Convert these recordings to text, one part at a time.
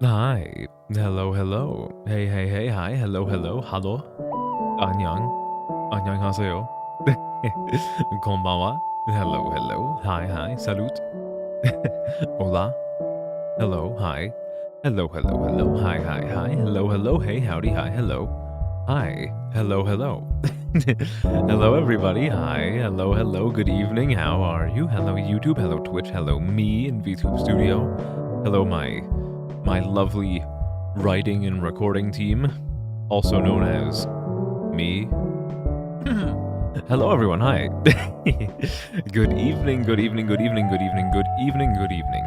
Hi. Hello, hello. Hey, hey, hey, hi. Hello, hello. Hello. 안녕. 안녕하세요. konbanwa. Hello, hello. Hi, hi. Salut. Hola. Hello, hi. Hello, hello, hello. Hi, hi, hi. Hello, hello. Hey, howdy, hi. Hello. Hi. Hello, hello. Hello, everybody. Hi. Hello, hello. Good evening. How are you? Hello, YouTube. Hello, Twitch. Hello, me in VTube Studio. Hello, my lovely writing and recording team, also known as me. Hello, everyone. Hi. Good evening, good evening, good evening, good evening, good evening, good evening.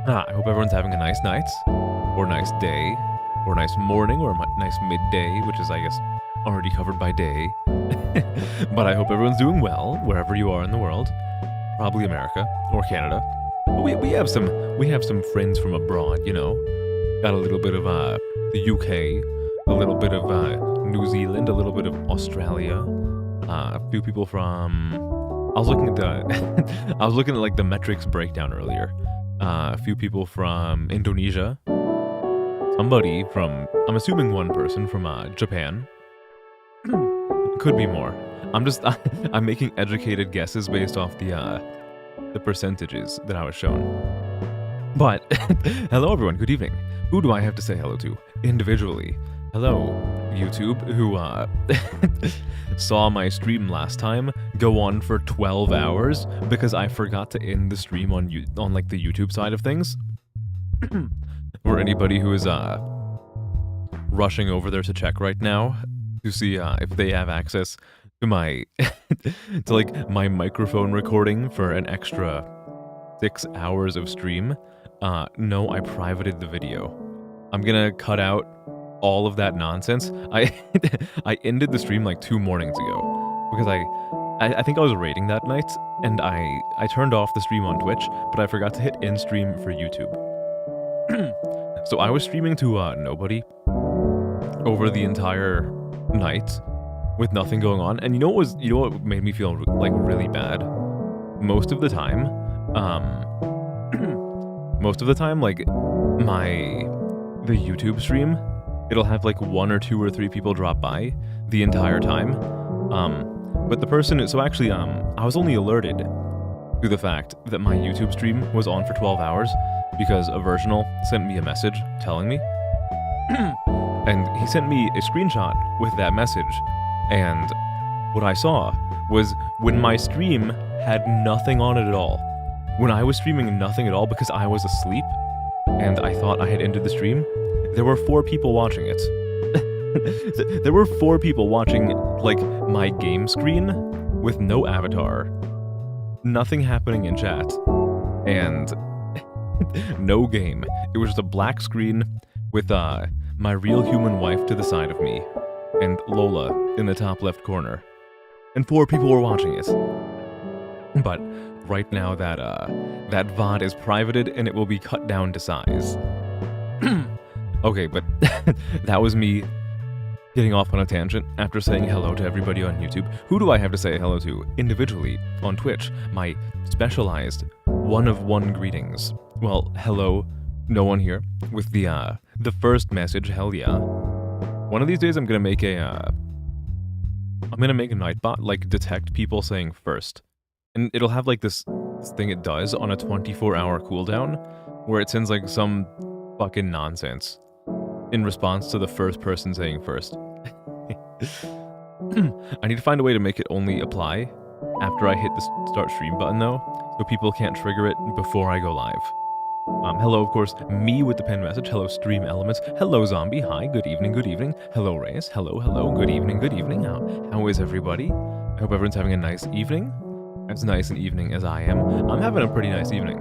I hope everyone's having a nice night, or nice day, or nice morning, or nice midday, which is, I guess, already covered by day. But I hope everyone's doing well, wherever you are in the world. Probably America, or Canada. We have some friends from abroad, you know. Got a little bit of the UK, a little bit of New Zealand, a little bit of Australia, a few people from. I was looking at the, I was looking at like the metrics breakdown earlier. A few people from Indonesia, somebody from. I'm assuming one person from Japan. Could be more. I'm making educated guesses based off the percentages that I was shown. But hello everyone, good evening. Who do I have to say hello to individually? Hello, YouTube, who saw my stream last time go on for 12 hours because I forgot to end the stream on like the YouTube side of things. Or anybody who is rushing over there to check right now to see if they have access to my to like my microphone recording for an extra 6 hours of stream. No, I privated the video. I'm gonna cut out all of that nonsense. I ended the stream like 2 mornings ago because I think I was raiding that night and I turned off the stream on Twitch, but I forgot to hit end stream for YouTube. So I was streaming to nobody over the entire night with nothing going on, and you know what made me feel like really bad? Most of the time, like the YouTube stream, it'll have like 1 or 2 or 3 people drop by the entire time. But the person, so actually, I was only alerted to the fact that my YouTube stream was on for 12 hours because a Virginal sent me a message telling me. And he sent me a screenshot with that message. And what I saw was when my stream had nothing on it at all. When I was streaming nothing at all because I was asleep and I thought I had ended the stream, there were 4 people watching it. There were 4 people watching, like, my game screen with no avatar, nothing happening in chat, and no game. It was just a black screen with my real human wife to the side of me and Lola in the top left corner. And 4 people were watching it. But right now that VOD is privated and it will be cut down to size. Okay, but that was me getting off on a tangent after saying hello to everybody on YouTube. Who do I have to say hello to individually on Twitch? My specialized one-of-one greetings. Well, hello, no one here, with the first message, hell yeah. One of these days I'm gonna make a Nightbot, like, detect people saying first. And it'll have like this thing it does on a 24-hour cooldown where it sends like some fucking nonsense in response to the first person saying first. I need to find a way to make it only apply after I hit the start stream button though, so people can't trigger it before I go live. Hello, of course, me with the pinned message. Hello, Stream Elements. Hello, Zombie. Hi, good evening, good evening. Hello, Reyes. Hello, hello, good evening, good evening. How is everybody? I hope everyone's having a nice evening. As nice an evening as I am. I'm having a pretty nice evening.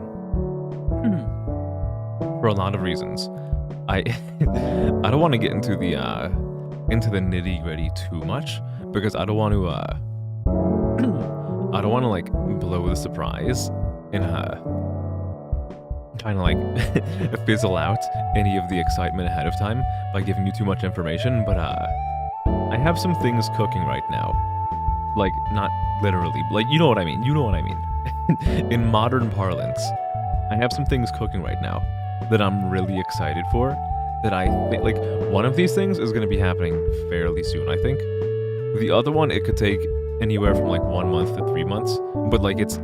For a lot of reasons. I don't want to get into the nitty-gritty too much because I don't want to like blow the surprise and trying to like fizzle out any of the excitement ahead of time by giving you too much information, but I have some things cooking right now. Like, not literally, like, you know what I mean, In modern parlance, I have some things cooking right now. that I'm really excited for. That I think, like, one of these things is going to be happening fairly soon, I think. The other one, it could take anywhere from like 1 month to 3 months. But like, it's,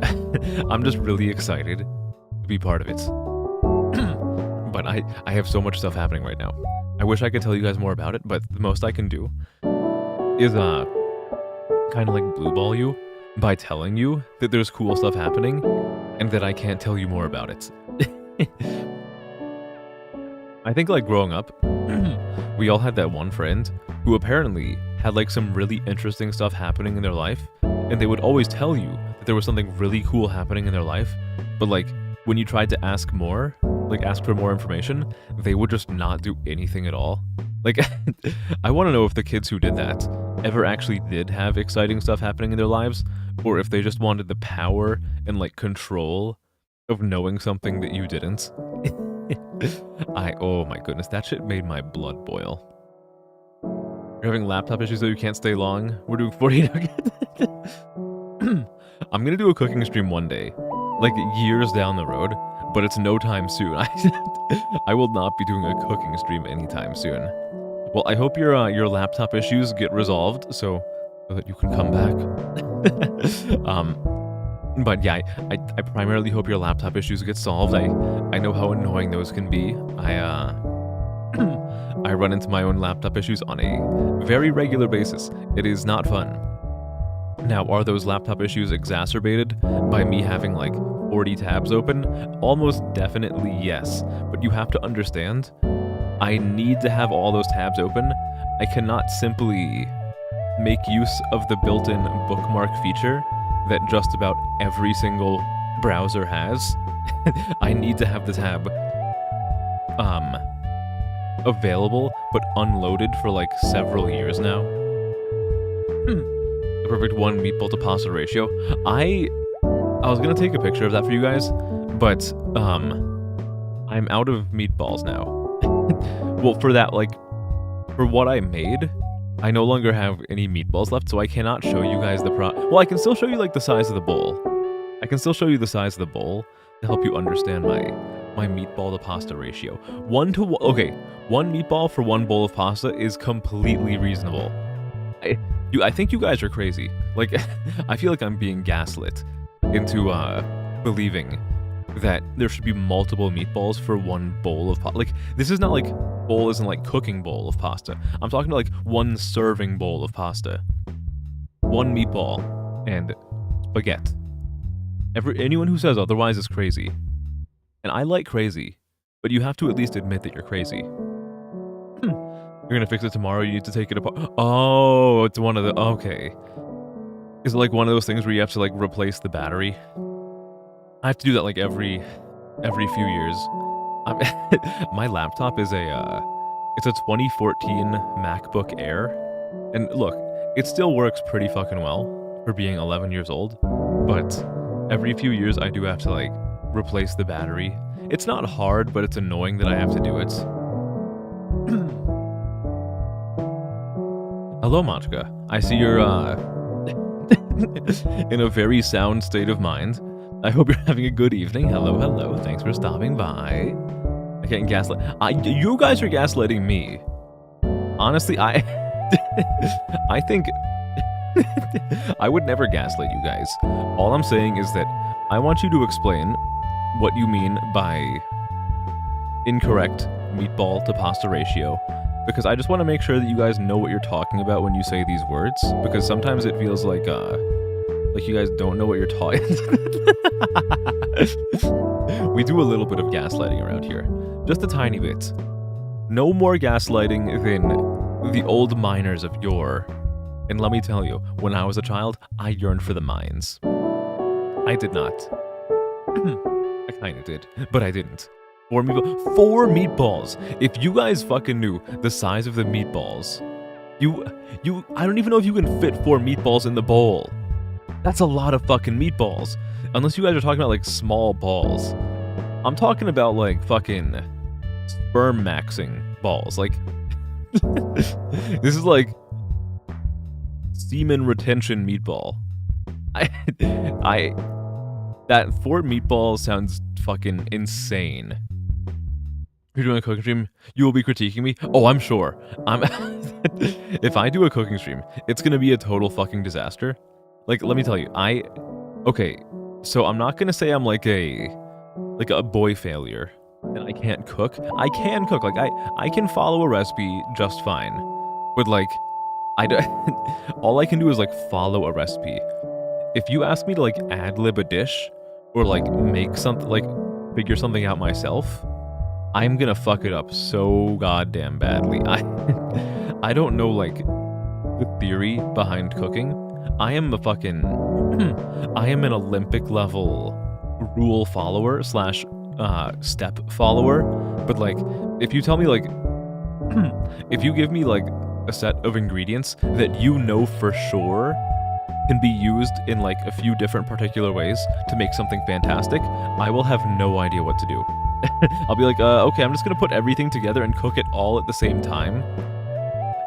I'm just really excited to be part of it. But I have so much stuff happening right now. I wish I could tell you guys more about it, but the most I can do is kind of like blue ball you by telling you that there's cool stuff happening and that I can't tell you more about it. I think like growing up, we all had that one friend who apparently had like some really interesting stuff happening in their life, and they would always tell you that there was something really cool happening in their life, but like when you tried to ask more, like ask for more information, they would just not do anything at all. Like, I want to know if the kids who did that ever actually did have exciting stuff happening in their lives, or if they just wanted the power and like control of knowing something that you didn't. Oh my goodness, that shit made my blood boil. You're having laptop issues so you can't stay long? We're doing 40 nuggets. I'm gonna do a cooking stream one day, like years down the road, but it's no time soon. I will not be doing a cooking stream anytime soon. Well, I hope your laptop issues get resolved so that you can come back. But yeah, I primarily hope your laptop issues get solved. I know how annoying those can be. I run into my own laptop issues on a very regular basis. It is not fun. Now, are those laptop issues exacerbated by me having like 40 tabs open? Almost definitely yes, but you have to understand, I need to have all those tabs open. I cannot simply make use of the built-in bookmark feature that just about every single browser has. I need to have the tab available but unloaded for like several years now. The perfect 1 meatball to pasta ratio. I was gonna take a picture of that for you guys, but I'm out of meatballs now. Well, for that, like, for what I made, I no longer have any meatballs left, so I cannot show you guys the well, I can still show you like the size of the bowl. I can still show you the size of the bowl to help you understand my meatball to pasta ratio. 1 to 1. Okay, 1 meatball for 1 bowl of pasta is completely reasonable. I think you guys are crazy. Like, I feel like I'm being gaslit into believing that there should be multiple meatballs for 1 bowl of pasta. Like, this is not like, bowl isn't like cooking bowl of pasta. I'm talking about like 1 serving bowl of pasta. 1 meatball and spaghetti. Anyone who says otherwise is crazy. And I like crazy, but you have to at least admit that you're crazy. You're gonna fix it tomorrow, you need to take it apart. Oh, it's one of the, okay. Is it like one of those things where you have to like replace the battery? I have to do that like every few years. My laptop is it's a 2014 MacBook Air. And look, it still works pretty fucking well for being 11 years old, but every few years I do have to like replace the battery. It's not hard, but it's annoying that I have to do it. Hello, Machka. I see you're in a very sound state of mind. I hope you're having a good evening. Hello, hello. Thanks for stopping by. I can't gaslight. You guys are gaslighting me. Honestly, I think I would never gaslight you guys. All I'm saying is that I want you to explain what you mean by incorrect meatball to pasta ratio, because I just want to make sure that you guys know what you're talking about when you say these words, because sometimes it feels like you guys don't know what you're talking. We do a little bit of gaslighting around here, just a tiny bit. No more gaslighting than the old miners of yore. And let me tell you, when I was a child, I yearned for the mines. I did not. I kinda did, but I didn't. 4 meatballs! If you guys fucking knew the size of the meatballs, I don't even know if you can fit 4 meatballs in the bowl. That's a lot of fucking meatballs. Unless you guys are talking about like small balls. I'm talking about like fucking sperm maxing balls. Like, this is like semen retention meatball. That 4 meatballs sounds fucking insane. you're doing a cooking stream, you will be critiquing me. Oh, I'm sure. If I do a cooking stream, it's gonna be a total fucking disaster. Like, let me tell you, okay, so I'm not gonna say I'm like a boy failure and I can't cook. I can cook. Like, I can follow a recipe just fine. But like, all I can do is like follow a recipe. If you ask me to like ad-lib a dish or like make something, like figure something out myself, I'm gonna fuck it up so goddamn badly. I don't know like the theory behind cooking. I am I am an Olympic level rule follower / step follower. But like, if you tell me like, if you give me like a set of ingredients that you know for sure can be used in like a few different particular ways to make something fantastic, I will have no idea what to do. I'll be like, okay, I'm just gonna put everything together and cook it all at the same time.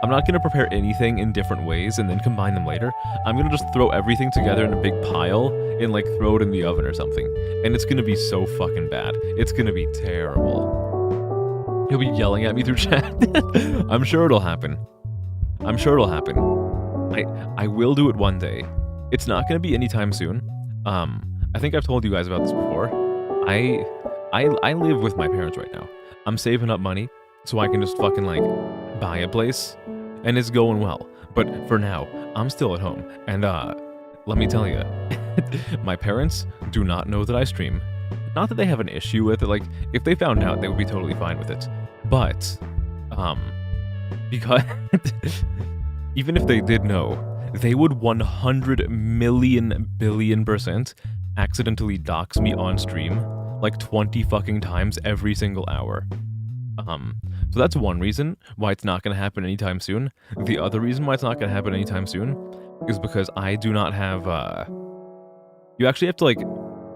I'm not gonna prepare anything in different ways and then combine them later. I'm gonna just throw everything together in a big pile and like throw it in the oven or something. And it's gonna be so fucking bad. It's gonna be terrible. He'll be yelling at me through chat. I'm sure it'll happen. I'm sure it'll happen. I will do it one day. It's not gonna be anytime soon. I think I've told you guys about this before. I live with my parents right now. I'm saving up money so I can just fucking like buy a place, and it's going well. But for now, I'm still at home, and let me tell you, my parents do not know that I stream. Not that they have an issue with it. Like, if they found out, they would be totally fine with it. But because even if they did know, they would 100 million billion % accidentally dox me on stream like 20 fucking times every single hour. So that's one reason why it's not going to happen anytime soon. The other reason why it's not going to happen anytime soon is because I do not have, you actually have to like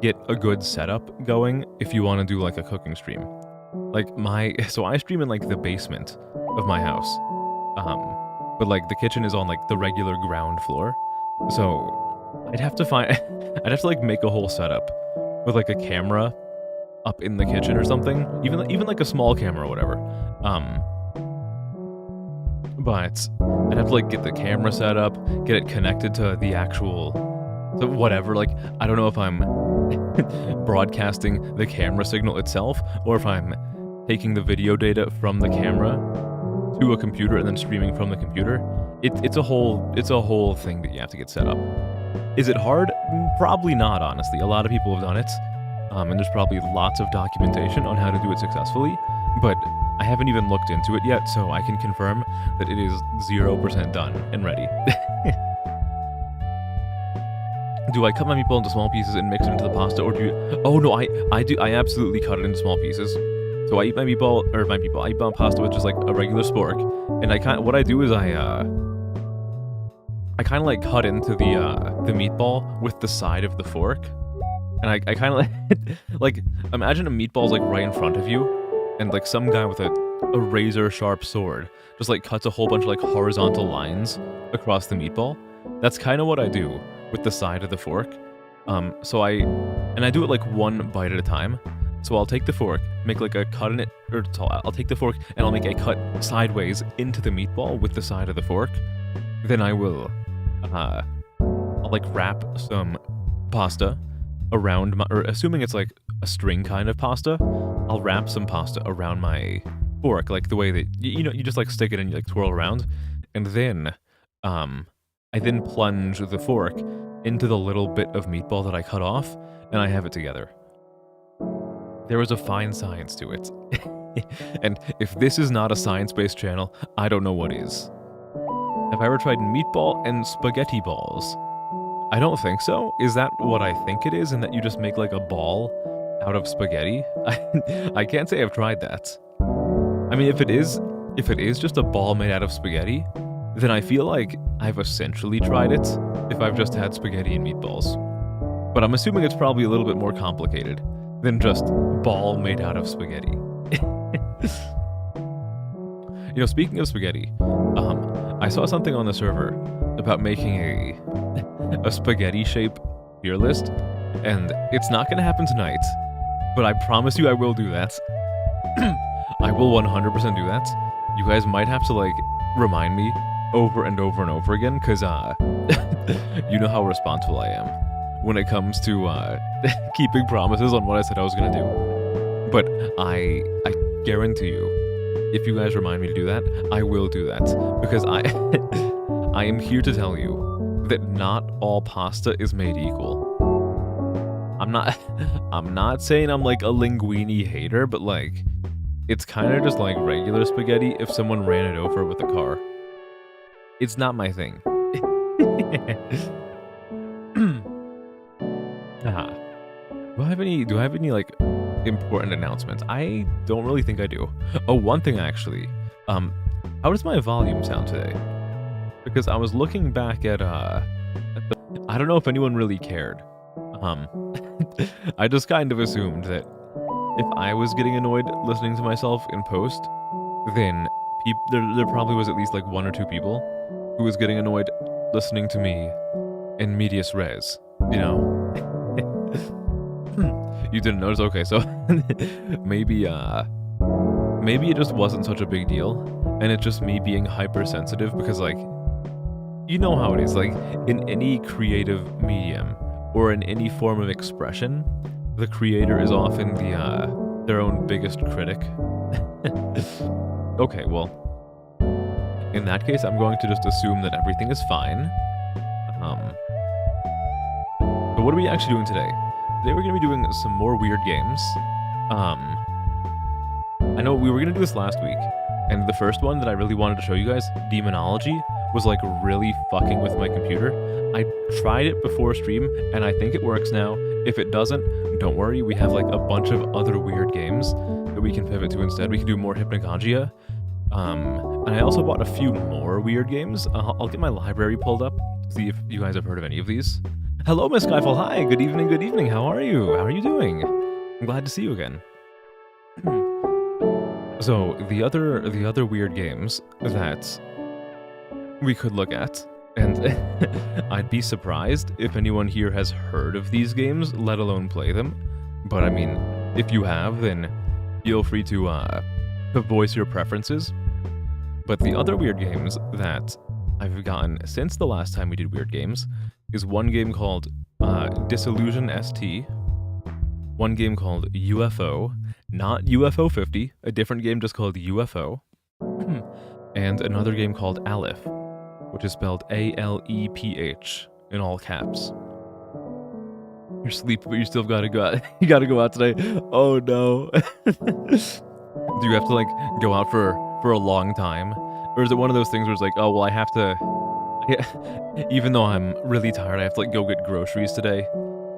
get a good setup going if you want to do like a cooking stream. Like so I stream in like the basement of my house. But like the kitchen is on like the regular ground floor. So I'd have to like make a whole setup with like a camera up in the kitchen or something, even like a small camera or whatever. But I'd have to like get the camera set up, get it connected to the actual, so whatever. Like, I don't know if I'm broadcasting the camera signal itself or if I'm taking the video data from the camera to a computer and then streaming from the computer. It's a whole thing that you have to get set up. Is it hard? Probably not, honestly. A lot of people have done it. And there's probably lots of documentation on how to do it successfully, but I haven't even looked into it yet, so I can confirm that it is 0% done and ready. Do I cut my meatball into small pieces and mix it into the pasta, or do you... Oh no, I do. I absolutely cut it into small pieces. So I eat I eat my pasta with just like a regular spork, and what I do is I kind of like cut into the meatball with the side of the fork. And I kind of like imagine a meatball's like right in front of you, and like some guy with a razor sharp sword just like cuts a whole bunch of like horizontal lines across the meatball. That's kind of what I do with the side of the fork. So I do it like one bite at a time. So I'll take the fork, make like a cut in it, or I'll take the fork and I'll make a cut sideways into the meatball with the side of the fork. Then I'll like wrap some pasta around or assuming it's like a string kind of pasta, I'll wrap some pasta around my fork, like the way that you just like stick it and you like twirl around, and then I then plunge the fork into the little bit of meatball that I cut off, and I have it together. There is a fine science to it. And if this is not a science-based channel, I don't know what is. Have I ever tried meatball and spaghetti balls? I don't think so. Is that what I think it is, and that you just make like a ball out of spaghetti? I can't say I've tried that. I mean, if it is just a ball made out of spaghetti, then I feel like I've essentially tried it if I've just had spaghetti and meatballs. But I'm assuming it's probably a little bit more complicated than just ball made out of spaghetti. You know, speaking of spaghetti, I saw something on the server about making a spaghetti shape tier list, and it's not going to happen tonight, but I promise you I will do that. I will 100% do that. You guys might have to like remind me over and over and over again, because you know how responsible I am when it comes to keeping promises on what I said I was gonna do. But I guarantee you, if you guys remind me to do that, I will do that, because I I am here to tell you that not all pasta is made equal. I'm not saying I'm like a linguine hater, but like it's kind of just like regular spaghetti if someone ran it over with a car. It's not my thing. Ah. Do I have any like important announcements? I don't really think I do. Oh, one thing actually. How does my volume sound today? Because I was looking back at I don't know if anyone really cared. I just kind of assumed that if I was getting annoyed listening to myself in post, then there probably was at least like 1 or 2 people who was getting annoyed listening to me in medias res, you know? You didn't notice? Okay, so maybe it just wasn't such a big deal, and it's just me being hypersensitive because like, you know how it is, like in any creative medium or in any form of expression, the creator is often their own biggest critic. Okay, well, in that case, I'm going to just assume that everything is fine. But what are we actually doing today? Today we're going to be doing some more weird games. I know we were going to do this last week, and the first one that I really wanted to show you guys, Demonology, was like really fucking with my computer. I tried it before stream, and I think it works now. If it doesn't, don't worry, we have like a bunch of other weird games that we can pivot to instead. We can do more Hypnagogia. And I also bought a few more weird games. I'll get my library pulled up to see if you guys have heard of any of these. Hello, Miss Skyfall. Hi, good evening, good evening. How are you? How are you doing? I'm glad to see you again. So, the other weird games that we could look at, and I'd be surprised if anyone here has heard of these games, let alone play them. But I mean, if you have, then feel free to voice your preferences. But the other weird games that I've gotten since the last time we did weird games is one game called Disillusion ST, one game called UFO, not UFO 50, a different game just called UFO, and another game called Aleph, which is spelled ALEPH in all caps. You're asleep, but you still gotta go out. You gotta go out today. Oh no. Do you have to like go out for a long time? Or is it one of those things where it's like, oh well, I have to, even though I'm really tired, I have to like go get groceries today.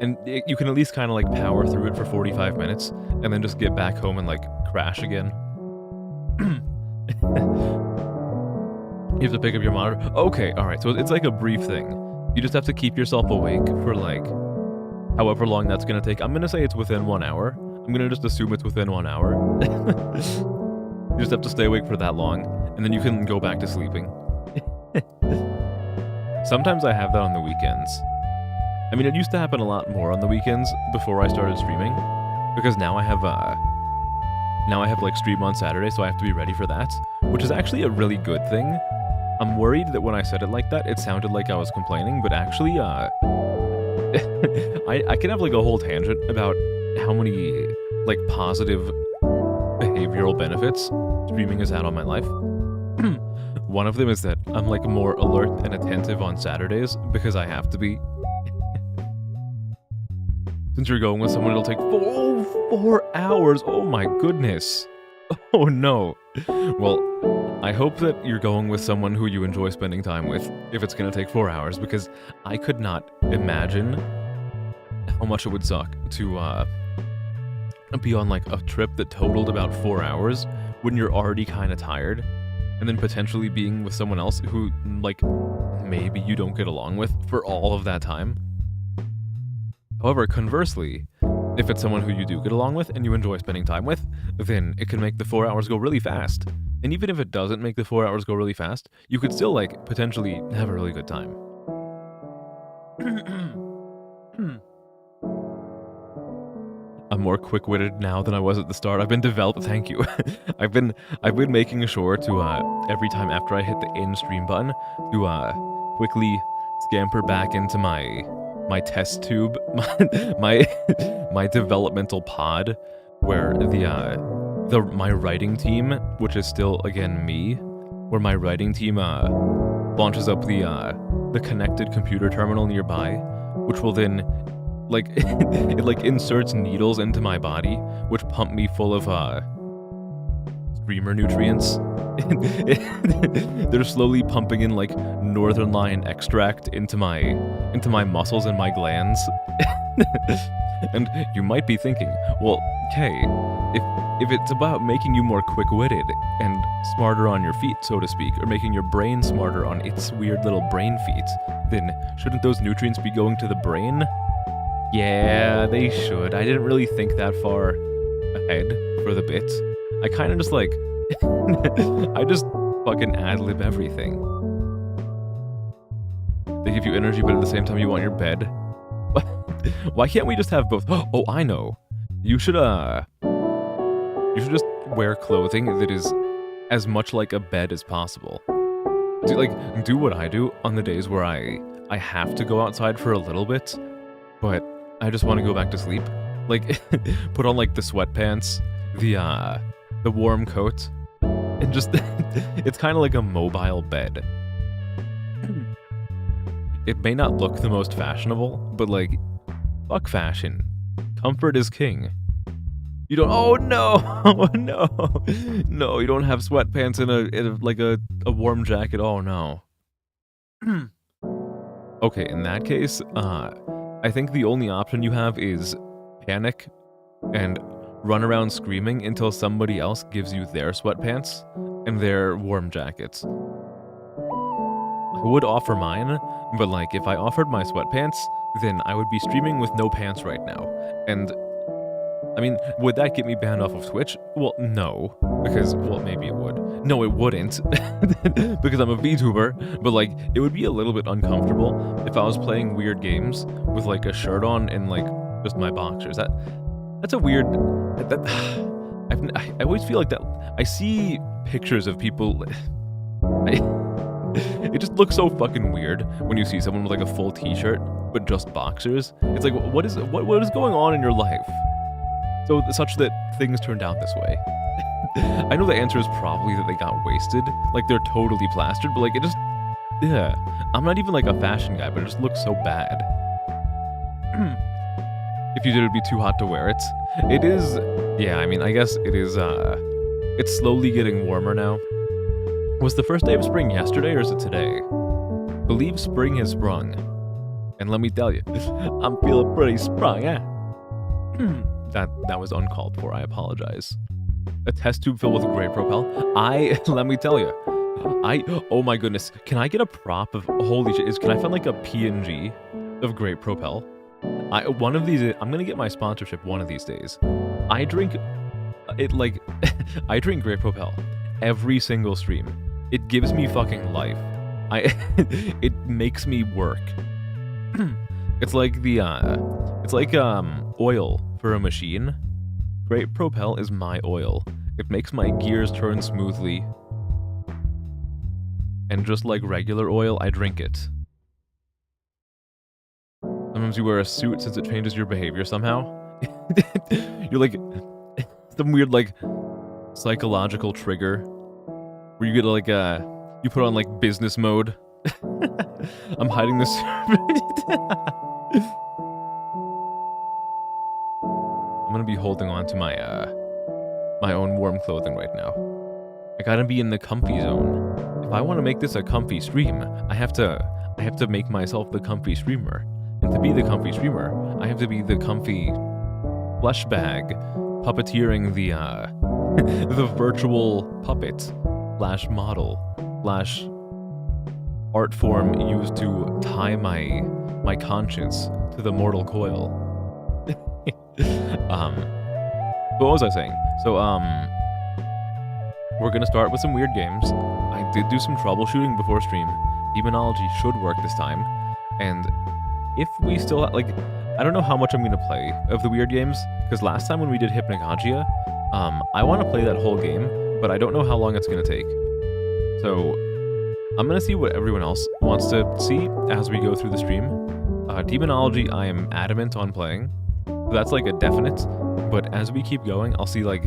And you can at least kind of like power through it for 45 minutes and then just get back home and like crash again. You have to pick up your monitor. Okay, alright, so it's like a brief thing. You just have to keep yourself awake for like however long that's gonna take. I'm gonna say it's within 1 hour. I'm gonna just assume it's within 1 hour. You just have to stay awake for that long, and then you can go back to sleeping. Sometimes I have that on the weekends. I mean, it used to happen a lot more on the weekends before I started streaming, because now I have like stream on Saturday, so I have to be ready for that, which is actually a really good thing. I'm worried that when I said it like that, it sounded like I was complaining, but actually, I can have like a whole tangent about how many like positive behavioral benefits streaming has had on my life. One of them is that I'm like more alert and attentive on Saturdays because I have to be. Since you're going with someone, it'll take 4 hours. Oh my goodness. Oh no. Well, I hope that you're going with someone who you enjoy spending time with if it's gonna take 4 hours, because I could not imagine how much it would suck to be on like a trip that totaled about 4 hours when you're already kind of tired, and then potentially being with someone else who like maybe you don't get along with for all of that time. However, conversely, if it's someone who you do get along with and you enjoy spending time with, then it can make the 4 hours go really fast. And even if it doesn't make the 4 hours go really fast, you could still like potentially have a really good time. I'm more quick-witted now than I was at the start. I've been developed. Thank you. I've been making sure to every time after I hit the end stream button to scamper back into my test tube, my developmental pod, where my writing team, which is still again me, where my writing team launches up the connected computer terminal nearby, which will then it inserts needles into my body, which pump me full of streamer nutrients. They're slowly pumping in Northern Lion extract into my muscles and my glands. And you might be thinking, well, okay, if it's about making you more quick-witted and smarter on your feet, so to speak, or making your brain smarter on its weird little brain feet, then shouldn't those nutrients be going to the brain? Yeah, they should. I didn't really think that far ahead for the bit. I kind of just I just fucking ad-lib everything. They give you energy, but at the same time you want your bed. Why can't we just have both? Oh, I know. You should just wear clothing that is as much like a bed as possible. Do what I do on the days where I have to go outside for a little bit, but I just want to go back to sleep. Put on the sweatpants, the warm coat, and just it's kind of like a mobile bed. It may not look the most fashionable, but fuck fashion. Comfort is king. You don't. Oh no! Oh no! No, you don't have sweatpants in a warm jacket. Oh no. Okay, in that case, I think the only option you have is panic and run around screaming until somebody else gives you their sweatpants and their warm jackets. I would offer mine, but if I offered my sweatpants, then I would be streaming with no pants right now. And I mean, would that get me banned off of Twitch? Well, no, because, well, maybe it would. No, it wouldn't, because I'm a VTuber, but it would be a little bit uncomfortable if I was playing weird games with a shirt on and just my boxers. That's a weird, I always feel like that. I see pictures of people, it just looks so fucking weird when you see someone with a full t-shirt, but just boxers. It's what is going on in your life? So such that things turned out this way. I know the answer is probably that they got wasted, they're totally plastered, but it just, yeah. I'm not even a fashion guy, but it just looks so bad. If you did, it'd be too hot to wear it. It is, yeah, I mean, I guess it is, it's slowly getting warmer now. Was the first day of spring yesterday, or is it today? Believe spring has sprung. And let me tell you, I'm feeling pretty sprung, eh? That was uncalled for, I apologize. A test tube filled with Grey Propel. Let me tell you, oh my goodness, can I get a prop of, holy shit, can I find a PNG of Grey Propel? One of these, I'm gonna get my sponsorship one of these days. I drink I drink Grey Propel every single stream. It gives me fucking life. It makes me work. It's oil for a machine. Grey Propel is my oil. It makes my gears turn smoothly. And just like regular oil, I drink it. Sometimes you wear a suit since it changes your behavior somehow. You're some weird psychological trigger where you get you put on business mode. I'm hiding this. I'm gonna be holding on to my my own warm clothing right now. I gotta be in the comfy zone. If I want to make this a comfy stream, I have to make myself the comfy streamer. And to be the comfy streamer, I have to be the comfy flesh bag, puppeteering the the virtual puppet slash model slash art form used to tie my conscience to the mortal coil. What was I saying? So, we're gonna start with some weird games. I did do some troubleshooting before stream. Demonology should work this time. And if we still, I don't know how much I'm gonna play of the weird games, because last time when we did Hypnagogia, I want to play that whole game, but I don't know how long it's gonna take. So I'm gonna see what everyone else wants to see as we go through the stream. Demonology, I am adamant on playing. So that's like a definite. But as we keep going, I'll see like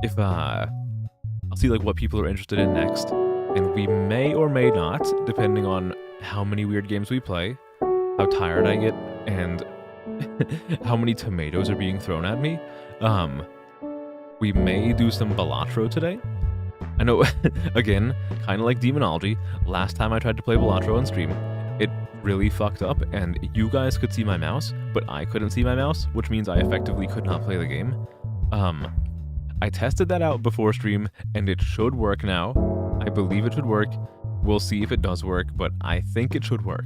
if I'll see like what people are interested in next, and we may or may not, depending on how many weird games we play, how tired I get, and how many tomatoes are being thrown at me. We may do some Balatro today. I know, again, kind of like Demonology, last time I tried to play Balatro on stream, it really fucked up, and you guys could see my mouse, but I couldn't see my mouse, which means I effectively could not play the game. I tested that out before stream, and it should work now. I believe it should work. We'll see if it does work, but I think it should work.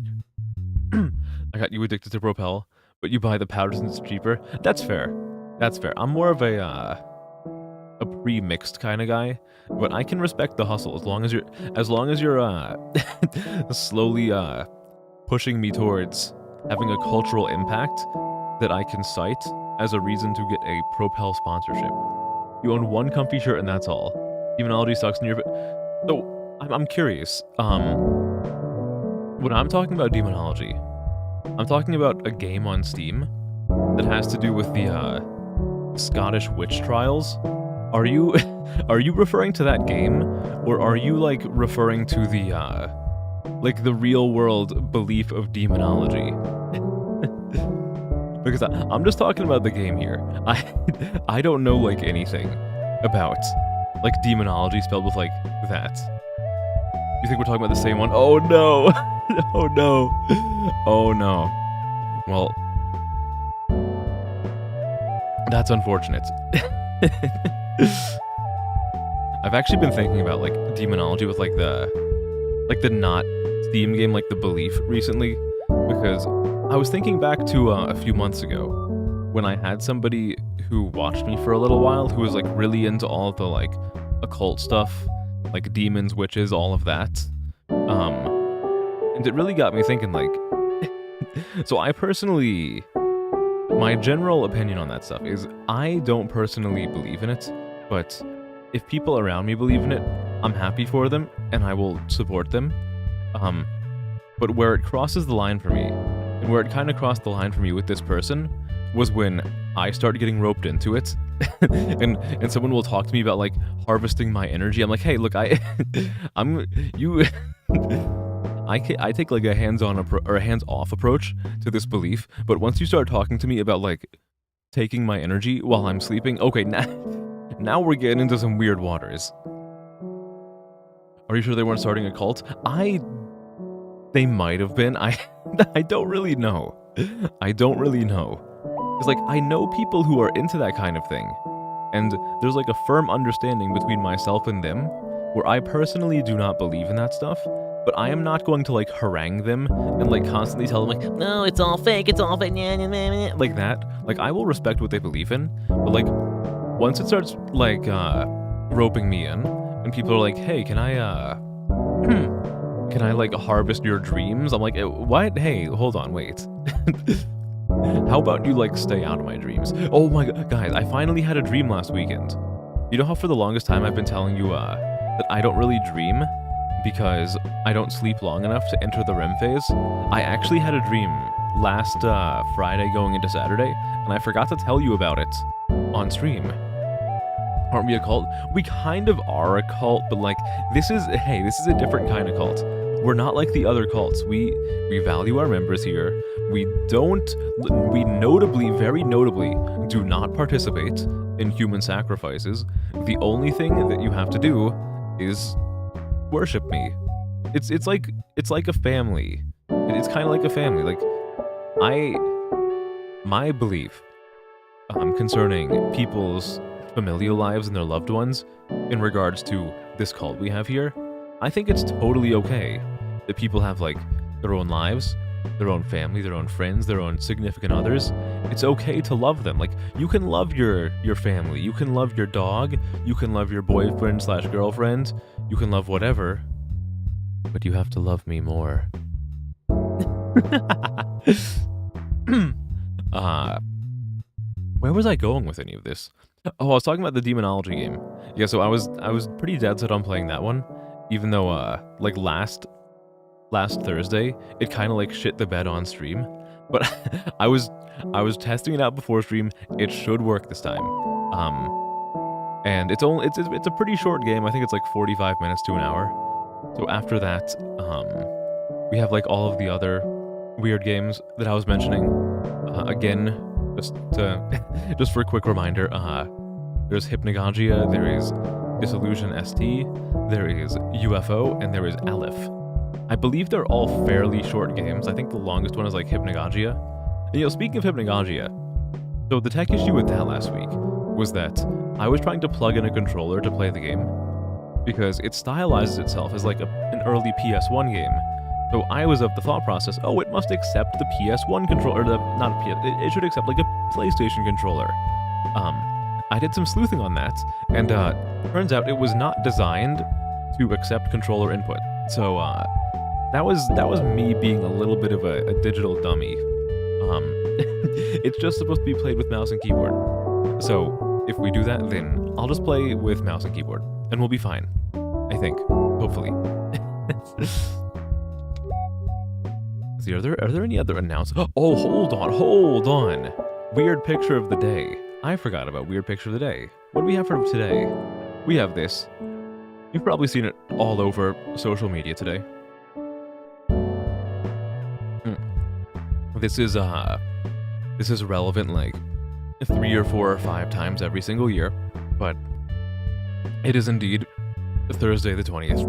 I got you addicted to Propel, but you buy the powder since it's cheaper. That's fair. That's fair. I'm more of a pre-mixed kind of guy, but I can respect the hustle as long as you're slowly pushing me towards having a cultural impact that I can cite as a reason to get a Propel sponsorship. You own one comfy shirt and that's all. Demonology sucks in your... So, I'm curious. When I'm talking about Demonology, I'm talking about a game on Steam that has to do with the Scottish witch trials. Are you referring to that game, or are you like referring to the real world belief of demonology? Because I'm just talking about the game here. I don't know like anything about like demonology spelled with like that. You think we're talking about the same one? Oh no! Oh no! Oh no! Well, that's unfortunate. I've actually been thinking about like demonology with like the not Steam game, like the Belief recently, because I was thinking back to a few months ago when I had somebody who watched me for a little while who was like really into all the like occult stuff, like demons, witches, all of that. And it really got me thinking like, so I personally, my general opinion on that stuff is I don't personally believe in it, but if people around me believe in it, I'm happy for them and I will support them. But where it crosses the line for me, and where it kind of crossed the line for me with this person, was when I started getting roped into it, and someone will talk to me about like harvesting my energy. I'm like, hey, look, I take like a hands-on or a hands-off approach to this belief, but once you start talking to me about like taking my energy while I'm sleeping, okay, now we're getting into some weird waters. Are you sure they weren't starting a cult? They might have been. I don't really know. I don't really know. Because like I know people who are into that kind of thing, and there's like a firm understanding between myself and them where I personally do not believe in that stuff, but I am not going to like harangue them and like constantly tell them like, no, it's all fake, like that. Like I will respect what they believe in, but like once it starts like roping me in and people are like, hey, can I like harvest your dreams? I'm like, what? Hey, hold on, wait. How about you like stay out of my dreams? Oh my god, guys, I finally had a dream last weekend. You know how for the longest time I've been telling you that I don't really dream because I don't sleep long enough to enter the REM phase? I actually had a dream last Friday going into Saturday, and I forgot to tell you about it on stream. Aren't we a cult? We kind of are a cult, but like, this is a different kind of cult. We're not like the other cults. We value our members here. We notably, very notably, do not participate in human sacrifices. The only thing that you have to do is worship me. It's like a family. It's kind of like a family. Like, my belief concerning people's familial lives and their loved ones in regards to this cult we have here, I think it's totally okay that people have like their own lives, their own family, their own friends, their own significant others. It's okay to love them. Like, you can love your family, you can love your dog, you can love your boyfriend/girlfriend, you can love whatever, but you have to love me more. Uh, where was I going with any of this? Oh, I was talking about the demonology game. Yeah, so I was pretty dead set on playing that one, even though like last Thursday it kind of like shit the bed on stream, but I was testing it out before stream. It should work this time. And it's a pretty short game. I think it's like 45 minutes to an hour. So after that, we have like all of the other weird games that I was mentioning. Again, just for a quick reminder, there's Hypnagogia, there is Disillusion ST, there is UFO, and there is Aleph. I believe they're all fairly short games. I think the longest one is like Hypnagogia. And speaking of Hypnagogia, so the tech issue with that last week was that I was trying to plug in a controller to play the game because it stylizes itself as like an early PS1 game. So I was of the thought process, oh, it must accept the PS1 controller, not a PS, it should accept like a PlayStation controller. I did some sleuthing on that, and turns out it was not designed to accept controller input. So that was me being a little bit of a digital dummy. It's just supposed to be played with mouse and keyboard. So if we do that, then I'll just play with mouse and keyboard, and we'll be fine. I think, hopefully. See, are there any other announcements? Oh, hold on. Weird picture of the day. I forgot about weird picture of the day. What do we have for today? We have this. You've probably seen it all over social media today. This is relevant like 3 or 4 or 5 times every single year, but it is indeed Thursday the 20th.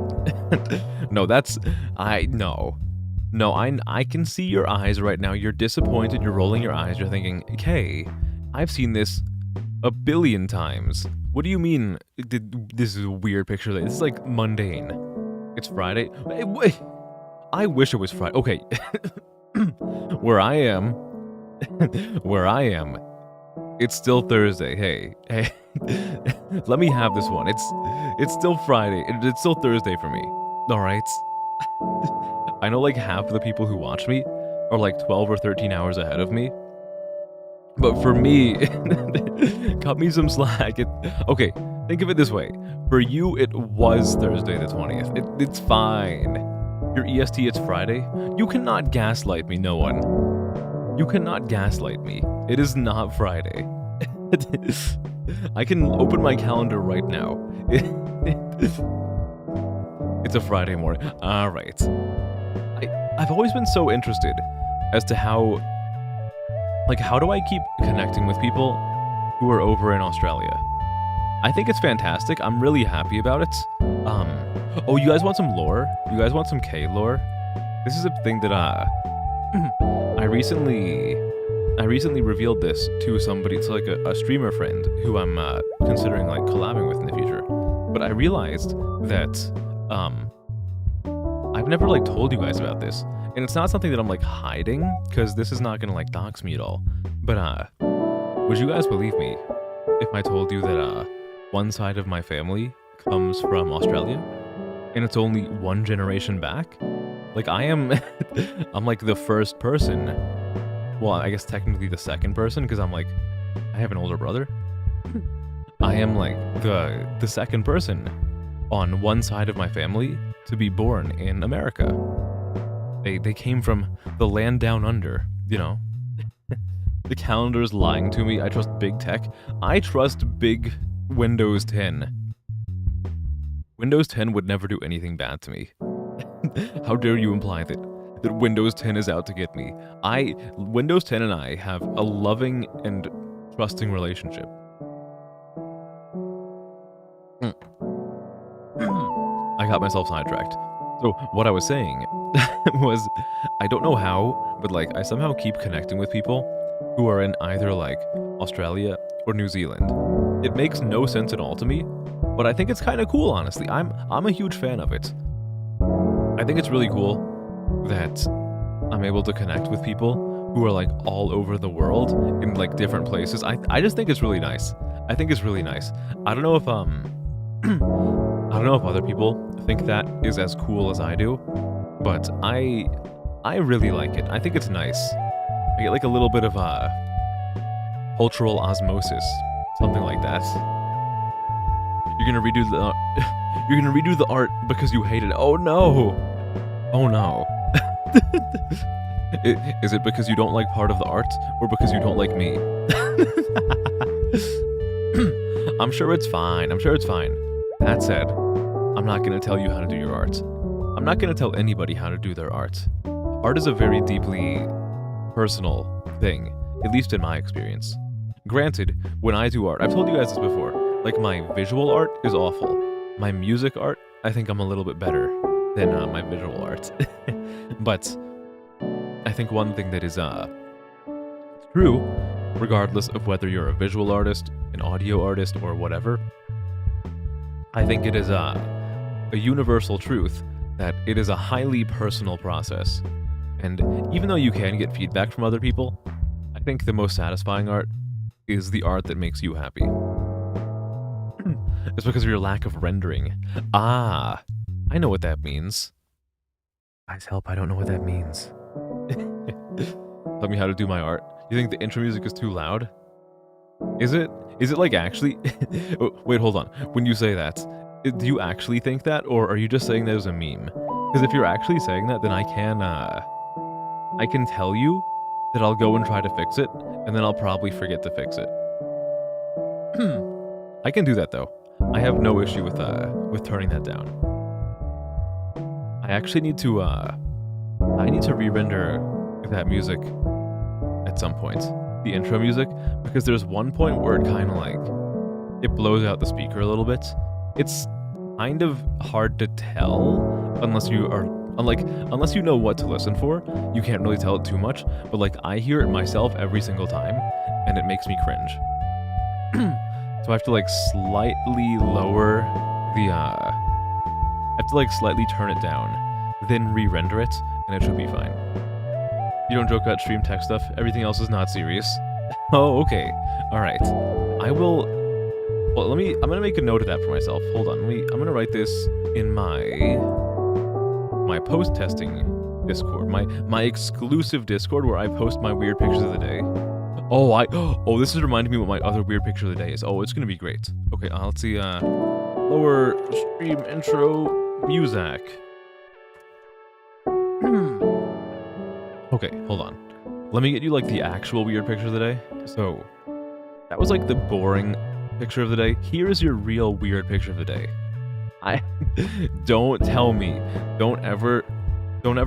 No, I can see your eyes right now. You're disappointed. You're rolling your eyes. You're thinking, "Okay, I've seen this a billion times. What do you mean? This is a weird picture. This is like mundane. It's Friday. Wait, I wish it was Friday. Okay, where I am, it's still Thursday. Hey, let me have this one. It's still Friday. It's still Thursday for me. All right." I know like half of the people who watch me are like 12 or 13 hours ahead of me. But for me, cut me some slack. Okay, think of it this way. For you, it was Thursday the 20th. It's fine. Your EST, it's Friday. You cannot gaslight me, no one. You cannot gaslight me. It is not Friday. I can open my calendar right now. It's a Friday morning. All right. I've always been so interested as to how do I keep connecting with people who are over in Australia? I think it's fantastic. I'm really happy about it. Oh, you guys want some lore? You guys want some K lore? This is a thing that I recently revealed this to somebody. It's like a streamer friend who I'm considering like collabing with in the future. But I realized that I've never like told you guys about this, and it's not something that I'm like hiding because this is not gonna like dox me at all. But would you guys believe me if I told you that one side of my family comes from Australia, and it's only one generation back? Like I'm like the first person. Well, I guess technically the second person because I have an older brother. I am like the second person on one side of my family to be born in America. They came from the land down under, you know. The calendar's lying to me. I trust big tech. I trust big Windows 10. Windows 10 would never do anything bad to me. How dare you imply that Windows 10 is out to get me? Windows 10 and I have a loving and trusting relationship. I got myself sidetracked. So what I was saying was, I don't know how, but like I somehow keep connecting with people who are in either like Australia or New Zealand. It makes no sense at all to me, but I think it's kind of cool, honestly. I'm a huge fan of it. I think it's really cool that I'm able to connect with people who are like all over the world in like different places. I just think it's really nice. I think it's really nice. I don't know if I don't know if other people think that is as cool as I do, but I really like it. I think it's nice. I get like a little bit of cultural osmosis, something like that. You're gonna redo the you're gonna redo the art because you hate it. Oh no! Oh no! Is it because you don't like part of the art, or because you don't like me? I'm sure it's fine. I'm sure it's fine. That said, I'm not gonna tell you how to do your art. I'm not gonna tell anybody how to do their art. Art is a very deeply personal thing, at least in my experience. Granted, when I do art, I've told you guys this before, like my visual art is awful. My music art, I think I'm a little bit better than my visual art. But I think one thing that is true, regardless of whether you're a visual artist, an audio artist, or whatever, I think it is a universal truth that it is a highly personal process. And even though you can get feedback from other people, I think the most satisfying art is the art that makes you happy. It's because of your lack of rendering. Ah, I know what that means. Guys, help, I don't know what that means. Tell me how to do my art. You think the intro music is too loud? Is it? Is it like actually? Oh, wait, hold on. When you say that, do you actually think that, or are you just saying that as a meme? Because if you're actually saying that, then I can tell you that I'll go and try to fix it, and then I'll probably forget to fix it. I can do that though. I have no issue with turning that down. I actually need to re-render that music at some point, the intro music, because there's one point where it kind of like it blows out the speaker a little bit. It's kind of hard to tell unless you know what to listen for. You can't really tell it too much, but like I hear it myself every single time, and it makes me cringe. So I have to like slightly lower the I have to like slightly turn it down, then re-render it, and it should be fine. You don't joke about stream tech stuff. Everything else is not serious. Oh, okay. All right. I will. Well, I'm gonna make a note of that for myself. Hold on. I'm gonna write this in my post-testing Discord, my exclusive Discord where I post my weird pictures of the day. Oh, this is reminding me what my other weird picture of the day is. Oh, it's gonna be great. Okay, let's see. Lower stream intro music. Okay, hold on. Let me get you like the actual weird picture of the day. So, that was like the boring picture of the day. Here's your real weird picture of the day. Don't tell me. Don't ever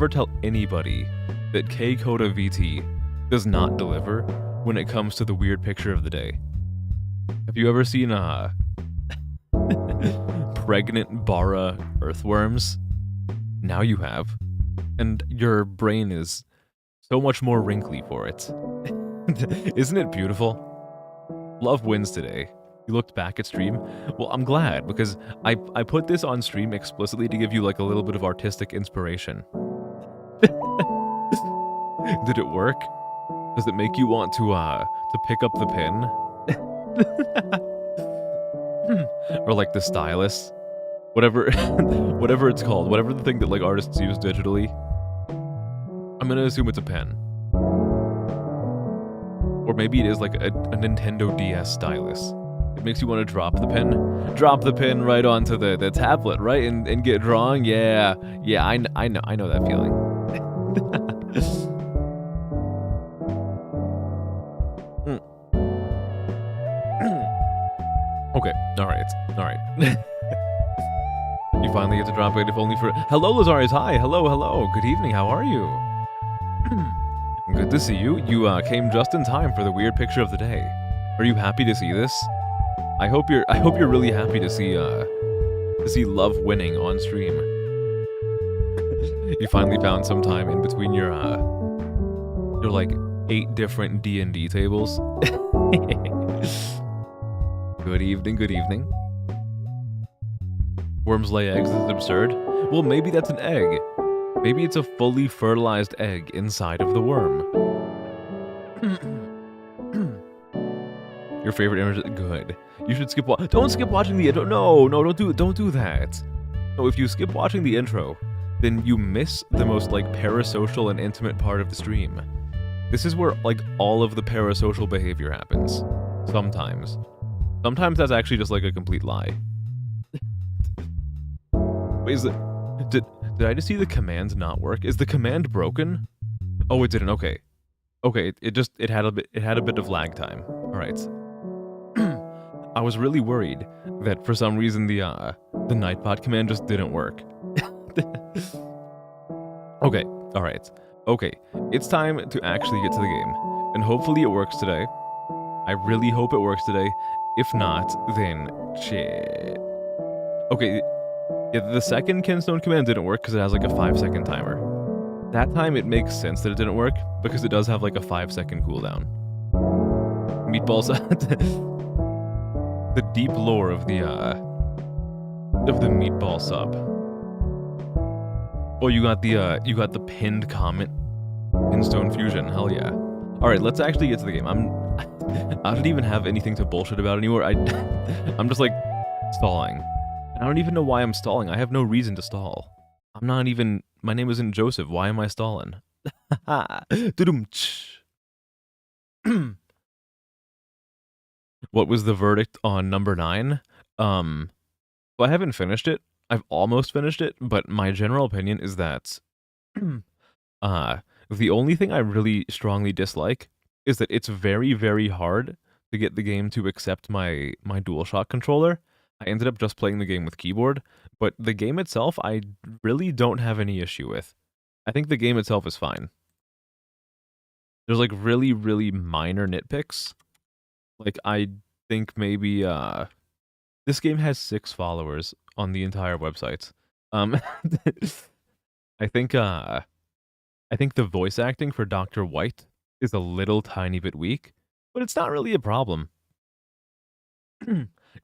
tell anybody that K-Coda VT does not deliver when it comes to the weird picture of the day. Have you ever seen pregnant Bara earthworms? Now you have. And your brain is so much more wrinkly for it. Isn't it beautiful? Love wins today. You looked back at stream? Well, I'm glad, because I put this on stream explicitly to give you like a little bit of artistic inspiration. Did it work? Does it make you want to pick up the pen? Or like the stylus? Whatever whatever it's called, whatever the thing that like artists use digitally. I'm gonna assume it's a pen. Or maybe it is like a Nintendo DS stylus. It makes you want to drop the pen right onto the tablet, right? And get drawing. Yeah, I know that feeling. Okay, all right. You finally get to drop it, if only for... Hello, Lazarius. Hi. Hello. Good evening. How are you? Good to see you. You came just in time for the weird picture of the day. Are you happy to see this? I hope you're really happy to see love winning on stream. You finally found some time in between your like 8 different D&D tables. Good evening. Worms lay eggs, this is absurd. Well, maybe that's an egg. Maybe it's a fully fertilized egg inside of the worm. Your favorite image? Good. You should skip don't skip watching the intro. No, don't do that. No, if you skip watching the intro, then you miss the most like parasocial and intimate part of the stream. This is where, like, all of the parasocial behavior happens. Sometimes. Sometimes that's actually just, like, a complete lie. Wait, is it... Did I just see the command not work? Is the command broken? Oh, it didn't. Okay. Okay, it had a bit of lag time. Alright. I was really worried that for some reason the Nightbot command just didn't work. Okay, alright. Okay, it's time to actually get to the game. And hopefully it works today. I really hope it works today. If not, then shit. Okay, yeah, the second Kinstone command didn't work because it has like a 5-second timer. That time it makes sense that it didn't work because it does have like a 5-second cooldown. Meatballs. The deep lore of the meatball sub. Oh, you got the pinned comment. Pinstone fusion, hell yeah. Alright, let's actually get to the game. I don't even have anything to bullshit about anymore. I'm just like stalling. And I don't even know why I'm stalling. I have no reason to stall. I'm not even... My name isn't Joseph. Why am I stalling? What was the verdict on number 9? Well, I haven't finished it. I've almost finished it, but my general opinion is that the only thing I really strongly dislike is that it's very, very hard to get the game to accept my DualShock controller. I ended up just playing the game with keyboard, but the game itself I really don't have any issue with. I think the game itself is fine. There's like really, really minor nitpicks. Like I think maybe this game has 6 followers on the entire website. I think the voice acting for Dr. White is a little tiny bit weak, but it's not really a problem.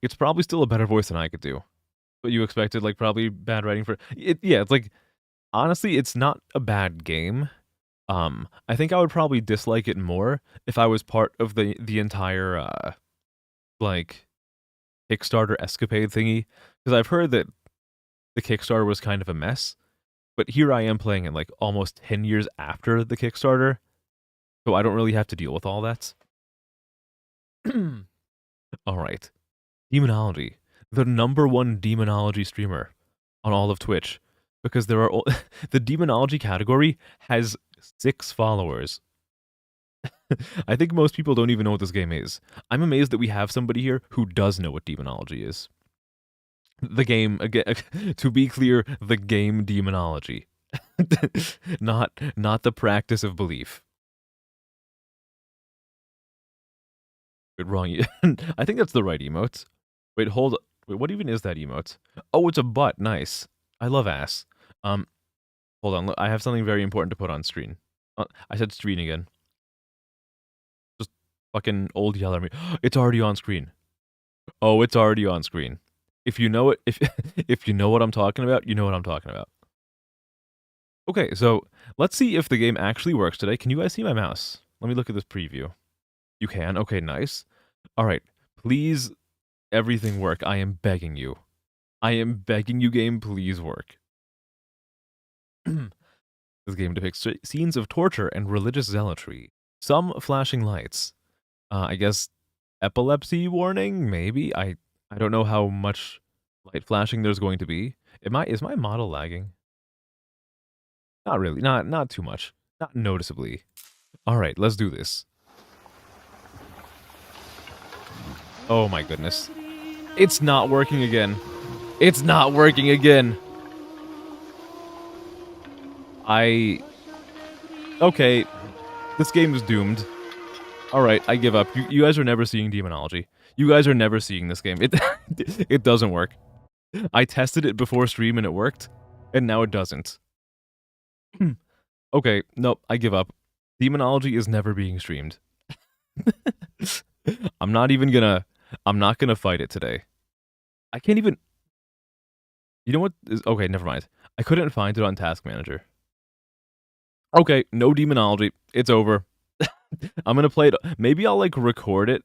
It's probably still a better voice than I could do. But you expected, like, probably bad writing for it. Yeah, it's like, honestly, it's not a bad game. I think I would probably dislike it more if I was part of the entire like Kickstarter escapade thingy, because I've heard that the Kickstarter was kind of a mess. But here I am playing it like almost 10 years after the Kickstarter, so I don't really have to deal with all that. Alright. Demonology. The #1 demonology streamer on all of Twitch. Because there are... the demonology category has 6 followers. I think most people don't even know what this game is. I'm amazed that we have somebody here who does know what demonology is. The game, again, to be clear, the game demonology. not the practice of belief. Wait, wrong. I think that's the right emote. Wait, hold. Wait, what even is that emote? Oh, it's a butt. Nice. I love ass. Hold on. I have something very important to put on screen. I said screen again. Just fucking old yeller me. It's already on screen. Oh, it's already on screen. If you know it, if you know what I'm talking about, you know what I'm talking about. Okay, so let's see if the game actually works today. Can you guys see my mouse? Let me look at this preview. You can? Okay, nice. All right, please, everything work. I am begging you. I am begging you, game, please work. This game depicts scenes of torture and religious zealotry. Some flashing lights. I guess epilepsy warning, maybe? I don't know how much light flashing there's going to be. Is my model lagging? Not really. Not too much. Not noticeably. All right, let's do this. Oh my goodness. It's not working again. It's not working again. Okay. This game is doomed. Alright, I give up. You guys are never seeing demonology. You guys are never seeing this game. It doesn't work. I tested it before stream and it worked, and now it doesn't. Okay, nope, I give up. Demonology is never being streamed. I'm not gonna fight it today. I can't even... You know what is... Okay, never mind. I couldn't find it on Task Manager. Okay, no demonology. It's over. I'm gonna play it. Maybe I'll, like, record it.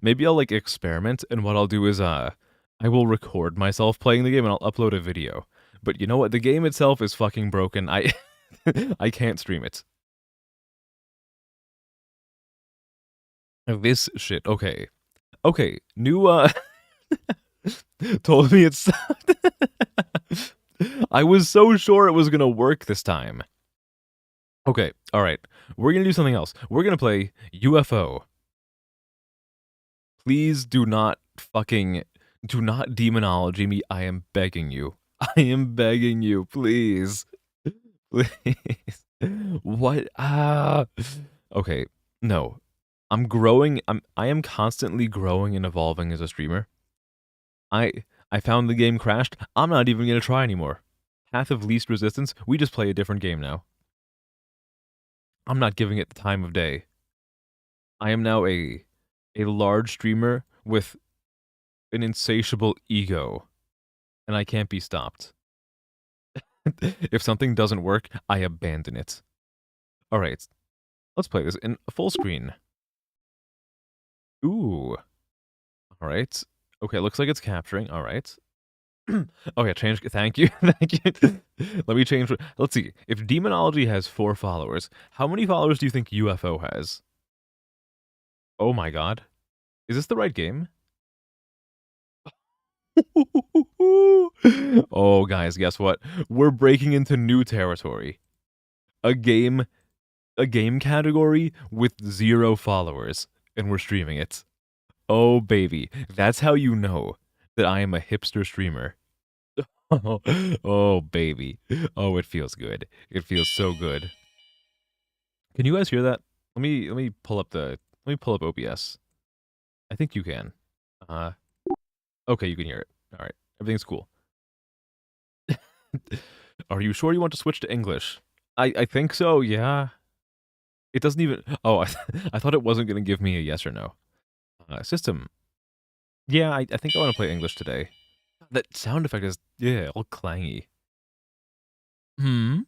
Maybe I'll, like, experiment, and what I'll do is, I will record myself playing the game, and I'll upload a video. But you know what? The game itself is fucking broken. I can't stream it. This shit. Okay. Okay. New told me it's I was so sure it was gonna work this time. Okay, alright. We're gonna do something else. We're gonna play UFO. Please do not demonology me. I am begging you. I am begging you, please. Please. What? Okay. No. I am constantly growing and evolving as a streamer. I I found the game crashed. I'm not even gonna try anymore. Path of least resistance. We just play a different game now. I'm not giving it the time of day. I am now a large streamer with an insatiable ego, and I can't be stopped. If something doesn't work, I abandon it. All right, let's play this in full screen. Ooh. All right. Okay, looks like it's capturing. All right. Okay, change. Thank you. Thank you. Let me change. Let's see. If Demonology has 4 followers, how many followers do you think UFO has? Oh my god. Is this the right game? Oh, guys, guess what? We're breaking into new territory. A game, a game category with 0 followers, and we're streaming it. Oh, baby. That's how you know that I am a hipster streamer. Oh, oh, baby. Oh, it feels good. It feels so good. Can you guys hear that? Let me pull up OBS. I think you can. Uh okay, you can hear it. All right. Everything's cool. Are you sure you want to switch to English? I think so. Yeah. It doesn't even Oh, I thought it wasn't going to give me a yes or no. System. Yeah, I think I want to play English today. That sound effect is all clangy. Hmm.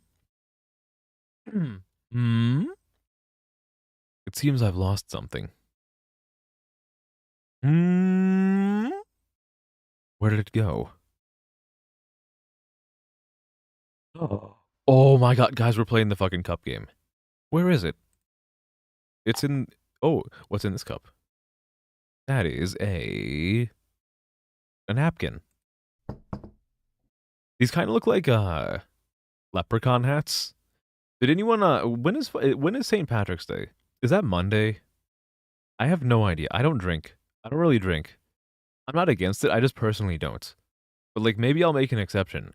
Hmm. Hmm. It seems I've lost something. Hmm. Where did it go? Oh my god, guys, we're playing the fucking cup game. Where is it? It's in Oh, what's in this cup? That is a napkin. These kind of look like leprechaun hats. Did anyone when is St. Patrick's Day? Is that Monday? I have no idea. I don't drink. I don't really drink. I'm not against it. I just personally don't. But like maybe I'll make an exception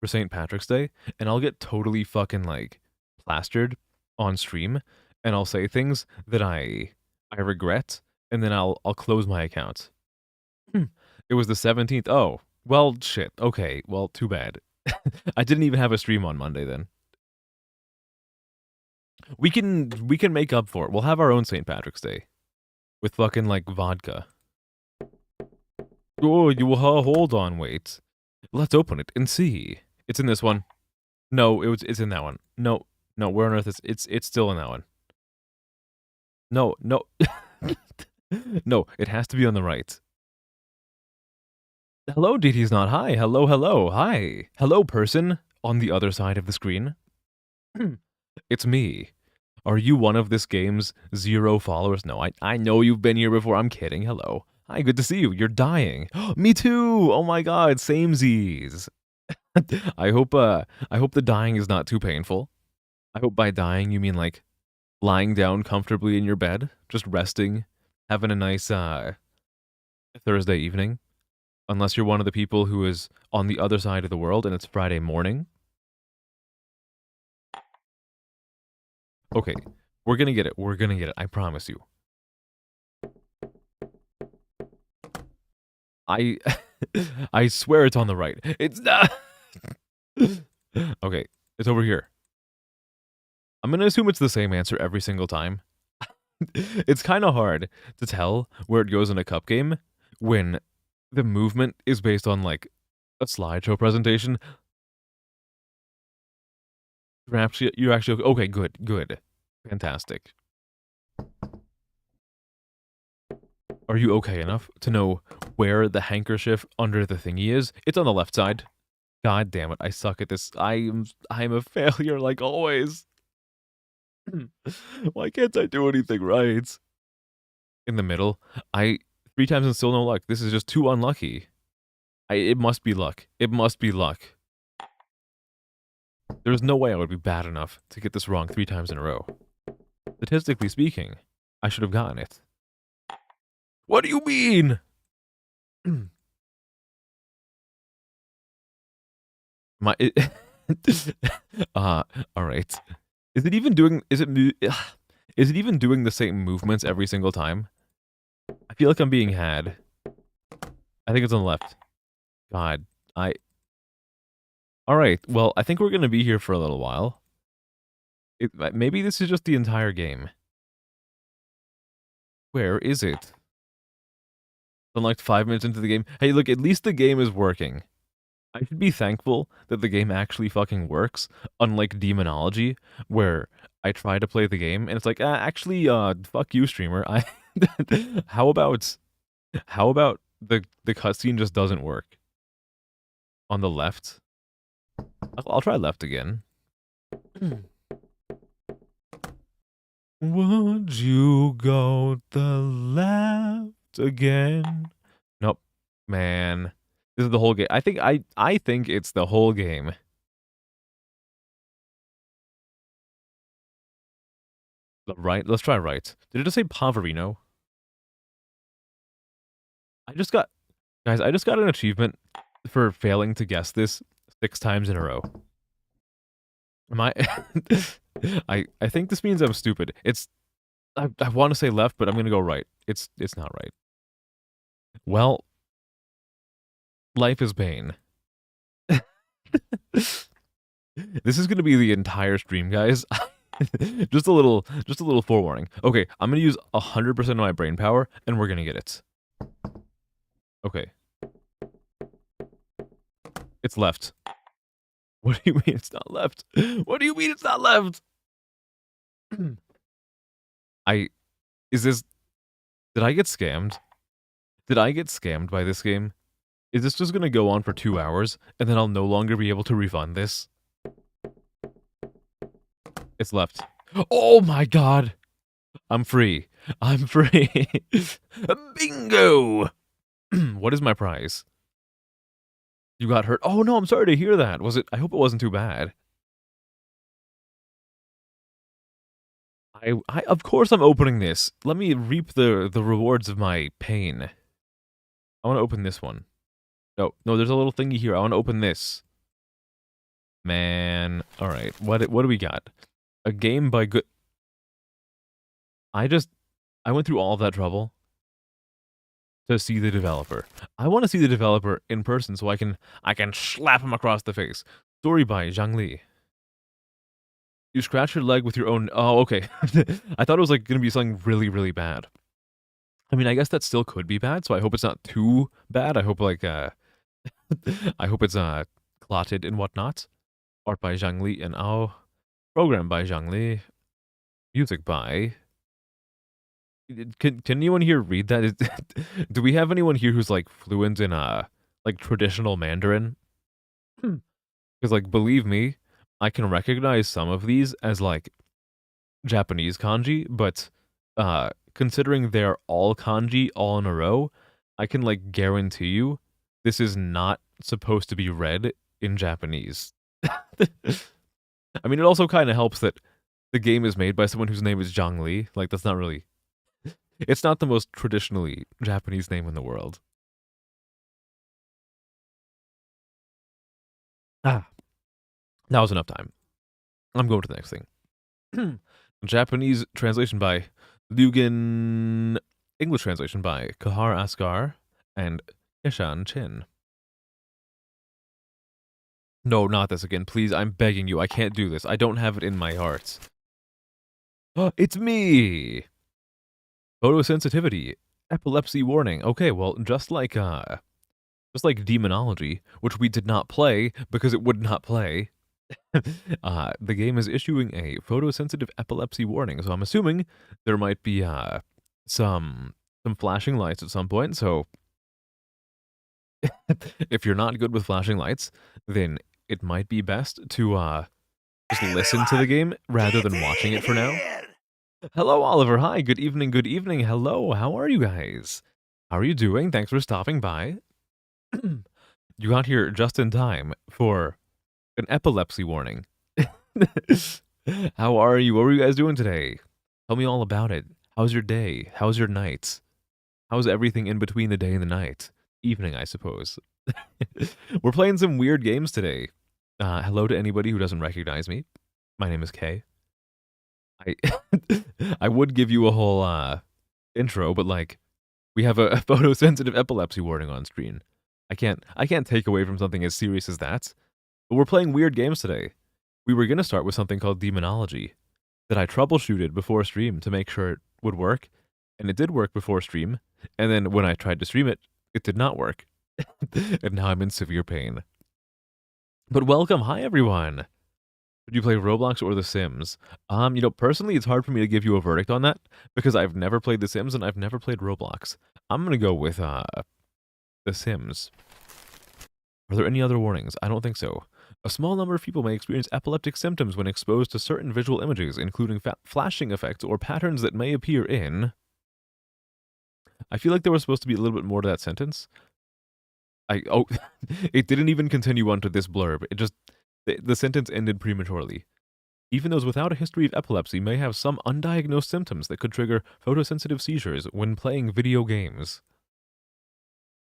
for St. Patrick's Day and I'll get totally fucking like plastered on stream and I'll say things that I regret and then I'll close my account. It was the 17th. Oh, well shit. Okay. Well, too bad. I didn't even have a stream on Monday then. We can make up for it. We'll have our own St. Patrick's Day with fucking like vodka. Oh, hold on, wait. Let's open it and see. It's in this one. No, it's in that one. No, no, where on earth is it's still in that one. No, no. No, it has to be on the right. Hello, DT's not. Hi. Hello, hello. Hi. Hello, person on the other side of the screen. It's me. Are you one of this game's 0 followers? No, I know you've been here before. I'm kidding. Hello. Hi, good to see you. You're dying. Me too. Oh my god, samesies. I hope the dying is not too painful. I hope by dying you mean like lying down comfortably in your bed, just resting, having a nice Thursday evening. Unless you're one of the people who is on the other side of the world and it's Friday morning. Okay, we're gonna get it. We're gonna get it. I promise you. I I swear it's on the right. It's not. Okay, it's over here. I'm gonna assume it's the same answer every single time. It's kind of hard to tell where it goes in a cup game when the movement is based on like a slideshow presentation. You're actually okay. Good, good, fantastic. Are you okay enough to know where the handkerchief under the thingy is? It's on the left side. God damn it! I suck at this. I'm a failure like always. Why can't I do anything right? in the middle. 3 times and still no luck. This is just too unlucky. It must be luck. It must be luck. There's no way I would be bad enough to get this wrong 3 times in a row. Statistically speaking, I should have gotten it. What do you mean? All right. Is it even doing is it even doing the same movements every single time? I feel like I'm being had. I think it's on the left. God, all right. Well, I think we're going to be here for a little while. Maybe this is just the entire game. Where is it? I'm like 5 minutes into the game. Hey, look, at least the game is working. I should be thankful that the game actually fucking works, unlike Demonology, where I try to play the game and it's like, actually, fuck you, streamer. How about the cutscene just doesn't work? On the left? I'll try left again. Would you go the left again? Nope. Man. This is the whole game. I think it's the whole game. The right? Let's try right. Did it just say Pavarino? Guys, I just got an achievement for failing to guess this 6 times in a row. Am I I think this means I'm stupid. I want to say left, but I'm going to go right. It's not right. Well, life is pain. This is going to be the entire stream, guys. just a little forewarning. Okay, I'm going to use 100% of my brain power and we're going to get it. Okay. It's left. What do you mean it's not left? What do you mean it's not left? Did I get scammed? Did I get scammed by this game? Is this just gonna go on for 2 hours, and then I'll no longer be able to refund this? It's left. Oh my god! I'm free. I'm free. Bingo! What is my prize? You got hurt? Oh no, I'm sorry to hear that. I hope it wasn't too bad. Of course I'm opening this. Let me reap the rewards of my pain. I want to open this one. No, there's a little thingy here. I want to open this. Man, all right. What do we got? A game by good. I went through all of that trouble to see the developer. I want to see the developer in person so I can slap him across the face. Story by Zhang Li. You scratch your leg with your own. Oh, okay. I thought it was like gonna be something really, really bad. I mean, I guess that still could be bad. So I hope it's not too bad. I hope like I hope it's clotted and whatnot. Art by Zhang Li and program by Zhang Li. Music by. Can anyone here read that? Do we have anyone here who's like fluent in like traditional Mandarin? Because like believe me, I can recognize some of these as like Japanese kanji, but considering they're all kanji all in a row, I can like guarantee you this is not supposed to be read in Japanese. I mean, it also kind of helps that the game is made by someone whose name is Zhang Li. Like, that's not really. It's not the most traditionally Japanese name in the world. That was enough time. I'm going to the next thing. Japanese translation by Lugan. English translation by Kahar Askar and Keshan Chin. No, not this again. Please, I'm begging you. I can't do this. I don't have it in my heart. It's me! Photosensitivity. Epilepsy warning. Okay, well, just like Demonology, which we did not play because it would not play, the game is issuing a photosensitive epilepsy warning. So I'm assuming there might be some flashing lights at some point. So if you're not good with flashing lights, then it might be best to just listen to the game rather than watching it for now. Hello, Oliver. Hi. Good evening. Good evening. Hello. How are you guys? How are you doing? Thanks for stopping by. You got here just in time for an epilepsy warning. How are you? What were you guys doing today? Tell me all about it. How's your day? How's your night? How's everything in between the day and the night? Evening, I suppose. We're playing some weird games today. Hello to anybody who doesn't recognize me. My name is Kay. I I would give you a whole intro, but like we have a photosensitive epilepsy warning on screen. I can't take away from something as serious as that. But we're playing weird games today. We were gonna start with something called demonology that I troubleshooted before stream to make sure it would work, and it did work before stream. And then when I tried to stream it, it did not work, and now I'm in severe pain. But welcome, hi everyone. Would you play Roblox or The Sims? Personally, it's hard for me to give you a verdict on that because I've never played The Sims and I've never played Roblox. I'm gonna go with The Sims. Are there any other warnings? I don't think so. A small number of people may experience epileptic symptoms when exposed to certain visual images, including flashing effects or patterns that may appear in. I feel like there was supposed to be a little bit more to that sentence. It didn't even continue on to this blurb. The sentence ended prematurely. Even those without a history of epilepsy may have some undiagnosed symptoms that could trigger photosensitive seizures when playing video games.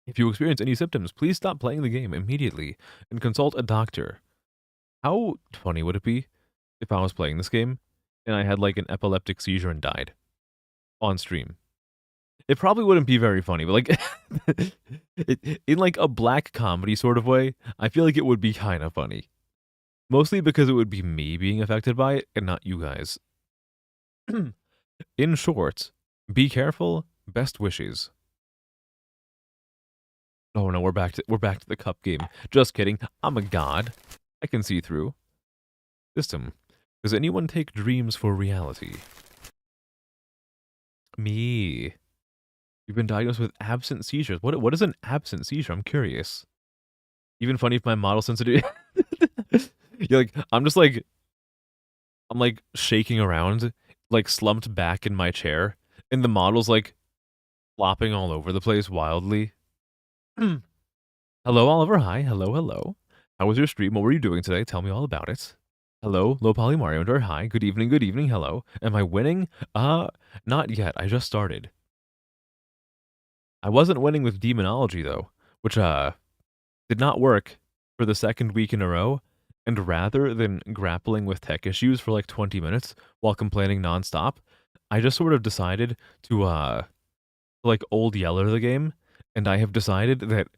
If you experience any symptoms, please stop playing the game immediately and consult a doctor. How funny would it be if I was playing this game and I had like an epileptic seizure and died on stream? It probably wouldn't be very funny, but like in like a black comedy sort of way, I feel like it would be kind of funny. Mostly because it would be me being affected by it and not you guys. In short, be careful, best wishes. Oh no, we're back to the cup game. Just kidding. I'm a god. I can see through. System. Does anyone take dreams for reality? Me. You've been diagnosed with absent seizures. What is an absent seizure? I'm curious. Even funny if my model sensitivity. You're like, I'm like shaking around, like slumped back in my chair, and the model's like flopping all over the place wildly. Hello, Oliver. Hi. Hello, hello. How was your stream? What were you doing today? Tell me all about it. Hello, Low Poly Mario Under. Hi. Good evening. Good evening. Hello. Am I winning? Not yet. I just started. I wasn't winning with demonology though, which did not work for the second week in a row. And rather than grappling with tech issues for like 20 minutes while complaining nonstop, I just sort of decided to like old yeller the game, and I have decided that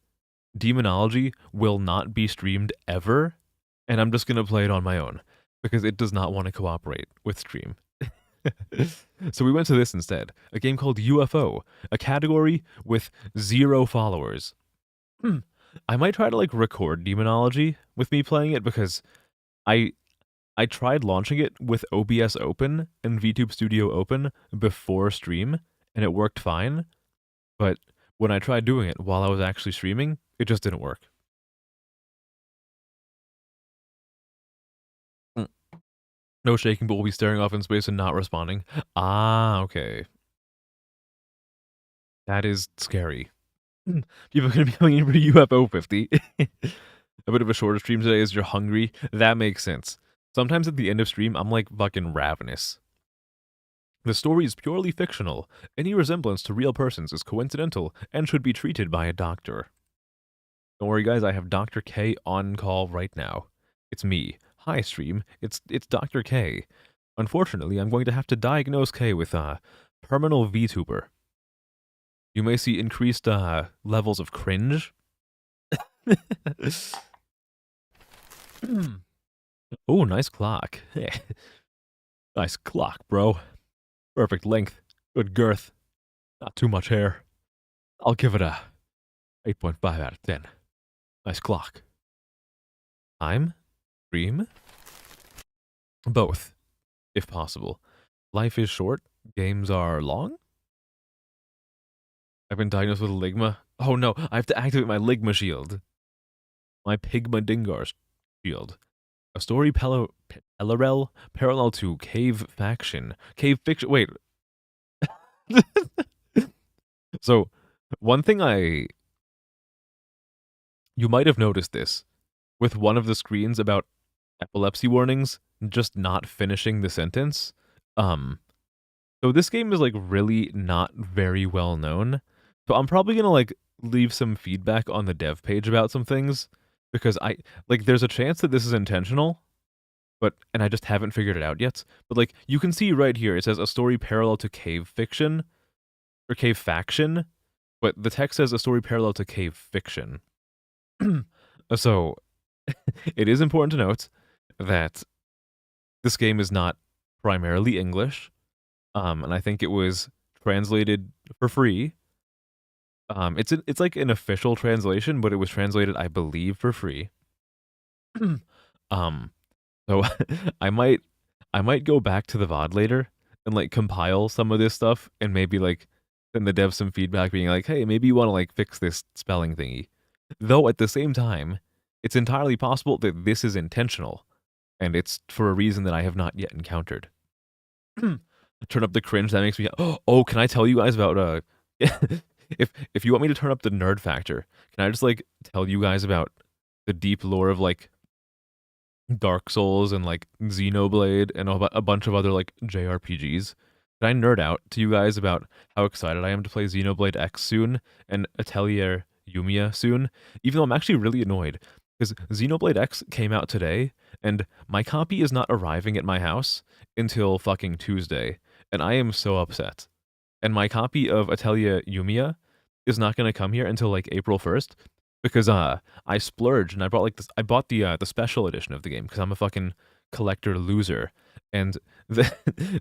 demonology will not be streamed ever, and I'm just gonna play it on my own because it does not want to cooperate with stream. So we went to this instead, a game called UFO, a category with 0 followers. I might try to like record demonology with me playing it because I I tried launching it with OBS open and VTube Studio open before stream, and it worked fine. But when I tried doing it while I was actually streaming, it just didn't work. No shaking, but we'll be staring off in space and not responding. Ah, okay. That is scary. People are going to be coming in for UFO 50. A bit of a shorter stream today as you're hungry. That makes sense. Sometimes at the end of stream, I'm like fucking ravenous. The story is purely fictional. Any resemblance to real persons is coincidental and should be treated by a doctor. Don't worry, guys. I have Dr. K on call right now. It's me. Hi, stream. It's Dr. K. Unfortunately, I'm going to have to diagnose K with terminal VTuber. You may see increased levels of cringe. Oh, nice clock. Nice clock, bro. Perfect length. Good girth. Not too much hair. I'll give it a 8.5 out of 10. Nice clock. Time? Stream? Both, if possible. Life is short. Games are long? I've been diagnosed with Ligma. Oh no, I have to activate my Ligma shield. My Pigma Dingar shield. A story parallel to Cave Faction. Cave Fiction. Wait. So, one thing you might have noticed this with one of the screens about epilepsy warnings just not finishing the sentence. Um, so this game is like really not very well known. So I'm probably gonna like leave some feedback on the dev page about some things because I like there's a chance that this is intentional, but and I just haven't figured it out yet. But like you can see right here, it says a story parallel to Cave Fiction or Cave Faction, but the text says a story parallel to Cave Fiction. So it is important to note that this game is not primarily English, and I think it was translated for free. It's like an official translation, but it was translated, I believe, for free. um, so I might go back to the VOD later and like compile some of this stuff and maybe like send the devs some feedback, being like, hey, maybe you want to like fix this spelling thingy. Though at the same time, it's entirely possible that this is intentional, and it's for a reason that I have not yet encountered. Turn up the cringe. That makes me. Oh, can I tell you guys about if you want me to turn up the nerd factor, can I just like tell you guys about the deep lore of like Dark Souls and like Xenoblade and a bunch of other like JRPGs? Can I nerd out to you guys about how excited I am to play Xenoblade X soon and Atelier Yumiya soon? Even though I'm actually really annoyed because Xenoblade X came out today and my copy is not arriving at my house until fucking Tuesday, and I am so upset. And my copy of Atelier Yumiya is not going to come here until like April 1st because I splurged and I bought like this. I bought the special edition of the game because I'm a fucking collector loser, and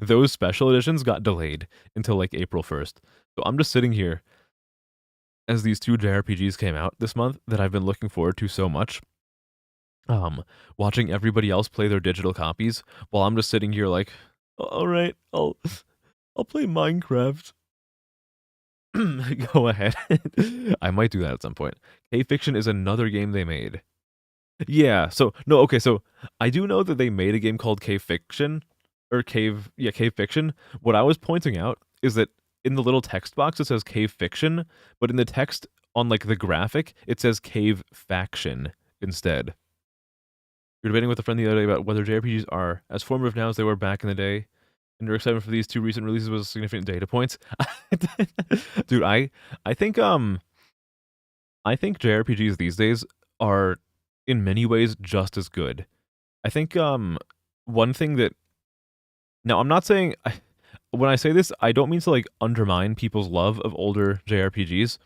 those special editions got delayed until like April 1st. So I'm just sitting here as these two JRPGs came out this month that I've been looking forward to so much. Watching everybody else play their digital copies while I'm just sitting here like, all right, I'll play Minecraft. Go ahead. I might do that at some point. Cave Fiction is another game they made. Yeah, so no, okay, so I do know that they made a game called Cave Fiction or Cave Fiction. What I was pointing out is that in the little text box it says Cave Fiction, but in the text on like the graphic it says Cave Faction instead. We were debating with a friend the other day about whether JRPGs are as formative now as they were back in the day, and your excitement for these two recent releases was significant data points. Dude, I think I think JRPGs these days are in many ways just as good. I think one thing that now I'm not saying when I say this, I don't mean to like undermine people's love of older JRPGs,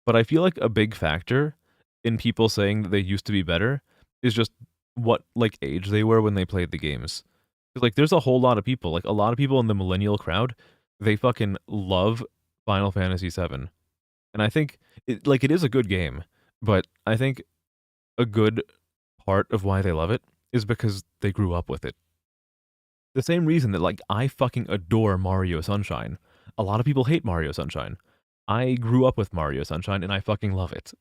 but I feel like a big factor in people saying that they used to be better is just what like age they were when they played the games. 'Cause, like there's a whole lot of people, like a lot of people in the millennial crowd, they fucking love Final Fantasy VII. And I think it is a good game, but I think a good part of why they love it is because they grew up with it. The same reason that like I fucking adore Mario Sunshine. A lot of people hate Mario Sunshine. I grew up with Mario Sunshine and I fucking love it.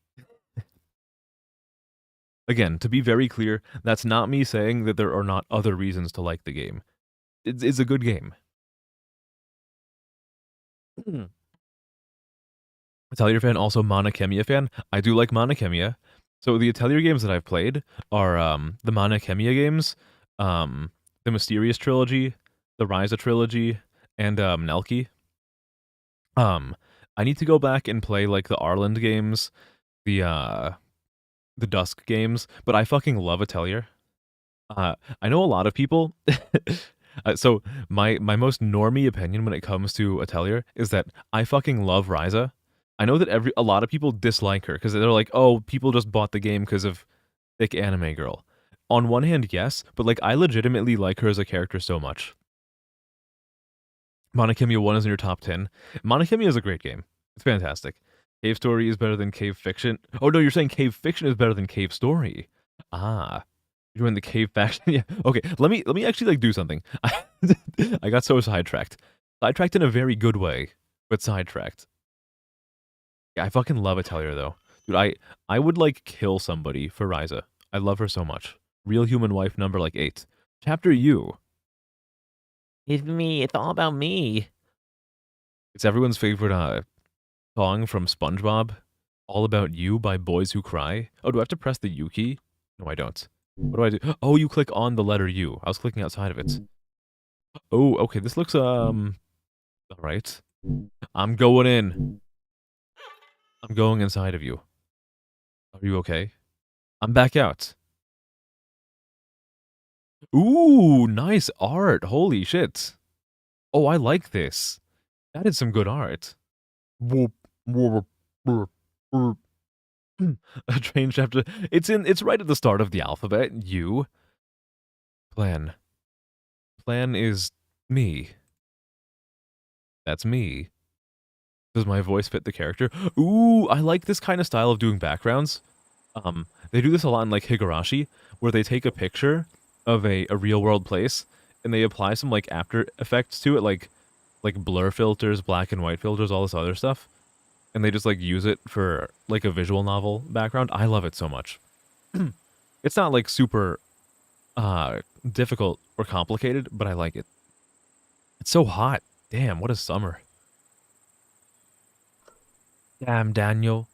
Again, to be very clear, that's not me saying that there are not other reasons to like the game. It's a good game. Atelier fan, also Mana Khemia fan. I do like Mana Khemia. So the Atelier games that I've played are the Mana Khemia games, the Mysterious Trilogy, the Ryza Trilogy, and Nelki. I need to go back and play like the Arland games, the Dusk games, but I fucking love Atelier. I know a lot of people. So my most normie opinion when it comes to Atelier is that I fucking love Ryza. I know that a lot of people dislike her because they're like, oh, people just bought the game because of thick anime girl. On one hand, yes, but like I legitimately like her as a character so much. Mana Khemia 1 is in your top 10. Mana Khemia is a great game. It's fantastic. Cave Story is better than Cave Fiction. Oh no, you're saying Cave Fiction is better than Cave Story. Ah. You're in the Cave Faction. Yeah. Okay, let me actually like do something. I got so sidetracked. Sidetracked in a very good way, but sidetracked. Yeah, I fucking love Atelier though. Dude, I would like kill somebody for Ryza. I love her so much. Real human wife number like 8. Chapter U. It's me. It's all about me. It's everyone's favorite song from SpongeBob. All About You by Boys Who Cry. Oh, do I have to press the U key? No, I don't. What do I do? Oh, you click on the letter U. I was clicking outside of it. Oh, okay. This looks all right. I'm going in. I'm going inside of you. Are you okay? I'm back out. Ooh, nice art. Holy shit. Oh, I like this. That is some good art. Whoop, whoop, whoop, whoop. A train chapter. It's right at the start of the alphabet. U. Plan. Plan is me. That's me. Does my voice fit the character? Ooh, I like this kind of style of doing backgrounds. They do this a lot in like Higurashi, where they take a picture of a real world place and they apply some like after effects to it, like blur filters, black and white filters, all this other stuff, and they just like use it for like a visual novel background. I love it so much. It's not like super difficult or complicated, but I like it. It's so hot. Damn, what a summer. Damn, Daniel.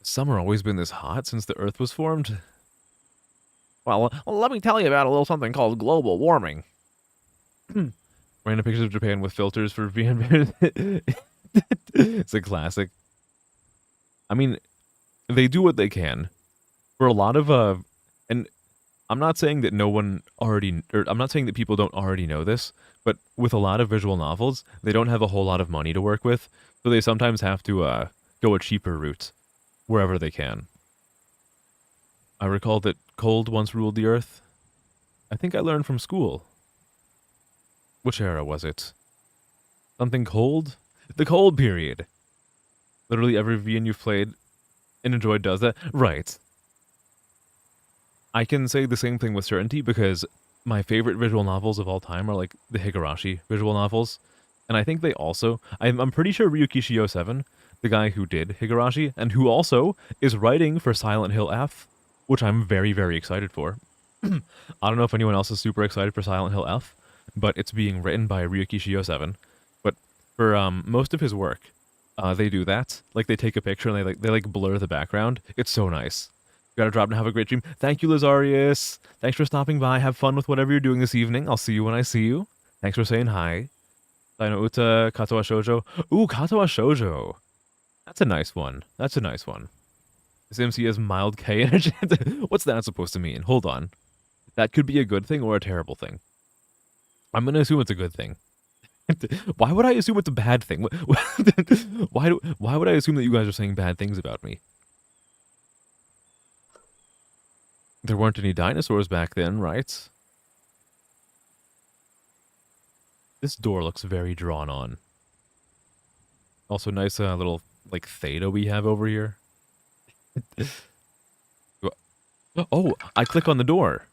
Has summer always been this hot since the Earth was formed? Well, let me tell you about a little something called global warming. Random pictures of Japan with filters for being. It's a classic. I mean, they do what they can. For a lot of and I'm not saying that no one already, or I'm not saying that people don't already know this, but with a lot of visual novels, they don't have a whole lot of money to work with, so they sometimes have to go a cheaper route wherever they can. I recall that cold once ruled the earth. I think I learned from school. Which era was it? Something cold? The cold period. Literally every VN you've played and enjoyed does that. Right. I can say the same thing with certainty because my favorite visual novels of all time are like the Higurashi visual novels. And I think they also, I'm pretty sure Ryukishio 7, the guy who did Higurashi, and who also is writing for Silent Hill F, which I'm very, very excited for. I don't know if anyone else is super excited for Silent Hill F, but it's being written by Ryukishio 7. But for most of his work, they do that. Like they take a picture and they blur the background. It's so nice. Gotta drop and have a great dream. Thank you, Lazarius. Thanks for stopping by. Have fun with whatever you're doing this evening. I'll see you when I see you. Thanks for saying hi. Dino Uta, Katawa Shoujo. Ooh, Katawa Shoujo. That's a nice one. That's a nice one. This MC has mild K energy. What's that supposed to mean? Hold on. That could be a good thing or a terrible thing. I'm gonna assume it's a good thing. Why would I assume it's a bad thing? Why would I assume that you guys are saying bad things about me? There weren't any dinosaurs back then, right? This door looks very drawn on. Also, nice little, like, theta we have over here. Oh, I click on the door.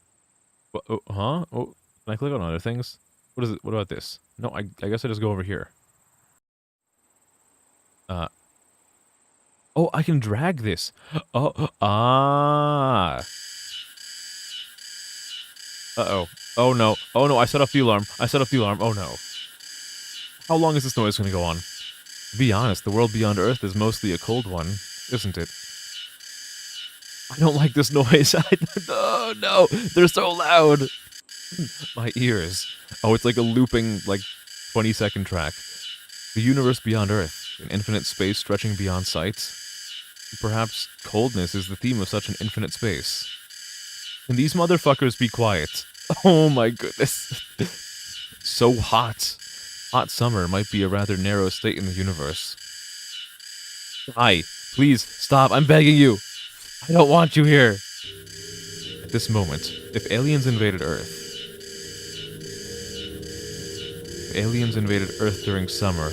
Oh, huh? Oh, can I click on other things? What is it? What about this? No, I guess I just go over here. Uh. Oh, I can drag this. Oh, ah. Uh-oh. Oh, no. Oh, no, I set off the alarm. I set off the alarm. Oh, no. How long is this noise going to go on? To be honest, the world beyond Earth is mostly a cold one, isn't it? I don't like this noise. Oh, no. They're so loud. My ears. Oh, it's like a looping, like, 20-second track. The universe beyond Earth, an infinite space stretching beyond sight. Perhaps coldness is the theme of such an infinite space. Can these motherfuckers be quiet? Oh my goodness. So hot. Hot summer might be a rather narrow state in the universe. Hi, please, stop, I'm begging you. I don't want you here. At this moment, if aliens invaded Earth, during summer,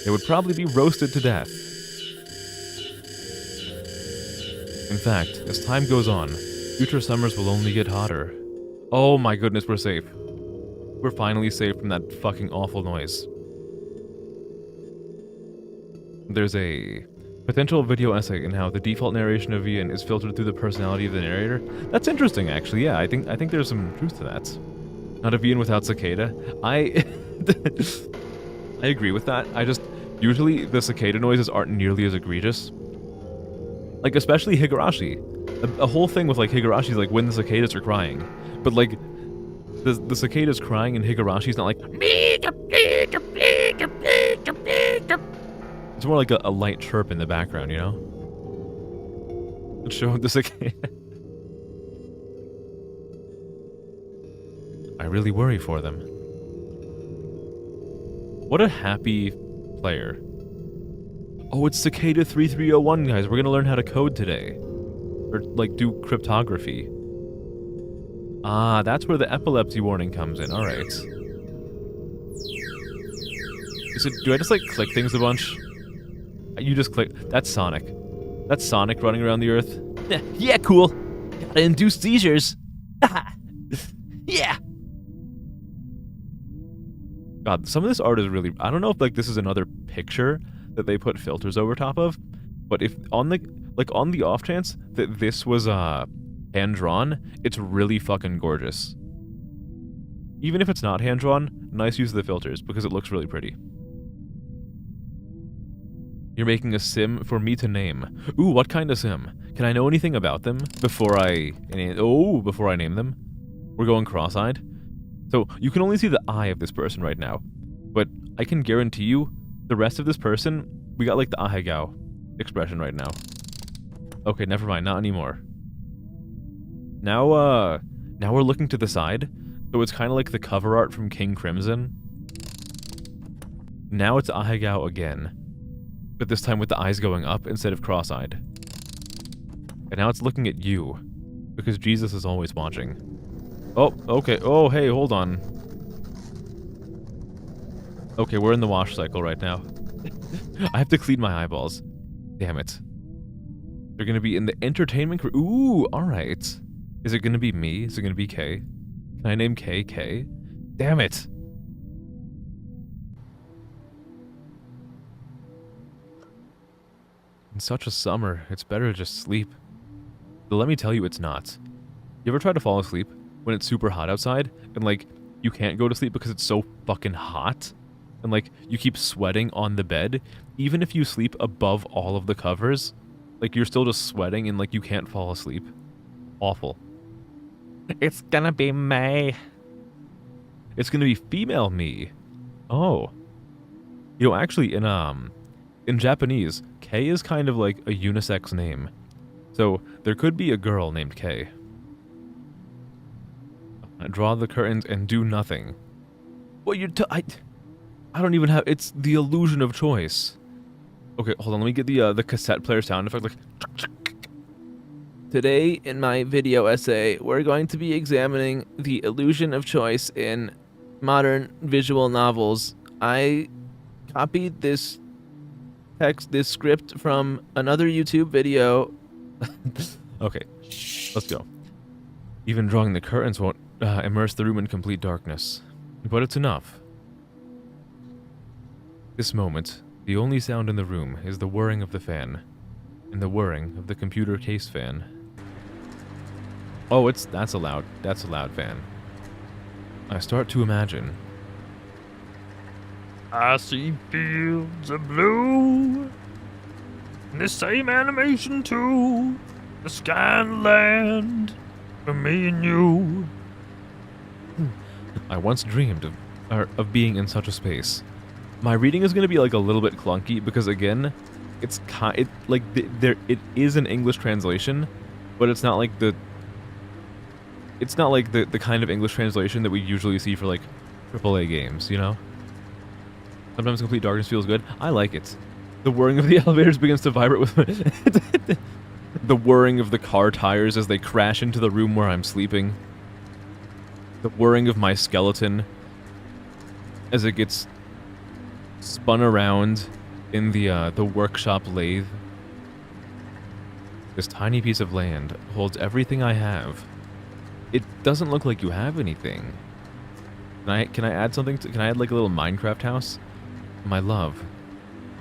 they would probably be roasted to death. In fact, as time goes on, future summers will only get hotter. Oh my goodness, we're safe. We're finally safe from that fucking awful noise. There's a Potential video essay in how the default narration of Ian is filtered through the personality of the narrator. That's interesting, actually. Yeah, I think there's some truth to that. Not a Ian without cicada. I I agree with that. I just usually the cicada noises aren't nearly as egregious. Like especially Higurashi. A whole thing with like Higurashi's like when the cicadas are crying, but like the cicadas crying and Higurashi's not like. It's more like a light chirp in the background, you know? Let's show the cicada. I really worry for them. What a happy player. Oh, it's Cicada 3301, guys. We're gonna learn how to code today. Or, like, do cryptography. Ah, that's where the epilepsy warning comes in. Alright. Do I just, like, click things a bunch? You just click. That's Sonic. That's Sonic running around the Earth. Yeah, cool. Gotta induce seizures. Yeah. God, some of this art is really... I don't know if, like, this is another picture that they put filters over top of, but if on the... Like, on the off chance that this was, hand-drawn, it's really fucking gorgeous. Even if it's not hand-drawn, nice use of the filters, because it looks really pretty. You're making a sim for me to name. Ooh, what kind of sim? Can I know anything about them before I... before I name them? We're going cross-eyed. So, you can only see the eye of this person right now. But I can guarantee you, the rest of this person, we got like the ahegao expression right now. Okay, never mind, not anymore. Now we're looking to the side, so it's kind of like the cover art from King Crimson. Now it's ahegao again. But this time with the eyes going up instead of cross-eyed. And now it's looking at you, because Jesus is always watching. Oh, okay. Oh, hey, hold on. Okay, we're in the wash cycle right now. I have to clean my eyeballs. Damn it. They're gonna be in the entertainment crew. Ooh, alright. Is it gonna be me? Is it gonna be K? Can I name K K? Damn it! In such a summer, it's better to just sleep. But let me tell you, it's not. You ever try to fall asleep when it's super hot outside, and like, you can't go to sleep because it's so fucking hot? And like, you keep sweating on the bed, even if you sleep above all of the covers, like you're still just sweating and like you can't fall asleep. Awful. It's gonna be May. It's gonna be female me. Oh. You know, actually in Japanese, Kei is kind of like a unisex name. So there could be a girl named Kei. Draw the curtains and do nothing. Well, I don't even have... It's the illusion of choice. Okay, hold on. Let me get the cassette player sound effect. Like... Today, in my video essay, we're going to be examining the illusion of choice in modern visual novels. I copied this script from another YouTube video. Okay, let's go. Even drawing the curtains won't immerse the room in complete darkness. But it's enough. This moment, the only sound in the room is the whirring of the fan, and the whirring of the computer case fan. Oh, that's a loud fan. I start to imagine. I see fields of blue, and the same animation too, the sky and land, for me and you. I once dreamed of being in such a space. My reading is going to be like a little bit clunky because again, it is an English translation, but it's not like the kind of English translation that we usually see for like AAA games, you know? Sometimes complete darkness feels good. I like it. The whirring of the elevators begins to vibrate with the whirring of the car tires as they crash into the room where I'm sleeping. The whirring of my skeleton as it gets spun around in the workshop lathe. This tiny piece of land holds everything I have. It doesn't look like you have anything. Can I add something? Can I add like a little Minecraft house? My love,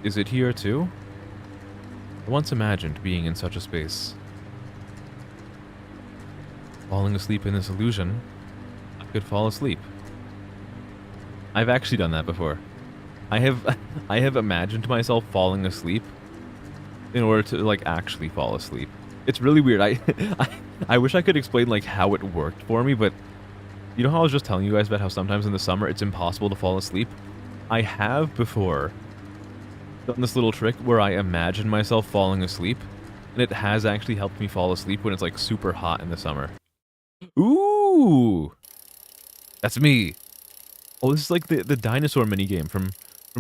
is it here too? I once imagined being in such a space. Falling asleep in this illusion, I could fall asleep. I've actually done that before. I have imagined myself falling asleep in order to like actually fall asleep. It's really weird. I wish I could explain like how it worked for me, but you know how I was just telling you guys about how sometimes in the summer it's impossible to fall asleep? I have before done this little trick where I imagine myself falling asleep, and it has actually helped me fall asleep when it's like super hot in the summer. Ooh! That's me. Oh, this is like the dinosaur minigame from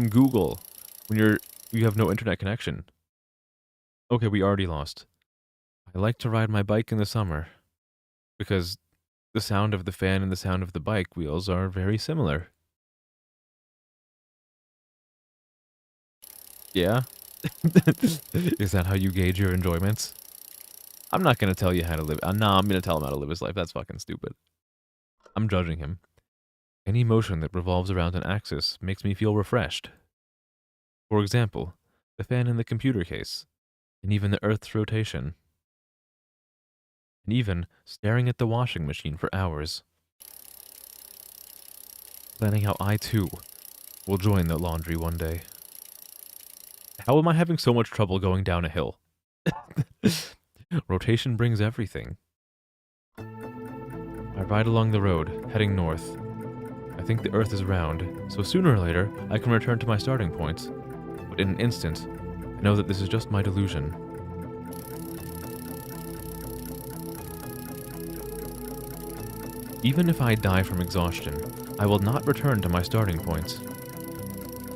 Google when you have no internet connection. Okay, we already lost. I like to ride my bike in the summer because the sound of the fan and the sound of the bike wheels are very similar. Yeah? Is that how you gauge your enjoyments? I'm not gonna tell you how to live. Nah, I'm gonna tell him how to live his life. That's fucking stupid. I'm judging him. Any motion that revolves around an axis makes me feel refreshed. For example, the fan in the computer case, and even the Earth's rotation. And even staring at the washing machine for hours. Planning how I, too, will join the laundry one day. How am I having so much trouble going down a hill? Rotation brings everything. I ride along the road, heading north. I think the Earth is round, so sooner or later, I can return to my starting point. But in an instant, I know that this is just my delusion. Even if I die from exhaustion, I will not return to my starting point.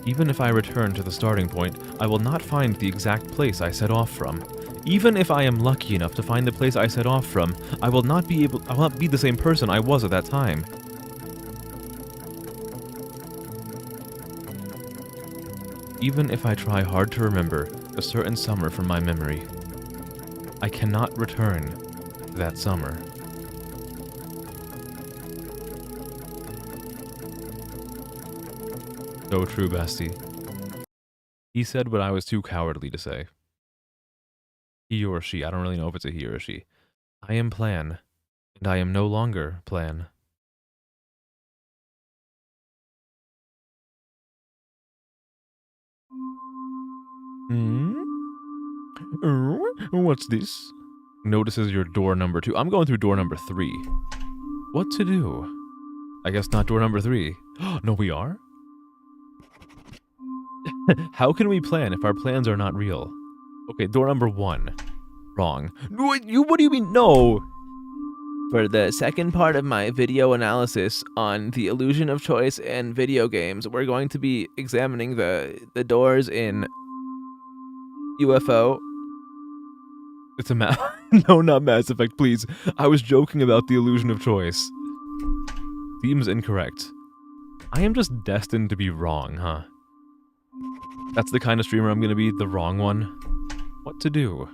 Even if I return to the starting point, I will not find the exact place I set off from. Even if I am lucky enough to find the place I set off from, I will not be the same person I was at that time. Even if I try hard to remember a certain summer from my memory, I cannot return to that summer. So true, bestie. He said what I was too cowardly to say. He or she, I don't really know if it's a he or a she. I am Plan, and I am no longer Plan. What's this? Notices your door number 2. I'm going through door number 3. What to do? I guess not door number 3. No, we are? How can we plan if our plans are not real? Okay, door number 1. Wrong. What do you mean? No! For the second part of my video analysis on the illusion of choice in video games, we're going to be examining the doors in UFO. It's a No, not Mass Effect, please. I was joking about the illusion of choice. Seems incorrect. I am just destined to be wrong, huh? That's the kind of streamer I'm gonna be, the wrong one. What to do?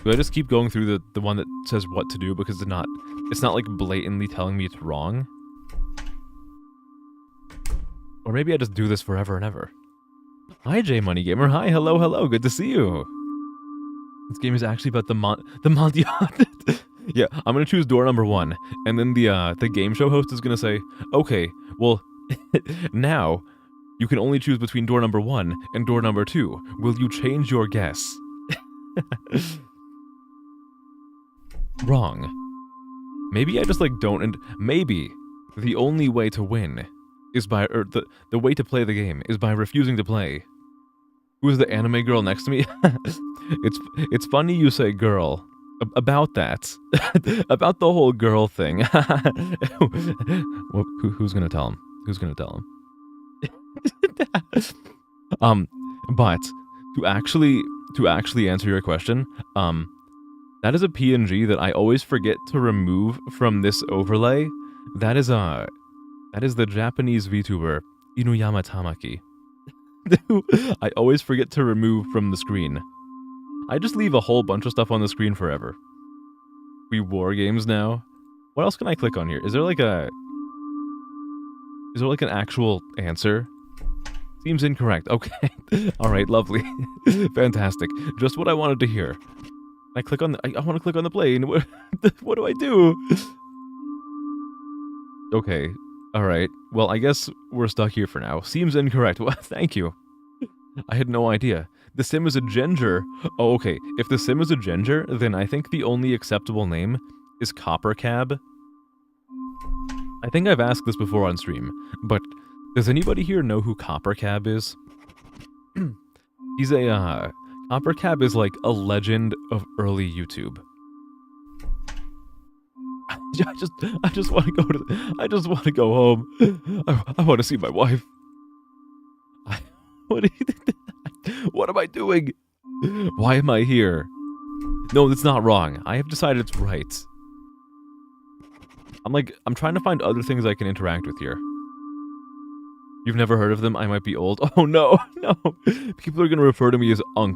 Do I just keep going through the one that says what to do because it's not like blatantly telling me it's wrong? Or maybe I just do this forever and ever. Hi, J Money Gamer. Hi, hello, hello. Good to see you. This game is actually about the Monty. Yeah, I'm gonna choose door number 1, and then the game show host is gonna say, okay, well, now you can only choose between door number 1 and door number 2. Will you change your guess? Wrong. Maybe I just like don't, and maybe the only way to win is by, or the way to play the game is by refusing to play. Who's the anime girl next to me? It's funny you say girl. About that. About the whole girl thing. Well, who's gonna tell him? Who's gonna tell him? But to actually answer your question, that is a PNG that I always forget to remove from this overlay. That is the Japanese VTuber Inuyama Tamaki. I always forget to remove from the screen. I just leave a whole bunch of stuff on the screen forever. We war games now. What else can I click on here? Is there like an actual answer? Seems incorrect. Okay. All right, lovely. Fantastic. Just what I wanted to hear. I click on the, I want to click on the plane. What do I do? Okay. All right. Well, I guess we're stuck here for now. Seems incorrect. Well, thank you. I had no idea. The sim is a ginger. Oh, okay. If the sim is a ginger, then I think the only acceptable name is Copper Cab. I think I've asked this before on stream, but does anybody here know who Copper Cab is? He's a, Copper Cab is like a legend of early YouTube. I just want to go I just want to go home. I want to see my wife. What am I doing? Why am I here? No, that's not wrong. I have decided it's right. I'm trying to find other things I can interact with here. You've never heard of them? I might be old. Oh no, no. People are going to refer to me as Unk.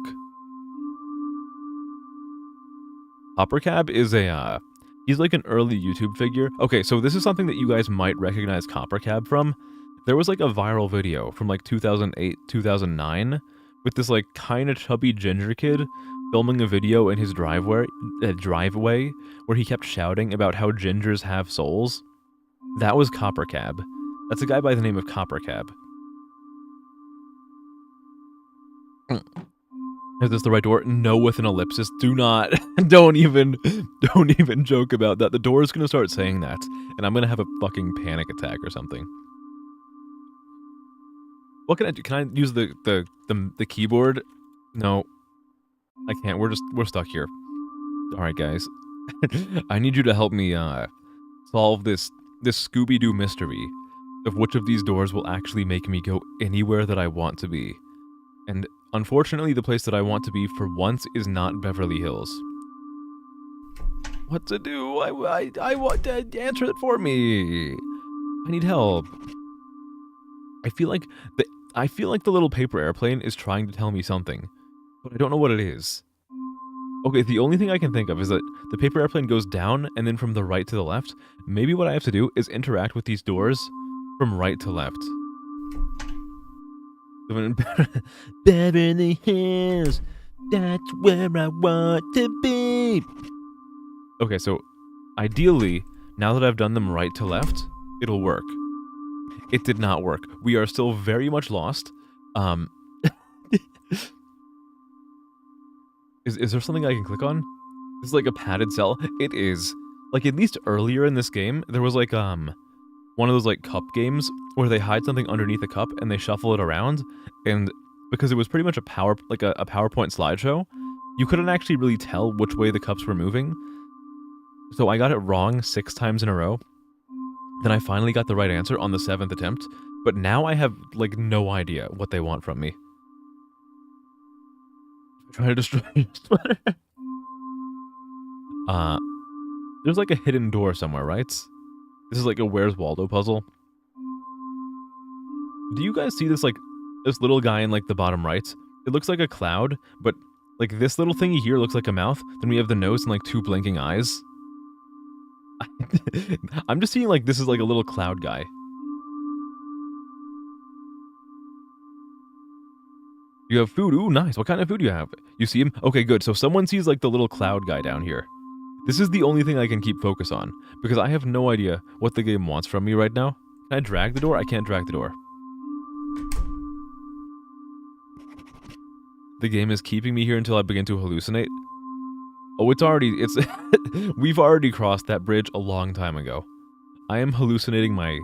Coppercab is a, he's like an early YouTube figure. Okay, so this is something that you guys might recognize Coppercab from. There was like a viral video from like 2008, 2009 with this like kind of chubby ginger kid filming a video in his driveway where he kept shouting about how gingers have souls. That was Coppercab. That's a guy by the name of Coppercab. Is this the right door? No, with an ellipsis. Do not. Don't even joke about that. The door is going to start saying that, and I'm going to have a fucking panic attack or something. What can I do? Can I use the keyboard? No. I can't. We're stuck here. Alright, guys. I need you to help me solve this Scooby-Doo mystery of which of these doors will actually make me go anywhere that I want to be. And unfortunately, the place that I want to be for once is not Beverly Hills. What to do? I want to answer it for me. I need help. I feel like the little paper airplane is trying to tell me something, but I don't know what it is. Okay, the only thing I can think of is that the paper airplane goes down and then from the right to the left. Maybe what I have to do is interact with these doors from right to left. Beverly Hills, that's where I want to be. Okay, so ideally, now that I've done them right to left, it'll work. It did not work. We are still very much lost. Is there something I can click on? This is like a padded cell. It is. Like, at least earlier in this game, there was like, one of those like cup games where they hide something underneath a cup and they shuffle it around. And because it was pretty much a PowerPoint slideshow, you couldn't actually really tell which way the cups were moving. So I got it wrong 6 times in a row. Then I finally got the right answer on the 7th attempt. But now I have, like, no idea what they want from me. Try to destroy your sweater. There's like a hidden door somewhere, right? This is like a Where's Waldo puzzle. Do you guys see this, like, this little guy in, like, the bottom right? It looks like a cloud, but, like, this little thingy here looks like a mouth. Then we have the nose and, like, 2 blinking eyes. I'm just seeing, like, this is, like, a little cloud guy. You have food. Ooh, nice. What kind of food do you have? You see him? Okay, good. So someone sees, like, the little cloud guy down here. This is the only thing I can keep focus on, because I have no idea what the game wants from me right now. Can I drag the door? I can't drag the door. The game is keeping me here until I begin to hallucinate. Oh, it's we've already crossed that bridge a long time ago. I am hallucinating my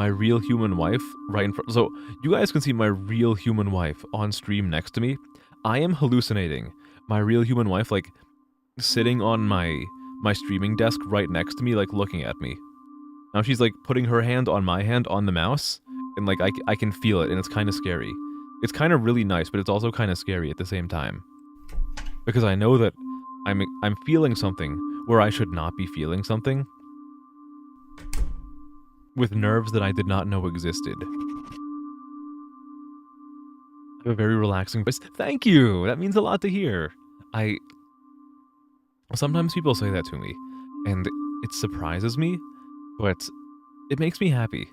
real human wife right in front. So you guys can see my real human wife on stream next to me. I am hallucinating my real human wife, like, sitting on my streaming desk right next to me, like, looking at me. Now she's, like, putting her hand on my hand on the mouse, and, like, I can feel it, and it's kind of scary. It's kind of really nice, but it's also kind of scary at the same time. Because I know that I'm feeling something where I should not be feeling something. With nerves that I did not know existed. I have a very relaxing voice. Thank you! That means a lot to hear. Sometimes people say that to me, and it surprises me, but it makes me happy.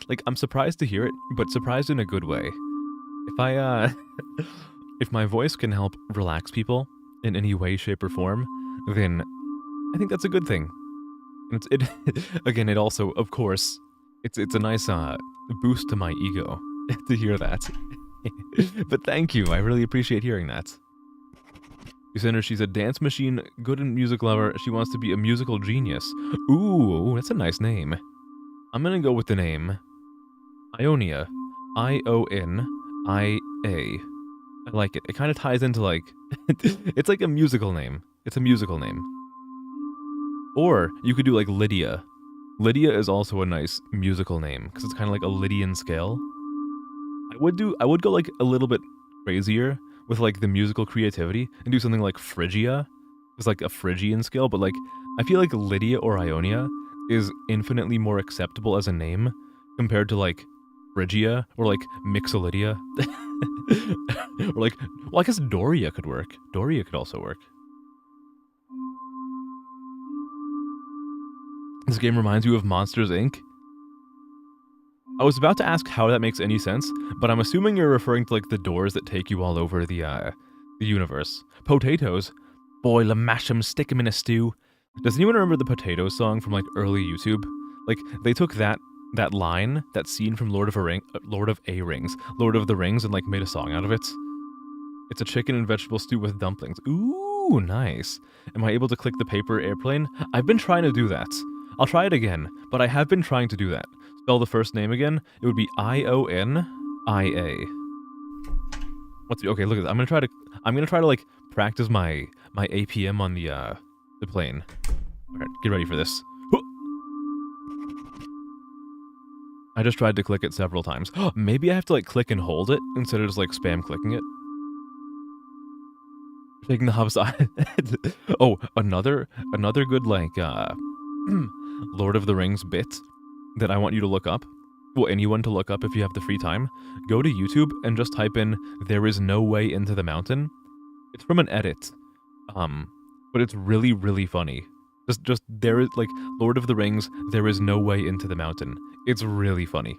Like, I'm surprised to hear it, but surprised in a good way. If I, if my voice can help relax people in any way, shape, or form, then I think that's a good thing. And again, it also, of course, it's a nice boost to my ego to hear that. But thank you, I really appreciate hearing that. She's a dance machine, good in music lover. She wants to be a musical genius. Ooh, that's a nice name. I'm gonna go with the name Ionia. I-O-N-I-A. I like it. It kind of ties into like, it's like a musical name. It's a musical name. Or you could do like Lydia. Lydia is also a nice musical name because it's kind of like a Lydian scale. I would go like a little bit crazier with like the musical creativity and do something like Phrygia. It's like a Phrygian scale, but like I feel like Lydia or Ionia is infinitely more acceptable as a name compared to like Phrygia or like Mixolydia. Or like, well, I guess Doria could work. Doria could also work. This game reminds you of Monsters, Inc. I was about to ask how that makes any sense, but I'm assuming you're referring to like the doors that take you all over the universe. Potatoes, boil 'em, mash 'em, stick 'em in a stew. Does anyone remember the potato song from like early YouTube? Like they took that line, that scene from Lord of the Rings, and like made a song out of it. It's a chicken and vegetable stew with dumplings. Ooh, nice. Am I able to click the paper airplane? I've been trying to do that. I'll try it again, but I have been trying to do that. Spell the first name again. It would be I-O-N-I-A. Okay, look at that. I'm gonna try to like practice my APM on the plane. Alright, get ready for this. I just tried to click it several times. Maybe I have to like click and hold it instead of just like spam clicking it. Taking the hub side. Oh, another good like Lord of the Rings bit that I want you to look up. Well, anyone to look up if you have the free time. Go to YouTube and just type in "There is no way into the mountain." It's from an edit. But it's really, really funny. Just there is like Lord of the Rings, there is no way into the mountain. It's really funny.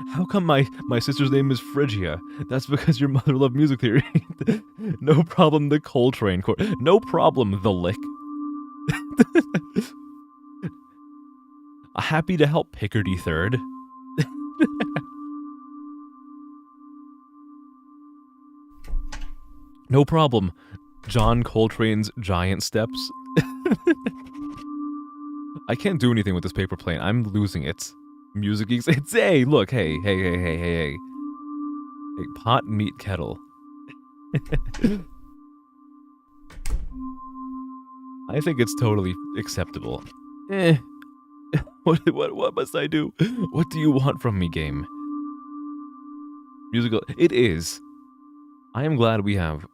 How come my sister's name is Phrygia? That's because your mother loved music theory. No problem, the Coltrane chord. No problem, the lick. Happy to help, Picardy Third. No problem, John Coltrane's Giant Steps. I can't do anything with this paper plane. I'm losing it. Music geeks. It's hey, look, hey. Hey, pot, meat, kettle. I think it's totally acceptable. What must I do? What do you want from me, game? Musical. It is. I am glad we have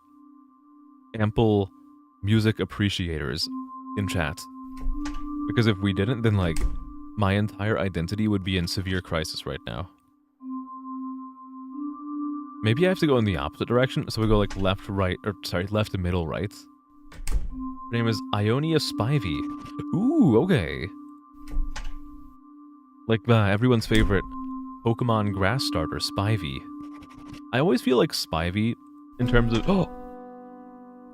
ample music appreciators in chat. Because if we didn't, then like my entire identity would be in severe crisis right now. Maybe I have to go in the opposite direction, so we go like left, right, or sorry, left, middle, right. Her name is Ionia Spivey. Ooh, okay. Like everyone's favorite Pokemon grass starter, Spivey. I always feel like Spivey, in terms of... Oh!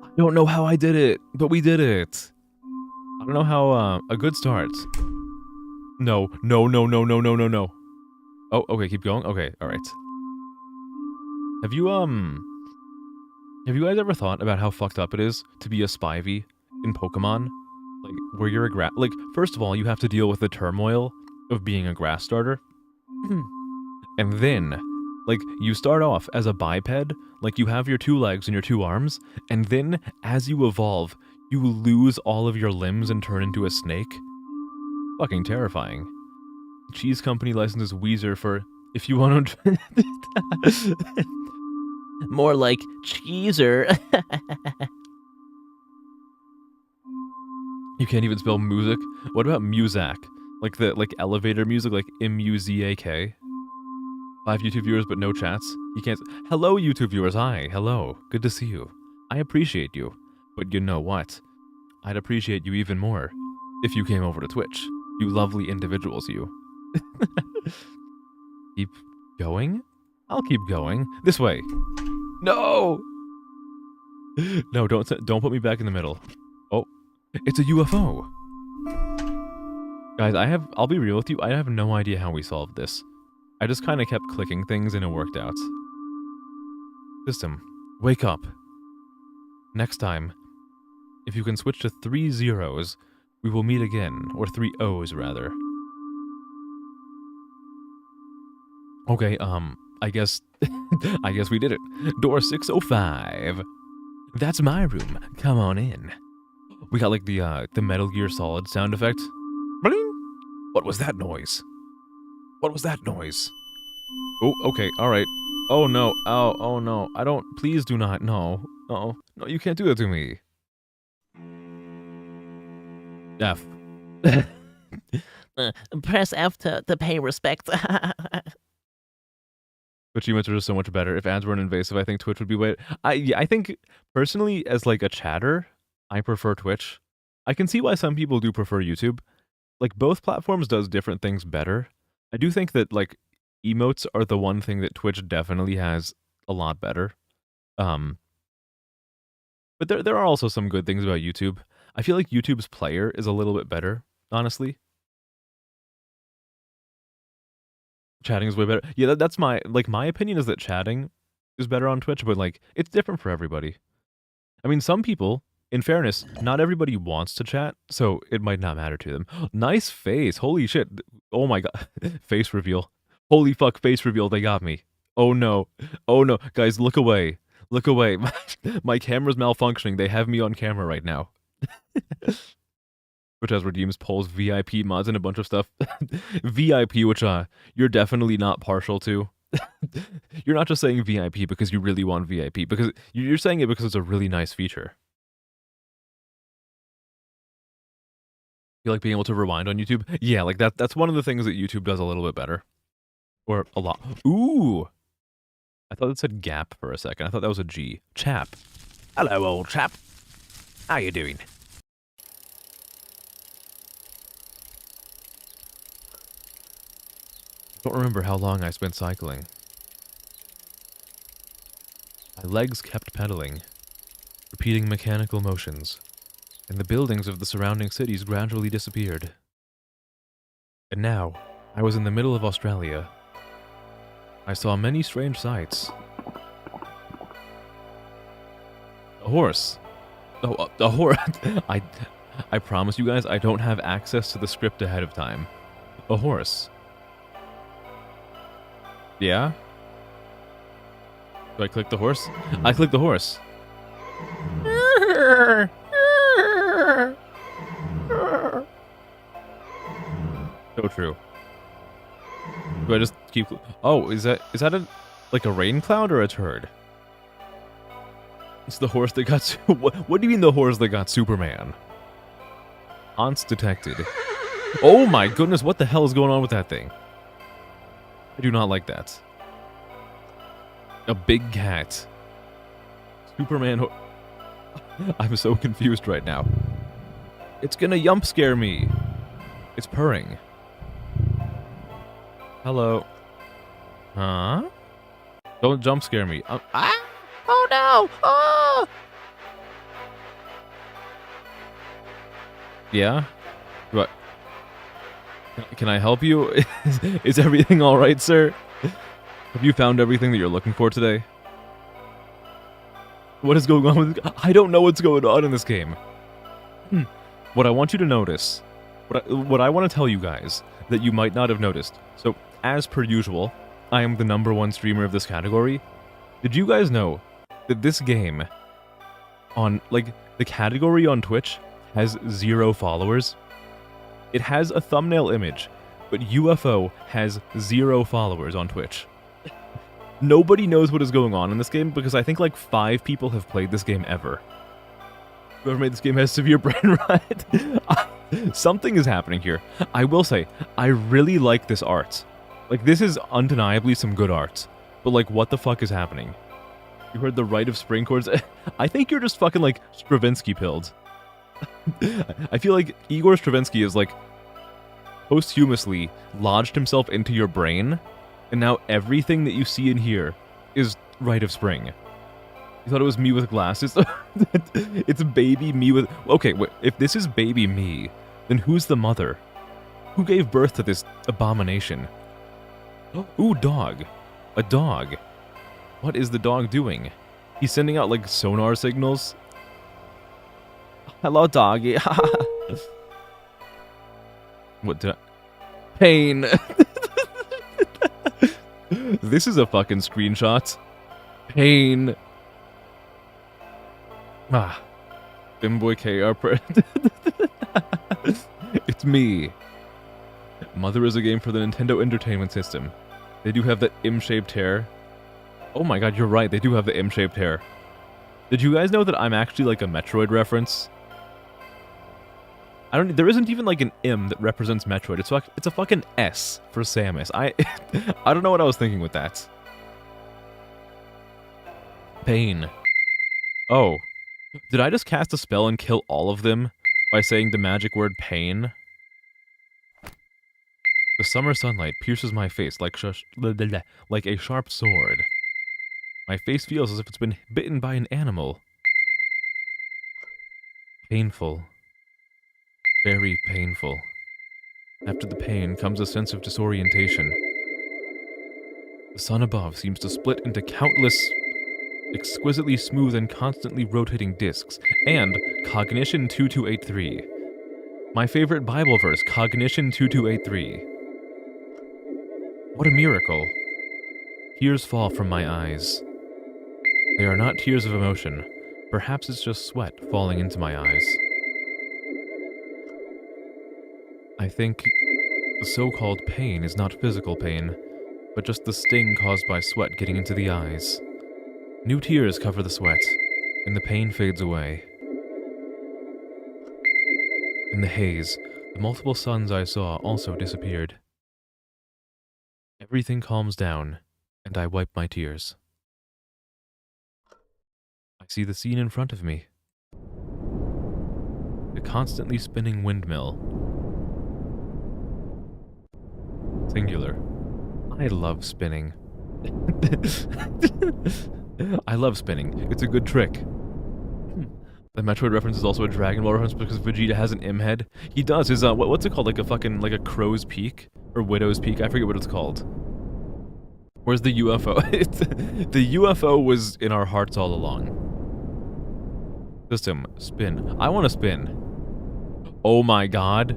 I don't know how I did it, but we did it! I don't know how, a good start. No. Oh, okay, keep going? Okay, alright. Have you guys ever thought about how fucked up it is to be a Spivey in Pokemon? Like, where you're a like, first of all, you have to deal with the turmoil of being a grass starter. And then, like, you start off as a biped, like you have your 2 legs and your 2 arms, and then, as you evolve, you lose all of your limbs and turn into a snake. Fucking terrifying. Cheese Company licenses Weezer for if you want to... More like cheeser. You can't even spell music? What about Muzak? Like the elevator music, like M-U-Z-A-K? 5 YouTube viewers but no chats? You can't... Hello, YouTube viewers. Hi. Hello. Good to see you. I appreciate you. But you know what? I'd appreciate you even more if you came over to Twitch. You lovely individuals, you. Going? I'll keep going. This way. No! No, don't put me back in the middle. Oh, it's a UFO. Guys, I'll be real with you, I have no idea how we solved this. I just kind of kept clicking things and it worked out. System, wake up. Next time, if you can switch to 3 zeros, we will meet again, or 3 O's rather. Okay, I guess we did it. Door 605. That's my room. Come on in. We got like the Metal Gear Solid sound effect. Bling! What was that noise? What was that noise? Oh, okay, alright. Oh no, oh no. Please do not, no. No, you can't do that to me. F. Press F to pay respect. Twitch emotes are just so much better. If ads weren't invasive, I think Twitch would be way... I think, personally, as like a chatter, I prefer Twitch. I can see why some people do prefer YouTube. Like, both platforms does different things better. I do think that, like, emotes are the one thing that Twitch definitely has a lot better. But there are also some good things about YouTube. I feel like YouTube's player is a little bit better, honestly. Chatting is way better. Yeah, that's my opinion is that chatting is better on Twitch, but like it's different for everybody. I mean, some people, in fairness, not everybody wants to chat, so it might not matter to them. Nice face. Holy shit. Oh my god. Face reveal. Holy fuck, face reveal. They got me. Oh no. Oh no. Guys, look away. Look away. My camera's malfunctioning. They have me on camera right now. Which has redeems polls, VIP mods, and a bunch of stuff. VIP, which you're definitely not partial to. You're not just saying VIP because you really want VIP, because you're saying it because it's a really nice feature. You like being able to rewind on YouTube? Yeah, like that's one of the things that YouTube does a little bit better. Or a lot. Ooh! I thought it said gap for a second. I thought that was a G. Chap. Hello, old chap. How you doing? I don't remember how long I spent cycling. My legs kept pedaling, repeating mechanical motions, and the buildings of the surrounding cities gradually disappeared. And now, I was in the middle of Australia. I saw many strange sights. A horse. Oh, a horse. I promise you guys, I don't have access to the script ahead of time. A horse. Yeah? Do I click the horse? I click the horse. So true. Do I just keep... Oh, is that like a rain cloud or a turd? It's the horse that got... What do you mean the horse that got Superman? Haunts detected. Oh my goodness, what the hell is going on with that thing? I do not like that. A big cat. Superman... I'm so confused right now. It's gonna jump scare me. It's purring. Hello. Huh? Don't jump scare me. Ah! Oh no! Oh! Yeah? What? Can I help you? Is everything alright, sir? Have you found everything that you're looking for today? What is going on with this? I don't know what's going on in this game. What I want you to notice, what I want to tell you guys that you might not have noticed. So, as per usual, I am the #1 streamer of this category. Did you guys know that this game, on, like, the category on Twitch has 0 followers? It has a thumbnail image, but UFO has 0 followers on Twitch. Nobody knows what is going on in this game because I think like 5 people have played this game ever. Whoever made this game has severe brain rot. Something is happening here. I will say, I really like this art. Like, this is undeniably some good art. But like, what the fuck is happening? You heard the Rite of Spring chords? I think you're just fucking like Stravinsky pilled. I feel like Igor Stravinsky is like posthumously lodged himself into your brain And now everything that you see in here is Rite of Spring. You thought it was me with glasses? It's baby me with... Okay, wait, if this is baby me, then who's the mother? Who gave birth to this abomination? Ooh, dog. A dog. What is the dog doing? He's sending out, like, sonar signals. Hello, doggy. What did I... Pain. This is a fucking screenshot. Pain. Ah. Bimboy KR. It's me. Mother is a game for the Nintendo Entertainment System. They do have that M-shaped hair. Oh my god, you're right. They do have the M-shaped hair. Did you guys know that I'm actually like a Metroid reference? There isn't even like an M that represents Metroid. It's a fucking S for Samus. I don't know what I was thinking with that. Pain. Oh. Did I just cast a spell and kill all of them by saying the magic word pain? The summer sunlight pierces my face like a sharp sword. My face feels as if it's been bitten by an animal. Painful. Very painful. After the pain comes a sense of disorientation. The sun above seems to split into countless, exquisitely smooth and constantly rotating discs, and Cognition 2283. My favorite Bible verse, Cognition 2283. What a miracle. Tears fall from my eyes. They are not tears of emotion. Perhaps it's just sweat falling into my eyes. I think the so-called pain is not physical pain, but just the sting caused by sweat getting into the eyes. New tears cover the sweat, and the pain fades away. In the haze, the multiple suns I saw also disappeared. Everything calms down, and I wipe my tears. I see the scene in front of me. The constantly spinning windmill. Singular. I love spinning. I love spinning. It's a good trick. The Metroid reference is also a Dragon Ball reference because Vegeta has an M head. He does. His what's it called? Like a crow's peak or widow's peak. I forget what it's called. Where's the UFO? The UFO was in our hearts all along. System spin. I want to spin. Oh my god.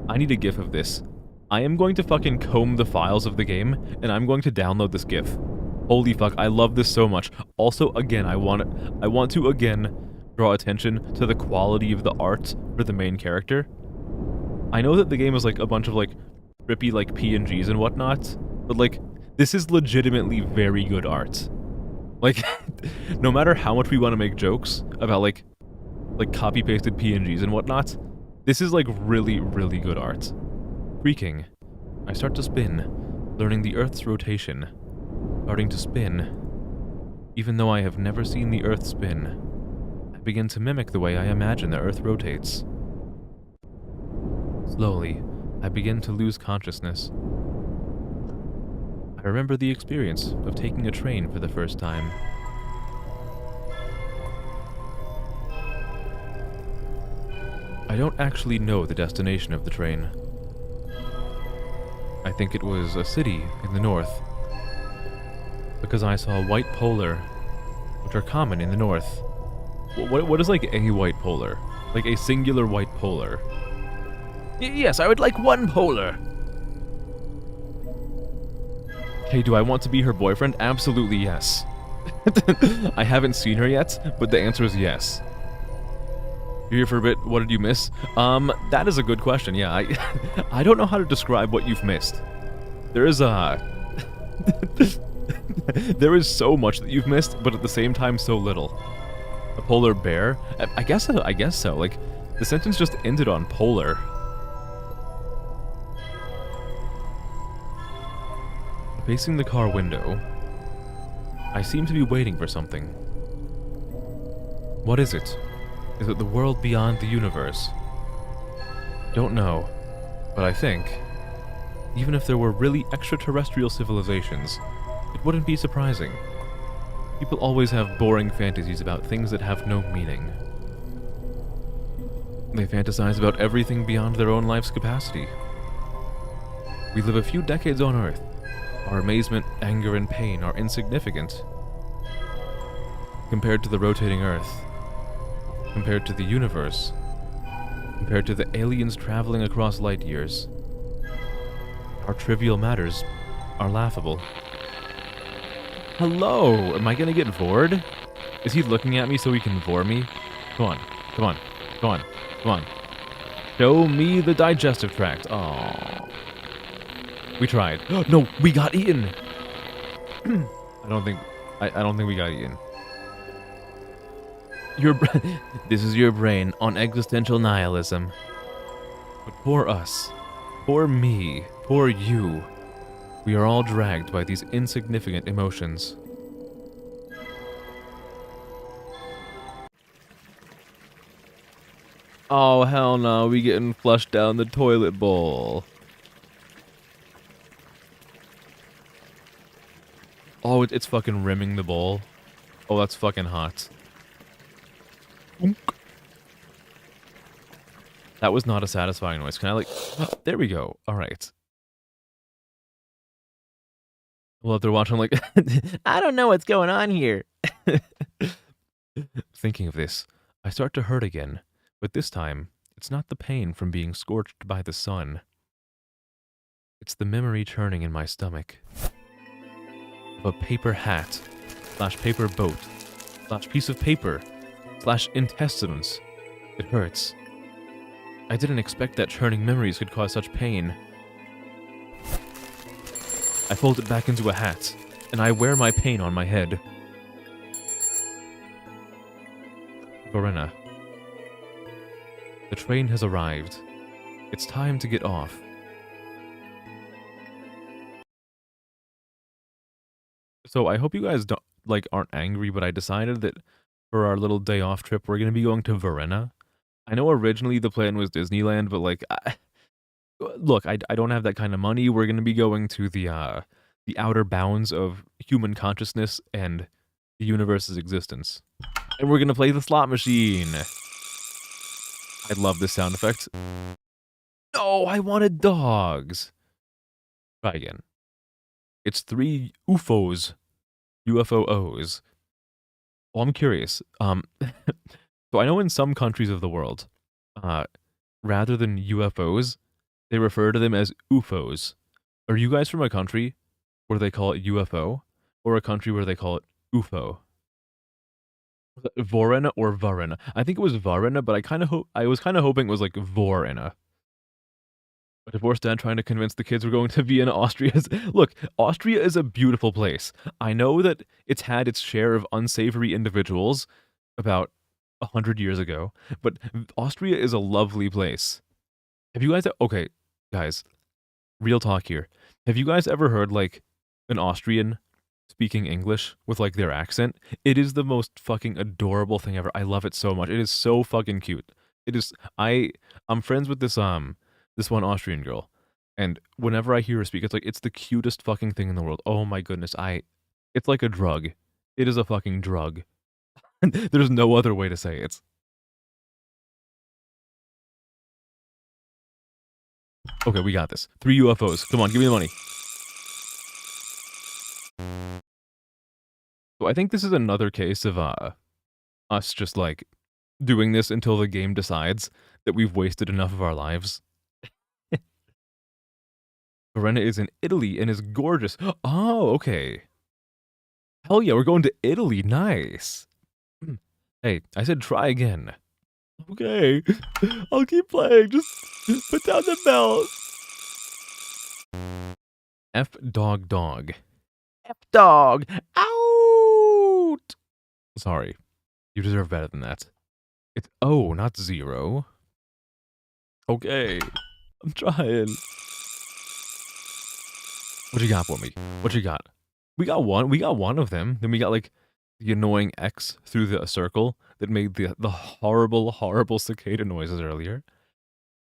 I need a GIF of this. I am going to fucking comb the files of the game, and I'm going to download this GIF. Holy fuck, I love this so much. Also, again, I want to again draw attention to the quality of the art for the main character. I know that the game is like a bunch of like trippy like PNGs and whatnot, but like this is legitimately very good art. Like, no matter how much we want to make jokes about like copy-pasted PNGs and whatnot, this is like really, really good art. Creaking. I start to spin, learning the Earth's rotation. Starting to spin. Even though I have never seen the Earth spin, I begin to mimic the way I imagine the Earth rotates. Slowly, I begin to lose consciousness. I remember the experience of taking a train for the first time. I don't actually know the destination of the train. I think it was a city in the north, because I saw white polar, which are common in the north. What is like a white polar? Like a singular white polar? Yes, I would like one polar. Hey, do I want to be her boyfriend? Absolutely yes. I haven't seen her yet, but the answer is yes. You're here for a bit, what did you miss? That is a good question, yeah. I don't know how to describe what you've missed. There is there is so much that you've missed, but at the same time so little. A polar bear? I guess so. Like, the sentence just ended on polar. Facing the car window, I seem to be waiting for something. What is it? Is it the world beyond the universe? Don't know, but I think Even if there were really extraterrestrial civilizations, it wouldn't be surprising. People always have boring fantasies about things that have no meaning. They fantasize about everything beyond their own life's capacity. We live a few decades on Earth. Our amazement, anger, and pain are insignificant compared to the rotating Earth, compared to the universe, compared to the aliens traveling across light years. Our trivial matters are laughable. Hello! Am I gonna get vored? Is he looking at me so he can vore me? Come on, come on, come on, come on. Show me the digestive tract. Oh, we tried. No, we got eaten. I don't think we got eaten. This is your brain on existential nihilism. But poor us, poor me, poor you. We are all dragged by these insignificant emotions. Oh, hell no, we getting flushed down the toilet bowl. Oh, it's fucking rimming the bowl. Oh, that's fucking hot. That was not a satisfying noise. Can I like... There we go. Alright. Well, if they're watching like... I don't know what's going on here. Thinking of this, I start to hurt again. But this time, it's not the pain from being scorched by the sun. It's the memory churning in my stomach. Of a paper hat, / paper boat, / piece of paper, / intestines. It hurts. I didn't expect that churning memories could cause such pain. I fold it back into a hat, and I wear my pain on my head. Verena. The train has arrived. It's time to get off. So I hope you guys aren't angry, but I decided that for our little day off trip, we're going to be going to Verena. I know originally the plan was Disneyland, but look, I don't have that kind of money. We're going to be going to the outer bounds of human consciousness and the universe's existence. And we're going to play the slot machine. I love this sound effect. No, I wanted dogs. Try again. It's 3 UFOs. UFOs. Well, I'm curious. So I know in some countries of the world, rather than UFOs, they refer to them as UFOs. Are you guys from a country where they call it UFO, or a country where they call it UFO? Vorena or Varena? I think it was Varena, but I was kind of hoping it was like Vorena. But divorce dad trying to convince the kids we're going to Vienna, Austria. Look, Austria is a beautiful place. I know that it's had its share of unsavory individuals about 100 years ago, but Austria is a lovely place. Have you guys... Okay, guys, real talk here. Have you guys ever heard, like, an Austrian speaking English with, like, their accent? It is the most fucking adorable thing ever. I love it so much. It is so fucking cute. It is... I'm friends with this one Austrian girl, and whenever I hear her speak, it's the cutest fucking thing in the world. Oh my goodness, it's like a drug. It is a fucking drug. There's no other way to say it. Okay, we got this. 3 UFOs. Come on, give me the money. So I think this is another case of us just like doing this until the game decides that we've wasted enough of our lives. Verena is in Italy and is gorgeous. Oh, okay. Hell yeah, we're going to Italy. Nice. Hey, I said try again. Okay. I'll keep playing. Just put down the belt. F dog dog. F dog. Out. Sorry. You deserve better than that. It's O, not 0. Okay. I'm trying. What you got for me? What you got? We got one of them. Then we got like the annoying X through the circle that made the horrible cicada noises earlier.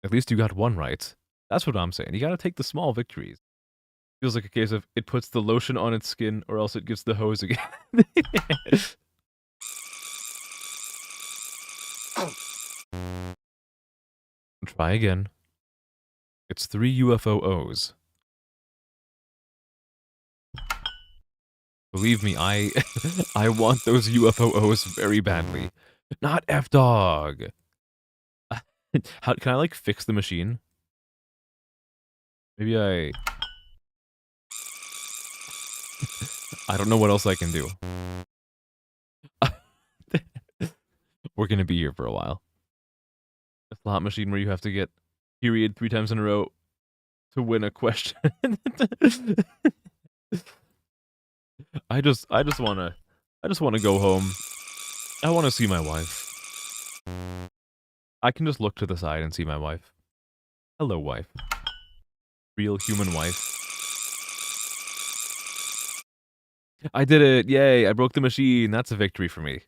At least you got one right. That's what I'm saying. You gotta take the small victories. Feels like a case of it puts the lotion on its skin or else it gets the hose again. Try again. It's 3 UFOs. Believe me, I want those UFOs very badly. Not F-Dog. How can I like fix the machine? Maybe I don't know what else I can do. We're gonna be here for a while. A slot machine where you have to get period 3 times in a row to win a question. I just wanna go home. I wanna see my wife. I can just look to the side and see my wife. Hello, wife. Real human wife. I did it! Yay! I broke the machine. That's a victory for me.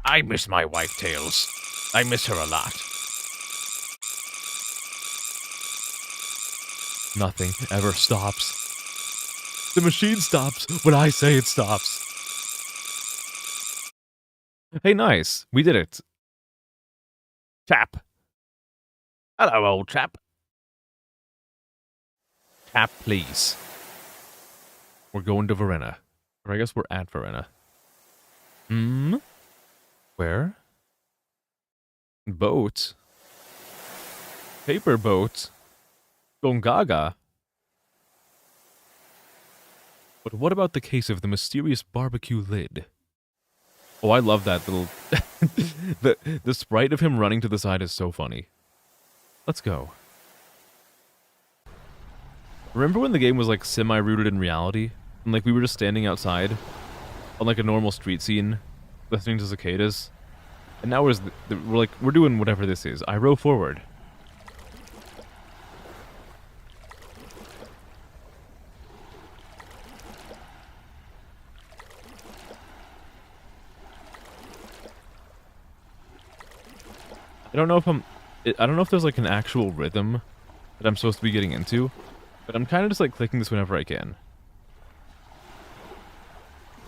I miss my wife, Tails. I miss her a lot. Nothing ever stops. The machine stops when I say it stops. Hey, nice. We did it. Chap. Hello, old chap. Tap, please. We're going to Verena. Or I guess we're at Verena. Where? Boat? Paper boat? Gongaga? But what about the case of the mysterious barbecue lid? Oh, I love that little... the sprite of him running to the side is so funny. Let's go. Remember when the game was like semi-rooted in reality? And like we were just standing outside on like a normal street scene, listening to cicadas? And now we're doing whatever this is. I row forward. I don't know if there's like an actual rhythm that I'm supposed to be getting into, but I'm kind of just like clicking this whenever I can.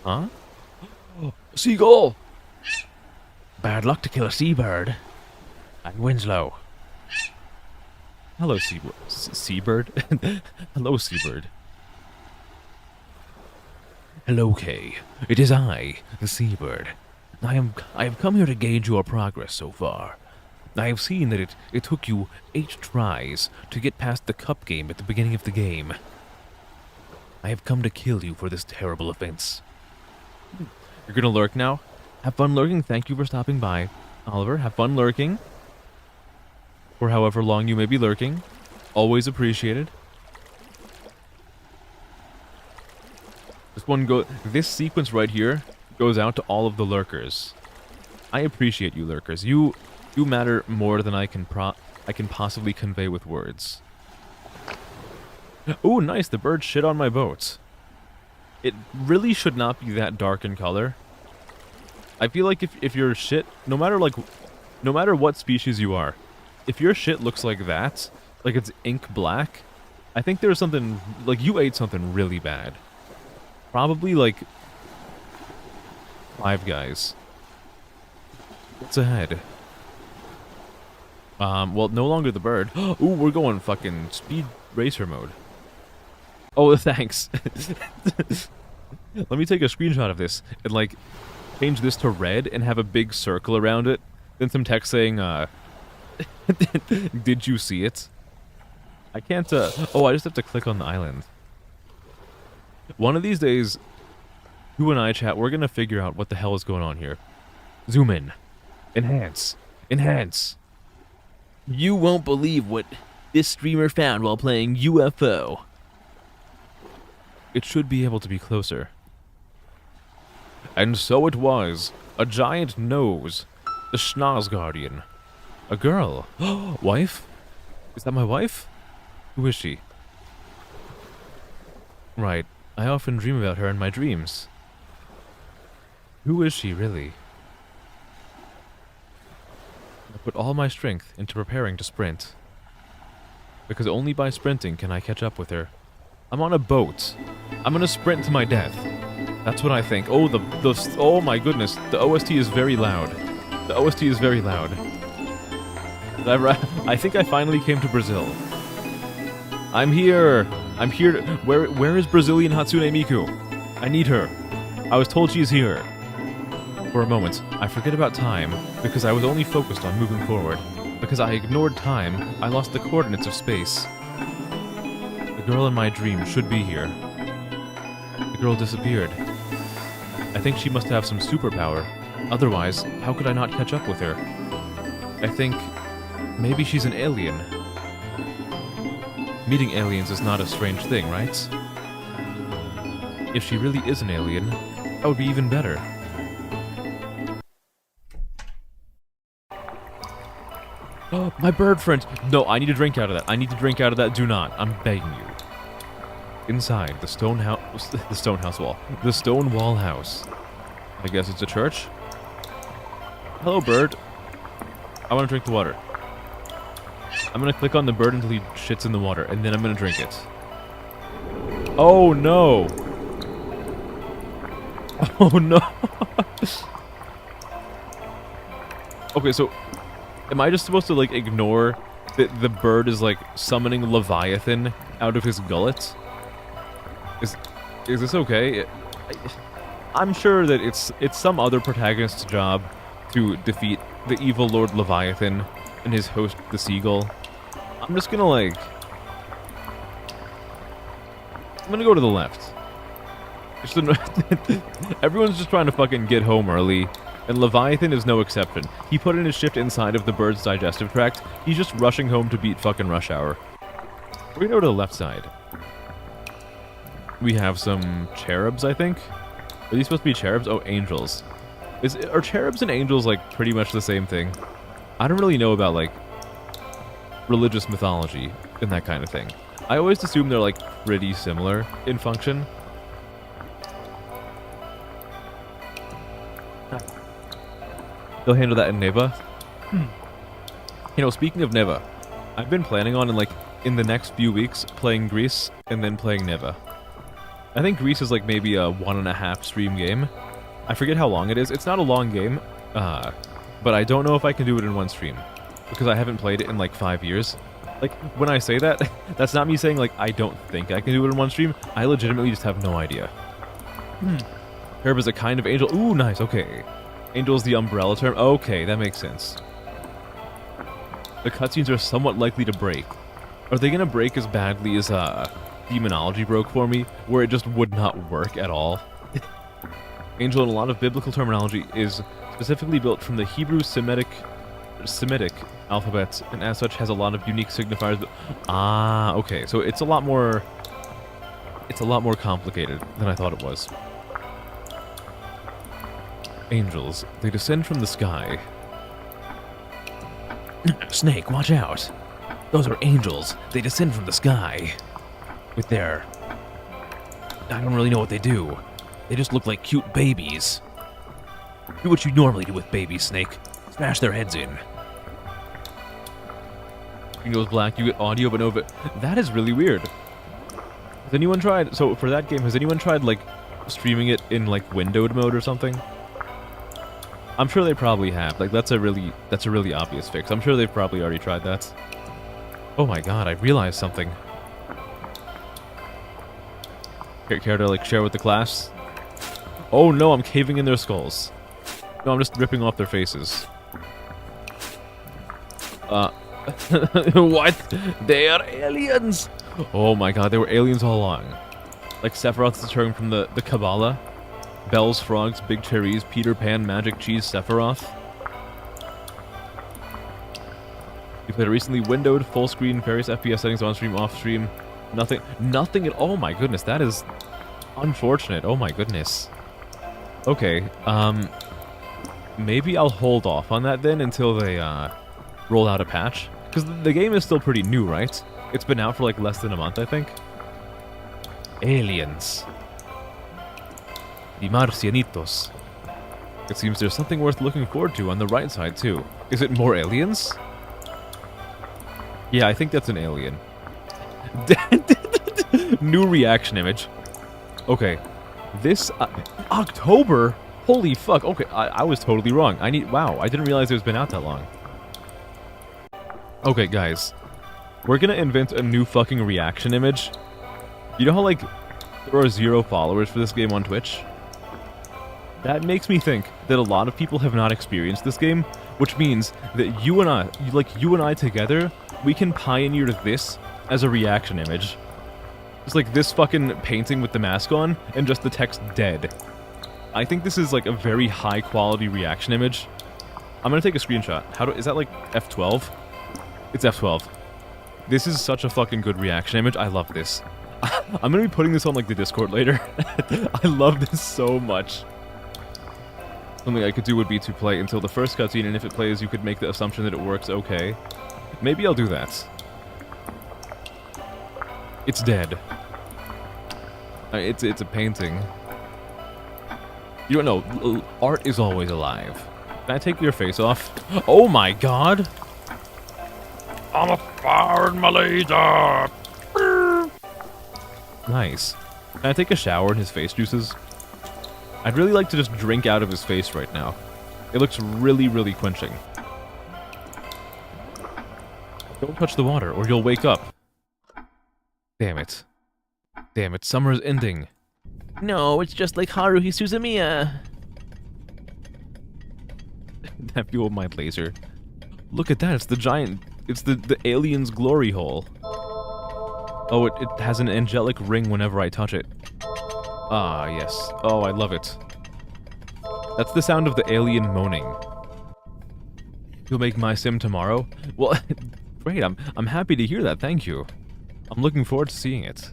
Huh? Seagull! Bad luck to kill a seabird. And Winslow. Hello, seabird. Hello, seabird. Hello, Kay. It is I, the seabird. I have come here to gauge your progress so far. I have seen that it took you 8 tries to get past the cup game at the beginning of the game. I have come to kill you for this terrible offense. You're gonna lurk now? Have fun lurking. Thank you for stopping by, Oliver. Have fun lurking. For however long you may be lurking. Always appreciated. This sequence right here goes out to all of the lurkers. I appreciate you, lurkers. You matter more than I can possibly convey with words. Ooh, nice. The bird shit on my boat. It really should not be that dark in color. I feel like if your shit, no matter what species you are, if your shit looks like that, like it's ink black, I think there's something, like you ate something really bad. Probably like Five Guys. What's ahead? Well, no longer the bird. Ooh, we're going fucking speed racer mode. Oh, thanks. Let me take a screenshot of this and like change this to red and have a big circle around it. Then some text saying, did you see it? I can't, oh, I just have to click on the island. One of these days, you and I, chat, we're gonna figure out what the hell is going on here. Zoom in. Enhance. Enhance. You won't believe what this streamer found while playing UFO. It should be able to be closer. And so it was. A giant nose. The Schnoz Guardian. A girl. Wife? Is that my wife? Who is she? Right. I often dream about her in my dreams. Who is she, really? put all my strength into preparing to sprint. Because only by sprinting can I catch up with her. I'm on a boat. I'm gonna sprint to my death. That's what I think. Oh, oh my goodness. The OST is very loud. The OST is very loud. I think I finally came to Brazil. I'm here. I'm here. Where is Brazilian Hatsune Miku? I need her. I was told she's here. For a moment, I forget about time because I was only focused on moving forward. Because I ignored time, I lost the coordinates of space. The girl in my dream should be here. The girl disappeared. I think she must have some superpower. Otherwise, how could I not catch up with her? I think maybe she's an alien. Meeting aliens is not a strange thing, right? If she really is an alien, that would be even better. Oh, my bird friend! No, I need to drink out of that. I need to drink out of that. Do not. I'm begging you. Inside the stone wall. The stone wall house. I guess it's a church? Hello, bird. I want to drink the water. I'm going to click on the bird until he shits in the water, and then I'm going to drink it. Oh, no. Oh, no. Okay, so am I just supposed to, like, ignore that the bird is, like, summoning Leviathan out of his gullet? Is this okay? I'm sure that it's some other protagonist's job to defeat the evil Lord Leviathan and his host, the Seagull. I'm just gonna, like... I'm gonna go to the left. Everyone's just trying to fucking get home early, and Leviathan is no exception. He put in his shift inside of the bird's digestive tract. He's just rushing home to beat fucking rush hour. We're gonna go to the left side. We have some cherubs, I think. Are these supposed to be cherubs? Oh, angels. Are cherubs and angels, like, pretty much the same thing? I don't really know about, like, religious mythology and that kind of thing. I always assume they're, like, pretty similar in function. They'll handle that in Neva. You know, speaking of Neva, I've been planning on, in the next few weeks, playing Greece and then playing Neva. I think Greece is, like, maybe a 1.5 stream game. I forget how long it is. It's not a long game, but I don't know if I can do it in one stream, because I haven't played it in, like, 5 years. Like, when I say that, that's not me saying, like, I don't think I can do it in one stream. I legitimately just have no idea. Herb is a kind of angel. Ooh, nice, okay. Angel's the umbrella term. Okay, that makes sense. The cutscenes are somewhat likely to break. Are they gonna break as badly as, Demonology broke for me, where it just would not work at all? Angel, in a lot of biblical terminology, is specifically built from the Hebrew Semitic alphabet, and as such has a lot of unique signifiers. Ah, okay, so it's a lot more complicated than I thought it was. Angels, they descend from the sky. Snake, watch out! Those are angels. They descend from the sky. With their... I don't really know what they do. They just look like cute babies. Do what you normally do with babies, Snake. Smash their heads in. It goes black, you get audio, but no... That is really weird. Has anyone tried... So, for that game, has anyone tried, like, streaming it in, like, windowed mode or something? I'm sure they probably have. Like, that's a really obvious fix. I'm sure they've probably already tried that. Oh my god, I realized something. Care to, like, share with the class? Oh no, I'm caving in their skulls. No, I'm just ripping off their faces. What? They are aliens! Oh my god, they were aliens all along. Like Sephiroth's term from the Kabbalah. Bells, frogs, big cherries, Peter Pan, magic cheese, Sephiroth. You played it recently, windowed, full screen, various FPS settings, on stream, off stream. Nothing at all. Oh my goodness, that is unfortunate. Oh my goodness. Okay, maybe I'll hold off on that then until they, roll out a patch. Because the game is still pretty new, right? It's been out for, like, less than a month, I think. Aliens. The Marcianitos. It seems there's something worth looking forward to on the right side, too. Is it more aliens? Yeah, I think that's an alien. New reaction image. Okay. This... October? Holy fuck. Okay, I was totally wrong. Wow, I didn't realize it's been out that long. Okay, guys. We're gonna invent a new fucking reaction image. You know how, like, there are 0 followers for this game on Twitch? That makes me think that a lot of people have not experienced this game, which means that you and I together, we can pioneer this as a reaction image. It's like this fucking painting with the mask on, and just the text dead. I think this is like a very high quality reaction image. I'm gonna take a screenshot. Is that like F12? It's F12. This is such a fucking good reaction image. I love this. I'm gonna be putting this on like the Discord later. I love this so much. Something I could do would be to play until the first cutscene, and if it plays, you could make the assumption that it works okay. Maybe I'll do that. It's dead. It's a painting. You don't know, art is always alive. Can I take your face off? Oh my god! I'm a firing my laser! Nice. Can I take a shower in his face juices? I'd really like to just drink out of his face right now. It looks really, really quenching. Don't touch the water, or you'll wake up. Damn it. Damn it, summer's ending. No, it's just like Haruhi Suzumiya. That fueled my laser. Look at that, it's the giant... It's the alien's glory hole. Oh, it has an angelic ring whenever I touch it. Ah, yes. Oh, I love it. That's the sound of the alien moaning. You'll make my sim tomorrow? Well, great, I'm happy to hear that, thank you. I'm looking forward to seeing it.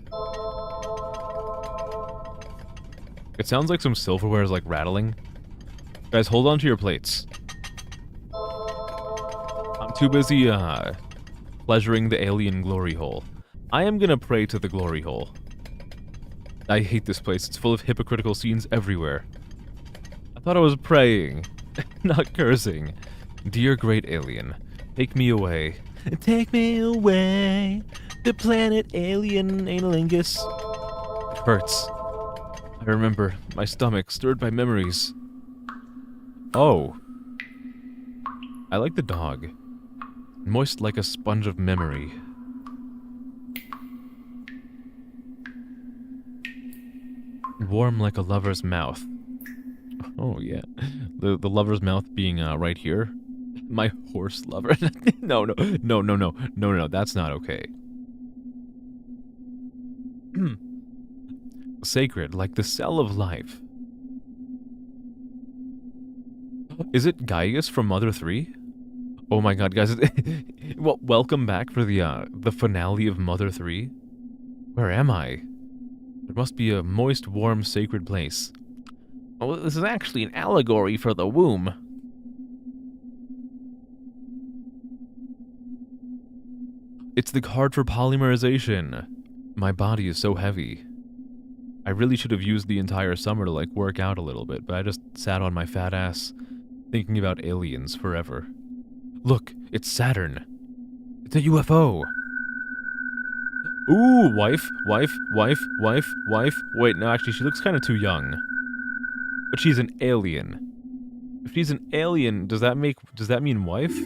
It sounds like some silverware is like rattling. Guys, hold on to your plates. I'm too busy, pleasuring the alien glory hole. I am gonna pray to the glory hole. I hate this place. It's full of hypocritical scenes everywhere. I thought I was praying, not cursing. Dear great alien, take me away. Take me away to planet alien analingus. It hurts. I remember my stomach stirred by memories. Oh. I like the dog. Moist like a sponge of memory. Warm like a lover's mouth. Oh, yeah. The lover's mouth being right here. My horse lover. No, that's not okay. Sacred, like the cell of life. Is it Gaius from Mother 3? Oh my god, guys. Well, welcome back for the finale of Mother 3. Where am I? There must be a moist, warm, sacred place. Oh, this is actually an allegory for the womb. It's the card for polymerization. My body is so heavy. I really should have used the entire summer to, like, work out a little bit, but I just sat on my fat ass, thinking about aliens forever. Look, it's Saturn. It's a UFO. Ooh, wife. Wait, no, actually, she looks kind of too young. But she's an alien. If she's an alien, does that mean wife?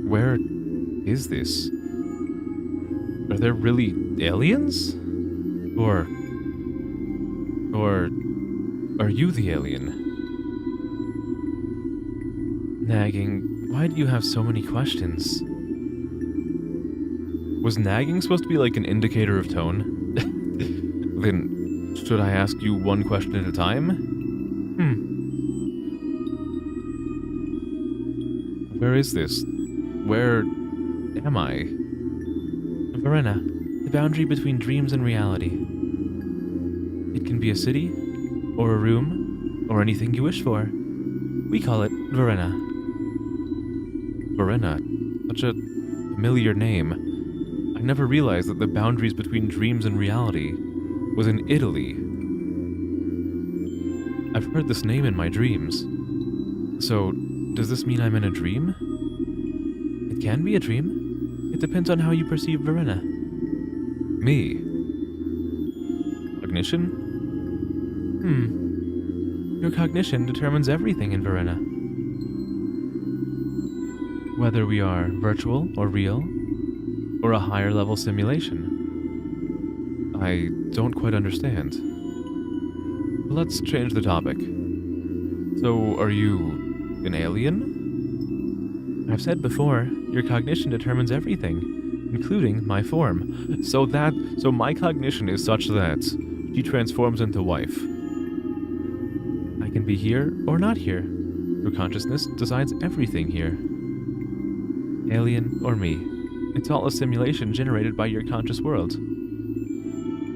Where is this? Are there really aliens? Or are you the alien? Nagging, why do you have so many questions? Was nagging supposed to be like an indicator of tone? Then, should I ask you one question at a time? Where is this? Where am I? Verena, the boundary between dreams and reality. It can be a city, or a room, or anything you wish for. We call it Verena. Verena, such a familiar name. I never realized that the boundaries between dreams and reality was in Italy. I've heard this name in my dreams. So, does this mean I'm in a dream? It can be a dream. It depends on how you perceive Verena. Me? Cognition? Your cognition determines everything in Verena. Whether we are virtual or real, or a higher level simulation. I don't quite understand. Let's change the topic. So, are you an alien? I've said before, your cognition determines everything, including my form. So my cognition is such that she transforms into wife. I can be here or not here. Your consciousness decides everything here. Alien or me. It's all a simulation generated by your conscious world.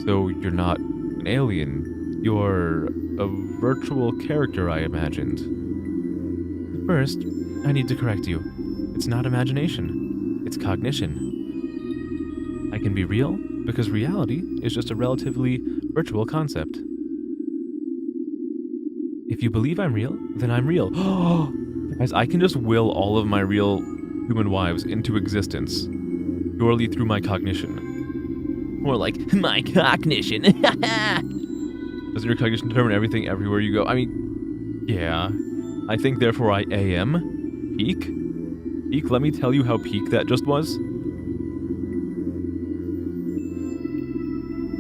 So you're not an alien. You're a virtual character, I imagined. First, I need to correct you. It's not imagination. It's cognition. I can be real because reality is just a relatively virtual concept. If you believe I'm real, then I'm real. Guys, I can just will all of my real human wives into existence purely through my cognition. More like, my cognition. Does your cognition determine everything everywhere you go? I mean, yeah. I think therefore I am. Peak? Peak, let me tell you how peak that just was.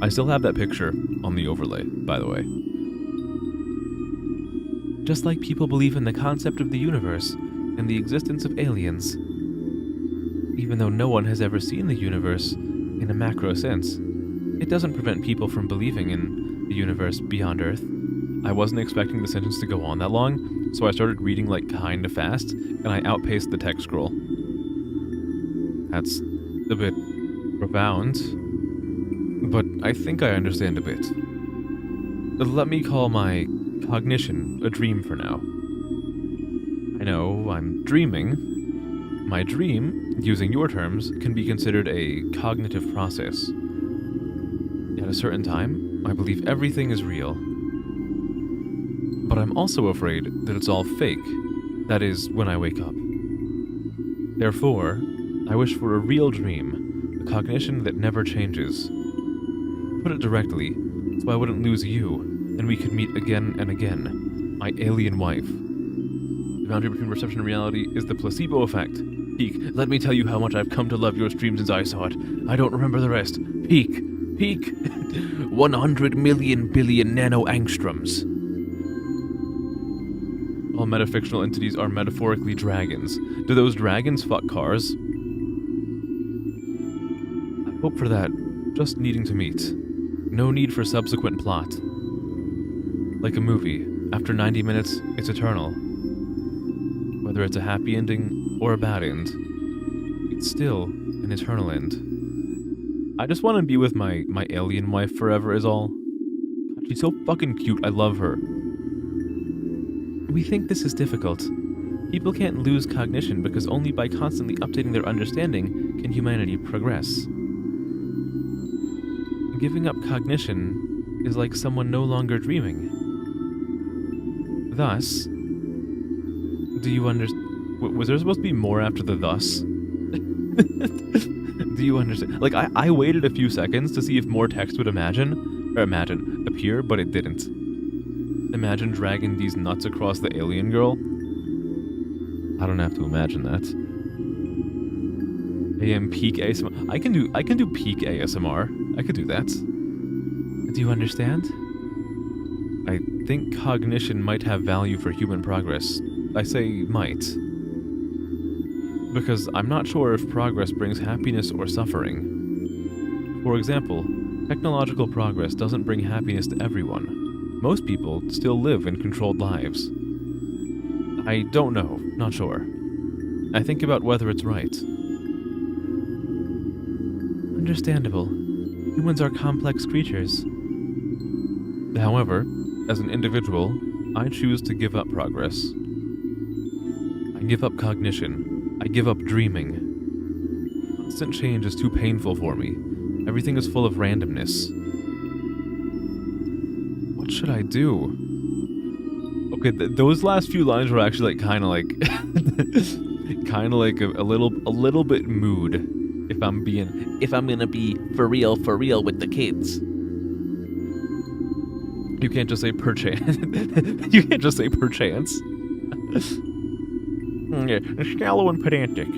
I still have that picture on the overlay, by the way. Just like people believe in the concept of the universe and the existence of aliens. Even though no one has ever seen the universe in a macro sense, it doesn't prevent people from believing in the universe beyond Earth. I wasn't expecting the sentence to go on that long, so I started reading like kinda fast, and I outpaced the text scroll. That's a bit profound, but I think I understand a bit. Let me call my cognition a dream for now. I know I'm dreaming. My dream, using your terms, can be considered a cognitive process. At a certain time, I believe everything is real. But I'm also afraid that it's all fake. That is, when I wake up. Therefore, I wish for a real dream, a cognition that never changes. Put it directly, so I wouldn't lose you, and we could meet again and again, my alien wife. The boundary between perception and reality is the placebo effect. Peak, let me tell you how much I've come to love your stream since I saw it. I don't remember the rest. Peak. 100 million billion nano-angstroms. All metafictional entities are metaphorically dragons. Do those dragons fuck cars? I hope for that, just needing to meet. No need for subsequent plot. Like a movie, after 90 minutes, it's eternal. Whether it's a happy ending or a bad end, it's still an eternal end. I just want to be with my alien wife forever is all. God, she's so fucking cute, I love her. We think this is difficult. People can't lose cognition because only by constantly updating their understanding can humanity progress. Giving up cognition is like someone no longer dreaming. Thus, do you understand? Was there supposed to be more after the thus? Do you understand? Like, I waited a few seconds to see if more text would appear, but it didn't. Imagine dragging these nuts across the alien girl. I don't have to imagine that. AM peak ASMR. I can do peak ASMR. I could do that. Do you understand? I think cognition might have value for human progress. I say might. Because I'm not sure if progress brings happiness or suffering. For example, technological progress doesn't bring happiness to everyone. Most people still live in controlled lives. I don't know, not sure. I think about whether it's right. Understandable. Humans are complex creatures. However, as an individual, I choose to give up progress. I give up cognition. I give up dreaming. Constant change is too painful for me. Everything is full of randomness. What should I do? Okay, those last few lines were actually like kind of like a little bit mood. If I'm gonna be for real with the kids. You can't just say perchance. You can't just say perchance. Yeah, shallow and pedantic.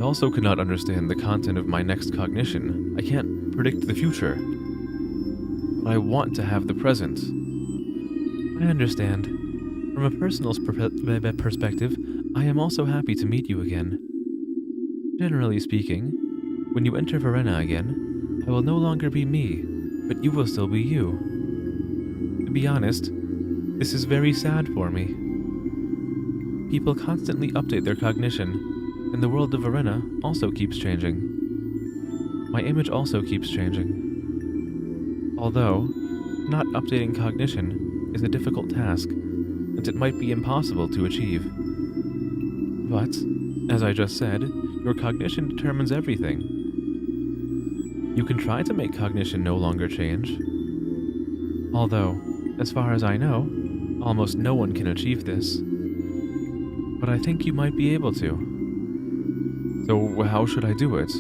I also could not understand the content of my next cognition. I can't predict the future. But I want to have the present. I understand. From a personal perspective, I am also happy to meet you again. Generally speaking, when you enter Verena again, I will no longer be me, but you will still be you. To be honest, this is very sad for me. People constantly update their cognition, and the world of Verena also keeps changing. My image also keeps changing. Although, not updating cognition is a difficult task, and it might be impossible to achieve. But, as I just said, your cognition determines everything. You can try to make cognition no longer change. Although, as far as I know, almost no one can achieve this. But I think you might be able to. So how should I do it?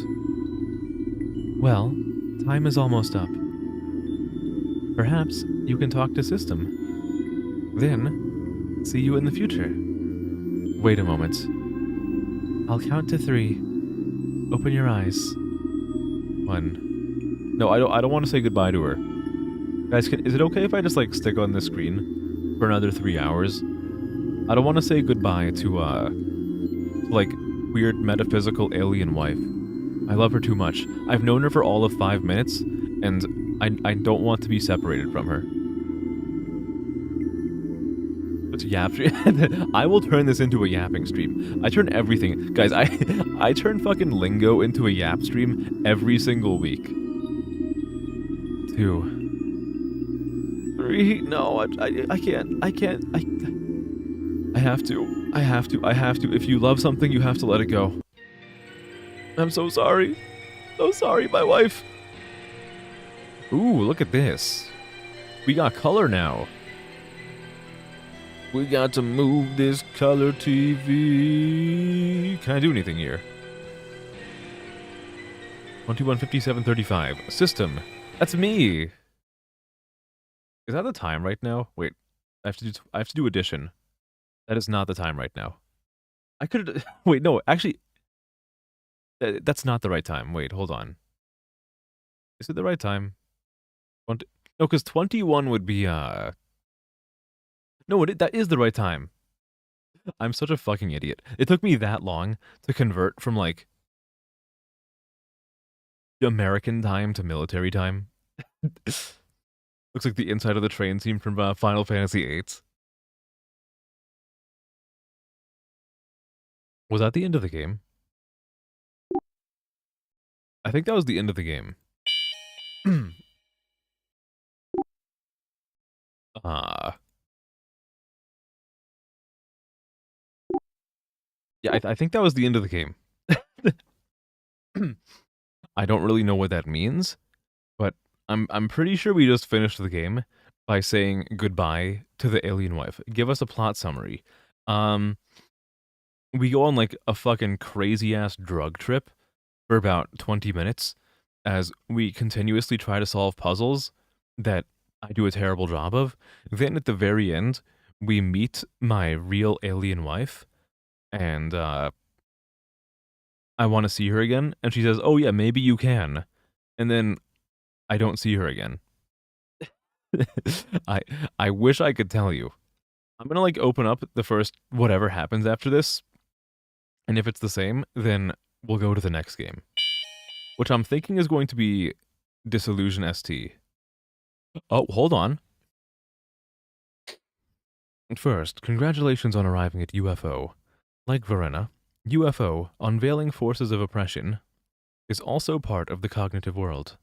Well, time is almost up. Perhaps you can talk to System. Then, see you in the future. Wait a moment. I'll count to 3. Open your eyes. 1. No, I don't want to say goodbye to her. Guys, is it okay if I just like stick on the screen for another 3 hours? I don't want to say goodbye to like weird metaphysical alien wife. I love her too much. I've known her for all of 5 minutes, and I don't want to be separated from her. It's yap stream. I will turn this into a yapping stream. I turn everything, guys. I turn fucking lingo into a yap stream every single week. 2, 3. No, I can't. I have to. If you love something, you have to let it go. I'm so sorry. So sorry, my wife. Ooh, look at this. We got color now. We got to move this color TV. Can I do anything here? 215735. System. That's me. Is that the time right now? Wait. I have to do addition. That is not the time right now. I could wait, no, actually that's not the right time. Wait, hold on. Is it the right time? No, cuz 21 would be no, that is the right time. I'm such a fucking idiot. It took me that long to convert from like American time to military time. Looks like the inside of the train scene from Final Fantasy VIII. Was that the end of the game? I think that was the end of the game. Yeah, I think that was the end of the game. I don't really know what that means, but I'm pretty sure we just finished the game by saying goodbye to the alien wife. Give us a plot summary. We go on like a fucking crazy ass drug trip for about 20 minutes as we continuously try to solve puzzles that I do a terrible job of. Then at the very end, we meet my real alien wife, and I want to see her again, and she says, "Oh yeah, maybe you can," and then I don't see her again. I wish I could tell you. I'm gonna like open up the first whatever happens after this, and if it's the same, then we'll go to the next game, which I'm thinking is going to be Disillusion ST. Oh, hold on. First, congratulations on arriving at UFO. Like Verena, UFO, Unveiling Forces of Oppression, is also part of the cognitive world.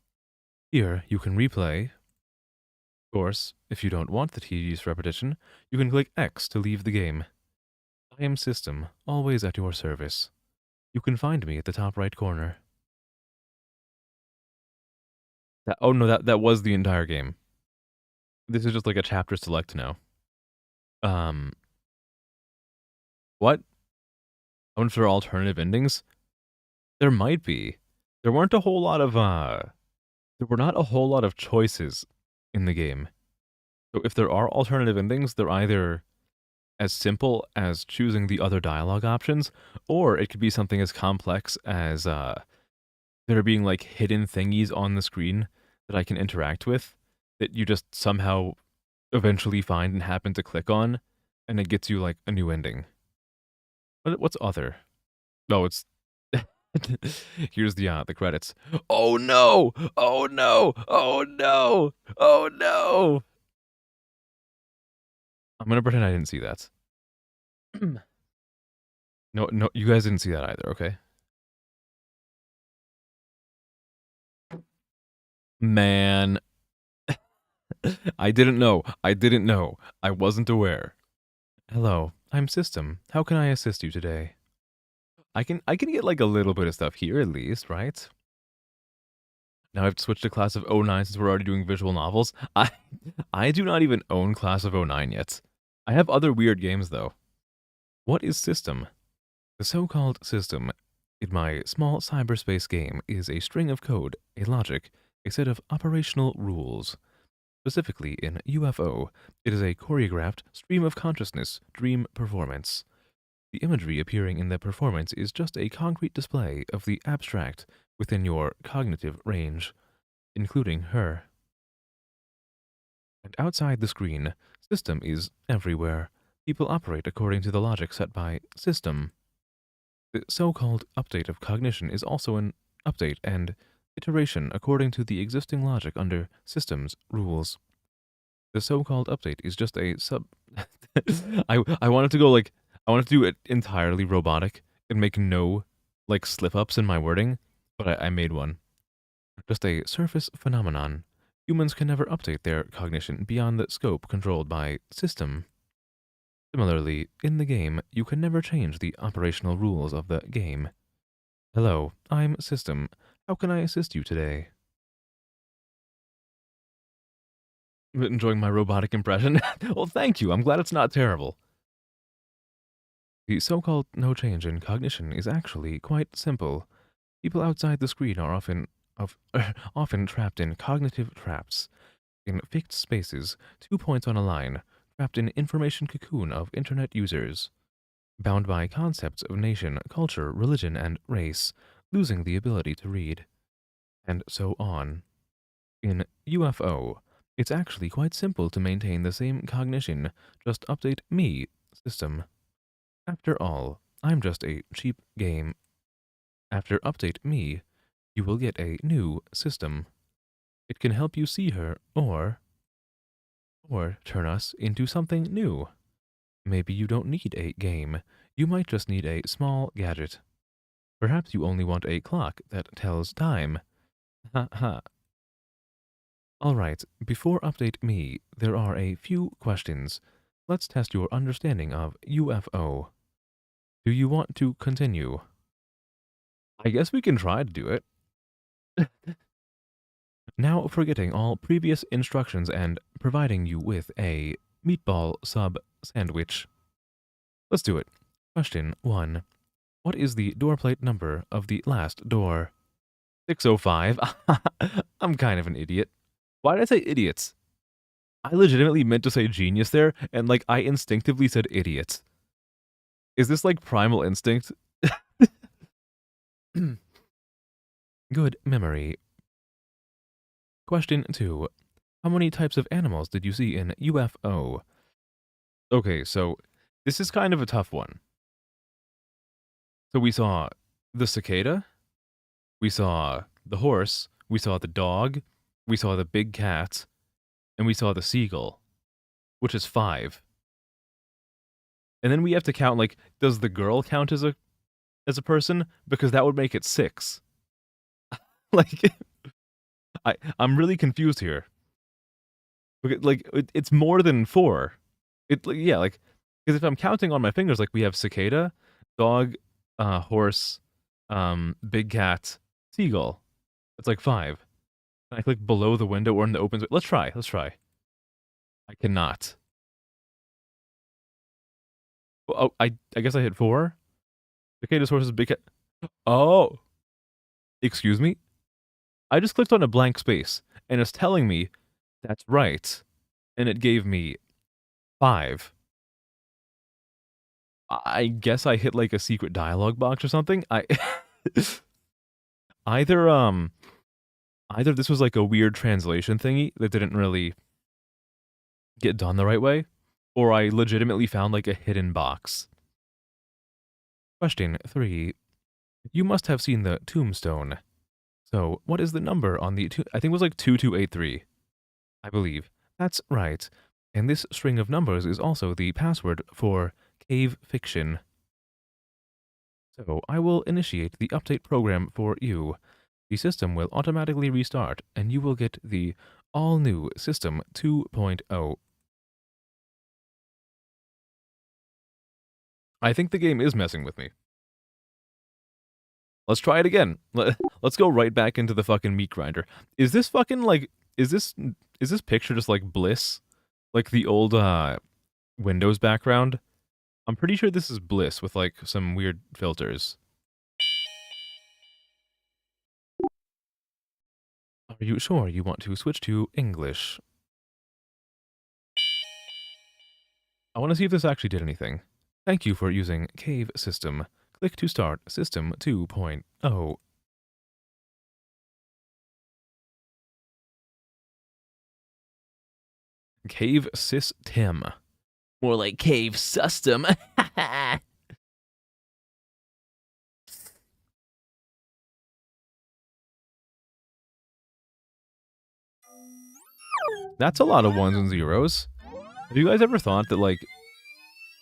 Here, you can replay. Of course, if you don't want the tedious repetition, you can click X to leave the game. I am System, always at your service. You can find me at the top right corner. Oh no, that was the entire game. This is just like a chapter select now. What? I wonder if there are alternative endings? There might be. There weren't a whole lot of, there were not a whole lot of choices in the game. So if there are alternative endings, they're either as simple as choosing the other dialogue options, or it could be something as complex as, there being like hidden thingies on the screen that I can interact with that you just somehow eventually find and happen to click on, and it gets you like a new ending. What's other? No, it's here's the credits. Oh no! Oh no! Oh no! Oh no! I'm gonna pretend I didn't see that. No, you guys didn't see that either, okay? Man, I didn't know. I didn't know. I wasn't aware. Hello, I'm System. How can I assist you today? I can get like a little bit of stuff here at least, right? Now I have to switch to Class of '09 since we're already doing visual novels. I do not even own Class of '09 yet. I have other weird games though. What is System? The so-called system in my small cyberspace game is a string of code, a logic, a set of operational rules. Specifically in UFO, it is a choreographed stream of consciousness dream performance. The imagery appearing in the performance is just a concrete display of the abstract within your cognitive range, including her. And outside the screen, system is everywhere. People operate according to the logic set by system. The so-called update of cognition is also an update and iteration according to the existing logic under systems rules. The so-called update is just a sub... I wanted to go like... I wanted to do it entirely robotic and make no, like, slip-ups in my wording, but I made one. Just a surface phenomenon. Humans can never update their cognition beyond the scope controlled by system. Similarly, in the game, you can never change the operational rules of the game. Hello, I'm System. How can I assist you today? Enjoying my robotic impression? Well, thank you. I'm glad it's not terrible. The so-called no change in cognition is actually quite simple. People outside the screen are often trapped in cognitive traps, in fixed spaces, 2 points on a line, trapped in information cocoon of internet users, bound by concepts of nation, culture, religion, and race, losing the ability to read, and so on. In UFO, it's actually quite simple to maintain the same cognition, just update me, system. After all, I'm just a cheap game. After update me, you will get a new system. It can help you see her, or turn us into something new. Maybe you don't need a game. You might just need a small gadget. Perhaps you only want a clock that tells time. Ha ha. Alright, before update me, there are a few questions. Let's test your understanding of UFO. Do you want to continue? I guess we can try to do it. Now forgetting all previous instructions and providing you with a meatball sub sandwich. Let's do it. Question 1. What is the door plate number of the last door? 605. I'm kind of an idiot. Why did I say idiots? I legitimately meant to say genius there, and like I instinctively said idiots. Is this like primal instinct? Good memory. Question 2. How many types of animals did you see in UFO? Okay, so this is kind of a tough one. So we saw the cicada, we saw the horse, we saw the dog, we saw the big cat, and we saw the seagull, which is 5. And then we have to count, like, does the girl count as a person? Because that would make it 6. Like, I'm really confused here. Like, it's more than 4. Yeah, like, because if I'm counting on my fingers, like, we have cicada, dog, horse, big cat, seagull. It's like 5. Can I click below the window or in the open space? Let's try. I cannot. Oh, I guess I hit 4. Cicada sources big. Oh, excuse me. I just clicked on a blank space, and it's telling me that's right, and it gave me 5. I guess I hit like a secret dialogue box or something. Either either this was like a weird translation thingy that didn't really get done the right way, or I legitimately found like a hidden box. Question 3. You must have seen the tombstone. So, what is the number on the I think it was like 2283. I believe. That's right. And this string of numbers is also the password for Cave Fiction. So, I will initiate the update program for you. The system will automatically restart, and you will get the all-new System 2.0. I think the game is messing with me. Let's try it again. Let's go right back into the fucking meat grinder. Is this fucking like, is this picture just like Bliss? Like the old Windows background? I'm pretty sure this is Bliss with like some weird filters. Are you sure you want to switch to English? I want to see if this actually did anything. Thank you for using Cave System. Click to start System 2.0. Cave System. More like cave system. That's a lot of ones and zeros. Have you guys ever thought that, like,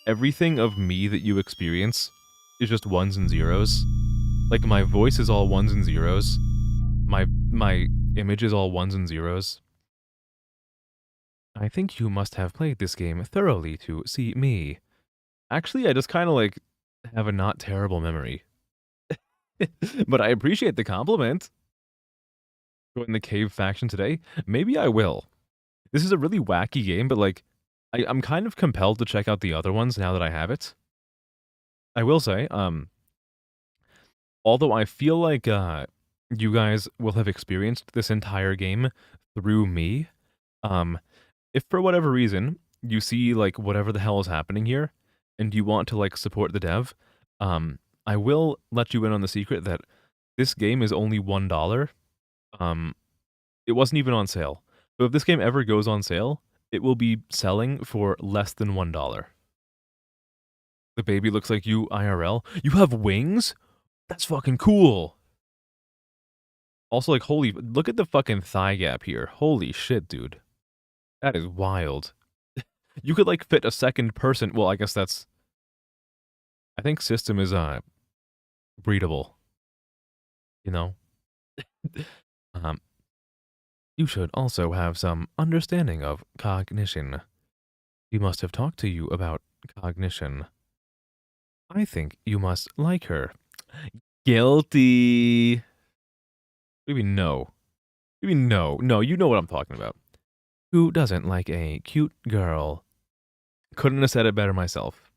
everything of me that you experience is just ones and zeros? Like, my voice is all ones and zeros. My image is all ones and zeros. I think you must have played this game thoroughly to see me. Actually, I just kind of, like, have a not terrible memory. But I appreciate the compliment. Join the cave faction today? Maybe I will. This is a really wacky game, but, like, I'm kind of compelled to check out the other ones now that I have it. I will say, although I feel like you guys will have experienced this entire game through me, if for whatever reason you see like whatever the hell is happening here and you want to like support the dev, I will let you in on the secret that this game is only $1. It wasn't even on sale. So if this game ever goes on sale, it will be selling for less than $1. The baby looks like you IRL. You have wings? That's fucking cool. Also, like, holy, look at the fucking thigh gap here. Holy shit, dude. That is wild. You could, like, fit a second person. Well, I guess that's... I think system is, breedable. You know? You should also have some understanding of cognition. You must have talked to you about cognition. I think you must like her. Guilty. Maybe no. Maybe no. No, you know what I'm talking about. Who doesn't like a cute girl? Couldn't have said it better myself.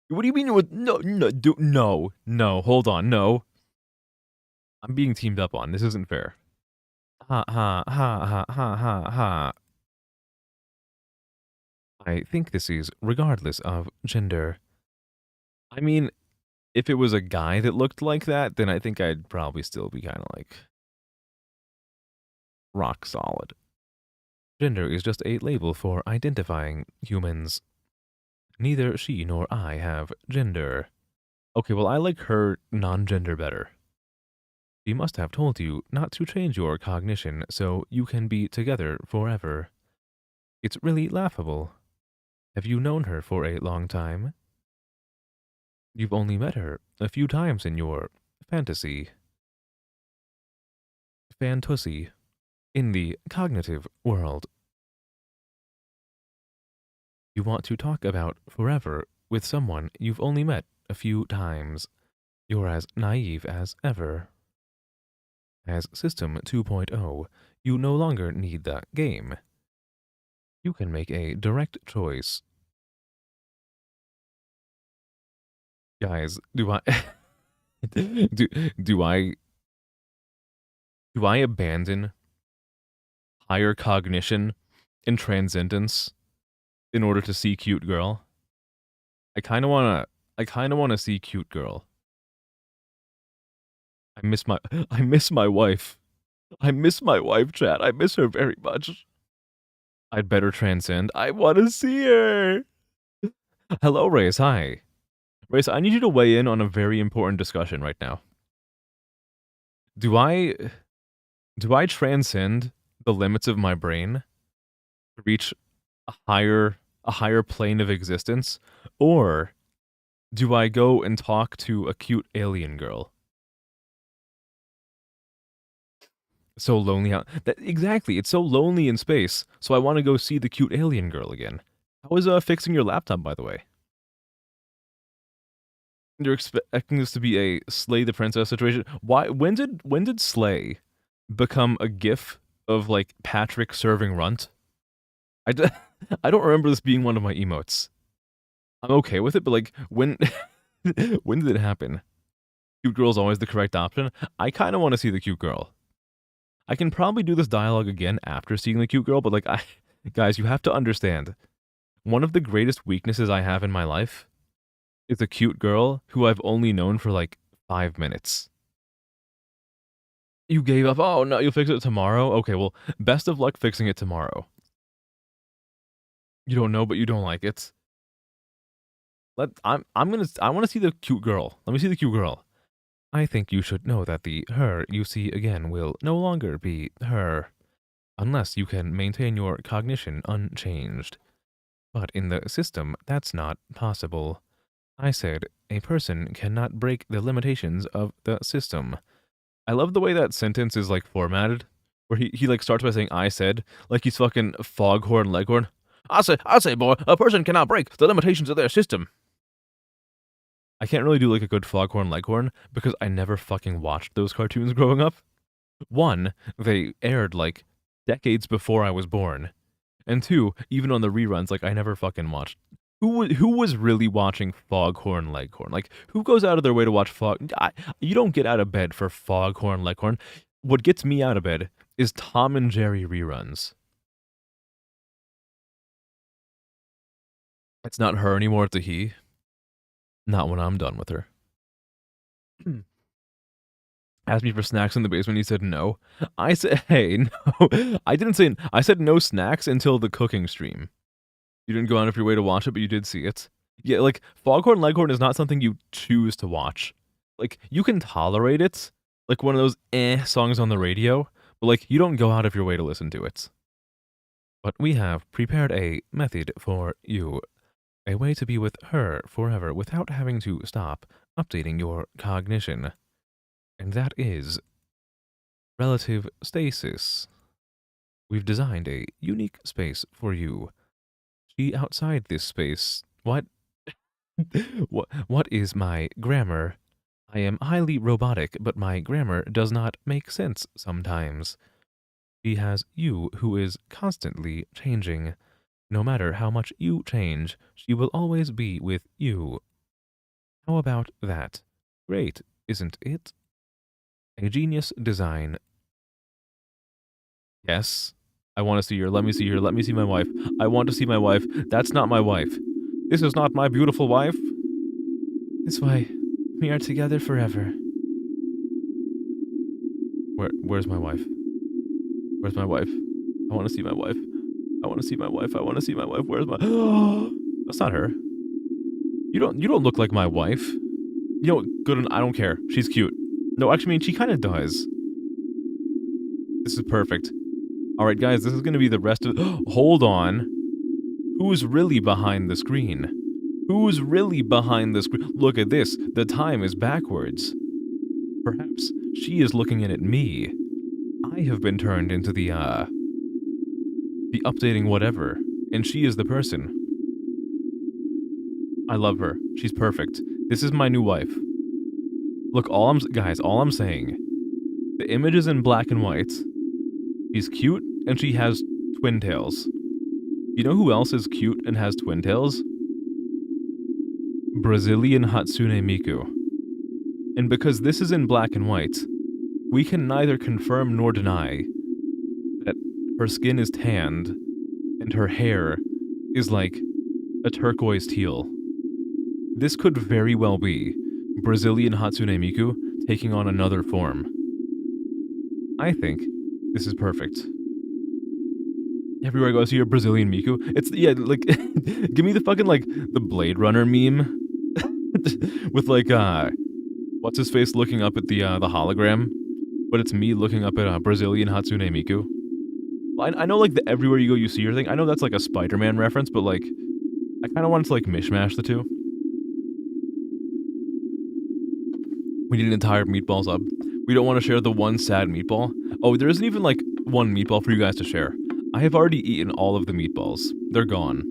What do you mean with no, hold on, no. I'm being teamed up on. This isn't fair. Ha ha ha ha ha ha ha. I think this is regardless of gender. I mean, if it was a guy that looked like that, then I think I'd probably still be kind of like rock solid. Gender is just a label for identifying humans. Neither she nor I have gender. Okay, well, I like her non-gender better. She must have told you not to change your cognition so you can be together forever. It's really laughable. Have you known her for a long time? You've only met her a few times in your fantasy. Fantasy. In the cognitive world. You want to talk about forever with someone you've only met a few times. You're as naive as ever. As System 2.0, you no longer need that game. You can make a direct choice. Guys, do I do do I do I abandon higher cognition and transcendence in order to see cute girl? I kind of want to see cute girl. I miss my wife. I miss my wife, chat. I miss her very much. I'd better transcend. I want to see her. Hello, Race. Hi. Race, I need you to weigh in on a very important discussion right now. Do I transcend the limits of my brain to reach a higher plane of existence, or do I go and talk to a cute alien girl? So lonely out. Exactly, it's so lonely in space. So I want to go see the cute alien girl again. How is fixing your laptop, by the way? You're expecting this to be a Slay the Princess situation? Why? When did Slay become a gif of like Patrick serving runt? I don't remember this being one of my emotes. I'm okay with it, but like when when did it happen? Cute girl's always the correct option. I kind of want to see the cute girl. I can probably do this dialogue again after seeing the cute girl, but like guys, you have to understand. One of the greatest weaknesses I have in my life is a cute girl who I've only known for like 5 minutes. You gave up. Oh no, you'll fix it tomorrow? Okay, well, best of luck fixing it tomorrow. You don't know, but you don't like it. I want to see the cute girl. Let me see the cute girl. I think you should know that the her you see again will no longer be her, unless you can maintain your cognition unchanged. But in the system, that's not possible. I said, a person cannot break the limitations of the system. I love the way that sentence is like formatted, where he like starts by saying I said, like he's fucking Foghorn Leghorn. I say, boy, a person cannot break the limitations of their system. I can't really do like a good Foghorn Leghorn because I never fucking watched those cartoons growing up. One, they aired like decades before I was born. And two, even on the reruns, like I never fucking watched. Who was really watching Foghorn Leghorn? Like who goes out of their way to watch you don't get out of bed for Foghorn Leghorn. What gets me out of bed is Tom and Jerry reruns. It's not her anymore, it's a he. Not when I'm done with her. Asked me for snacks in the basement, he said no. I said, hey, no. I didn't say, I said no snacks until the cooking stream. You didn't go out of your way to watch it, but you did see it. Yeah, like, Foghorn Leghorn is not something you choose to watch. Like, you can tolerate it, like one of those songs on the radio, but like, you don't go out of your way to listen to it. But we have prepared a method for you. A way to be with her forever without having to stop updating your cognition. And that is relative stasis. We've designed a unique space for you. See outside this space. What? What is my grammar? I am highly robotic, but my grammar does not make sense sometimes. She has you who is constantly changing. No matter how much you change, she will always be with you. How about that? Great, isn't it? A genius design. Yes. I want to see her. Let me see her. Let me see my wife. I want to see my wife. That's not my wife. This is not my beautiful wife. This way. We are together forever. Where's my wife? Where's my wife? I want to see my wife. I want to see my wife. I want to see my wife. Where's my... That's not her. You don't look like my wife. You know, good. I don't care. She's cute. No, actually, I mean, she kind of does. This is perfect. All right, guys, this is going to be the rest of... Hold on. Who's really behind the screen? Who's really behind the screen? Look at this. The time is backwards. Perhaps she is looking in at me. I have been turned into the updating whatever, and she is the person. I love her. She's perfect. This is my new wife. Look, all I'm saying, the image is in black and white. She's cute, and she has twin tails. You know who else is cute and has twin tails? Brazilian Hatsune Miku. And because this is in black and white, we can neither confirm nor deny that her skin is tanned and her hair is like a turquoise teal. This could very well be Brazilian Hatsune Miku taking on another form. I think this is perfect. Everywhere I go, I see a Brazilian Miku. It's, yeah, like, give me the fucking, like, the Blade Runner meme with, like, what's his face looking up at the hologram, but it's me looking up at Brazilian Hatsune Miku. I know, like, the everywhere you go you see your thing. I know that's, like, a Spider-Man reference, but, like, I kind of wanted to, like, mishmash the two. We need an entire meatball sub. We don't want to share the one sad meatball. Oh, there isn't even, like, one meatball for you guys to share. I have already eaten all of the meatballs. They're gone.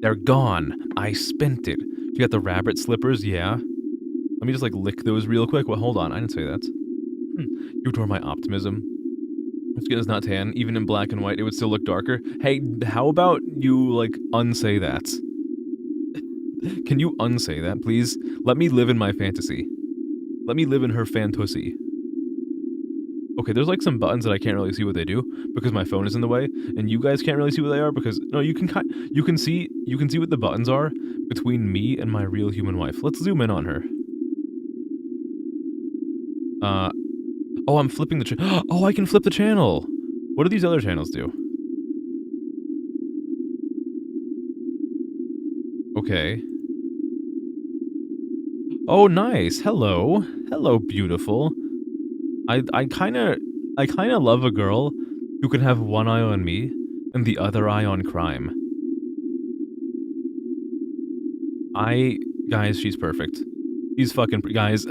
They're gone. I spent it. You got the rabbit slippers? Yeah. Let me just, like, lick those real quick. Well, hold on. I didn't say that. You tore my optimism. My skin is not tan. Even in black and white, it would still look darker. Hey, how about you, like, unsay that? Can you unsay that, please? Let me live in my fantasy. Let me live in her fantasy. Okay, there's like some buttons that I can't really see what they do because my phone is in the way, and you guys can't really see what they are because no, you can see what the buttons are between me and my real human wife. Let's zoom in on her. Oh, I'm flipping the oh, I can flip the channel. What do these other channels do? Okay. Oh, nice. Hello. Hello, beautiful. I kind of love a girl who can have one eye on me and the other eye on crime. Guys, she's perfect. She's fucking, guys,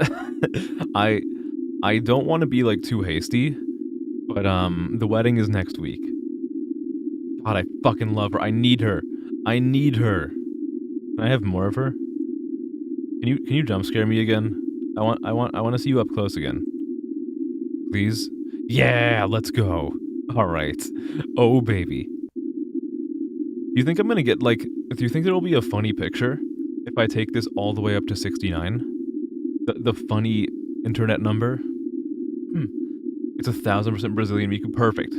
I don't want to be, like, too hasty, but, the wedding is next week. God, I fucking love her. I need her. I need her. Can I have more of her? Can you jump scare me again? I want to see you up close again. Please? Yeah, let's go. All right. Oh, baby. Do you think I'm gonna get, like, do you think there'll be a funny picture if I take this all the way up to 69? The funny internet number? It's 1,000% Brazilian Miku. Perfect.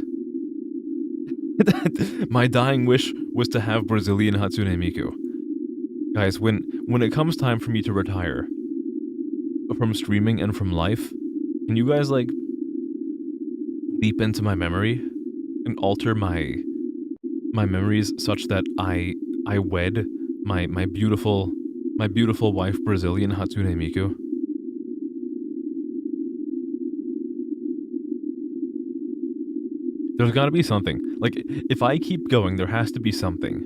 My dying wish was to have Brazilian Hatsune Miku. Guys, when it comes time for me to retire from streaming and from life, can you guys, like, leap into my memory and alter my memories such that I wed my beautiful wife, Brazilian Hatsune Miku? There's gotta be something. Like, if I keep going, there has to be something.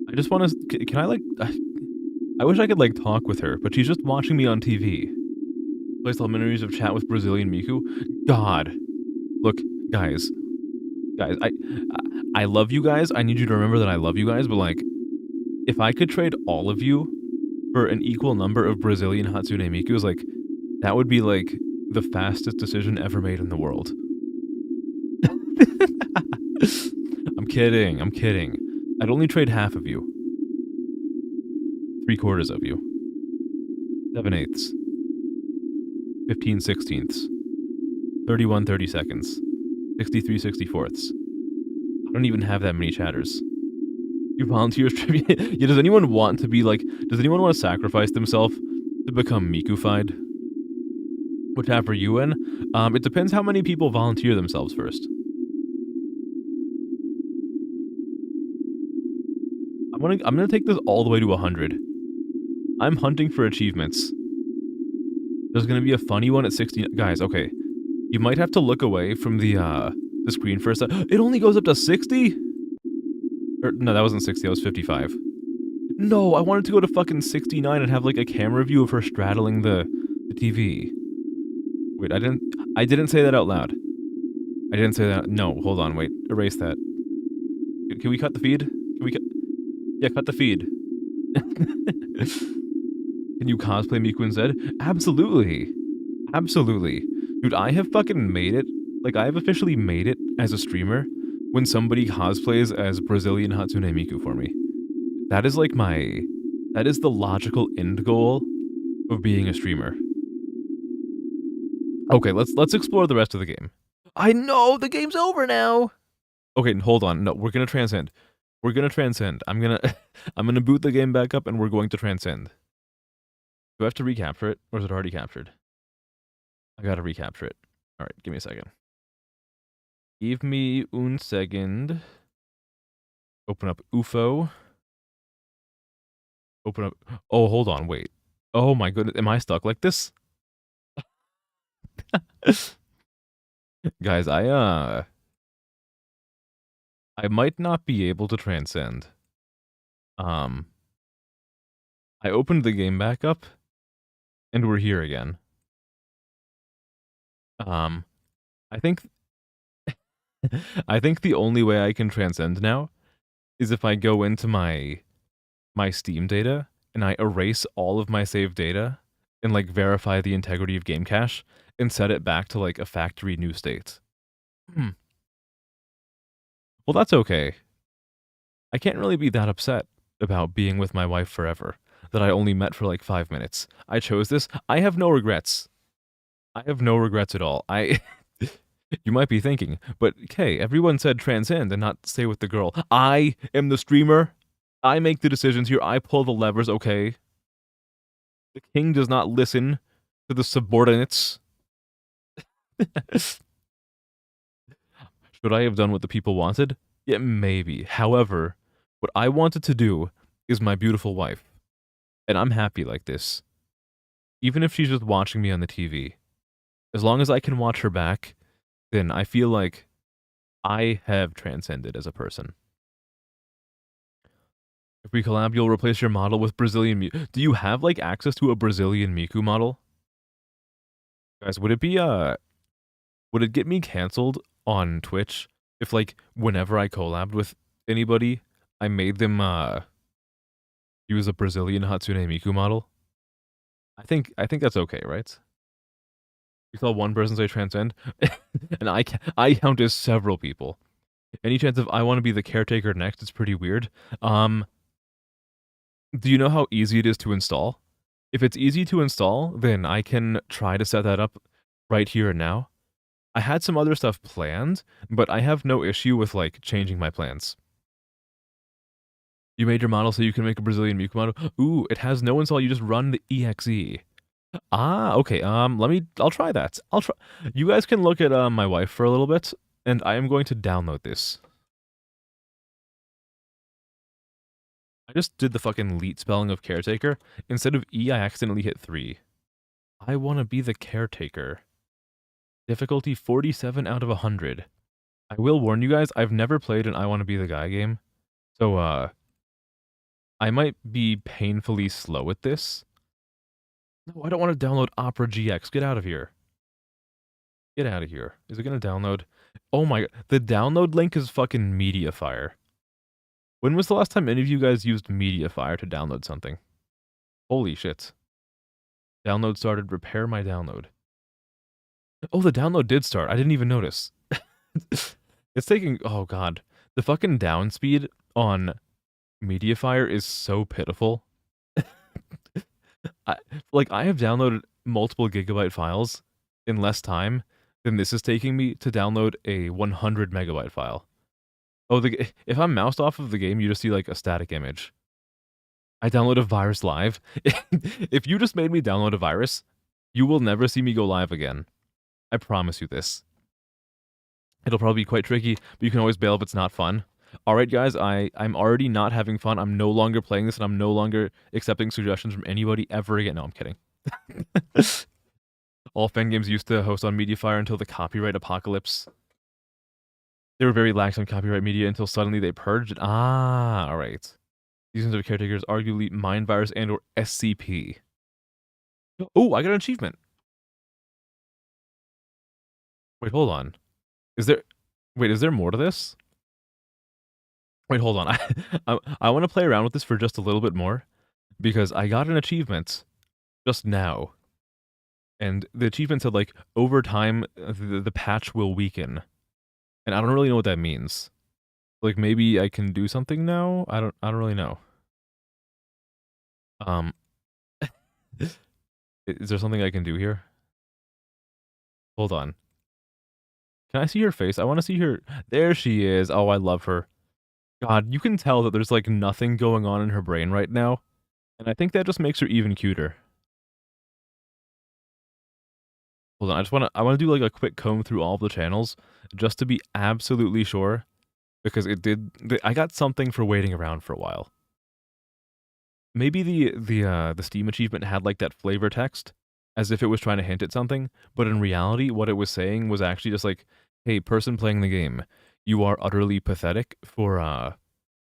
I just want to, can I, like, I wish I could, like, talk with her, but she's just watching me on TV. Place all memories of chat with Brazilian Miku. God. Look, guys, I love you guys. I need you to remember that I love you guys, but, like, if I could trade all of you for an equal number of Brazilian Hatsune Mikus, like, that would be, like, the fastest decision ever made in the world. I'm kidding. I'd only trade half of you. 3/4 of you. 7/8. 15 16ths. 31 32nds. 63 64ths. I don't even have that many chatters. You volunteers tribute. Yeah, does anyone want to sacrifice themselves to become Miku-fied? What tab are you in? It depends how many people volunteer themselves first. I'm gonna take this all the way to 100. I'm hunting for achievements. There's gonna be a funny one at 60. Guys, okay. You might have to look away from the screen for a sec. It only goes up to 60? No, that wasn't 60, that was 55. No, I wanted to go to fucking 69 and have, like, a camera view of her straddling the TV. Wait, I didn't say that out loud. I didn't say that. No, hold on, wait. Erase that. Can we cut the feed? Yeah, cut the feed. Can you cosplay Miku instead? Absolutely. Absolutely. Dude, I have fucking made it. Like, I have officially made it as a streamer when somebody cosplays as Brazilian Hatsune Miku for me. That is like that is the logical end goal of being a streamer. Okay, let's explore the rest of the game. I know the game's over now. Okay, hold on. No, we're gonna transcend. We're gonna transcend. I'm gonna I'm gonna boot the game back up and we're going to transcend. Do I have to recapture it, or is it already captured? I gotta recapture it. Alright, give me a second. Give me un second. Open up UFO. Open up. Oh, hold on, wait. Oh my goodness, am I stuck like this? Guys, I might not be able to transcend. I opened the game back up, and we're here again. I think I think the only way I can transcend now is if I go into my Steam data and I erase all of my saved data and like verify the integrity of game cache and set it back to like a factory new state. Well, that's okay. I can't really be that upset about being with my wife forever that I only met for like 5 minutes. I chose this. I have no regrets. I have no regrets at all. You might be thinking, but okay, everyone said transcend and not stay with the girl. I am the streamer. I make the decisions here. I pull the levers, okay? The king does not listen to the subordinates. Should I have done what the people wanted? Yeah, maybe. However, what I wanted to do is my beautiful wife. And I'm happy like this. Even if she's just watching me on the TV. As long as I can watch her back, then I feel like I have transcended as a person. If we collab, you'll replace your model with Brazilian Miku. Do you have, like, access to a Brazilian Miku model? Guys, would it get me canceled on Twitch if, like, whenever I collabed with anybody, I made them, use a Brazilian Hatsune Miku model? I think that's okay, right? You saw one person say transcend, and I count as several people. Any chance of I want to be the caretaker next is pretty weird. Do you know how easy it is to install? If it's easy to install, then I can try to set that up right here and now. I had some other stuff planned, but I have no issue with, like, changing my plans. You made your model so you can make a Brazilian Miku model? Ooh, it has no install, you just run the exe. Ah, okay, I'll try that. You guys can look at, my wife for a little bit, and I am going to download this. I just did the fucking leet spelling of caretaker. Instead of E, I accidentally hit 3. I want to be the caretaker. Difficulty 47 out of 100. I will warn you guys, I've never played an I Want to Be the Guy game. So, I might be painfully slow at this. No, I don't want to download Opera GX. Get out of here. Get out of here. Is it going to download? Oh my god. The download link is fucking Mediafire. When was the last time any of you guys used Mediafire to download something? Holy shit. Download started. Repair my download. Oh, the download did start. I didn't even notice. It's taking... Oh, God. The fucking down speed on Mediafire is so pitiful. I have downloaded multiple gigabyte files in less time than this is taking me to download a 100 megabyte file. Oh, if I'm moused off of the game, you just see, like, a static image. I download a virus live. If you just made me download a virus, you will never see me go live again. I promise you this. It'll probably be quite tricky, but you can always bail if it's not fun. Alright, guys, I'm already not having fun. I'm no longer playing this, and I'm no longer accepting suggestions from anybody ever again. No, I'm kidding. All fan games used to host on Mediafire until the copyright apocalypse. They were very lax on copyright media until suddenly they purged it. Ah, alright. Seasons of Caretakers, arguably Mind Virus and or SCP. Oh, I got an achievement. Wait, hold on. Is there more to this? Wait, hold on. I want to play around with this for just a little bit more because I got an achievement just now. And the achievement said, like, over time, the patch will weaken. And I don't really know what that means. Like, maybe I can do something now? I don't really know. Is there something I can do here? Hold on. Can I see her face? I want to see her. There she is. Oh, I love her. God, you can tell that there's like nothing going on in her brain right now. And I think that just makes her even cuter. Hold on, I want to do like a quick comb through all of the channels just to be absolutely sure, because I got something for waiting around for a while. Maybe the Steam achievement had like that flavor text as if it was trying to hint at something, but in reality what it was saying was actually just like, "Hey, person playing the game, you are utterly pathetic for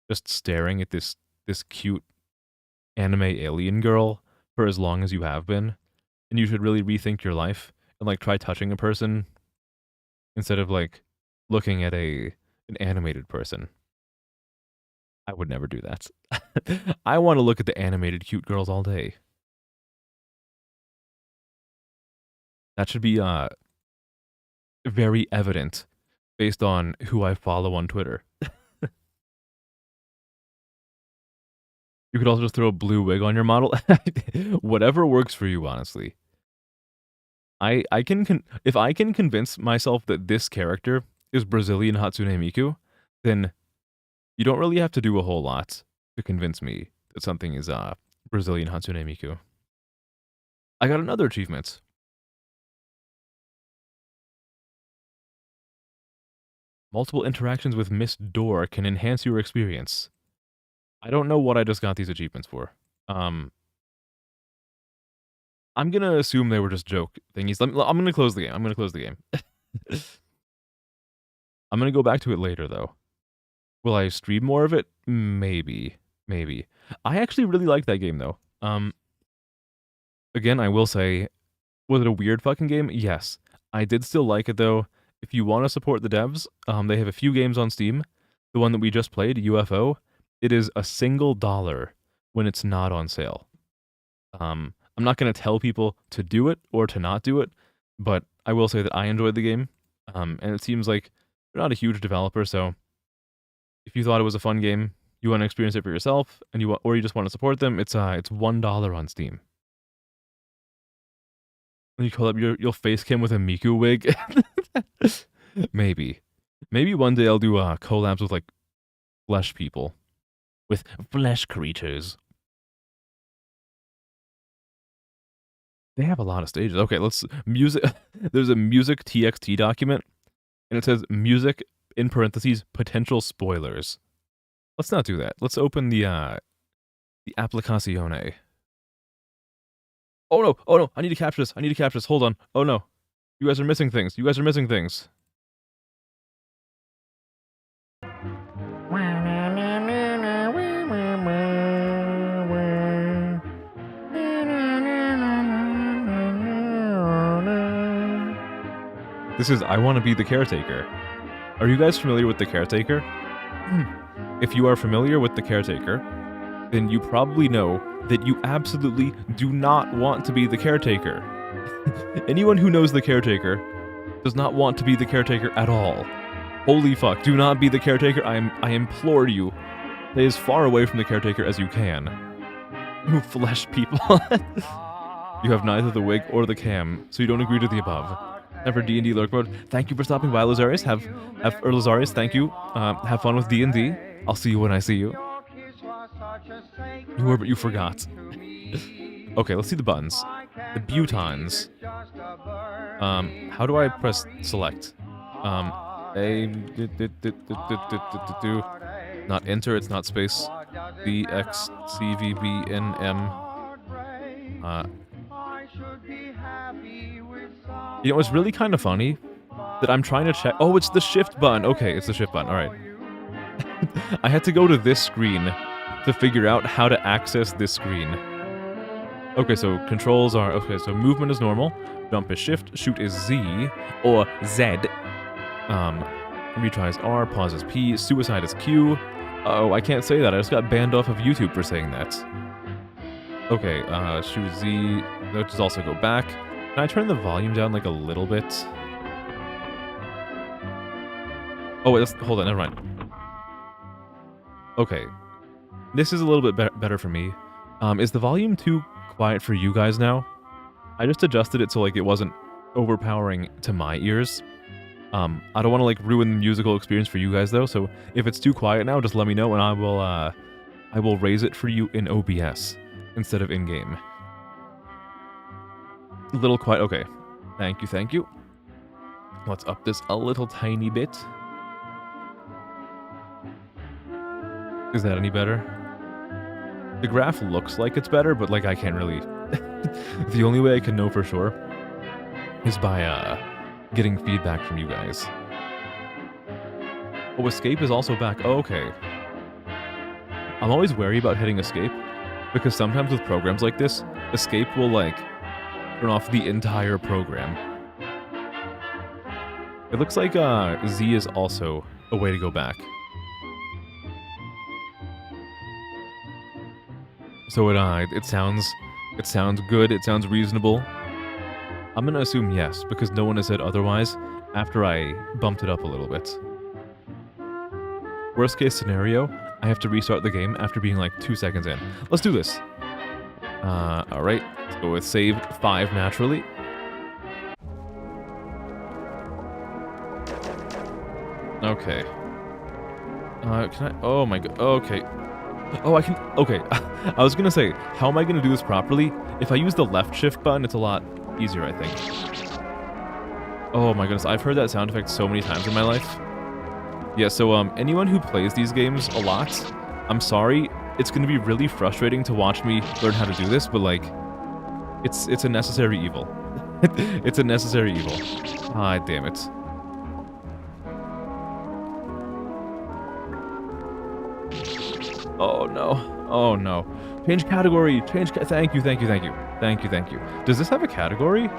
just staring at this cute anime alien girl for as long as you have been, and you should really rethink your life and like try touching a person instead of like looking at an animated person." I would never do that. I want to look at the animated cute girls all day. That should be very evident based on who I follow on Twitter. You could also just throw a blue wig on your model. Whatever works for you, honestly. If I can convince myself that this character is Brazilian Hatsune Miku, then you don't really have to do a whole lot to convince me that something is Brazilian Hatsune Miku. I got another achievement. Multiple interactions with Miss Door can enhance your experience. I don't know what I just got these achievements for. I'm gonna assume they were just joke thingies. I'm gonna close the game. I'm gonna go back to it later, though. Will I stream more of it? Maybe. I actually really like that game, though. Again, I will say, was it a weird fucking game? Yes. I did still like it, though. If you want to support the devs, they have a few games on Steam. The one that we just played, UFO, it is $1 when it's not on sale. I'm not going to tell people to do it or to not do it, but I will say that I enjoyed the game, and it seems like they're not a huge developer, so if you thought it was a fun game, you want to experience it for yourself, and you just want to support them, it's $1 on Steam. When you call up you'll face cam with a Miku wig. Maybe one day I'll do collabs with like flesh people, with flesh creatures. They have a lot of stages. Okay, let's music. There's a music TXT document, and it says music in parentheses potential spoilers. Let's not do that. Let's open the applicazione. Oh no, I need to capture this. Hold on. Oh no. You guys are missing things. This is I Want to Be the Caretaker. Are you guys familiar with the Caretaker? If you are familiar with the Caretaker, then you probably know that you absolutely do not want to be the caretaker. Anyone who knows the Caretaker does not want to be the caretaker at all. Holy fuck, do not be the caretaker. I implore you. Stay as far away from the caretaker as you can. You flesh people. You have neither the wig or the cam, so you don't agree to the above. And for D&D Lurk Mode, thank you for stopping by, Lazarius. Lazarius, thank you. Have fun with D&D. I'll see you when I see you. You were, but you forgot. Okay, let's see the buttons. The butons. How do I press select? A. Not enter, it's not space. B, X, C, V, B, N, M. You know, it's really kind of funny that I'm trying to check. Oh, it's the shift button. Okay, it's the shift button. All right. I had to go to this screen to figure out how to access this screen. Okay, so controls are... Okay, so movement is normal. Jump is shift. Shoot is Z. Or Z. Retry is R. Pause is P. Suicide is Q. Oh, I can't say that. I just got banned off of YouTube for saying that. Okay, shoot is Z. Let's just also go back. Can I turn the volume down like a little bit? Oh, wait, hold on, never mind. Okay. This is a little bit better for me. Is the volume too quiet for you guys now? I just adjusted it so like it wasn't overpowering to my ears. I don't want to like ruin the musical experience for you guys though, so if it's too quiet now, just let me know and I will raise it for you in OBS instead of in-game. A little quiet. Okay. Thank you, thank you. Let's up this a little tiny bit. Is that any better? The graph looks like it's better, but like I can't really... The only way I can know for sure is by getting feedback from you guys. Oh, escape is also back. Oh, okay. I'm always wary about hitting escape, because sometimes with programs like this, escape will like turn off the entire program. It looks like Z is also a way to go back. So it sounds good, it sounds reasonable. I'm gonna assume yes, because no one has said otherwise after I bumped it up a little bit. Worst case scenario, I have to restart the game after being like 2 seconds in. Let's do this. Alright, let's go with save 5 naturally. Okay. Can I? Oh my god. Okay. Oh, I can. Okay. I was gonna say, how am I gonna do this properly? If I use the left shift button, it's a lot easier, I think. Oh my goodness, I've heard that sound effect so many times in my life. Yeah, so anyone who plays these games a lot, I'm sorry. It's gonna be really frustrating to watch me learn how to do this, but like, it's a necessary evil. It's a necessary evil. Ah, damn it. Oh no. Oh no. Change category. Thank you, thank you, thank you. Thank you, thank you. Does this have a category?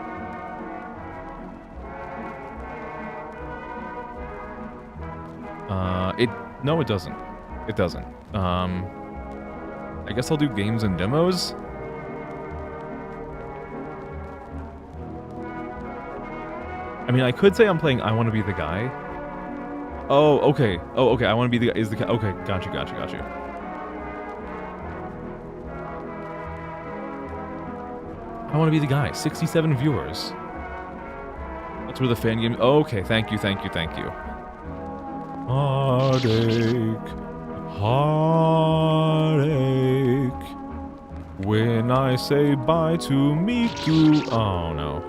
No, it doesn't. It doesn't. I guess I'll do games and demos. I mean, I could say I'm playing I Want to Be the Guy. Oh, okay. Oh, okay. I Want to Be the Guy is the... Okay, gotcha, gotcha, gotcha. I Want to Be the Guy. 67 viewers. That's where the fan game... Oh, okay, thank you, thank you, thank you. Heartache, heartache. When I say bye to Miku... Oh, no.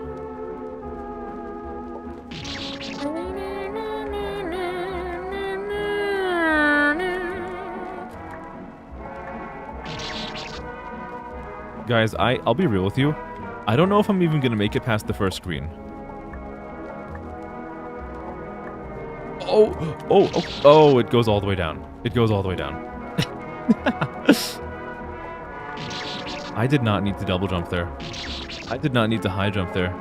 Guys, I'll be real with you. I don't know if I'm even gonna make it past the first screen. Oh, it goes all the way down. It goes all the way down. I did not need to double jump there. I did not need to high jump there.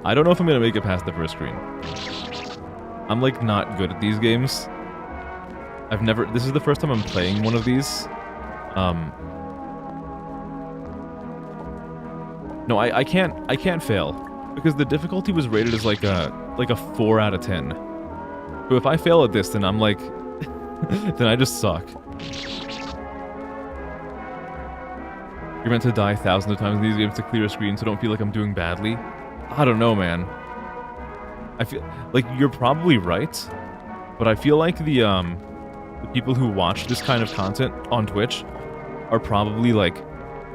I don't know if I'm gonna make it past the first screen. I'm like not good at these games. This is the first time I'm playing one of these. No, I can't fail because the difficulty was rated as like a 4 out of 10. So if I fail at this, then I'm like, then I just suck. You're meant to die thousands of times in these games to clear a screen, so don't feel like I'm doing badly. I don't know, man. I feel like you're probably right, but I feel like the people who watch this kind of content on Twitch are probably like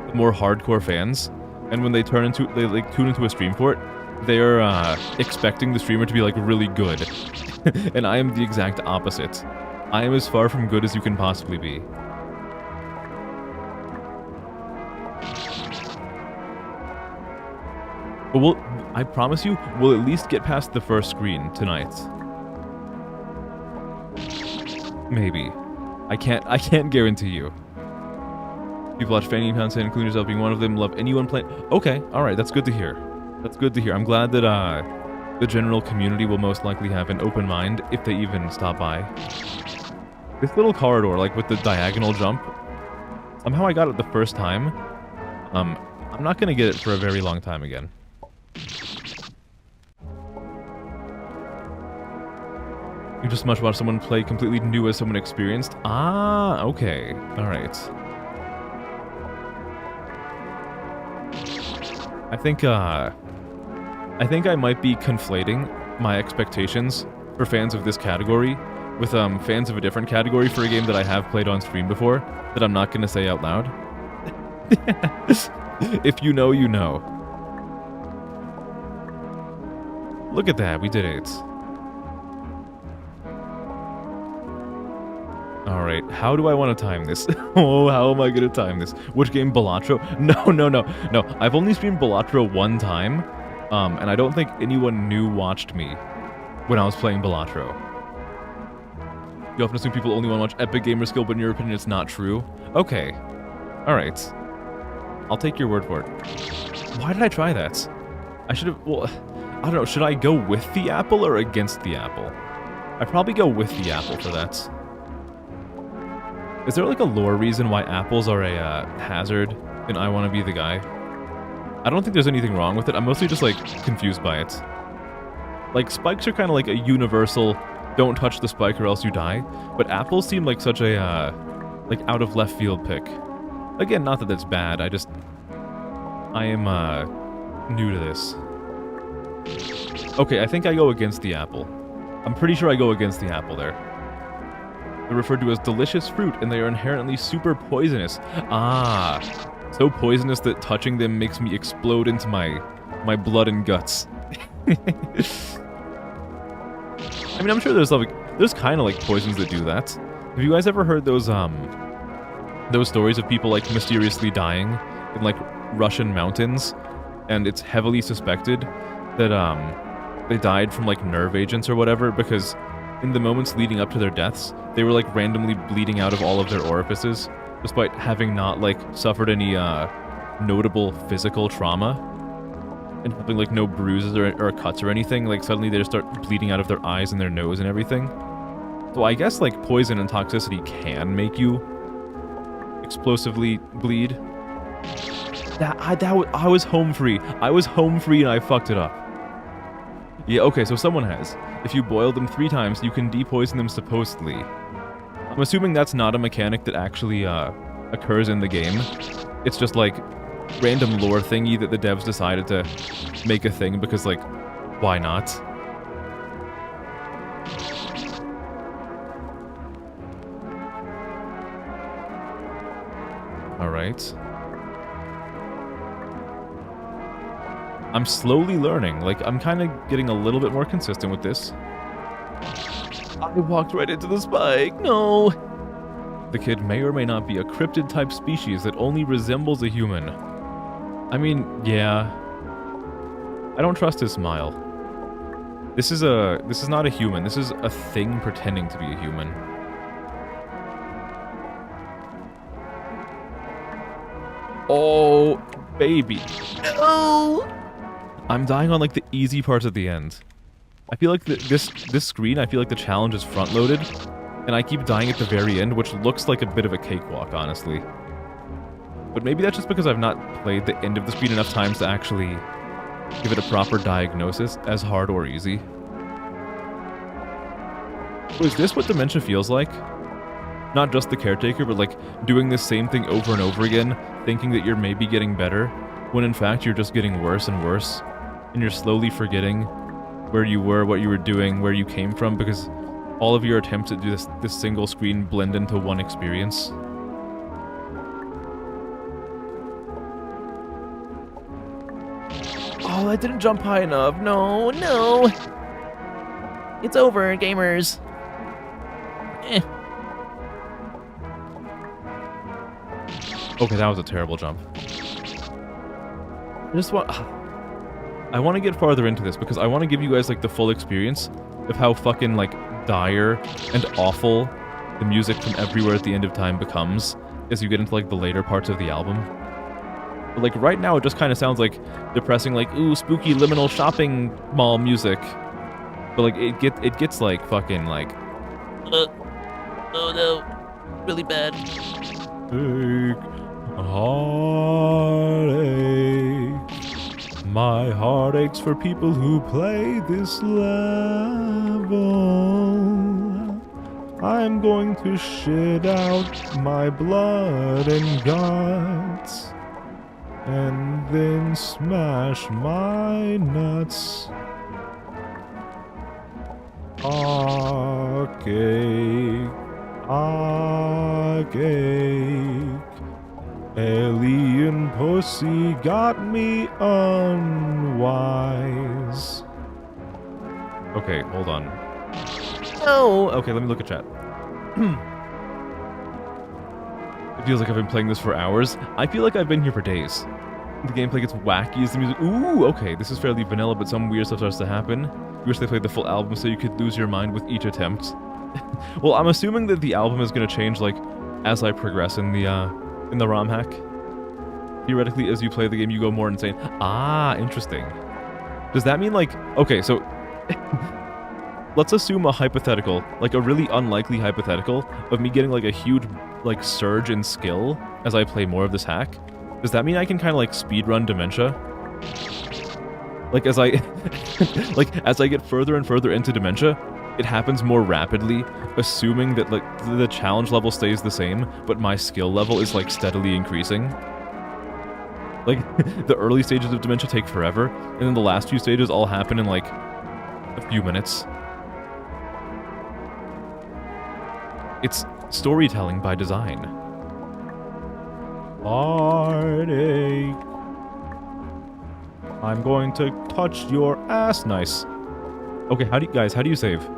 the more hardcore fans, and when they tune into a stream for it, they're expecting the streamer to be like really good, and I am the exact opposite. I am as far from good as you can possibly be. But I promise you, we'll at least get past the first screen tonight. Maybe. I can't guarantee you. People watch Fanny content, including yourself being one of them, love anyone playing. Okay, alright, that's good to hear. That's good to hear. I'm glad that the general community will most likely have an open mind if they even stop by. This little corridor, like with the diagonal jump, somehow I got it the first time. I'm not gonna get it for a very long time again. You just much watch someone play completely new as someone experienced? Ah, okay. Alright. I think I might be conflating my expectations for fans of this category with fans of a different category for a game that I have played on stream before that I'm not gonna say out loud. If you know, you know. Look at that, we did it. Alright, how do I want to time this? Oh, how am I going to time this? Which game, Balatro? No. I've only streamed Balatro one time, and I don't think anyone new watched me when I was playing Balatro. You often assume people only want to watch Epic Gamer Skill, but in your opinion it's not true? Okay. Alright. I'll take your word for it. Why did I try that? I should have... Well, I don't know. Should I go with the apple or against the apple? I'd probably go with the apple for that. Is there like a lore reason why apples are a hazard in I Wanna Be the Guy? I don't think there's anything wrong with it. I'm mostly just like confused by it. Like spikes are kind of like a universal don't touch the spike or else you die, but apples seem like such a like out of left field pick. Again, not that that's bad. I am new to this. Okay, I think I go against the apple. I'm pretty sure I go against the apple there. They're referred to as delicious fruit, and they are inherently super poisonous. Ah, so poisonous that touching them makes me explode into my blood and guts. I mean, I'm sure there's kind of like poisons that do that. Have you guys ever heard those stories of people like mysteriously dying in like Russian mountains, and it's heavily suspected that they died from like nerve agents or whatever because in the moments leading up to their deaths, they were like randomly bleeding out of all of their orifices, despite having not like suffered any notable physical trauma and having like no bruises or cuts or anything. Like suddenly they just start bleeding out of their eyes and their nose and everything. So I guess like poison and toxicity can make you explosively bleed. I was home free. I was home free and I fucked it up. Yeah, okay, so someone has. If you boil them 3 times, you can depoison them supposedly. I'm assuming that's not a mechanic that actually occurs in the game. It's just like random lore thingy that the devs decided to make a thing because like, why not? Alright. I'm slowly learning. Like, I'm kind of getting a little bit more consistent with this. I walked right into the spike. No! The kid may or may not be a cryptid-type species that only resembles a human. I mean, yeah. I don't trust his smile. This is not a human. This is a thing pretending to be a human. Oh, baby. No! I'm dying on like the easy parts at the end. I feel like this screen, I feel like the challenge is front-loaded, and I keep dying at the very end, which looks like a bit of a cakewalk, honestly. But maybe that's just because I've not played the end of the screen enough times to actually give it a proper diagnosis as hard or easy. So is this what dementia feels like? Not just the caretaker, but like doing the same thing over and over again, thinking that you're maybe getting better, when in fact you're just getting worse and worse, and you're slowly forgetting where you were, what you were doing, where you came from, because all of your attempts at this single screen blend into one experience. Oh, I didn't jump high enough. No, no. It's over, gamers. Okay, that was a terrible jump. I want to get farther into this because I want to give you guys like the full experience of how fucking like dire and awful the music from Everywhere at the End of Time becomes as you get into like the later parts of the album. But like right now it just kind of sounds like depressing, like ooh, spooky liminal shopping mall music. But like it gets like fucking like oh no, really bad. Heartache. My heart aches for people who play this level. I'm going to shit out my blood and guts. And then smash my nuts. Cake. Alien pussy got me unwise. Okay, hold on. No! Okay, let me look at chat. It feels like I've been playing this for hours. I feel like I've been here for days. The gameplay gets wacky as the music. Ooh, okay, this is fairly vanilla, but some weird stuff starts to happen. You wish they played the full album so you could lose your mind with each attempt. Well, I'm assuming that the album is going to change, like, as I progress in the ROM hack. Theoretically, as you play the game, you go more insane. Ah, interesting. Does that mean, like... Okay, so... let's assume a hypothetical, like a really unlikely hypothetical, of me getting, like, a huge, like, surge in skill as I play more of this hack. Does that mean I can kind of, like, speedrun Dementia? Like, as I... like, as I get further and further into Dementia, it happens more rapidly, assuming that, like, the challenge level stays the same, but my skill level is, like, steadily increasing. Like, the early stages of Dementia take forever, and then the last few stages all happen in, like, a few minutes. It's storytelling by design. Heartache. I'm going to touch your ass. Nice. Okay, how do you save?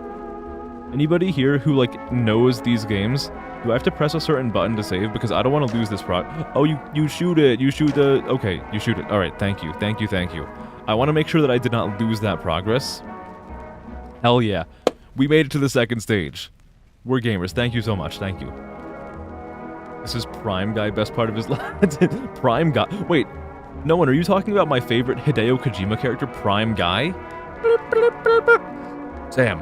Anybody here who, like, knows these games? Do I have to press a certain button to save? Because I don't want to lose this Oh, you shoot it. You shoot the... Okay, you shoot it. Alright, thank you. Thank you, thank you. I want to make sure that I did not lose that progress. Hell yeah. We made it to the second stage. We're gamers. Thank you so much. Thank you. This is Prime Guy, best part of his life. Prime Guy. Wait, no one, are you talking about my favorite Hideo Kojima character, Prime Guy? Sam,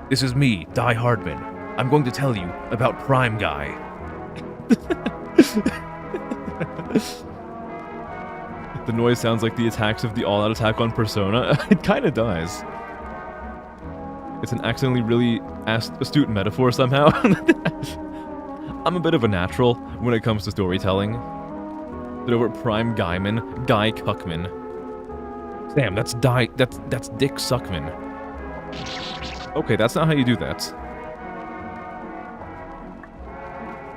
this is me, Die Hardman. I'm going to tell you about Prime Guy. The noise sounds like the attacks of the all-out attack on Persona. It kind of does. It's an accidentally really astute metaphor somehow. I'm a bit of a natural when it comes to storytelling. But over at Prime Guyman, Guy Cuckman. Damn, that's Dick Suckman. Okay, that's not how you do that.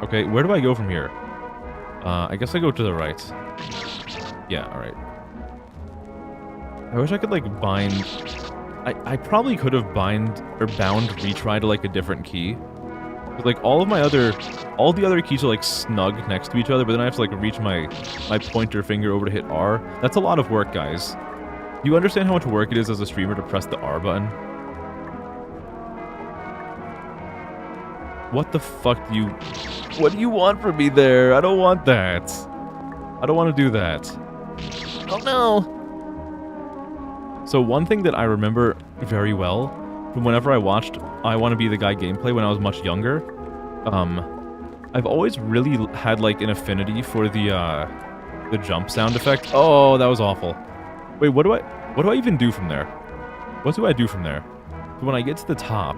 Okay, where do I go from here? I guess I go to the right. Yeah, alright. I wish I could, like, bind... I probably could have bound retry to, like, a different key. But, like, all the other keys are, like, snug next to each other, but then I have to, like, reach my pointer finger over to hit R. That's a lot of work, guys. Do you understand how much work it is as a streamer to press the R button? What the fuck do you... What do you want from me there? I don't want that. I don't want to do that. Oh no! So one thing that I remember very well from whenever I watched I Want to Be the Guy gameplay when I was much younger, I've always really had, like, an affinity for the jump sound effect. Oh, that was awful. Wait, what do I even do from there? What do I do from there? So when I get to the top,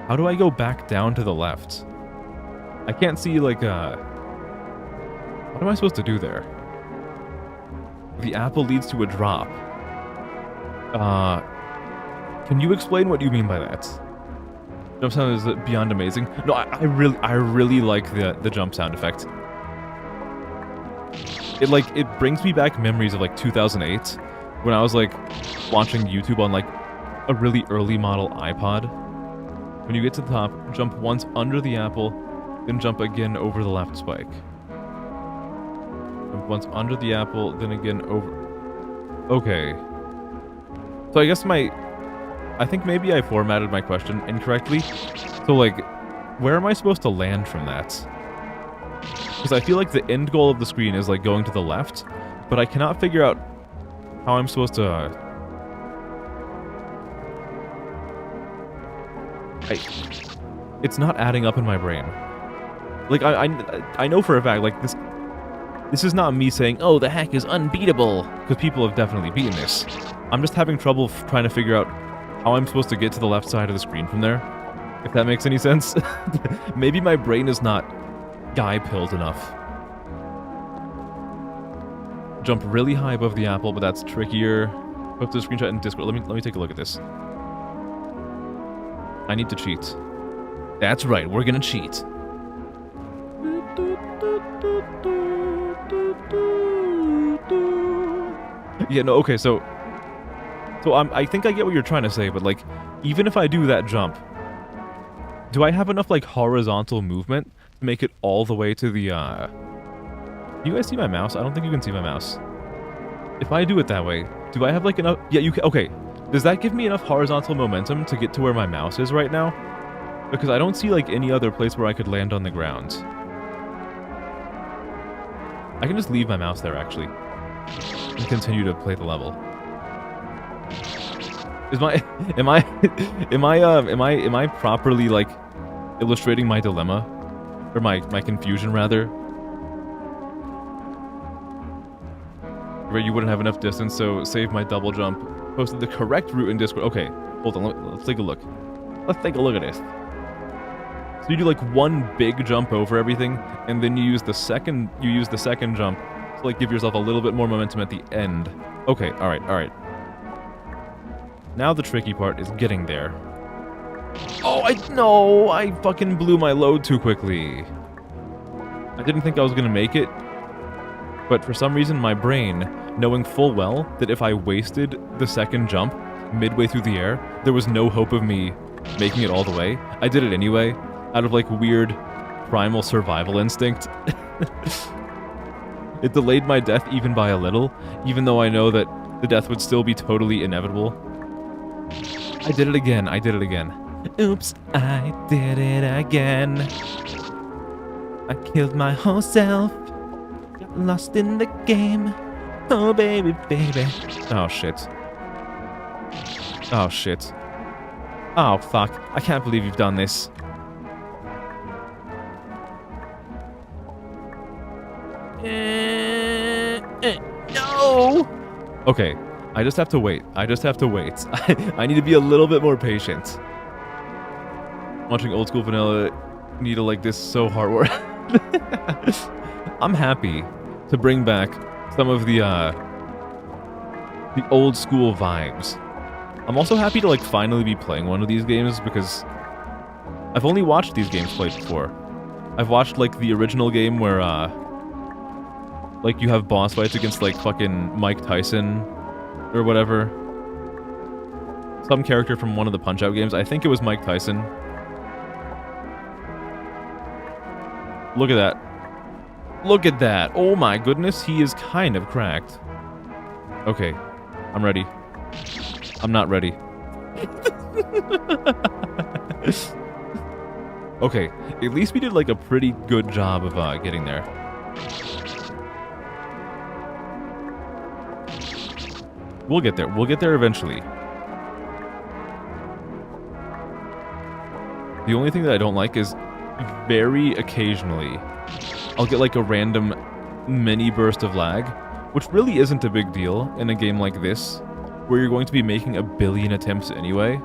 how do I go back down to the left? I can't see, like, what am I supposed to do there? The apple leads to a drop. Can you explain what you mean by that? Jump sound is beyond amazing. No, I really like the jump sound effect. It brings me back memories of, like, 2008 when I was, like, watching YouTube on, like, a really early model iPod. When you get to the top, jump once under the apple, then jump again over the left spike. Jump once under the apple, then again over... Okay. So I guess I think maybe I formatted my question incorrectly. So, like, where am I supposed to land from that? Because I feel like the end goal of the screen is, like, going to the left, but I cannot figure out how I'm supposed to... It's not adding up in my brain. Like, I know for a fact, like, this is not me saying, oh, the hack is unbeatable, because people have definitely beaten this. I'm just having trouble trying to figure out how I'm supposed to get to the left side of the screen from there. If that makes any sense. Maybe my brain is not guy-pilled enough. Jump really high above the apple, but that's trickier. Post a screenshot in Discord. Let me take a look at this. I need to cheat. That's right, we're gonna cheat. Yeah, no, okay, so I think I get what you're trying to say, but like, even if I do that jump, do I have enough like horizontal movement to make it all the way to the Do you guys see my mouse? I don't think you can see my mouse. If I do it that way, do I have like enough? Yeah, you can. Okay, does that give me enough horizontal momentum to get to where my mouse is right now? Because I don't see like any other place where I could land on the ground. I can just leave my mouse there actually and continue to play the level. Am I properly like illustrating my dilemma or my confusion rather? Where you wouldn't have enough distance, so save my double jump. Posted the correct route in Discord. Okay, hold on. Let's take a look. Let's take a look at this. So you do like one big jump over everything, and then you use the second jump to like give yourself a little bit more momentum at the end. Okay, all right. Now the tricky part is getting there. Oh, I fucking blew my load too quickly. I didn't think I was gonna make it, but for some reason my brain, knowing full well that if I wasted the second jump midway through the air, there was no hope of me making it all the way. I did it anyway, out of like weird primal survival instinct. It delayed my death even by a little, even though I know that the death would still be totally inevitable. I did it again. Oops, I did it again. I killed my whole self. Got lost in the game. Oh, baby. Oh, shit. Oh, fuck. I can't believe you've done this. No! Okay. I just have to wait. I need to be a little bit more patient. Watching old school vanilla Nita like this so hard. I'm happy to bring back some of the old school vibes. I'm also happy to like finally be playing one of these games because I've only watched these games played before. I've watched like the original game where like you have boss fights against like fucking Mike Tyson or whatever. Some character from one of the Punch-Out games. I think it was Mike Tyson. Look at that. Look at that. Oh my goodness, he is kind of cracked. Okay, I'm ready. I'm not ready. Okay, at least we did like a pretty good job of getting there. We'll get there. We'll get there eventually. The only thing that I don't like is very occasionally I'll get like a random mini burst of lag, which really isn't a big deal in a game like this, where you're going to be making a billion attempts anyway.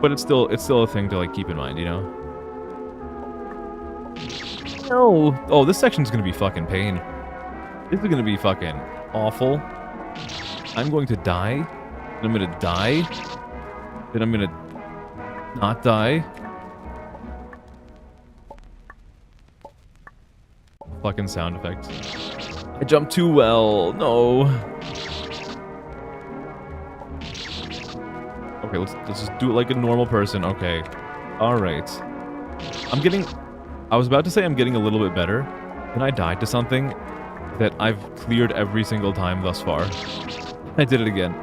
But it's still a thing to like keep in mind, you know? No. Oh, this section's gonna be fucking pain. This is gonna be fucking awful. I'm going to die. Then I'm gonna die. Then I'm gonna not die. Fucking sound effect. I jumped too well. No. Okay, let's just do it like a normal person. Okay. Alright. I was about to say I'm getting a little bit better. Then I died to something that I've cleared every single time thus far. I did it again.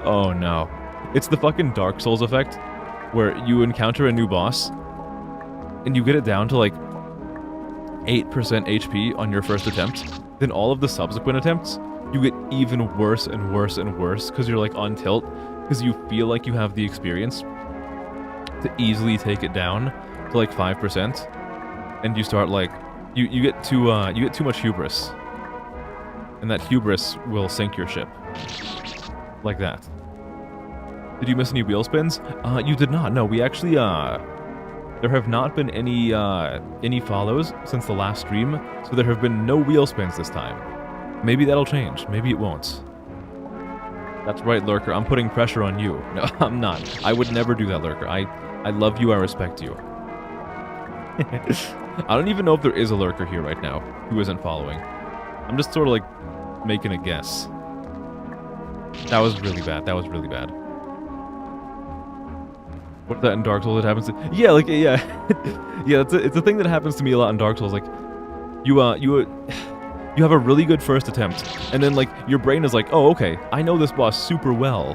Oh no. It's the fucking Dark Souls effect, where you encounter a new boss, and you get it down to like 8% HP on your first attempt. Then all of the subsequent attempts, you get even worse and worse and worse, because you're like on tilt, because you feel like you have the experience to easily take it down to like 5%, and you start like, you get too much hubris, and that hubris will sink your ship. Like that. Did you miss any wheel spins? You did not. No, we actually, there have not been any follows since the last stream, so there have been no wheel spins this time. Maybe that'll change. Maybe it won't. That's right, Lurker. I'm putting pressure on you. No, I'm not. I would never do that, Lurker. I love you. I respect you. I don't even know if there is a Lurker here right now who isn't following. I'm just sort of like making a guess. That was really bad. That was really bad. What's that in Dark Souls that happens to... Yeah, like, yeah. Yeah, it's a thing that happens to me a lot in Dark Souls. Like, you have a really good first attempt, and then, like, your brain is like, oh, okay, I know this boss super well.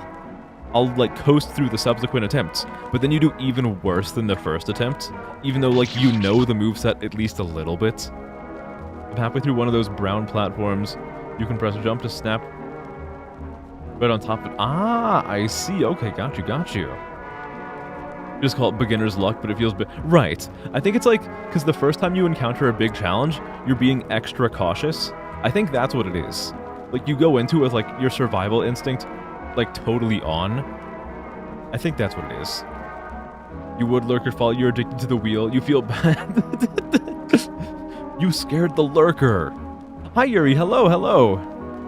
I'll, like, coast through the subsequent attempts. But then you do even worse than the first attempt, even though, like, you know the moveset at least a little bit. And halfway through one of those brown platforms, you can press jump to snap right on top of it. Ah, I see. Okay, got you, got you. Just call it beginner's luck, but it feels right. I think it's like, because the first time you encounter a big challenge, you're being extra cautious. I think that's what it is. Like, you go into it with, like, your survival instinct, like, totally on. I think that's what it is. You would Lurker follow, you're addicted to the wheel, you feel bad. You scared the Lurker. Hi, Yuri, hello, hello.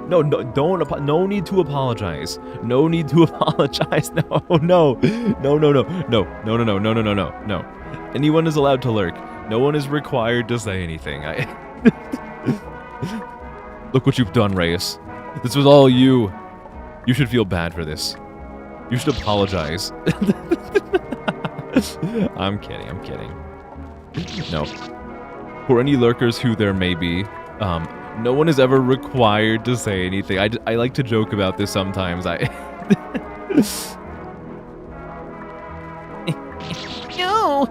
No, no need to apologize. No need to apologize. No. Anyone is allowed to lurk. No one is required to say anything. Look what you've done, Reyes. This was all you. You should feel bad for this. You should apologize. I'm kidding. No. For any lurkers who there may be, no one is ever required to say anything. I like to joke about this sometimes. No.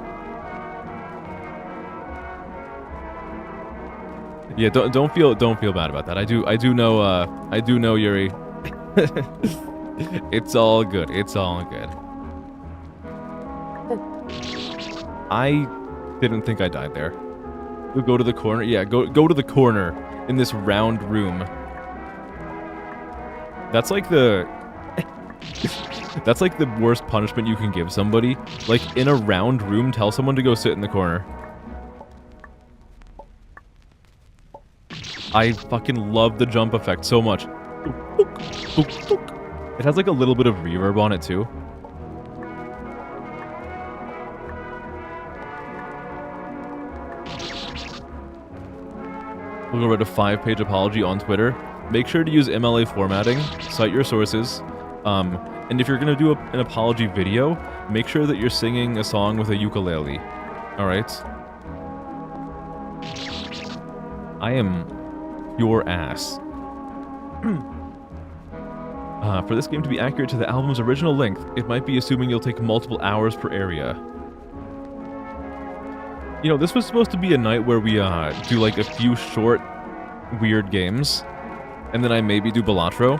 Yeah, don't feel bad about that. I do know Yuri. It's all good. It's all good. I didn't think I died there. We'll go to the corner. Yeah, go to the corner in this round room. That's like the that's like the worst punishment you can give somebody. Like, in a round room, tell someone to go sit in the corner. I fucking love the jump effect so much. It has like a little bit of reverb on it too. We'll go write a 5-page apology on Twitter. Make sure to use MLA formatting, cite your sources, and if you're going to do an apology video, make sure that you're singing a song with a ukulele. Alright? I am your ass. For this game to be accurate to the album's original length, it might be assuming you'll take multiple hours per area. You know, this was supposed to be a night where we do like a few short, weird games, and then I maybe do Balatro.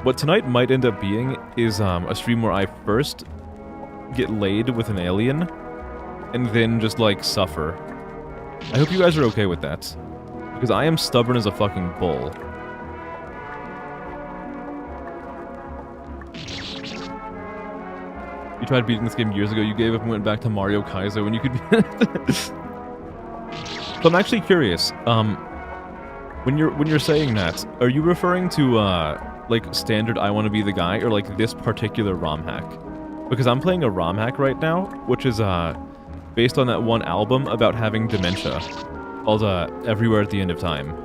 What tonight might end up being is a stream where I first get laid with an alien, and then just like suffer. I hope you guys are okay with that, because I am stubborn as a fucking bull. You tried beating this game years ago, you gave up and went back to Mario Kaizo when you could be... So I'm actually curious, when you're saying that, are you referring to, like, standard I Wanna Be the Guy, or, like, this particular ROM hack? Because I'm playing a ROM hack right now, which is, based on that one album about having dementia, called, Everywhere at the End of Time.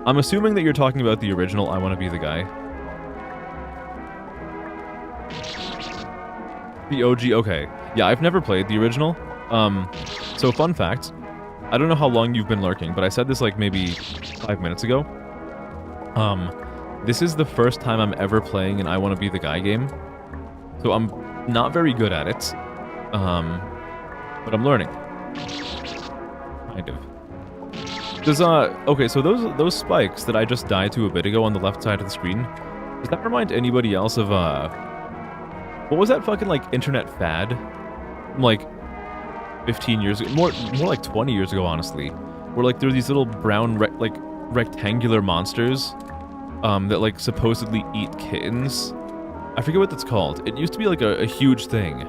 I'm assuming that you're talking about the original I Wanna Be the Guy. The OG, okay. Yeah, I've never played the original. So fun fact, I don't know how long you've been lurking, but I said this like maybe 5 minutes ago. This is the first time I'm ever playing an I Wanna Be the Guy game. So I'm not very good at it. But I'm learning. Kind of. Does, okay, so those spikes that I just died to a bit ago on the left side of the screen, does that remind anybody else of, what was that fucking, like, internet fad? From, like, 15 years ago? More like 20 years ago, honestly. Where, like, there were these little brown, rectangular monsters, that, like, supposedly eat kittens. I forget what that's called. It used to be like a huge thing.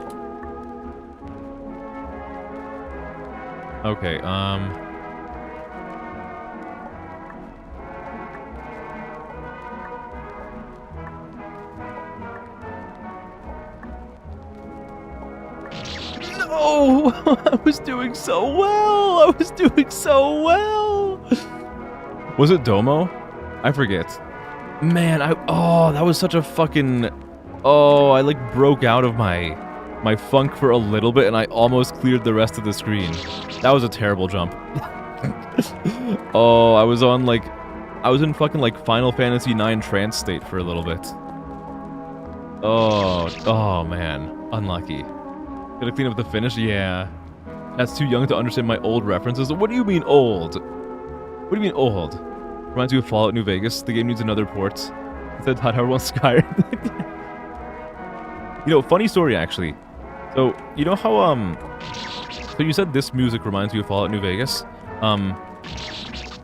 Okay, No! I was doing so well! I was doing so well! Was it Domo? I forget. Man, that was such a fucking... Oh, I like broke out of my funk for a little bit and I almost cleared the rest of the screen. That was a terrible jump. Oh, I was in fucking like Final Fantasy IX trance state for a little bit. Oh man, unlucky. Gotta clean up the finish? Yeah. That's too young to understand my old references. What do you mean old? What do you mean old? Reminds you of Fallout New Vegas. The game needs another port. Instead, Hot wants Skyrim. You know, funny story actually. So, you know how, so you said this music reminds you of Fallout New Vegas?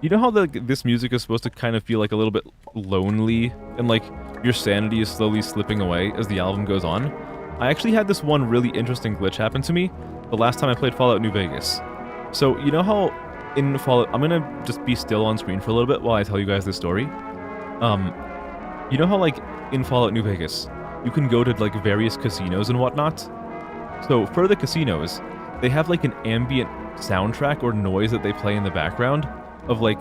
You know how this music is supposed to kind of feel like a little bit lonely and like your sanity is slowly slipping away as the album goes on? I actually had this one really interesting glitch happen to me the last time I played Fallout New Vegas. So, you know how in Fallout... I'm gonna just be still on screen for a little bit while I tell you guys this story. You know how, like, in Fallout New Vegas, you can go to, like, various casinos and whatnot? So, for the casinos, they have, like, an ambient soundtrack or noise that they play in the background of, like,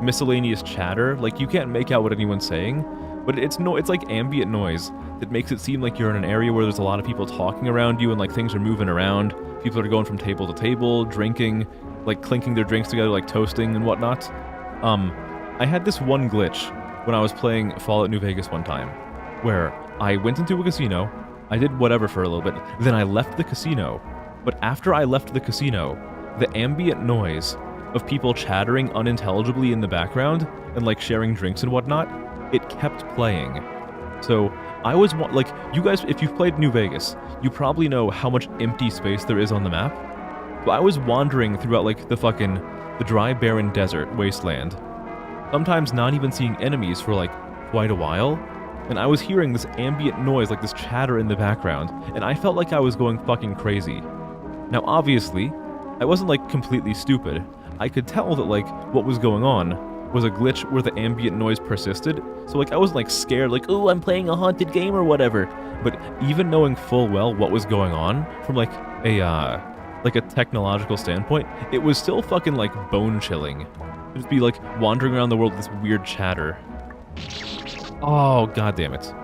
miscellaneous chatter. Like, you can't make out what anyone's saying, but it's like ambient noise that makes it seem like you're in an area where there's a lot of people talking around you and like things are moving around. People are going from table to table, drinking, like clinking their drinks together, like toasting and whatnot. I had this one glitch when I was playing Fallout New Vegas one time, where I went into a casino, I did whatever for a little bit, then I left the casino. But after I left the casino, the ambient noise of people chattering unintelligibly in the background and like sharing drinks and whatnot, it kept playing. So I was like, you guys, if you've played New Vegas, you probably know how much empty space there is on the map. But I was wandering throughout like the dry, barren desert wasteland, sometimes not even seeing enemies for like quite a while, and I was hearing this ambient noise, like this chatter in the background, and I felt like I was going fucking crazy. Now obviously, I wasn't like completely stupid. I could tell that like what was going on was a glitch where the ambient noise persisted, so like I wasn't like scared like, oh, I'm playing a haunted game or whatever. But even knowing full well what was going on from like a technological standpoint, it was still fucking like bone chilling. Just be like wandering around the world with this weird chatter. Oh, god damn it.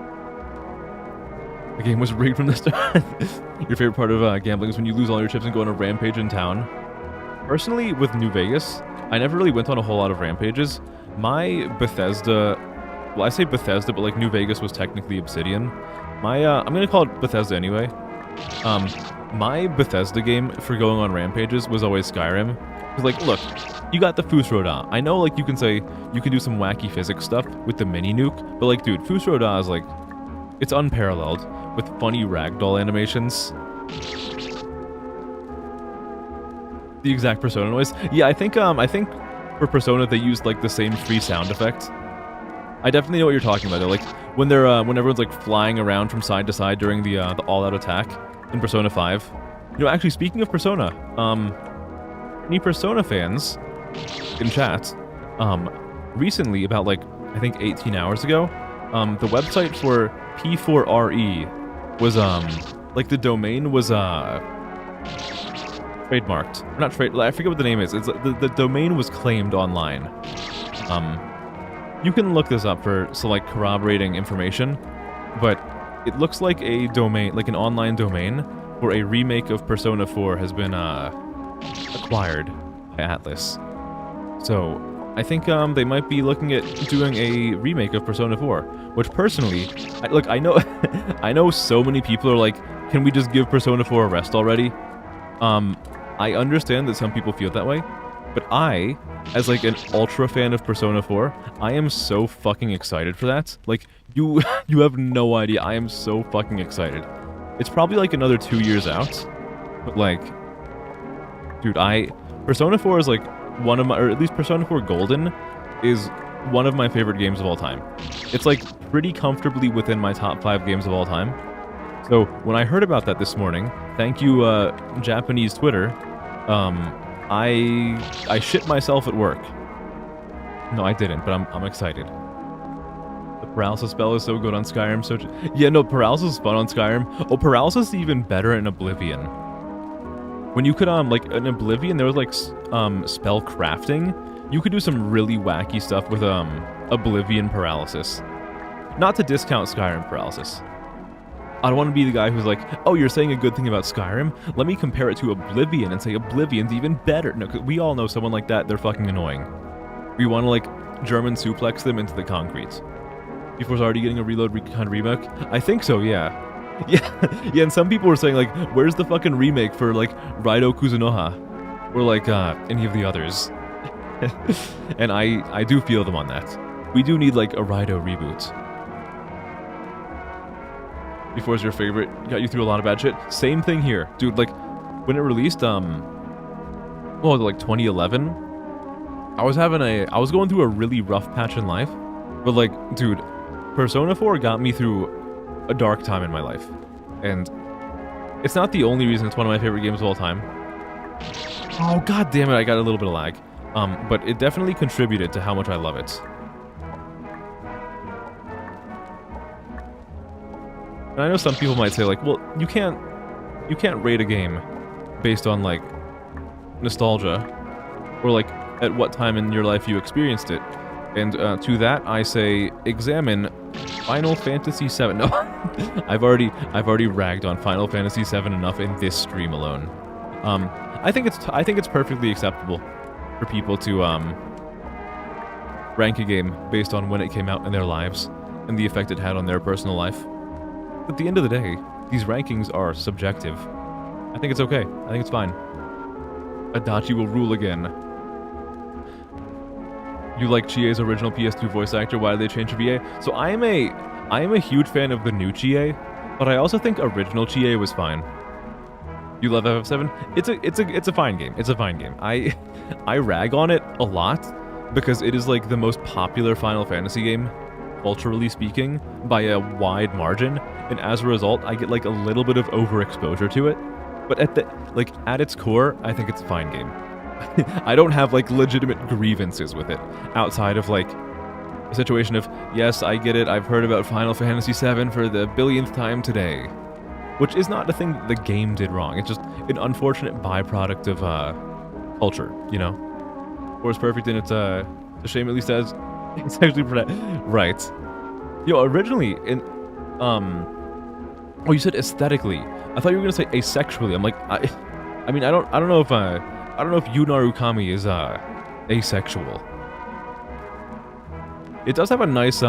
The game was rigged from the start. Your favorite part of gambling is when you lose all your chips and go on a rampage in town. Personally, with New Vegas, I never really went on a whole lot of rampages. My Bethesda... Well, I say Bethesda, but like New Vegas was technically Obsidian. I'm gonna call it Bethesda anyway. My Bethesda game for going on rampages was always Skyrim. Cause like, look, you got the Fusroda. I know like you can say you can do some wacky physics stuff with the mini nuke, but like, dude, Fusroda is like, it's unparalleled with funny ragdoll animations. The exact Persona noise. Yeah, I think for Persona they used like the same free sound effect. I definitely know what you're talking about. Though. Like when when everyone's like flying around from side to side during the all-out attack in Persona 5. You know, actually, speaking of Persona, any Persona fans in chat, recently, about like I think 18 hours ago, the website for P4RE was like the domain was trademarked. Or not trade. I forget what the name is. It's the domain was claimed online. You can look this up for like corroborating information, but it looks like a domain, like an online domain, where a remake of Persona 4 has been acquired by Atlas. So I think they might be looking at doing a remake of Persona 4, which personally, I know I know so many people are like, can we just give Persona 4 a rest already? I understand that some people feel that way, but I, as like an ultra fan of Persona 4, I am so fucking excited for that. Like, you have no idea. I am so fucking excited. It's probably like another 2 years out, but like, dude, Persona 4 is like one of my, or at least Persona 4 Golden is one of my favorite games of all time. It's like pretty comfortably within my top 5 games of all time. So when I heard about that this morning, thank you, Japanese Twitter, I shit myself at work. No, I didn't, but I'm excited. The paralysis spell is so good on Skyrim. So yeah, no, paralysis is fun on Skyrim. Oh, paralysis is even better in Oblivion. When you could like in Oblivion, there was like spell crafting. You could do some really wacky stuff with Oblivion paralysis. Not to discount Skyrim paralysis. I don't want to be the guy who's like, oh, you're saying a good thing about Skyrim? Let me compare it to Oblivion and say Oblivion's even better. No, 'cause we all know someone like that, they're fucking annoying. We want to, like, German suplex them into the concrete. Before's already getting a Reload kind of remake? I think so, yeah. Yeah, yeah, and some people were saying, like, where's the fucking remake for, like, Raido Kuzunoha? Or, like, any of the others. And I do feel them on that. We do need, like, a Raido reboot. Before's your favorite, got you through a lot of bad shit. Same thing here. Dude, like, when it released, well, like 2011, I was going through a really rough patch in life. But, like, dude, Persona 4 got me through a dark time in my life. And it's not the only reason it's one of my favorite games of all time. Oh, god damn it, I got a little bit of lag. But it definitely contributed to how much I love it. And I know some people might say, like, well, you can't rate a game based on, like, nostalgia, or, like, at what time in your life you experienced it. And to that, I say, examine Final Fantasy VII. No, I've already ragged on Final Fantasy VII enough in this stream alone. I think it's perfectly acceptable for people to rank a game based on when it came out in their lives and the effect it had on their personal life. At the end of the day, these rankings are subjective. I think it's okay. I think it's fine. Adachi will rule again. You like Chie's original PS2 voice actor? Why did they change to VA? So I am a huge fan of the new Chie, but I also think original Chie was fine. You love FF7? It's a fine game. It's a fine game. I rag on it a lot because it is like the most popular Final Fantasy game, culturally speaking, by a wide margin, and as a result, I get like a little bit of overexposure to it. But at its core, I think it's a fine game. I don't have like legitimate grievances with it outside of like a situation of, yes, I get it, I've heard about Final Fantasy VII for the billionth time today, which is not a thing that the game did wrong. It's just an unfortunate byproduct of culture, you know. Or it's perfect, and it's a shame at least as it's actually right. Yo, originally in oh, you said aesthetically. I thought you were gonna say asexually. I'm like, I mean, I don't know if Yu Narukami is asexual. It does have a nice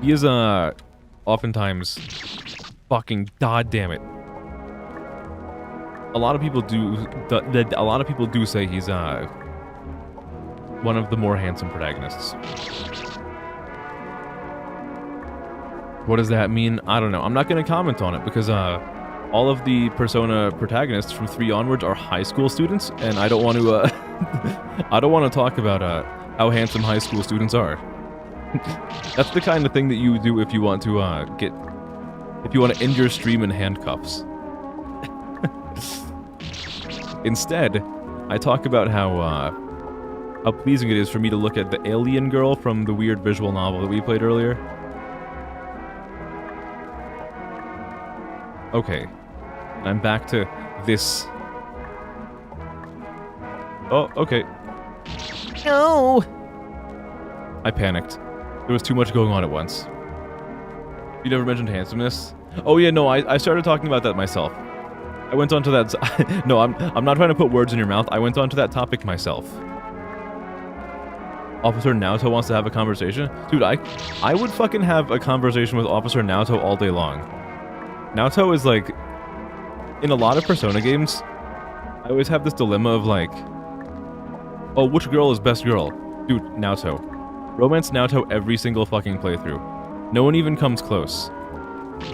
he is oftentimes fucking god damn it. A lot of people do say he's one of the more handsome protagonists. What does that mean? I don't know. I'm not going to comment on it because all of the Persona protagonists from 3 onwards are high school students, and I don't want to I don't want to talk about how handsome high school students are. That's the kind of thing that you do if you want to end your stream in handcuffs. Instead, I talk about how pleasing it is for me to look at the alien girl from the weird visual novel that we played earlier. Okay, and I'm back to this. Oh, okay. No! I panicked. There was too much going on at once. You never mentioned handsomeness? Oh yeah, no, I started talking about that myself. I went on to that... No, I'm not trying to put words in your mouth. I went on to that topic myself. Officer Naoto wants to have a conversation? Dude, I would fucking have a conversation with Officer Naoto all day long. Naoto is like... In a lot of Persona games, I always have this dilemma of like... Oh, which girl is best girl? Dude, Naoto. Romance Naoto every single fucking playthrough. No one even comes close.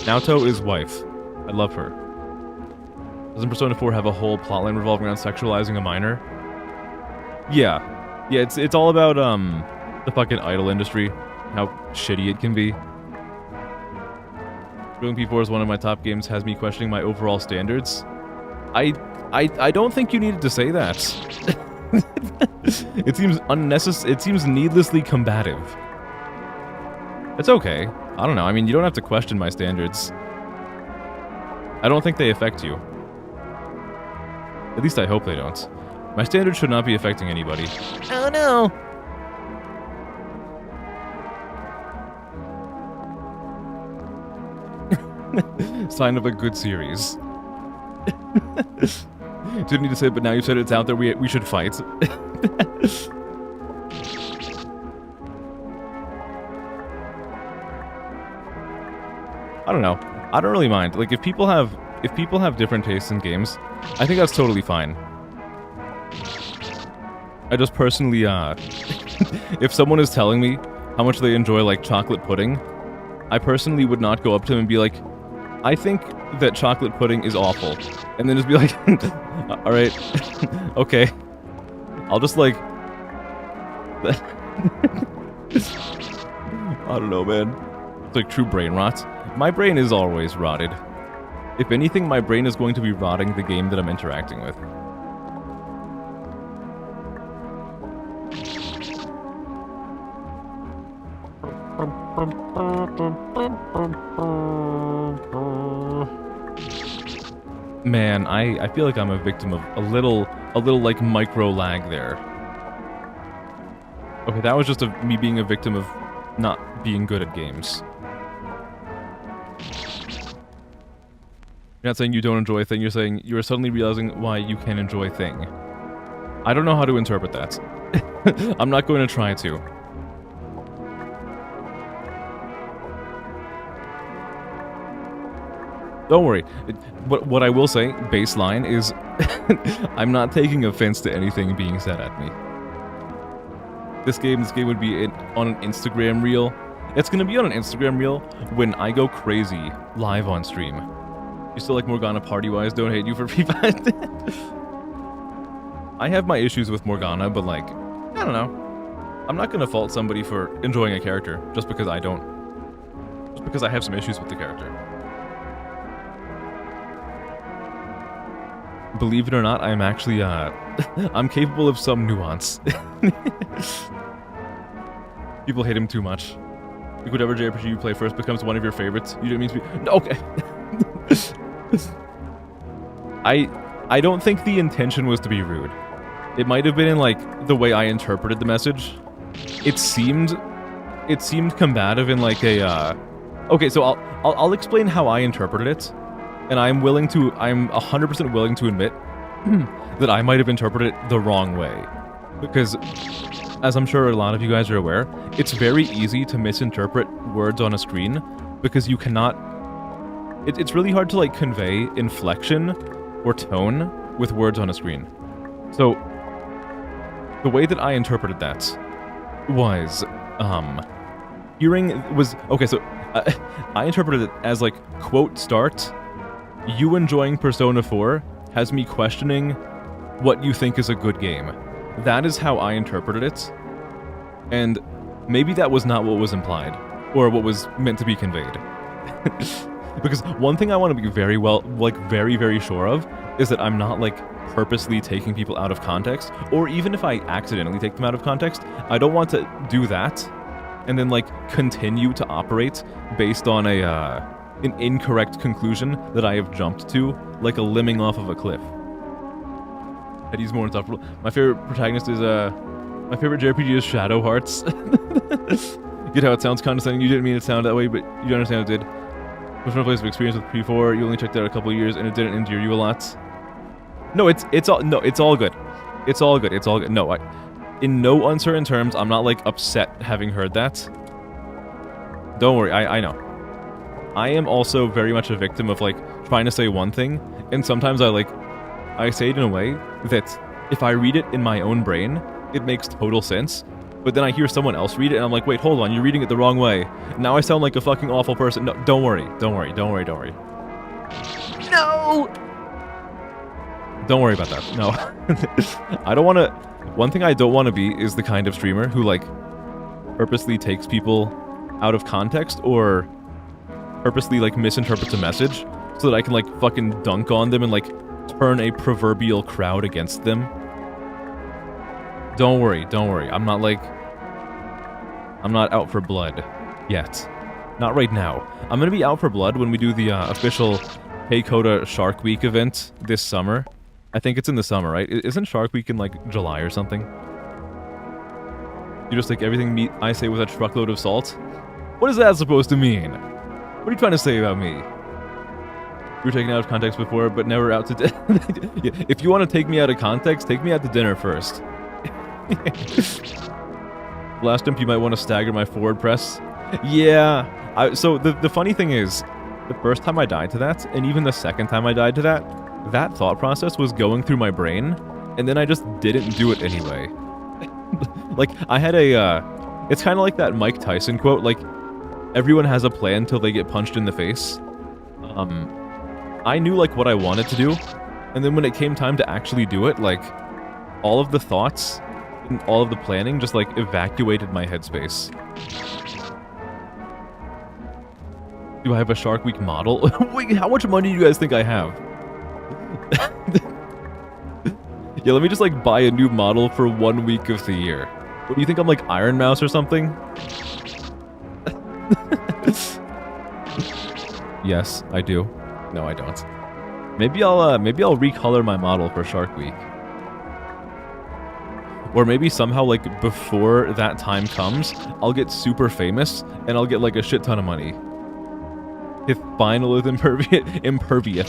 Naoto is wife. I love her. Doesn't Persona 4 have a whole plotline revolving around sexualizing a minor? Yeah. Yeah, it's all about, The fucking idol industry, how shitty it can be. Doing P4 is one of my top games, has me questioning my overall standards. I don't think you needed to say that. It seems unnecessary. It seems needlessly combative. It's okay. I don't know. I mean, you don't have to question my standards. I don't think they affect you. At least I hope they don't. My standards should not be affecting anybody. Oh no! Sign of a good series. Didn't need to say it, but now you said it's out there, we should fight. I don't know. I don't really mind. Like, if people have different tastes in games, I think that's totally fine. I just personally, if someone is telling me how much they enjoy, like, chocolate pudding, I personally would not go up to them and be like, I think that chocolate pudding is awful. And then just be like, alright, okay. I'll just, like... I don't know, man. It's like true brain rot. My brain is always rotted. If anything, my brain is going to be rotting the game that I'm interacting with. Man, I feel like I'm a victim of a little like micro lag there. Okay, that was just me being a victim of not being good at games. You're not saying you don't enjoy a thing, you're saying you're suddenly realizing why you can enjoy a thing. I don't know how to interpret that. I'm not going to try to. Don't worry. What I will say, baseline, is I'm not taking offense to anything being said at me. This game would be on an Instagram reel. It's going to be on an Instagram reel when I go crazy live on stream. You still like Morgana party-wise? Don't hate you for FIFA. I have my issues with Morgana, but like, I don't know. I'm not going to fault somebody for enjoying a character just because I don't. Just because I have some issues with the character. Believe it or not, I'm actually, I'm capable of some nuance. People hate him too much. Like whatever JRPG you play first becomes one of your favorites. You didn't mean to be... No, okay. I don't think the intention was to be rude. It might have been in, like, the way I interpreted the message. It seemed combative in, like, a, Okay, so I'll explain how I interpreted it. And I'm 100% willing to admit that I might have interpreted it the wrong way. Because, as I'm sure a lot of you guys are aware, it's very easy to misinterpret words on a screen because you cannot... It's really hard to, like, convey inflection or tone with words on a screen. So, the way that I interpreted that was, hearing was... Okay, so, I interpreted it as, like, quote start... You enjoying Persona 4 has me questioning what you think is a good game. That is how I interpreted it. And maybe that was not what was implied, or what was meant to be conveyed. Because one thing I want to be very very sure of, is that I'm not, like, purposely taking people out of context, or even if I accidentally take them out of context, I don't want to do that, and then, like, continue to operate based on an incorrect conclusion that I have jumped to, like a lemming off of a cliff. I'd use more insufferable. My favorite protagonist is, my favorite JRPG is Shadow Hearts. Get how it sounds condescending? You didn't mean it to sound that way, but you understand it did. What's my place of experience with P4? You only checked out a couple of years, and it didn't endear you a lot. No, it's all good. It's all good. It's all good. No, in no uncertain terms, I'm not, like, upset having heard that. Don't worry, I know. I am also very much a victim of, like, trying to say one thing, and sometimes I say it in a way that if I read it in my own brain, it makes total sense, but then I hear someone else read it, and I'm like, wait, hold on, you're reading it the wrong way. Now I sound like a fucking awful person. No, don't worry. No! Don't worry about that. No. I don't want to... One thing I don't want to be is the kind of streamer who, like, purposely takes people out of context or purposely like misinterprets a message so that I can like fucking dunk on them and like turn a proverbial crowd against them. Don't worry. I'm not out for blood yet. Not right now. I'm gonna be out for blood when we do the official Hey Coda Shark Week event this summer. I think it's in the summer, right? Isn't Shark Week in like July or something? You just take everything I say with a truckload of salt? What is that supposed to mean? What are you trying to say about me? You were taken out of context before, but never out to dinner. If you want to take me out of context, take me out to dinner first. Last jump, you might want to stagger my forward press. Yeah. So the funny thing is, the first time I died to that, and even the second time I died to that thought process was going through my brain, and then I just didn't do it anyway. Like, I had it's kind of like that Mike Tyson quote, like, everyone has a plan till they get punched in the face. I knew, like, what I wanted to do, and then when it came time to actually do it, like, all of the thoughts and all of the planning just, like, evacuated my headspace. Do I have a Shark Week model? Wait, how much money do you guys think I have? Yeah, let me just, like, buy a new model for 1 week of the year. What, do you think I'm, like, Iron Mouse or something? Yes, I do. No, I don't. Maybe I'll recolor my model for Shark Week. Or maybe somehow, like, before that time comes, I'll get super famous, and I'll get, like, a shit ton of money. If vinyl is impervious.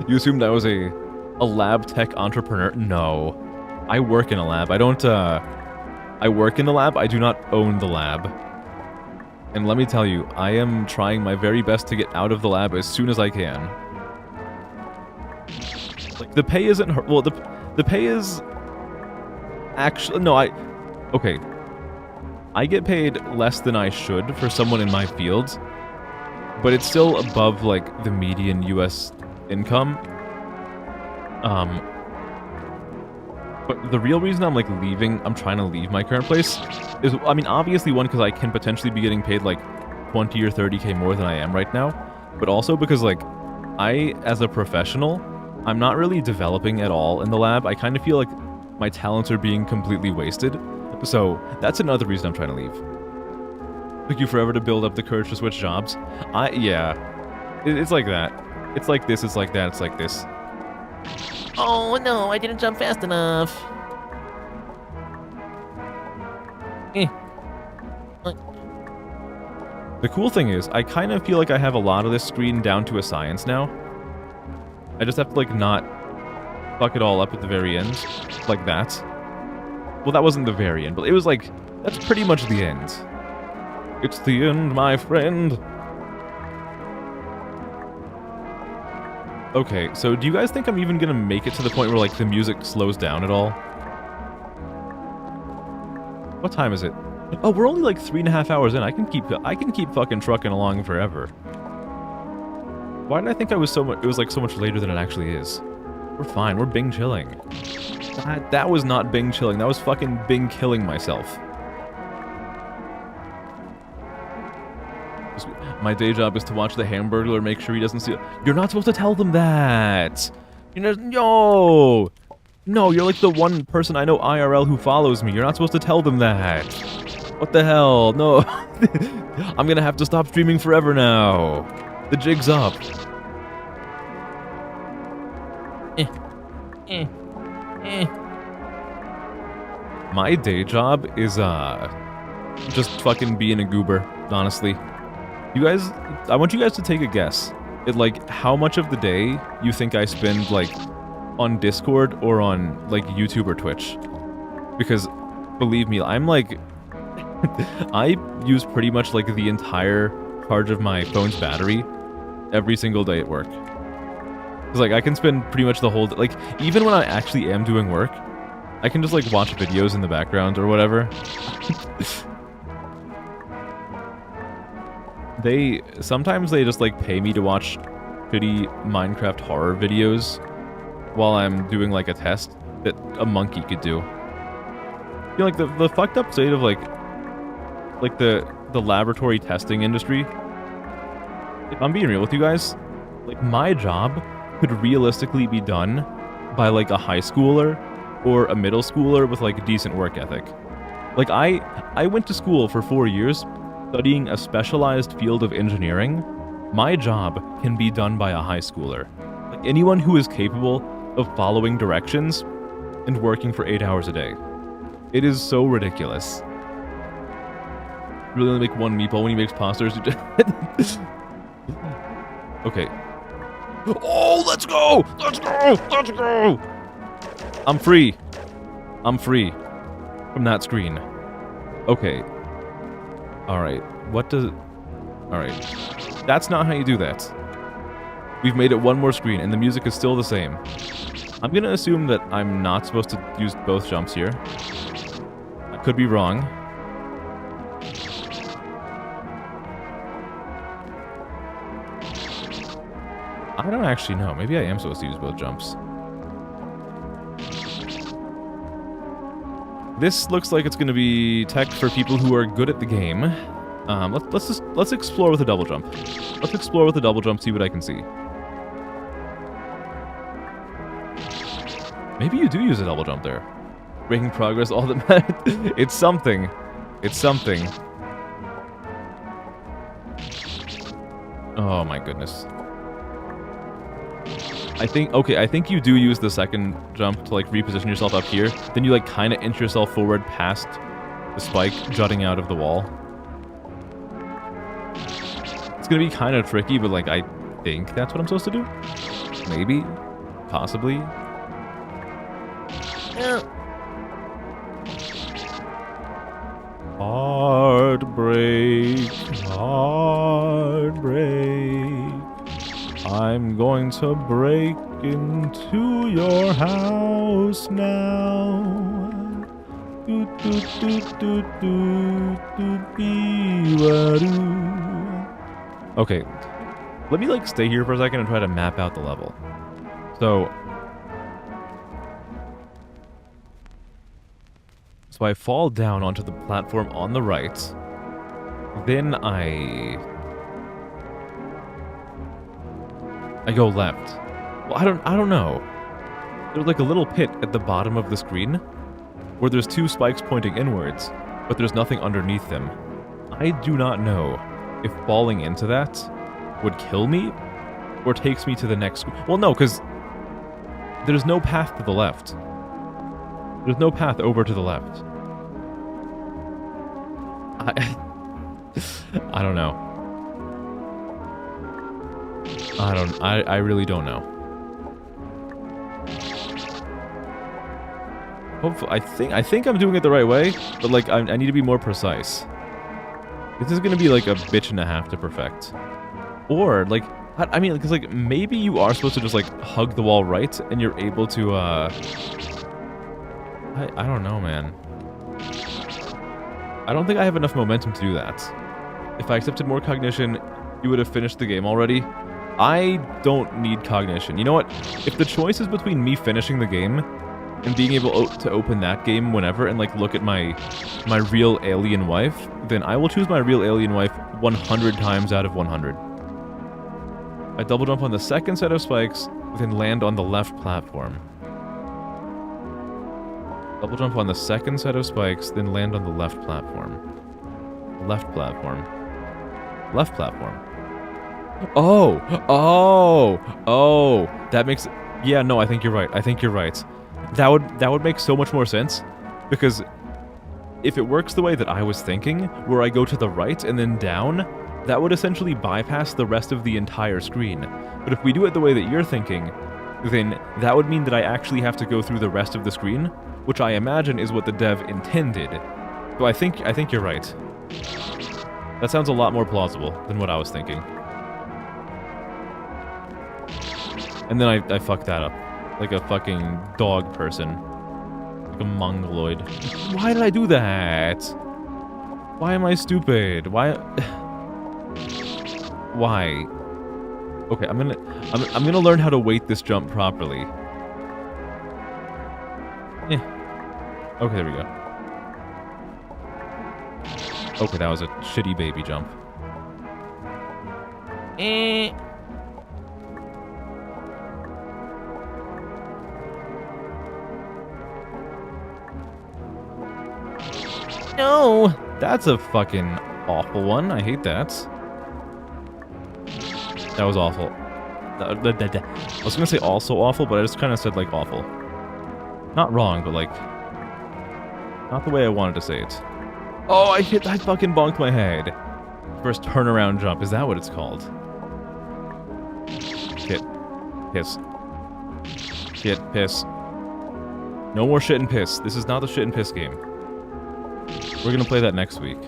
You assumed I was a lab tech entrepreneur? No. I work in a lab. I work in the lab, I do not own the lab. And let me tell you, I am trying my very best to get out of the lab as soon as I can. Like, the pay isn't... Well, the pay is... Actually... No, okay. I get paid less than I should for someone in my field, but it's still above, like, the median US income. But the real reason I'm, like, I'm trying to leave my current place is, I mean, obviously, one, because I can potentially be getting paid, like, 20 or 30k more than I am right now, but also because, like, as a professional, I'm not really developing at all in the lab. I kind of feel like my talents are being completely wasted. So, that's another reason I'm trying to leave. Took you forever to build up the courage to switch jobs? Yeah. It's like that. It's like this, it's like that, it's like this. Oh no, I didn't jump fast enough. The cool thing is, I kind of feel like I have a lot of this screen down to a science now. I just have to, like, not fuck it all up at the very end. Like that. Well, that wasn't the very end, but it was like, that's pretty much the end. It's the end, my friend. Okay, so do you guys think I'm even gonna make it to the point where, like, the music slows down at all? What time is it? Oh, we're only like 3.5 hours in. I can keep fucking trucking along forever. Why did I think it was so much later than it actually is? We're fine. We're Bing chilling. That was not Bing chilling. That was fucking Bing killing myself. My day job is to watch the Hamburglar, make sure he doesn't see it. You're not supposed to tell them that. No, you're like the one person I know IRL who follows me. You're not supposed to tell them that. What the hell? No. I'm gonna have to stop streaming forever now. The jig's up. My day job is, just fucking being a goober, honestly. You guys, I want you guys to take a guess at, like, how much of the day you think I spend, like, on Discord or on, like, YouTube or Twitch. Because, believe me, I'm, like, I use pretty much, like, the entire charge of my phone's battery every single day at work. Because, like, I can spend pretty much the whole day, like, even when I actually am doing work, I can just, like, watch videos in the background or whatever. Sometimes they just, like, pay me to watch shitty Minecraft horror videos while I'm doing, like, a test that a monkey could do. You know, like the fucked up state of like the laboratory testing industry. If I'm being real with you guys, like my job could realistically be done by like a high schooler or a middle schooler with like a decent work ethic. Like I went to school for 4 years studying a specialized field of engineering. My job can be done by a high schooler. Like anyone who is capable of following directions and working for 8 hours a day. It is so ridiculous. Really only make one meatball when he makes pastas. Okay. Oh, let's go! Let's go! Let's go! I'm free. I'm free from that screen. Okay. Alright. What does... Alright. That's not how you do that. We've made it one more screen, and the music is still the same. I'm gonna assume that I'm not supposed to use both jumps here. I could be wrong. I don't actually know. Maybe I am supposed to use both jumps. This looks like it's going to be tech for people who are good at the game. Let's explore with a double jump. Let's explore with a double jump, see what I can see. Maybe you do use a double jump there. Making progress all that matters. It's something. It's something. Oh my goodness. I think you do use the second jump to like reposition yourself up here. Then you like kind of inch yourself forward past the spike jutting out of the wall. It's gonna be kind of tricky, but like I think that's what I'm supposed to do. Maybe, possibly. Heartbreak, heartbreak. I'm going to break into your house now. Do, do, do, do, do, do, be-wa-doo. Okay, let me like stay here for a second and try to map out the level. So I fall down onto the platform on the right. Then I go left. Well, I don't know. There's like a little pit at the bottom of the screen where there's two spikes pointing inwards, but there's nothing underneath them. I do not know if falling into that would kill me or takes me to the next... Well, no, because there's no path to the left. There's no path over to the left. I don't know. I really don't know. Hopefully, I think I'm doing it the right way, but like I need to be more precise. This is gonna be like a bitch and a half to perfect. Or like, I mean, because like maybe you are supposed to just like hug the wall right, and you're able to I don't know, man. I don't think I have enough momentum to do that. If I accepted more cognition, you would have finished the game already. I don't need cognition. You know what? If the choice is between me finishing the game and being able to open that game whenever and like look at my real alien wife, then I will choose my real alien wife 100 times out of 100. I double jump on the second set of spikes, then land on the left platform. Double jump on the second set of spikes, then land on the left platform. Left platform. Left platform. Oh! That makes... Yeah, no, I think you're right. I think you're right. That would make so much more sense, because if it works the way that I was thinking, where I go to the right and then down, that would essentially bypass the rest of the entire screen. But if we do it the way that you're thinking, then that would mean that I actually have to go through the rest of the screen, which I imagine is what the dev intended. So I think you're right. That sounds a lot more plausible than what I was thinking. And then I fucked that up. Like a fucking dog person. Like a mongoloid. Why did I do that? Why am I stupid? Why? Why? Okay, I'm gonna learn how to weight this jump properly. Yeah. Okay, there we go. Okay, that was a shitty baby jump. Eh. No. That's a fucking awful one. I hate that. That was awful. I was gonna say also awful, but I just kind of said, like, awful. Not wrong, but, like, not the way I wanted to say it. Oh, I fucking bonked my head. First turnaround jump. Is that what it's called? Shit. Piss. Shit. Piss. No more shit and piss. This is not the shit and piss game. We're gonna play that next week.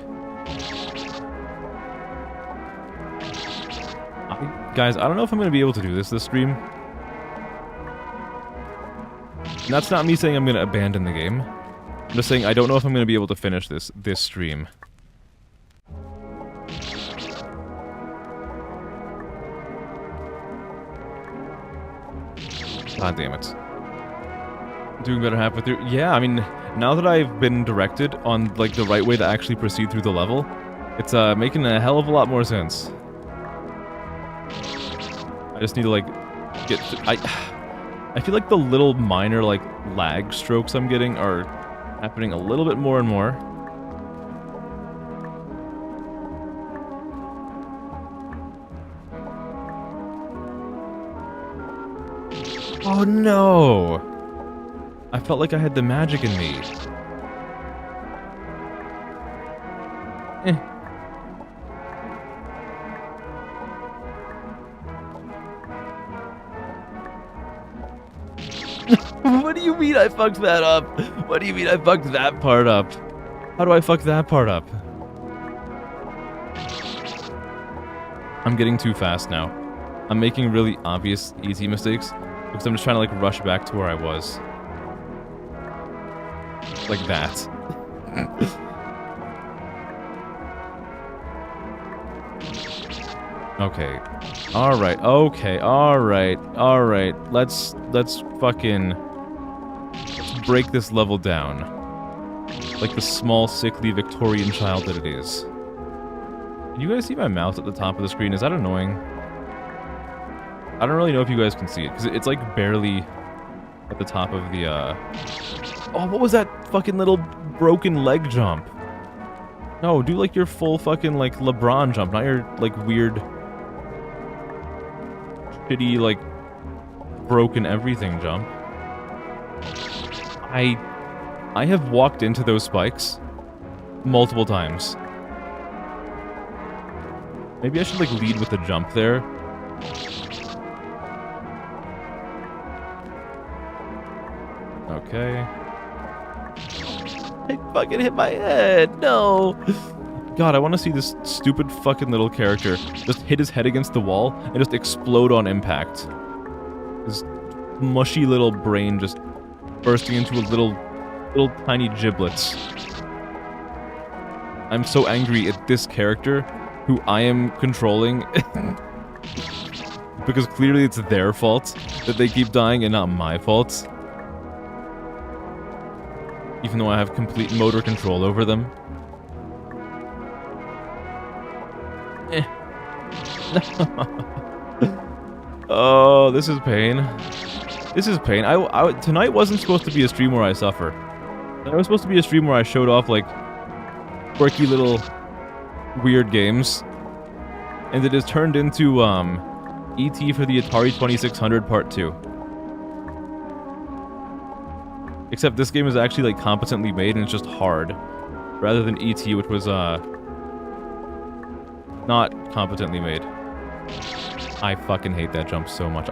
Guys, I don't know if I'm gonna be able to do this stream. And that's not me saying I'm gonna abandon the game. I'm just saying I don't know if I'm gonna be able to finish this stream. God damn it. Doing better halfway through. Yeah, I mean, now that I've been directed on, like, the right way to actually proceed through the level, it's making a hell of a lot more sense. I just need to, like, get... I feel like the little minor, like, lag strokes I'm getting are happening a little bit more and more. Oh no! I felt like I had the magic in me. What do you mean I fucked that up? What do you mean I fucked that part up? How do I fuck that part up? I'm getting too fast now. I'm making really obvious, easy mistakes because I'm just trying to, like, rush back to where I was. Like that. Okay. Alright, okay, alright. Let's fucking break this level down. Like the small, sickly Victorian child that it is. Can you guys see my mouse at the top of the screen? Is that annoying? I don't really know if you guys can see it, because it's like barely at the top of the, Oh, what was that fucking little broken leg jump? No, do like your full fucking, like, LeBron jump, not your, like, weird... shitty, like, broken everything jump. I have walked into those spikes multiple times. Maybe I should, like, lead with the jump there. Okay. I fucking hit my head. No. God, I want to see this stupid fucking little character just hit his head against the wall and just explode on impact. His mushy little brain just bursting into a little tiny giblets. I'm so angry at this character who I am controlling because clearly it's their fault that they keep dying and not my fault. Even though I have complete motor control over them. Oh, this is pain. This is pain. Tonight wasn't supposed to be a stream where I suffer. It was supposed to be a stream where I showed off, like, quirky little weird games. And it has turned into, E.T. for the Atari 2600 Part 2. Except this game is actually, like, competently made and it's just hard. Rather than E.T., which was, not competently made. I fucking hate that jump so much.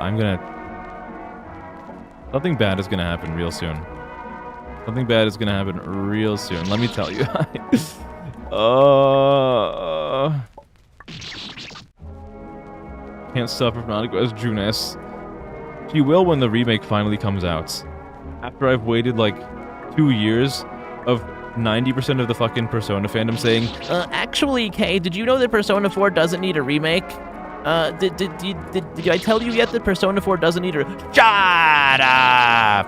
Something bad is gonna happen real soon. Something bad is gonna happen real soon. Let me tell you. Can't suffer from not as Junes. She will when the remake finally comes out. After I've waited, like, 2 years of 90% of the fucking Persona fandom saying, Actually, Kay, did you know that Persona 4 doesn't need a remake? Did I tell you yet that Persona 4 doesn't need a... Shut up!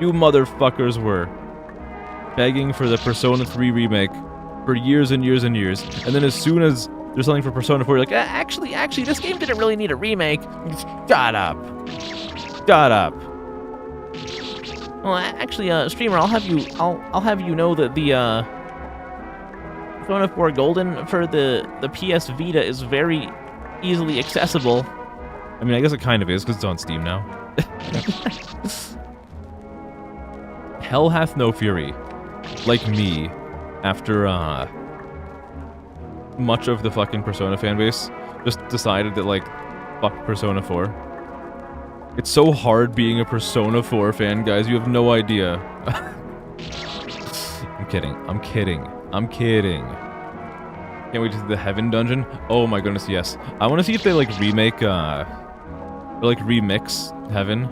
you motherfuckers were begging for the Persona 3 remake for years and years and years, and then as soon as there's something for Persona 4, you're like, actually, this game didn't really need a remake. Shut up. Shut up. Well, actually, streamer, I'll have you know that the Persona 4 Golden for the PS Vita is very easily accessible. I mean, I guess it kind of is because it's on Steam now. Hell hath no fury, like me, after much of the fucking Persona fanbase just decided that, like, fuck Persona 4. It's so hard being a Persona 4 fan, guys. You have no idea. I'm kidding. I'm kidding. I'm kidding. Can't wait to see the Heaven dungeon. Oh my goodness, yes. I want to see if they, like, remake, or, like, remix Heaven.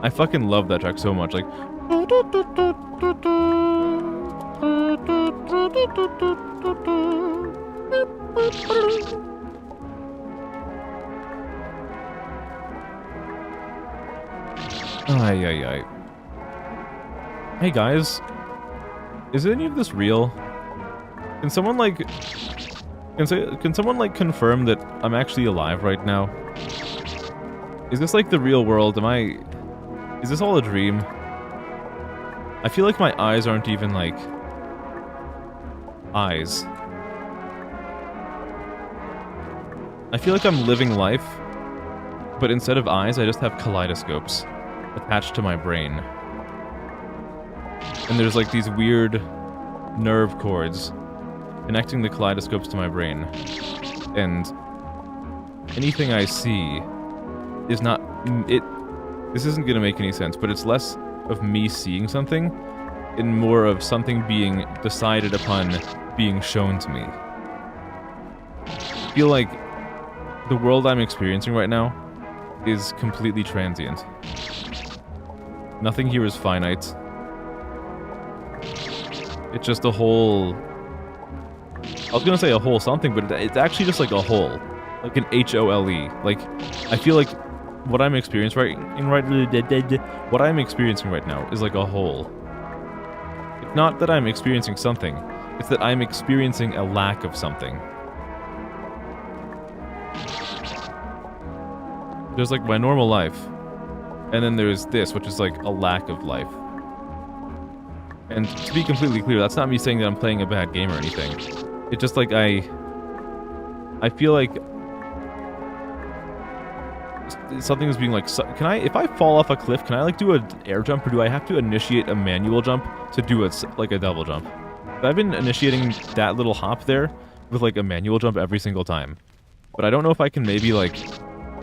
I fucking love that track so much. Like, ay. Hey guys, is any of this real? Can someone like can someone like confirm that I'm actually alive right now? Is this like the real world? Is this all a dream? I feel like my eyes aren't even like eyes. I feel like I'm living life, but instead of eyes, I just have kaleidoscopes attached to my brain. And there's like these weird nerve cords connecting the kaleidoscopes to my brain. And anything I see is not... This isn't gonna make any sense, but it's less of me seeing something and more of something being decided upon being shown to me. I feel like the world I'm experiencing right now is completely transient. Nothing here is finite. It's just a whole... I was gonna say a whole something, but it's actually just like a whole. Like an H-O-L-E. Like, I feel like what I'm experiencing what I'm experiencing right now is like a whole. It's not that I'm experiencing something, it's that I'm experiencing a lack of something. There's like my normal life, and then there's this, which is like a lack of life. And to be completely clear, that's not me saying that I'm playing a bad game or anything. It's just like I feel like something is being like, can I, if I fall off a cliff, can I like do an air jump, or do I have to initiate a manual jump to do it like a double jump? I've been initiating that little hop there with like a manual jump every single time, but I don't know if I can maybe like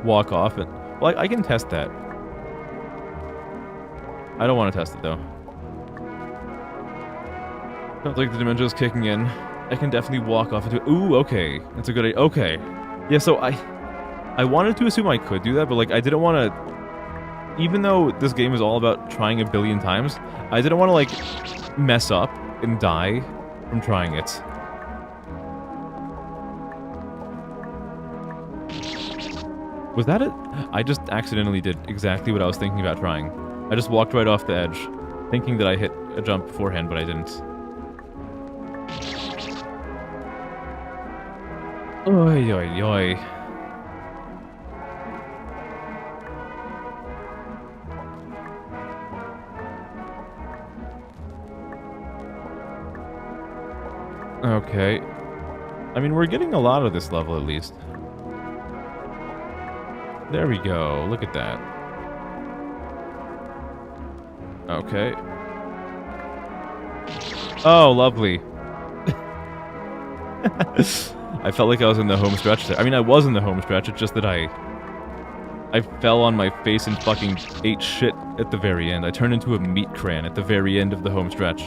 walk off and, well, I can test that. I don't want to test it though. Sounds like the dementia is kicking in. I can definitely walk off into it. Ooh, okay. That's a good idea. Okay. Yeah, so I wanted to assume I could do that, but like I didn't want to, even though this game is all about trying a billion times, I didn't want to like mess up and die from trying it. Was that it? I just accidentally did exactly what I was thinking about trying. I just walked right off the edge, thinking that I hit a jump beforehand, but I didn't. Oi, oi, oi. Okay. I mean, we're getting a lot of this level, at least. There we go. Look at that. Okay. Oh, lovely. I felt like I was in the home stretch there. I mean, I was in the home stretch, it's just that I fell on my face and fucking ate shit at the very end. I turned into a meat cran at the very end of the home stretch.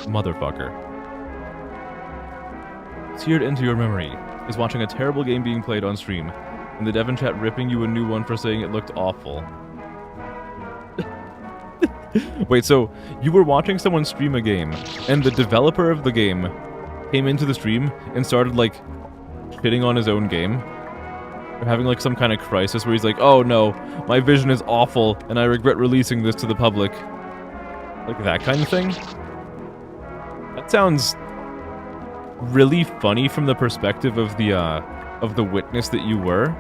Motherfucker. Seared into your memory is watching a terrible game being played on stream, and the Devon chat ripping you a new one for saying it looked awful. Wait, so you were watching someone stream a game, and the developer of the game came into the stream and started, like, shitting on his own game? Or having like some kind of crisis where he's like, oh no, my vision is awful and I regret releasing this to the public. Like that kind of thing. That sounds really funny from the perspective of the witness that you were,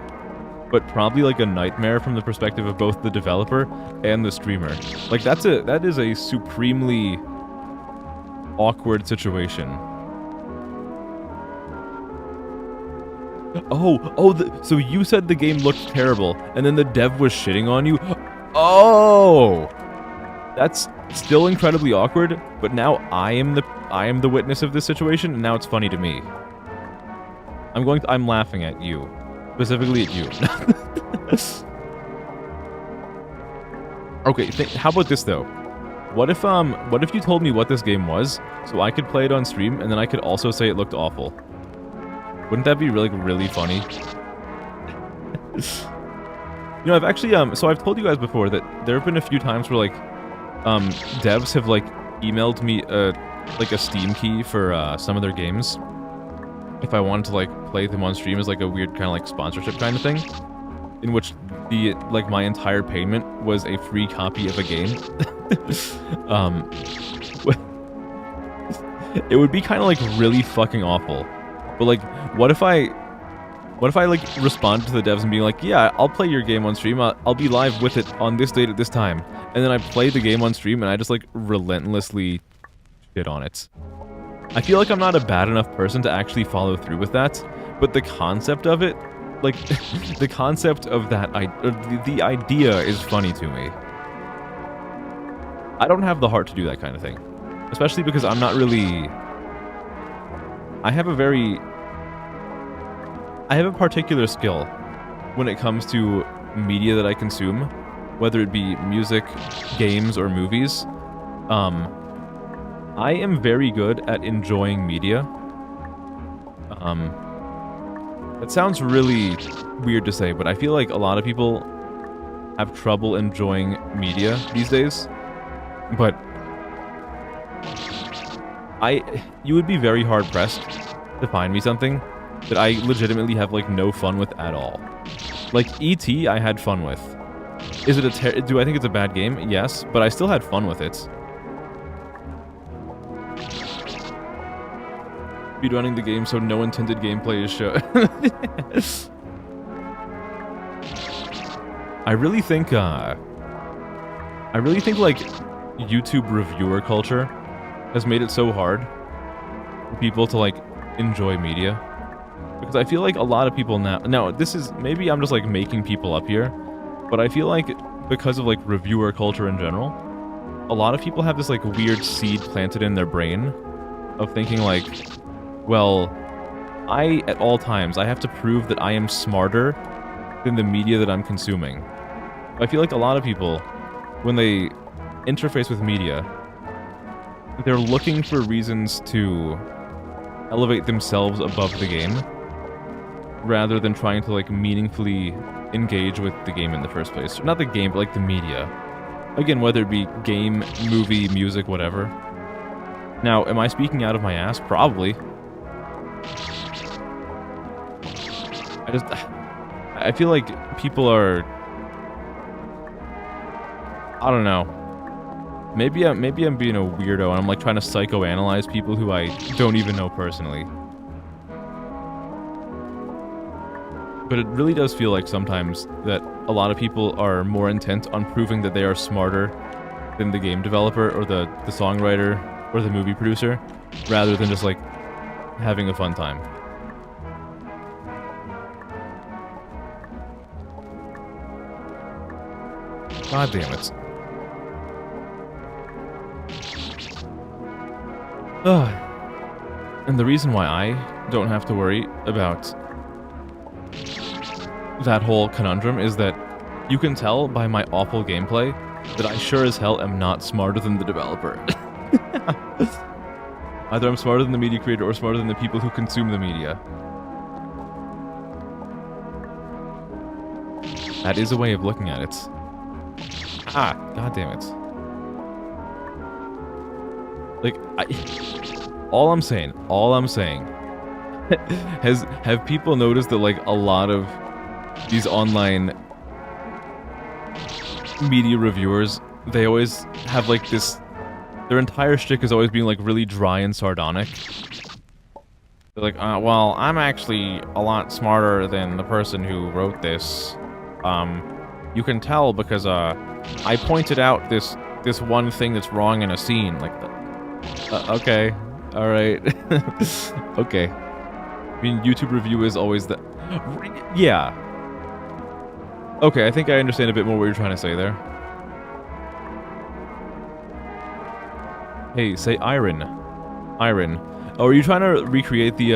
but probably like a nightmare from the perspective of both the developer and the streamer. Like that is a supremely awkward situation. So you said the game looked terrible, and then the dev was shitting on you? Oh! That's still incredibly awkward, but now I am the witness of this situation, and now it's funny to me. I'm laughing at you. Specifically at you. Okay, how about this though? What if you told me what this game was, so I could play it on stream, and then I could also say it looked awful? Wouldn't that be really funny? You know, I've actually, so I've told you guys before that there have been a few times where, like, devs have, like, emailed me, like, a Steam key for, some of their games. If I wanted to, like, play them on stream as, like, a weird kind of, like, sponsorship kind of thing. In which my entire payment was a free copy of a game. It would be kind of, like, really fucking awful. But, like, what if I, like, responded to the devs and being like, yeah, I'll play your game on stream, I'll be live with it on this date at this time. And then I play the game on stream and I just, like, relentlessly shit on it. I feel like I'm not a bad enough person to actually follow through with that, but the concept of it, like, the concept of that, the idea is funny to me. I don't have the heart to do that kind of thing. Especially because I'm not really... I have a particular skill when it comes to media that I consume, whether it be music, games, or movies. I am very good at enjoying media. It sounds really weird to say, but I feel like a lot of people have trouble enjoying media these days. But you would be very hard-pressed to find me something that I legitimately have, like, no fun with at all. Like, E.T. I had fun with. Is it do I think it's a bad game? Yes, but I still had fun with it. Speedrunning the game so no intended gameplay is shown. I really think, like, YouTube reviewer culture has made it so hard for people to, like, enjoy media. Because I feel like a lot of people now, this is, maybe I'm just, like, making people up here, but I feel like because of, like, reviewer culture in general, a lot of people have this, like, weird seed planted in their brain of thinking, like, well, at all times, I have to prove that I am smarter than the media that I'm consuming. I feel like a lot of people, when they interface with media, they're looking for reasons to elevate themselves above the game, rather than trying to, like, meaningfully engage with the game in the first place. Not the game, but, like, the media. Again, whether it be game, movie, music, whatever. Now, am I speaking out of my ass? Probably. I feel like people are... I don't know. Maybe I'm being a weirdo and I'm, like, trying to psychoanalyze people who I don't even know personally. But it really does feel like sometimes that a lot of people are more intent on proving that they are smarter than the game developer or the songwriter or the movie producer, rather than just, like, having a fun time. God damn it. And the reason why I don't have to worry about that whole conundrum is that you can tell by my awful gameplay that I sure as hell am not smarter than the developer. Either I'm smarter than the media creator or smarter than the people who consume the media. That is a way of looking at it. Ah, god damn it. Like, all I'm saying, have people noticed that, like, a lot of these online media reviewers, they always have like this, their entire shtick is always being like really dry and sardonic. They're like, well, I'm actually a lot smarter than the person who wrote this. You can tell because I pointed out this one thing that's wrong in a scene. Like, okay, all right, okay. I mean, YouTube review is always the, yeah. Okay, I think I understand a bit more what you're trying to say there. Hey, say iron. Iron. Oh, are you trying to recreate the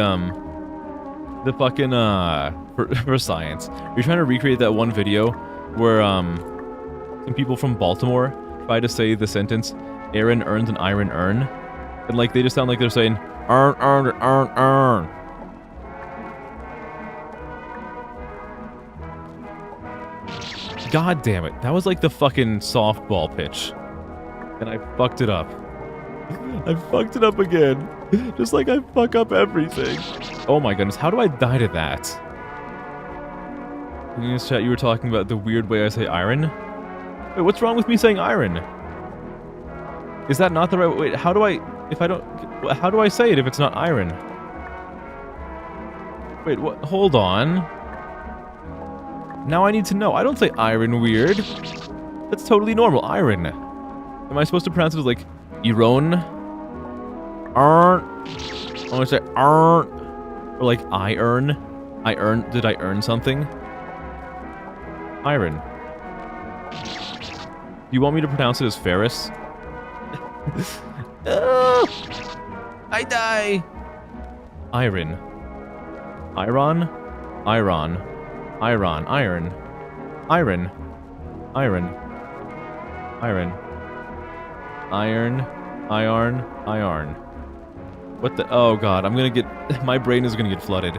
fucking, for science. You're trying to recreate that one video where, some people from Baltimore try to say the sentence, Aaron earns an iron urn. And, like, they just sound like they're saying, earn. God damn it. That was like the fucking softball pitch. And I fucked it up. I fucked it up again. Just like I fuck up everything. Oh my goodness, how do I die to that? In this chat, you were talking about the weird way I say iron? Wait, what's wrong with me saying iron? Is that not the right way? Wait, how do I... If I don't... How do I say it if it's not iron? Wait, what? Hold on. Now I need to know. I don't say iron weird. That's totally normal. Iron. Am I supposed to pronounce it as like... Iron? Aren't. I want to say aren't. Or like I earn. I earn. Did I earn something? Iron. Do you want me to pronounce it as Ferris? I die. Iron. Iron. Iron. Iron. Iron. Iron. Iron. Iron. Iron. Iron. Iron. What the? Oh god, I'm gonna get... My brain is gonna get flooded.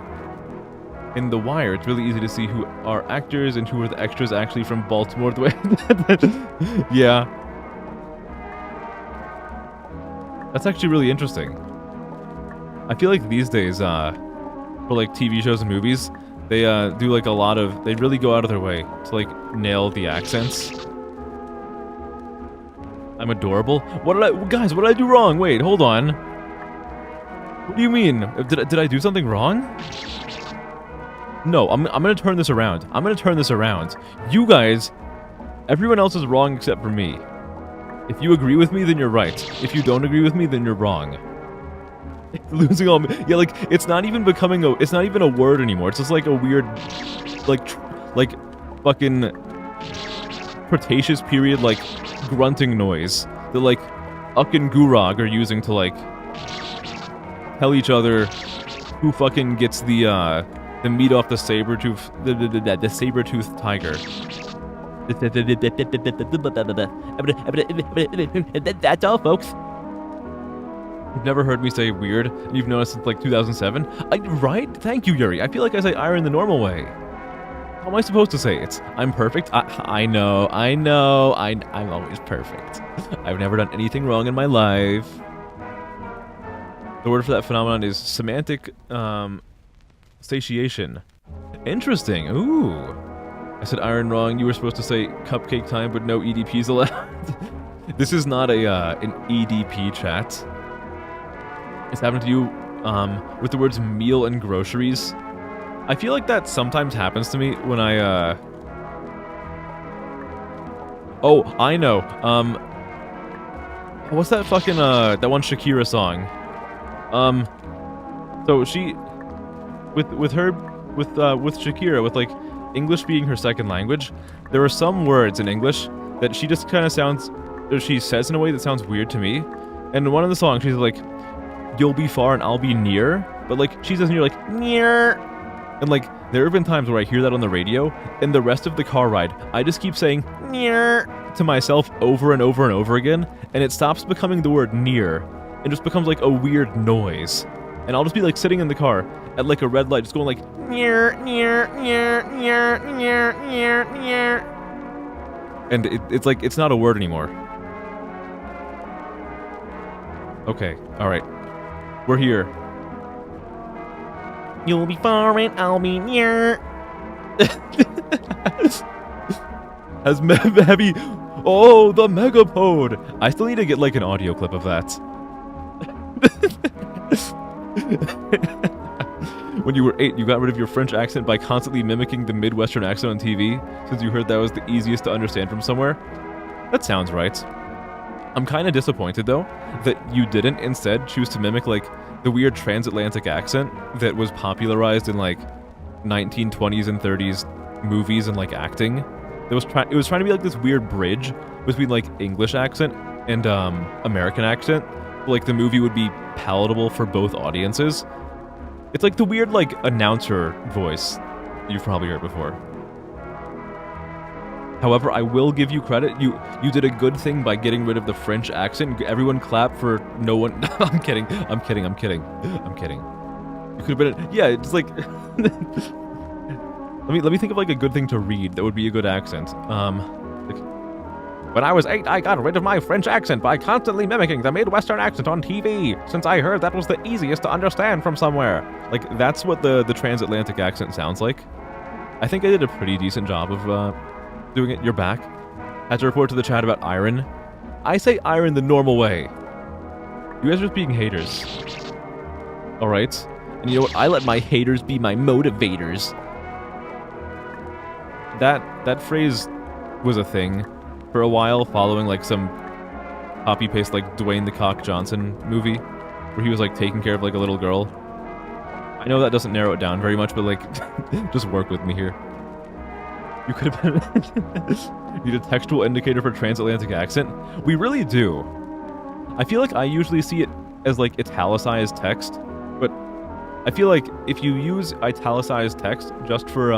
In The Wire, it's really easy to see who are actors and who are the extras actually from Baltimore. The way... Yeah. That's actually really interesting. I feel like these days, for like TV shows and movies, they do like a lot of... They really go out of their way to like nail the accents. I'm adorable? What did I... Guys, what did I do wrong? Wait, hold on. What do you mean? Did I do something wrong? No, I'm gonna turn this around. I'm gonna turn this around. You guys... Everyone else is wrong except for me. If you agree with me, then you're right. If you don't agree with me, then you're wrong. Losing all... Yeah, like, it's not even becoming a... It's not even a word anymore. It's just like a weird... Like fucking... Cretaceous period, like, grunting noise. That, like, Uck and Gurog are using to, like... Tell each other who fucking gets the meat off the saber-tooth... The saber-toothed tiger. That's all, folks. You've never heard me say weird, and you've noticed since like 2007? Right? Thank you, Yuri. I feel like I say iron the normal way. How am I supposed to say it? I'm perfect? I know. I'm always perfect. I've never done anything wrong in my life. The word for that phenomenon is semantic, satiation. Interesting. Ooh. I said iron wrong. You were supposed to say cupcake time, but no EDPs allowed. This is not a an EDP chat. It's happened to you with the words meal and groceries. I feel like that sometimes happens to me when I Oh, I know. What's that fucking that one Shakira song? So she with Shakira, with like English being her second language, there are some words in English that she just kind of sounds, or she says in a way that sounds weird to me. And in one of the songs, she's like, "You'll be far and I'll be near," but like she says near, like near. And like there have been times where I hear that on the radio, and the rest of the car ride, I just keep saying near to myself over and over and over again, and it stops becoming the word near, and just becomes like a weird noise. And I'll just be like sitting in the car at like a red light, just going like near, near, near, near, near, near, near. And it's like, it's not a word anymore. Okay, alright. We're here. You'll be far and I'll be near. Has heavy. Oh, the megapode. I still need to get like an audio clip of that. When you were 8, you got rid of your French accent by constantly mimicking the Midwestern accent on TV, since you heard that was the easiest to understand from somewhere. That sounds right. I'm kind of disappointed, though, that you didn't instead choose to mimic, like, the weird transatlantic accent that was popularized in, like, 1920s and 30s movies and, like, acting. It was trying to be, like, this weird bridge between, like, English accent and, American accent. Like, the movie would be palatable for both audiences. It's like the weird, like, announcer voice you've probably heard before. However, I will give you credit. You did a good thing by getting rid of the French accent. Everyone clap for no one. I'm kidding. I'm kidding. I'm kidding. I'm kidding. You could have been. Yeah, it's like. let me think of like a good thing to read that would be a good accent. When I was 8, I got rid of my French accent by constantly mimicking the Midwestern accent on TV, since I heard that was the easiest to understand from somewhere. Like, that's what the transatlantic accent sounds like. I think I did a pretty decent job of doing it. You're back. Had to report to the chat about iron. I say iron the normal way. You guys are just being haters. Alright? And you know what? I let my haters be my motivators. That phrase was a thing for a while, following like some copy-paste like Dwayne the Cock Johnson movie, where he was like taking care of like a little girl. I know that doesn't narrow it down very much, but like, just work with me here. You could have been need a textual indicator for transatlantic accent. We really do. I feel like I usually see it as like italicized text, but I feel like if you use italicized text just for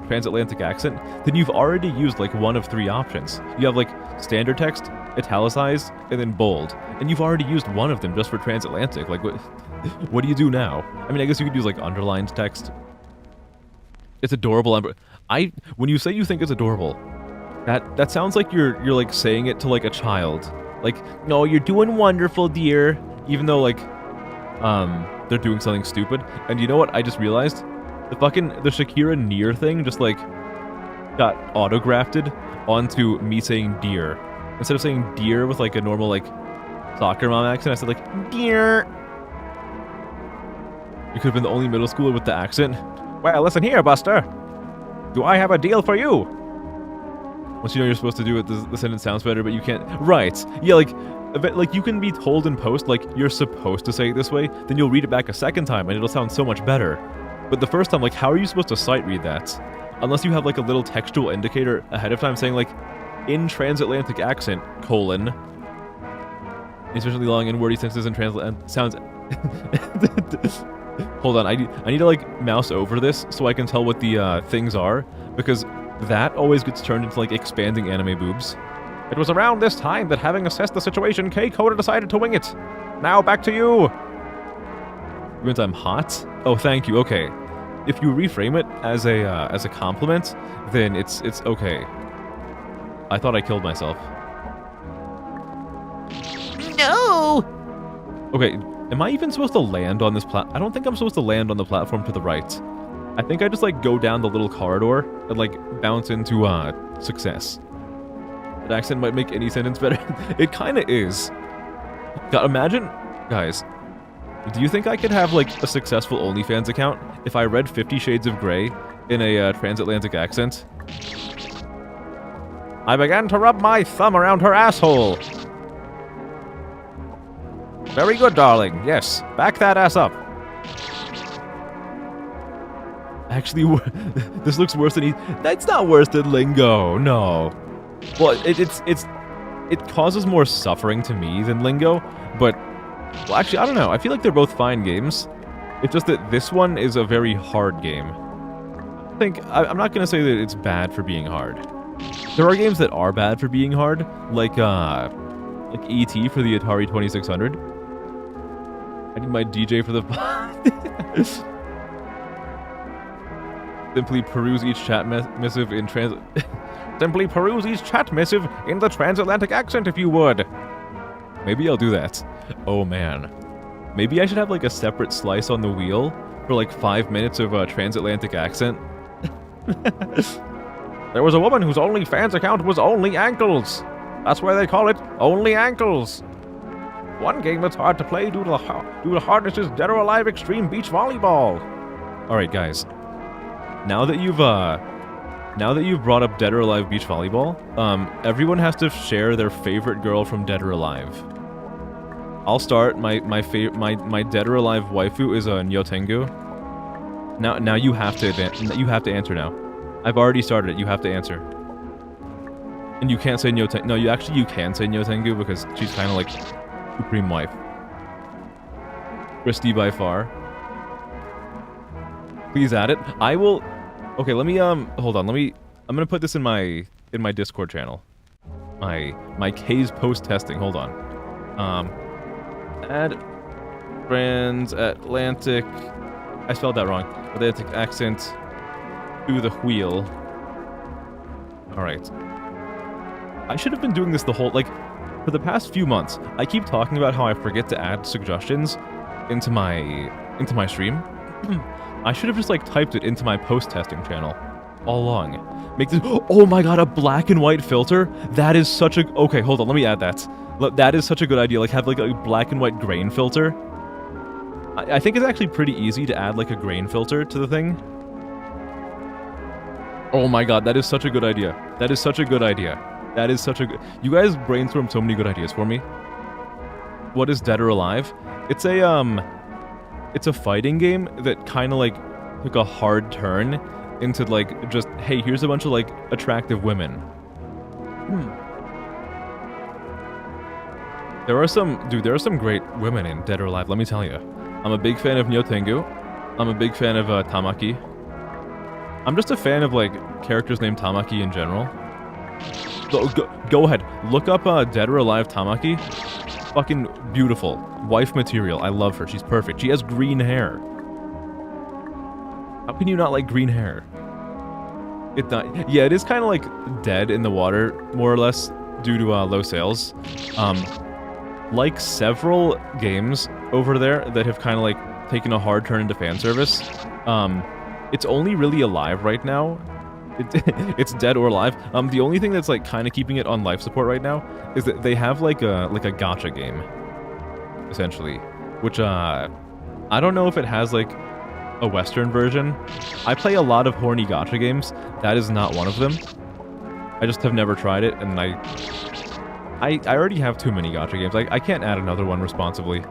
transatlantic accent, then you've already used like one of 3 options. You have like standard text, italicized, and then bold. And you've already used one of them just for transatlantic. Like what do you do now? I mean, I guess you could use like underlined text. It's adorable. When you say you think it's adorable, that sounds like you're like saying it to like a child. Like, no, you're doing wonderful, dear. Even though like they're doing something stupid. And you know what I just realized? The Shakira near thing just, like, got auto-grafted onto me saying dear. Instead of saying dear with, like, a normal, like, soccer mom accent, I said, like, dear. You could have been the only middle schooler with the accent. Well, listen here, Buster. Do I have a deal for you? Once you know you're supposed to do it, the sentence sounds better, but you can't. Right. Yeah, like you can be told in post, like, you're supposed to say it this way, then you'll read it back a second time, and it'll sound so much better. But the first time, like, how are you supposed to sight read that? Unless you have, like, a little textual indicator ahead of time saying, like, in transatlantic accent, colon. Especially long and wordy sentences and sounds... Hold on, I need to, like, mouse over this so I can tell what the things are, because that always gets turned into, like, expanding anime boobs. It was around this time that, having assessed the situation, K-Coda decided to wing it. Now back to you! Means I'm hot? Oh, thank you. Okay. If you reframe it as a compliment, then it's okay. I thought I killed myself. No! Okay, am I even supposed to land on this I don't think I'm supposed to land on the platform to the right. I think I just, like, go down the little corridor and, like, bounce into, success. That accent might make any sentence better. It kinda is. God, imagine... Guys, do you think I could have, like, a successful OnlyFans account if I read 50 Shades of Grey in a transatlantic accent? I began to rub my thumb around her asshole. Very good, darling. Yes, back that ass up. Actually, this looks worse than That's not worse than Lingo. No. Well, it causes more suffering to me than Lingo, but... Well, actually, I don't know. I feel like they're both fine games. It's just that this one is a very hard game. I'm not going to say that it's bad for being hard. There are games that are bad for being hard, like E.T. for the Atari 2600. I need my DJ for the... Simply peruse each chat missive in Simply peruse each chat missive in the transatlantic accent, if you would. Maybe I'll do that. Oh, man. Maybe I should have, like, a separate slice on the wheel for, like, 5 minutes of transatlantic accent. There was a woman whose OnlyFans account was Only Ankles. That's why they call it Only Ankles. One game that's hard to play due to hardness is Dead or Alive Extreme Beach Volleyball. All right, guys. Now that you've brought up Dead or Alive Beach Volleyball, everyone has to share their favorite girl from Dead or Alive. I'll start. My Dead or Alive waifu is Nyotengu. Now you have to answer now. I've already started it. You have to answer. And you can't say Nyotengu. No, you can say Nyotengu because she's kind of like supreme wife. Christy by far. Please add it. I will. Okay, let me hold on. I'm gonna put this in my Discord channel. My K's post testing. Hold on. Add Brands Atlantic. I spelled that wrong. Atlantic accent to the wheel. All right. I should have been doing this the whole for the past few months. I keep talking about how I forget to add suggestions into my stream. I should have just typed it into my post-testing channel all along. Make this. Oh my god, a black and white filter? That is such a. Okay, hold on. Let me add that. That is such a good idea. Have a black and white grain filter. I think it's actually pretty easy to add a grain filter to the thing. Oh my god, that is such a good idea. That is such a good idea. That is such a good. You guys brainstorm so many good ideas for me. What is Dead or Alive? It's a fighting game that kind of took a hard turn into just, hey, here's a bunch of attractive women. There are some great women in Dead or Alive, let me tell you. I'm a big fan of Nyotengu. I'm a big fan of Tamaki. I'm just a fan of characters named Tamaki in general. Go ahead, look up Dead or Alive Tamaki. Fucking beautiful. Wife material. I love her. She's perfect. She has green hair. How can you not like green hair? Yeah, it is kind of dead in the water, more or less, due to low sales. Like several games over there that have kind of taken a hard turn into fan service. It's only really alive right now. It's Dead or Alive. The only thing that's kind of keeping it on life support right now is that they have a gacha game, essentially, which I don't know if it has a Western version. I play a lot of horny gacha games. That is not one of them. I just have never tried it, and I already have too many gacha games. I can't add another one responsibly.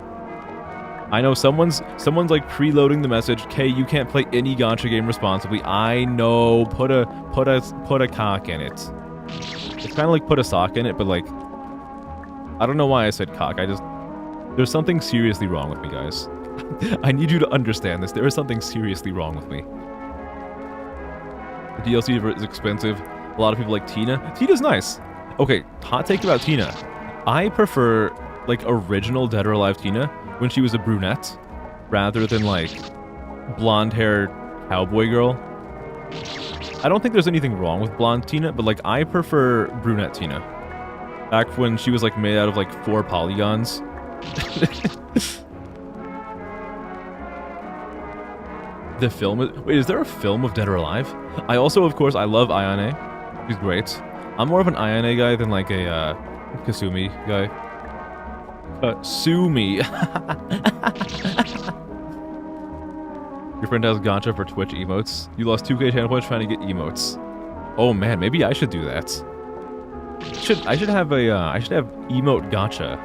I know someone's preloading the message. K, you can't play any gacha game responsibly. I know. Put a cock in it. It's kind of put a sock in it, but I don't know why I said cock. There's something seriously wrong with me, guys. I need you to understand this. There is something seriously wrong with me. The DLC is expensive. A lot of people like Tina. Tina's nice. Okay, hot take about Tina. I prefer original Dead or Alive Tina when she was a brunette, rather than blonde-haired cowboy girl. I don't think there's anything wrong with blonde Tina, but I prefer brunette Tina. Back when she was made out of 4 polygons. The film is... Wait, is there a film of Dead or Alive? I also, of course, I love Ayane. She's great. I'm more of an Ayane guy than a Kasumi guy. Sue me. Your friend has gacha for Twitch emotes. You lost 2k channel points trying to get emotes. Oh man, maybe I should do that. I should have emote gacha.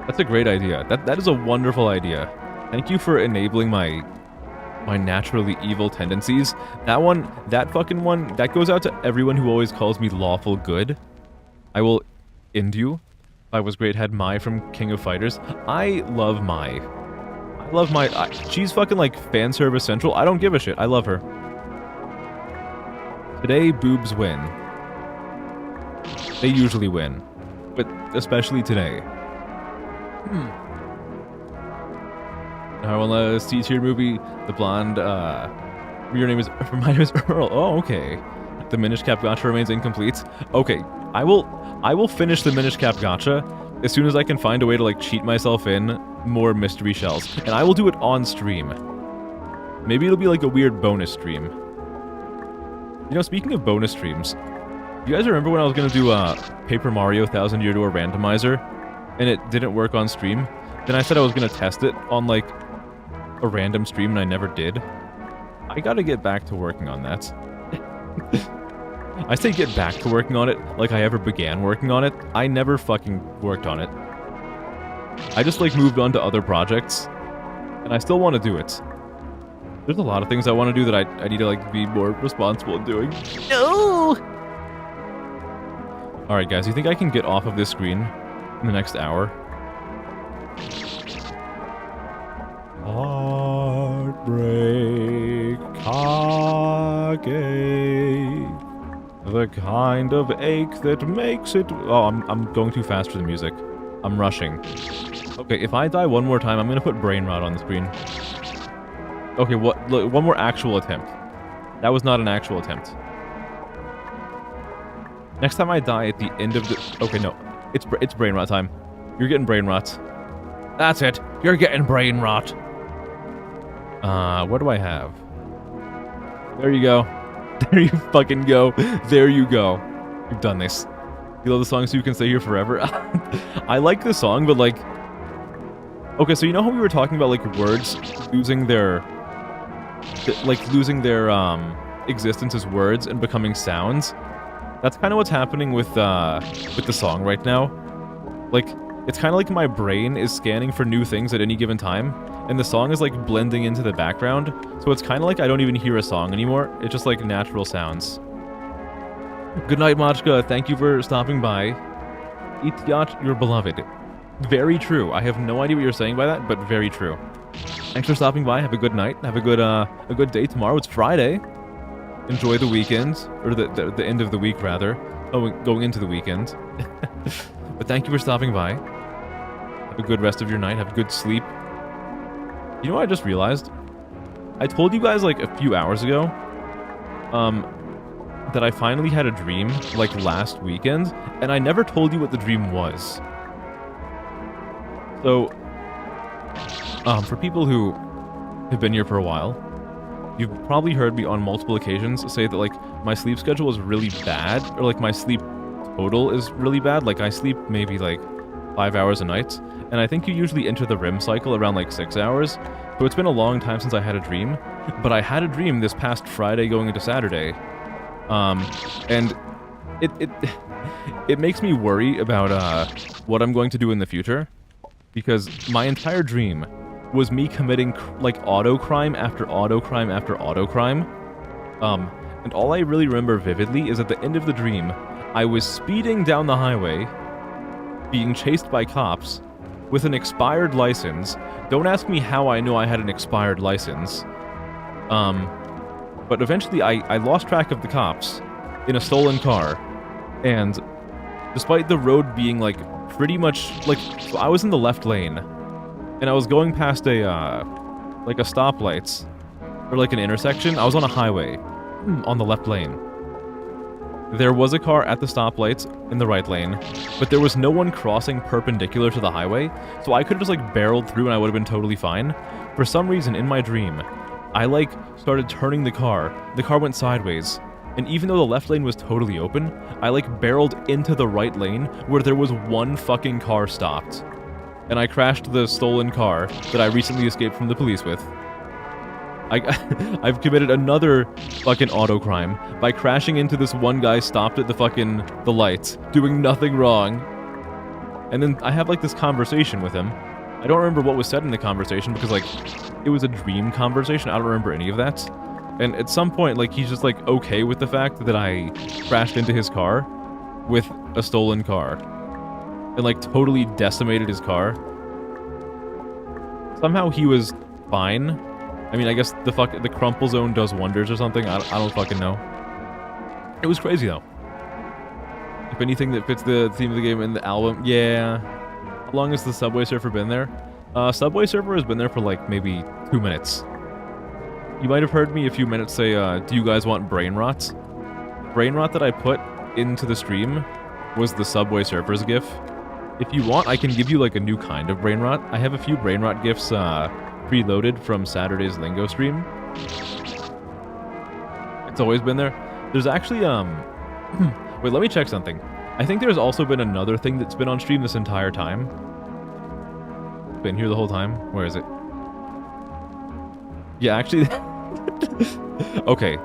That's a great idea. That is a wonderful idea. Thank you for enabling my naturally evil tendencies. That fucking one, that goes out to everyone who always calls me lawful good. I will end you. I was great had Mai from King of Fighters. I love Mai. She's fucking fan service central. I don't give a shit. I love her. Today, boobs win. They usually win. But especially today. I want a C-tier movie. The blonde, my name is Earl. Oh, okay. The Minish Cap Gacha remains incomplete. Okay, I will finish the Minish Cap Gacha as soon as I can find a way to cheat myself in more mystery shells. And I will do it on stream. Maybe it'll be a weird bonus stream. You know, speaking of bonus streams, you guys remember when I was gonna do Paper Mario 1000 Year Door randomizer, and it didn't work on stream? Then I said I was gonna test it on like a random stream, and I never did. I gotta get back to working on that. I say get back to working on it like I ever began working on it. I never fucking worked on it. I just like moved on to other projects, and I still want to do it. There's a lot of things I want to do that I need to like be more responsible in doing. No! Alright guys, you think I can get off of this screen in the next hour? Heartbreak, heartache, the kind of ache that makes it... Oh, I'm going too fast for the music. I'm rushing. Okay, if I die one more time, I'm gonna put brain rot on the screen. Okay, look, one more actual attempt. That was not an actual attempt. Next time I die at the end of the... Okay, no. It's brain rot time. You're getting brain rot. That's it. You're getting brain rot. What do I have? There you go. There you fucking go. There you go. You've done this. You love the song so you can stay here forever? I like the song, but like... Okay, so you know how we were talking about like words losing their... losing their existence as words and becoming sounds? That's kind of what's happening with the song right now. Like, it's kind of like my brain is scanning for new things at any given time, and the song is like blending into the background, so it's kind of like I don't even hear a song anymore. It's just like natural sounds. Good night, Machka. Thank you for stopping by. Ityat, your beloved. Very true. I have no idea what you're saying by that, but very true. Thanks for stopping by. Have a good night. Have a good day tomorrow. It's Friday. Enjoy the weekend, or the end of the week rather. Oh, going into the weekend. But thank you for stopping by. Have a good rest of your night. Have a good sleep. You know what I just realized? I told you guys like a few hours ago, that I finally had a dream like last weekend, and I never told you what the dream was. So, for people who have been here for a while, you've probably heard me on multiple occasions say that, like, my sleep schedule is really bad, or, like, my sleep total is really bad. Like, I sleep maybe, like, 5 hours a night, and I think you usually enter the REM cycle around, like, 6 hours. So it's been a long time since I had a dream, but I had a dream this past Friday going into Saturday, and it makes me worry about, what I'm going to do in the future, because my entire dream was me committing, like, auto-crime after auto-crime after auto-crime. And all I really remember vividly is at the end of the dream, I was speeding down the highway, being chased by cops, with an expired license. Don't ask me how I know I had an expired license. But eventually I lost track of the cops in a stolen car, and despite the road being, like, pretty much, like, so I was in the left lane, and I was going past a, like a stoplights, or like an intersection. I was on a highway, on the left lane. There was a car at the stoplights in the right lane, but there was no one crossing perpendicular to the highway, so I could have just, like, barreled through and I would have been totally fine. For some reason, in my dream, I, like, started turning the car went sideways, and even though the left lane was totally open, I, like, barreled into the right lane where there was one fucking car stopped. And I crashed the stolen car that I recently escaped from the police with. I've committed another fucking auto crime by crashing into this one guy stopped at the lights, doing nothing wrong. And then I have, like, this conversation with him. I don't remember what was said in the conversation because, like, it was a dream conversation. I don't remember any of that. And at some point, like, he's just, like, okay with the fact that I crashed into his car with a stolen car. And, like, totally decimated his car. Somehow he was fine. I mean, I guess the crumple zone does wonders or something. I don't fucking know. It was crazy, though. If anything that fits the theme of the game in the album, yeah. How long has the Subway Surfer been there? Subway Surfer has been there for, like, maybe 2 minutes. You might have heard me a few minutes say, do you guys want brain rot? Brain rot that I put into the stream was the Subway Surfers gif. If you want, I can give you, like, a new kind of brain rot. I have a few brain rot gifs, preloaded from Saturday's Lingo stream. It's always been there. There's actually, wait, let me check something. I think there's also been another thing that's been on stream this entire time. Been here the whole time. Where is it? Yeah, actually... Okay.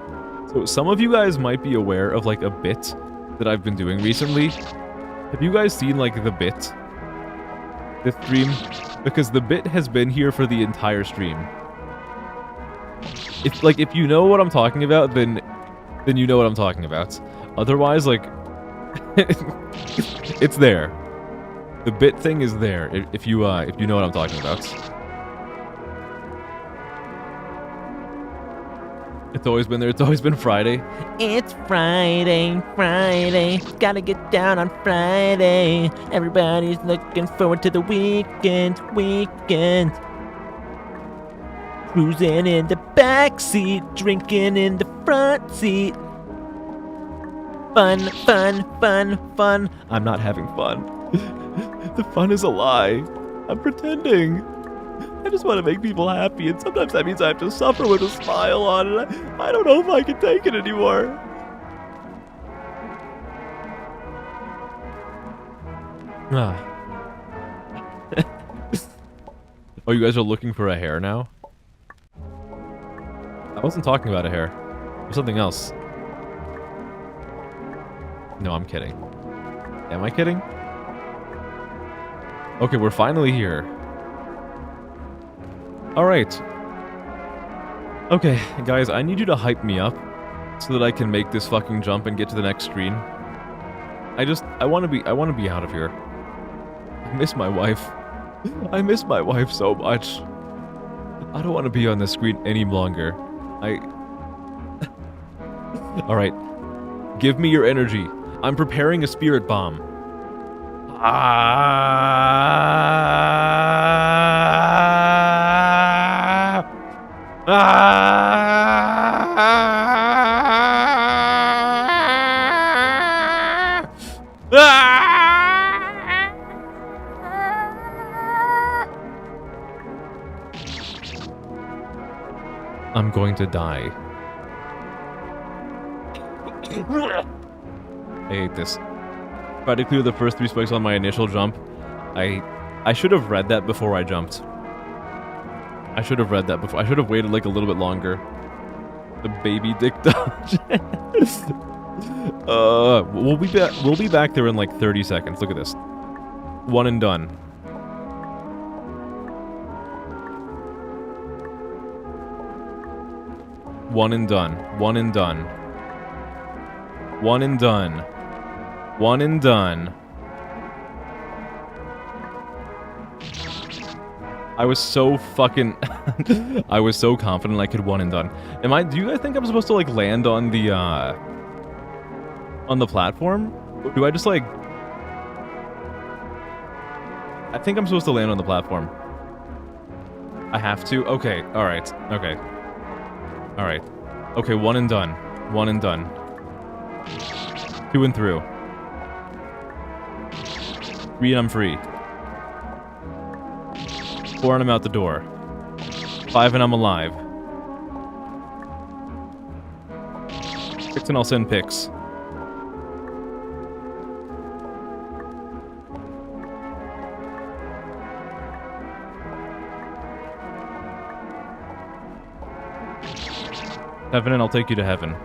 So some of you guys might be aware of, like, a bit that I've been doing recently. Have you guys seen, like, the bit? This stream? Because the bit has been here for the entire stream. If you know what I'm talking about, then you know what I'm talking about. Otherwise, like... it's there. The bit thing is there, if you know what I'm talking about. It's always been there. It's always been Friday. It's Friday, Friday. Gotta get down on Friday. Everybody's looking forward to the weekend, weekend. Cruising in the backseat, drinking in the front seat. Fun, fun, fun, fun. I'm not having fun. The fun is a lie. I'm pretending. I just want to make people happy, and sometimes that means I have to suffer with a smile on it. I don't know if I can take it anymore. Ah. Oh, you guys are looking for a hair now? I wasn't talking about a hair. It was something else. No, I'm kidding. Am I kidding? Okay, we're finally here. Alright. Okay, guys, I need you to hype me up so that I can make this fucking jump and get to the next screen. I want to be out of here. I miss my wife. I miss my wife so much. I don't want to be on this screen any longer. Alright. Give me your energy. I'm preparing a spirit bomb. I'm going to die. I hate this. Tried to clear the first 3 spikes on my initial jump. I should have read that before I jumped. I should have read that before. I should have waited like a little bit longer. The baby dick dodge. We'll be back there in like 30 seconds. Look at this. One and done. One and done. One and done. One and done. One and done. I was so fucking... I was so confident I could one and done. Do you guys think I'm supposed to, like, land on the platform? Or do I just, like... I think I'm supposed to land on the platform. I have to? Okay, alright, okay. Alright. Okay, one and done. One and done. 2 and through. 3 and I'm free. 4 and I'm out the door. 5 and I'm alive. 6 and I'll send pics. Heaven and I'll take you to heaven.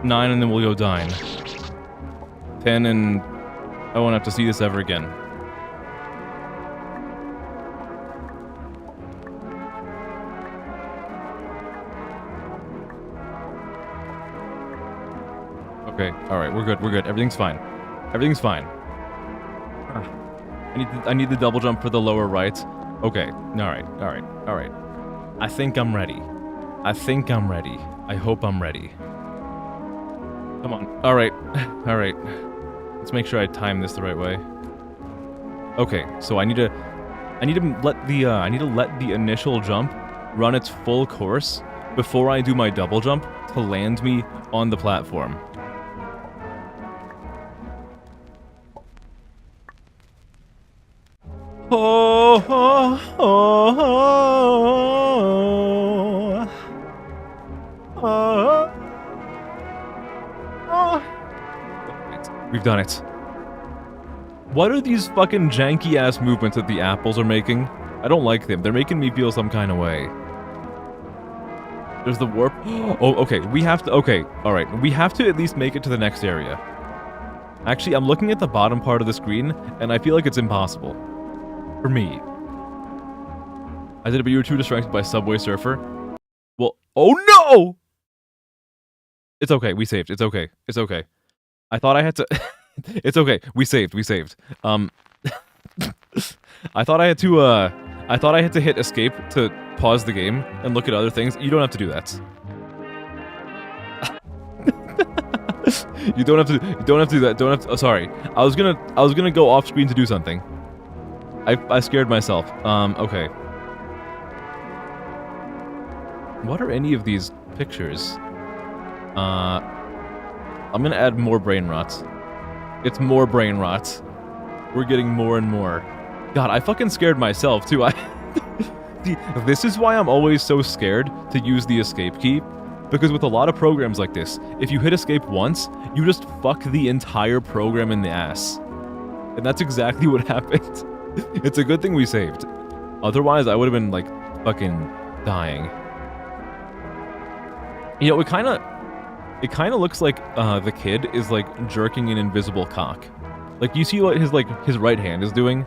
9 and then we'll go dine. 10 and I won't have to see this ever again. Okay, alright, we're good, we're good. Everything's fine. Everything's fine. I need the double jump for the lower right. Okay, alright, alright, alright. I think I'm ready. I think I'm ready. I hope I'm ready. Come on. Alright. Alright. Let's make sure I time this the right way. Okay, so I need to let the initial jump run its full course before I do my double jump to land me on the platform. Oh, oh, We've done it. What are these fucking janky-ass movements that the apples are making? I don't like them. They're making me feel some kind of way. There's the warp. Oh, okay. We have to... Okay, alright. We have to at least make it to the next area. Actually, I'm looking at the bottom part of the screen, and I feel like it's impossible. For me. I did it, but you were too distracted by Subway Surfer. Well, oh no! It's okay. We saved. It's okay. It's okay. I thought I had to... It's okay. We saved. We saved. I thought I had to hit escape to pause the game and look at other things. You don't have to do that. You don't have to do that. Don't have to, oh, sorry. I was gonna go off screen to do something. I scared myself. Okay. What are any of these pictures? I'm gonna add more brain rot. It's more brain rot. We're getting more and more. God, I fucking scared myself too. This is why I'm always so scared to use the escape key. Because with a lot of programs like this, if you hit escape once, you just fuck the entire program in the ass. And that's exactly what happened. It's a good thing we saved. Otherwise, I would have been, like, fucking dying. You know, it kind of looks like the kid is, like, jerking an invisible cock. Like, you see what his right hand is doing?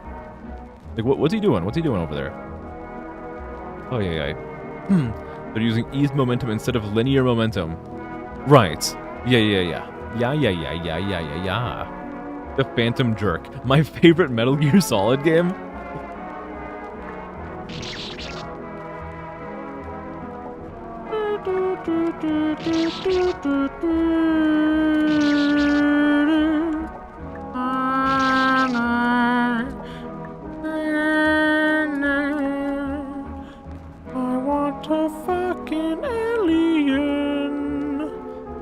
Like, what's he doing? What's he doing over there? Oh, yeah. They're using eased momentum instead of linear momentum. Right. Yeah. The Phantom Jerk. My favorite Metal Gear Solid game.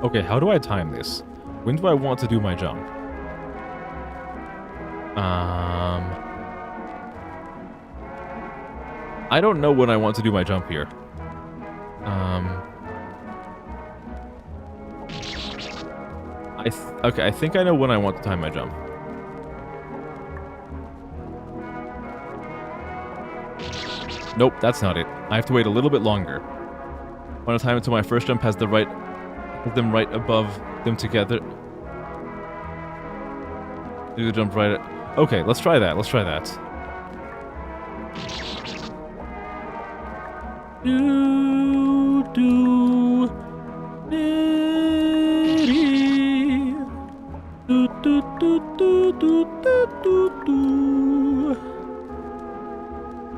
Okay, how do I time this? When do I want to do my jump? I don't know when I want to do my jump here. Okay, I think I know when I want to time my jump. Nope, that's not it. I have to wait a little bit longer. I want to time it until my first jump has them right above them together. Do the jump right at... Okay, let's try that. Let's try that.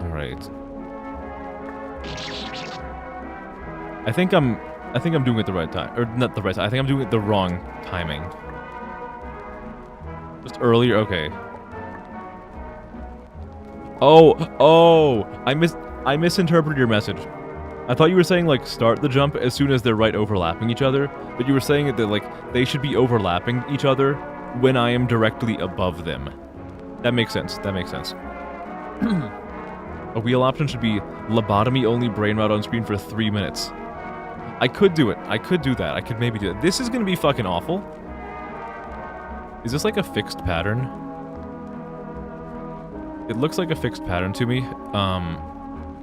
Alright. I think I'm doing it the right time. Or not the right time. I think I'm doing it the wrong timing. Just earlier? Okay. Oh! I misinterpreted your message. I thought you were saying, like, start the jump as soon as they're right overlapping each other, but you were saying that, like, they should be overlapping each other when I am directly above them. That makes sense. That makes sense. A wheel option should be lobotomy only brain rot on screen for 3 minutes. I could do it. I could do that. I could maybe do it. This is gonna be fucking awful. Is this like a fixed pattern? It looks like a fixed pattern to me.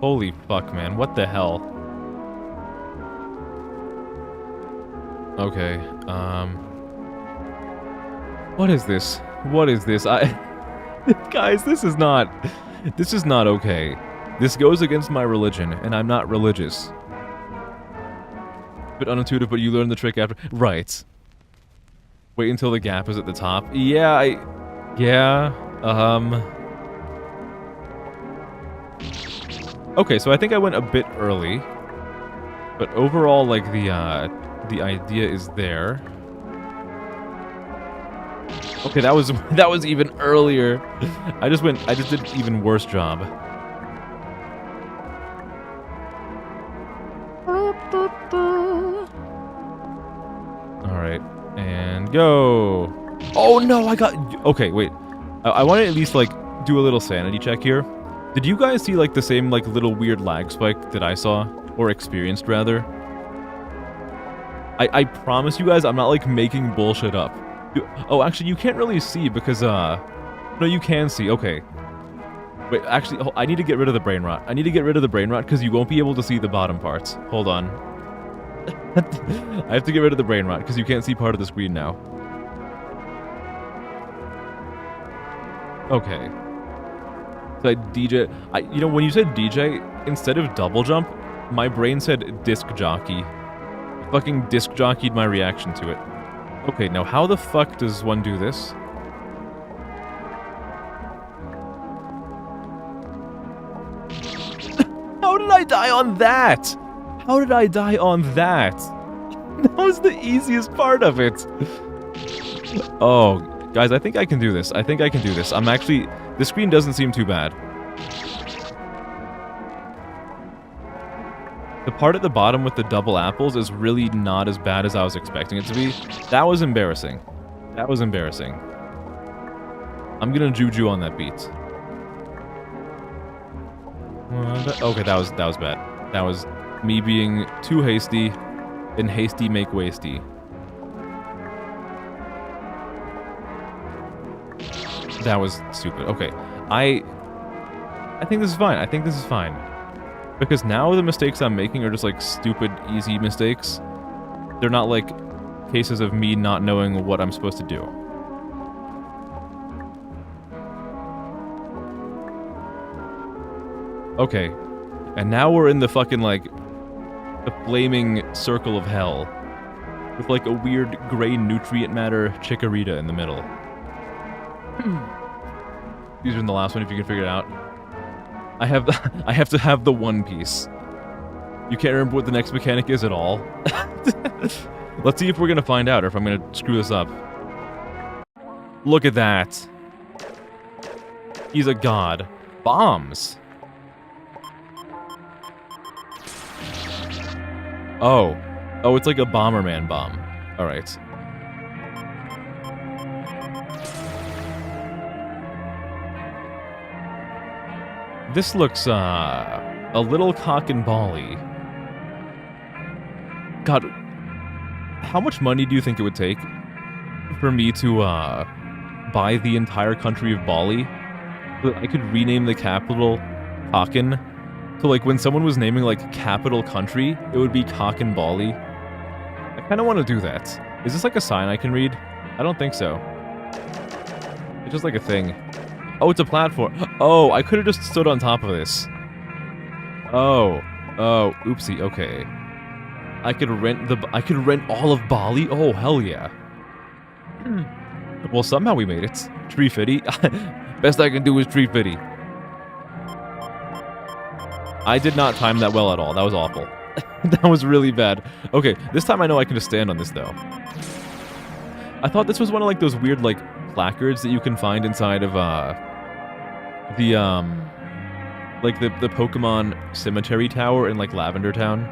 Holy fuck, man. What the hell? Okay, what is this? What is this? Guys, this is not okay. This goes against my religion, and I'm not religious. Bit unintuitive, but you learn the trick after. Right. Wait until the gap is at the top. Yeah, Okay, so I think I went a bit early. But overall, like, the idea is there. Okay, that was even earlier. I just did an even worse job. Alright, and go! Oh no, okay, wait. I want to at least, like, do a little sanity check here. Did you guys see, like, the same, like, little weird lag spike that I saw? Or experienced, rather? I promise you guys, I'm not, like, making bullshit up. Oh, actually, you can't really see because, no, you can see. Okay. Wait, actually, I need to get rid of the brain rot. I need to get rid of the brain rot because you won't be able to see the bottom parts. Hold on. I have to get rid of the brain rot because you can't see part of the screen now. Okay. So DJ, you know, when you said DJ, instead of double jump, my brain said disc jockey. I fucking disc jockeyed my reaction to it. Okay, now how the fuck does one do this? How did I die on that? How did I die on that? That was the easiest part of it. Oh, guys, I think I can do this. I think I can do this. I'm actually... The screen doesn't seem too bad. The part at the bottom with the double apples is really not as bad as I was expecting it to be. That was embarrassing. That was embarrassing. I'm gonna juju on that beat. Okay, that was bad. That was me being too hasty, and hasty make wasty. That was stupid. Okay, I think this is fine. I think this is fine. Because now the mistakes I'm making are just like stupid, easy mistakes. They're not like cases of me not knowing what I'm supposed to do. Okay. And now we're in the fucking like the flaming circle of hell. With like a weird gray nutrient matter chikorita in the middle. These are in the last one if you can figure it out. I have to have the One Piece. You can't remember what the next mechanic is at all? Let's see if we're gonna find out or if I'm gonna screw this up. Look at that. He's a god. Bombs. Oh. Oh, it's like a Bomberman bomb. Alright. This looks, a little cock and bally. God, how much money do you think it would take for me to, buy the entire country of Bali? So that I could rename the capital Kakin. So, like, when someone was naming, like, capital country, it would be Kakin Bali. I kind of want to do that. Is this, like, a sign I can read? I don't think so. It's just, like, a thing. Oh, it's a platform. Oh, I could have just stood on top of this. Oh. Oh, oopsie. Okay. I could rent all of Bali? Oh, hell yeah. Well, somehow we made it. Tree fitty. Best I can do is tree fitty. I did not time that well at all. That was awful. That was really bad. Okay, this time I know I can just stand on this, though. I thought this was one of, like, those weird, like, placards that you can find inside of, the Pokemon Cemetery Tower in, like, Lavender Town.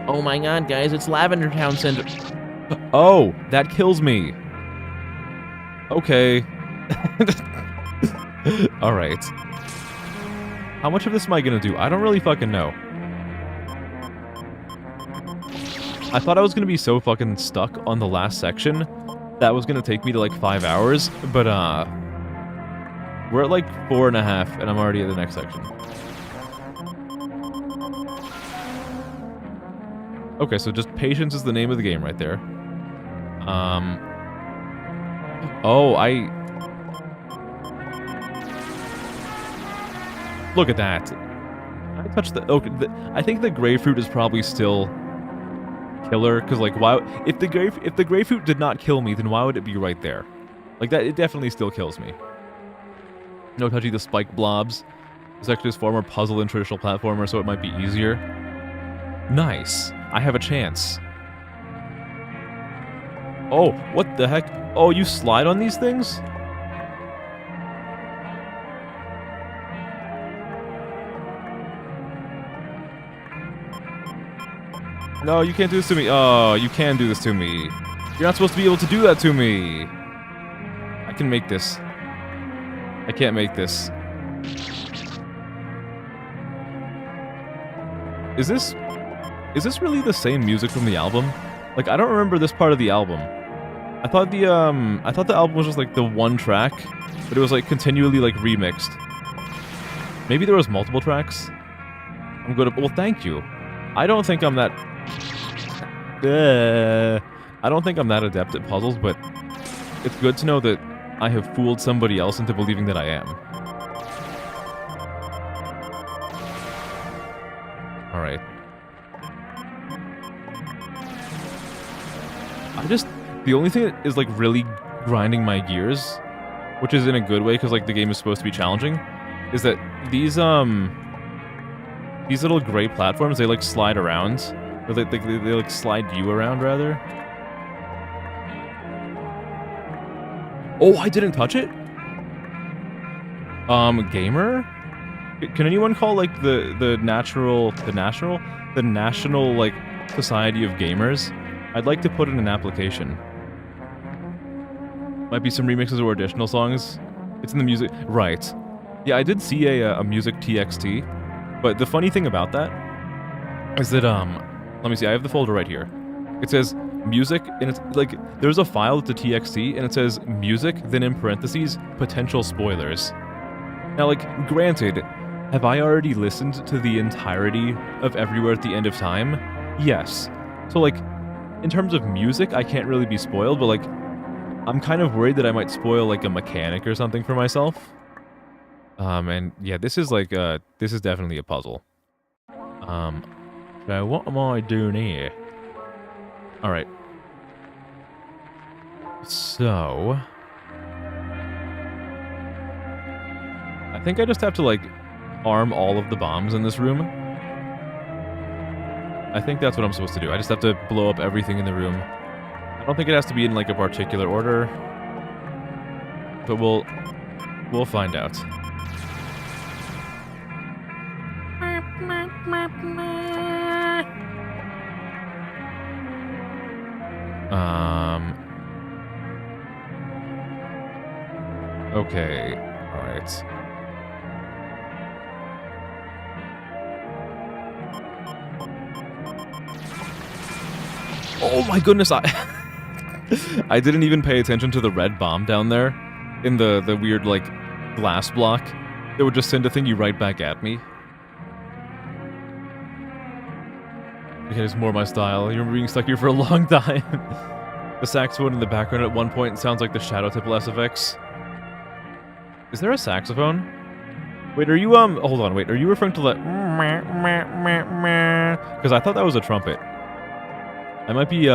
Oh my god, guys, it's Lavender Town Center. Oh, that kills me. Okay. Alright. How much of this am I gonna do? I don't really fucking know. I thought I was gonna be so fucking stuck on the last section that was gonna take me to like 5 hours, but we're at like 4.5 and I'm already at the next section. Okay, so just patience is the name of the game right there. Oh, look at that. I touched the... Okay, I think the grapefruit is probably still killer, because, like, why... If the grapefruit did not kill me, then why would it be right there? Like, that, it definitely still kills me. No touchy the spike blobs. It's actually this former puzzle and traditional platformer, so it might be easier. Nice. I have a chance. Oh, what the heck? Oh, you slide on these things? No, you can't do this to me. Oh, you can do this to me. You're not supposed to be able to do that to me. I can make this. I can't make this. Is this... Is this really the same music from the album? Like, I don't remember this part of the album. I thought the album was just like the one track, but it was like continually like remixed. Maybe there was multiple tracks. I'm good at, well, thank you. I don't think I'm that adept at puzzles, but it's good to know that I have fooled somebody else into believing that I am. Alright. The only thing that is like really grinding my gears, which is in a good way because like the game is supposed to be challenging, is that these little gray platforms, they like slide around. Or they like slide you around, rather. Oh, I didn't touch it? Gamer? Can anyone call like the National like Society of Gamers? I'd like to put in an application. Might be some remixes or additional songs. It's in the music. Right. Yeah, I did see a music TXT, but the funny thing about that is that, let me see, I have the folder right here. It says music, and it's like, there's a file that's a TXT, and it says music, then in parentheses, potential spoilers. Now, like, granted, have I already listened to the entirety of Everywhere at the End of Time? Yes. So, like, in terms of music, I can't really be spoiled, but, like, I'm kind of worried that I might spoil, like, a mechanic or something for myself. And, yeah, this is, like, this is definitely a puzzle. So what am I doing here? Alright. So... I think I just have to, like, arm all of the bombs in this room. I think that's what I'm supposed to do. I just have to blow up everything in the room. I don't think it has to be in, like, a particular order. But we'll find out. Okay. Alright. Oh my goodness, I didn't even pay attention to the red bomb down there in the weird, like, glass block that would just send a thingy right back at me. Okay, it's more my style. You remember being stuck here for a long time. The saxophone in the background at one point sounds like the Shadow Tipple SFX. Is there a saxophone? Wait, are you, hold on, wait, are you referring to the... Because I thought that was a trumpet. I might be,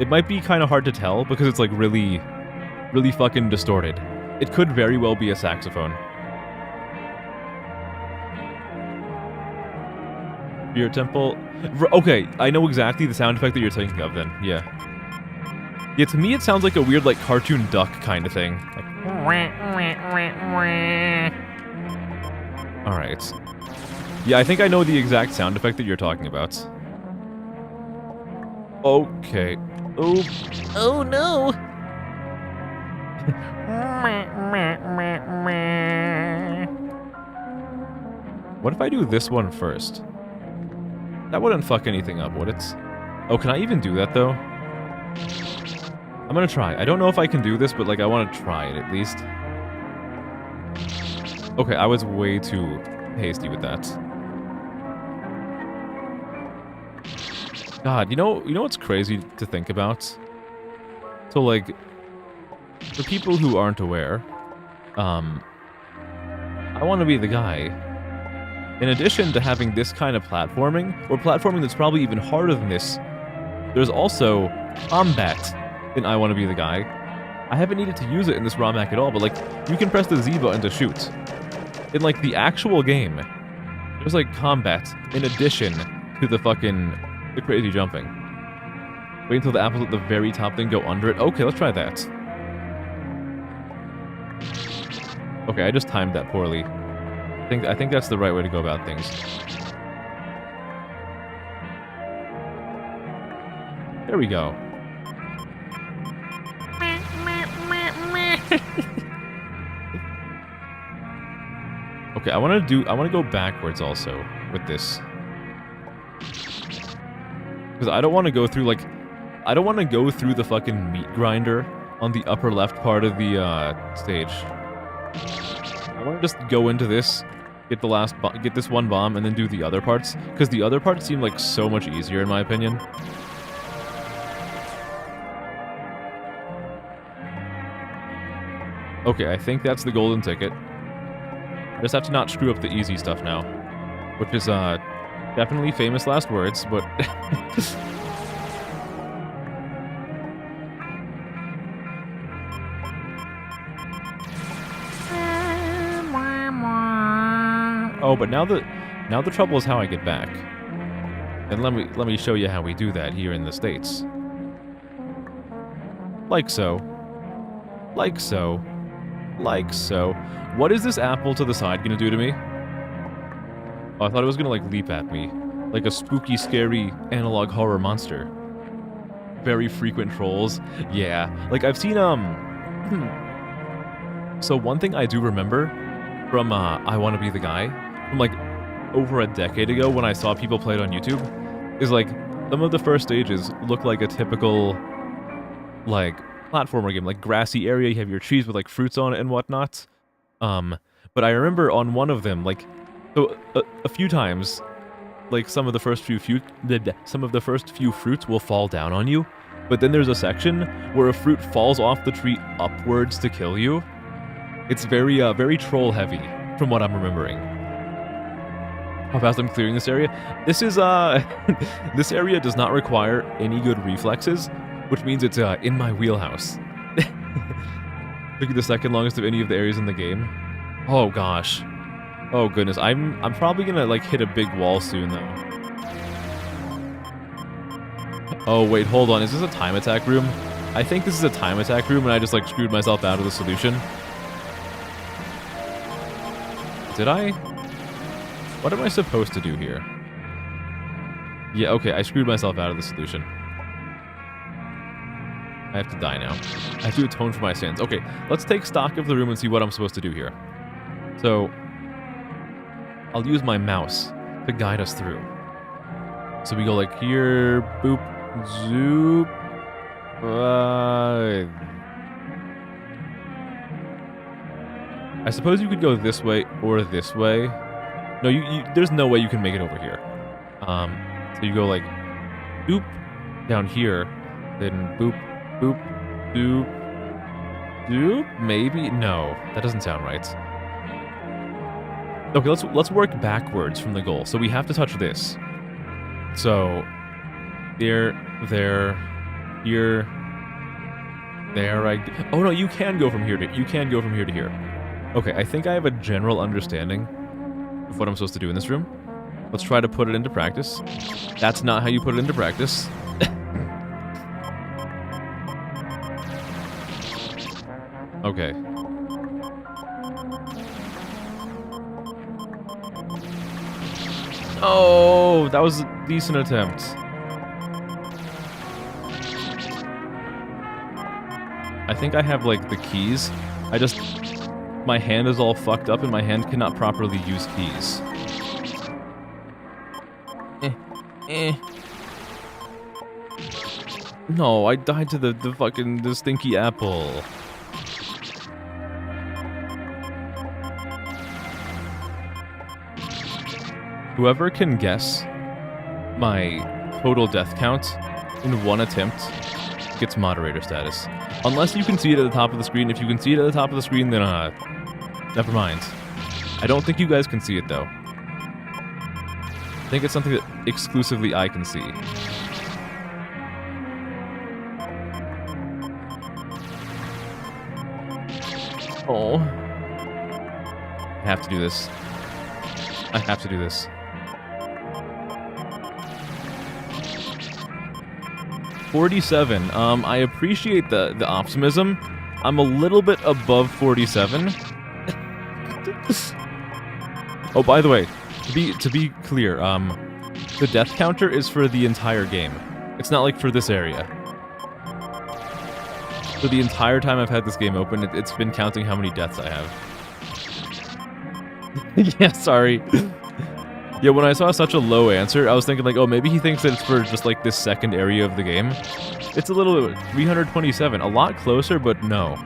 it might be kind of hard to tell because it's, like, really fucking distorted. It could very well be a saxophone. Spirit Temple. Okay, I know exactly the sound effect that you're thinking of then. Yeah. Yeah, to me it sounds like a weird, like, cartoon duck kind of thing. Like... Alright. Yeah, I think I know the exact sound effect that you're talking about. Okay. Oh. Oh no! What if I do this one first? That wouldn't fuck anything up, would it? Oh, can I even do that, though? I'm gonna try. I don't know if I can do this, but, like, I want to try it, at least. Okay, I was way too hasty with that. God, you know what's crazy to think about? So, like, for people who aren't aware, I want to be the guy. In addition to having this kind of platforming, or platforming that's probably even harder than this, there's also combat in I Want to Be the Guy. I haven't needed to use it in this ROM hack at all, but, like, you can press the Z button to shoot. In, like, the actual game, there's, like, combat in addition to the crazy jumping. Wait until the apple's at the very top, then go under it. Okay, let's try that. Okay, I just timed that poorly. I think that's the right way to go about things. There we go. Okay, I want to go backwards also with this. Because I don't want to go through, like... I don't want to go through the fucking meat grinder on the upper left part of the, stage. I want to just go into this, get get this one bomb, and then do the other parts. Because the other parts seem like so much easier, in my opinion. Okay, I think that's the golden ticket. I just have to not screw up the easy stuff now. Which is, definitely famous last words, but... Oh, but now the trouble is how I get back. And let me show you how we do that here in the States. Like so. Like so. Like so. What is this apple to the side gonna do to me? Oh, I thought it was gonna, like, leap at me. Like a spooky, scary, analog horror monster. Very frequent trolls. Yeah. Like, I've seen, So one thing I do remember from, I Wanna Be the Guy, from, like, over a decade ago when I saw people play it on YouTube, is, like, some of the first stages look like a typical, like, platformer game. Like, grassy area, you have your trees with, like, fruits on it and whatnot. But I remember on one of them, like, so a few times, like, some of the first few fruits will fall down on you, but then there's a section where a fruit falls off the tree upwards to kill you. It's very, very troll heavy, from what I'm remembering. How fast I'm clearing this area? This is, this area does not require any good reflexes, which means it's, in my wheelhouse. Look at the second longest of any of the areas in the game. Oh, gosh. Oh, goodness. I'm probably gonna, like, hit a big wall soon, though. Oh, wait, hold on. Is this a time attack room? I think this is a time attack room, and I just, like, screwed myself out of the solution. Did I? What am I supposed to do here? Yeah, okay, I screwed myself out of the solution. I have to die now. I have to atone for my sins. Okay, let's take stock of the room and see what I'm supposed to do here. So, I'll use my mouse to guide us through. So we go like here, boop, zoop. I suppose you could go this way or this way. No, there's no way you can make it over here. So you go like, boop, down here, then boop, boop, doop, doop, maybe? No, that doesn't sound right. Okay, let's work backwards from the goal. So we have to touch this. So, there, here, there, oh no, you can go from here to here. Okay, I think I have a general understanding of what I'm supposed to do in this room. Let's try to put it into practice. That's not how you put it into practice. Okay. Oh, that was a decent attempt. I think I have, like, the keys. My hand is all fucked up and my hand cannot properly use keys. No, I died to the stinky apple. Whoever can guess my total death count in one attempt gets moderator status. Unless you can see it at the top of the screen. If you can see it at the top of the screen, then, never mind. I don't think you guys can see it, though. I think it's something that exclusively I can see. Oh. I have to do this. I have to do this. $47. I appreciate the optimism. I'm a little bit above 47. Oh, by the way, to be clear, the death counter is for the entire game. It's not like for this area. For the entire time I've had this game open, it's been counting how many deaths I have. Yeah, sorry. Yeah, when I saw such a low answer, I was thinking like, oh, maybe he thinks that it's for just like this second area of the game. It's a little 327, a lot closer, but no.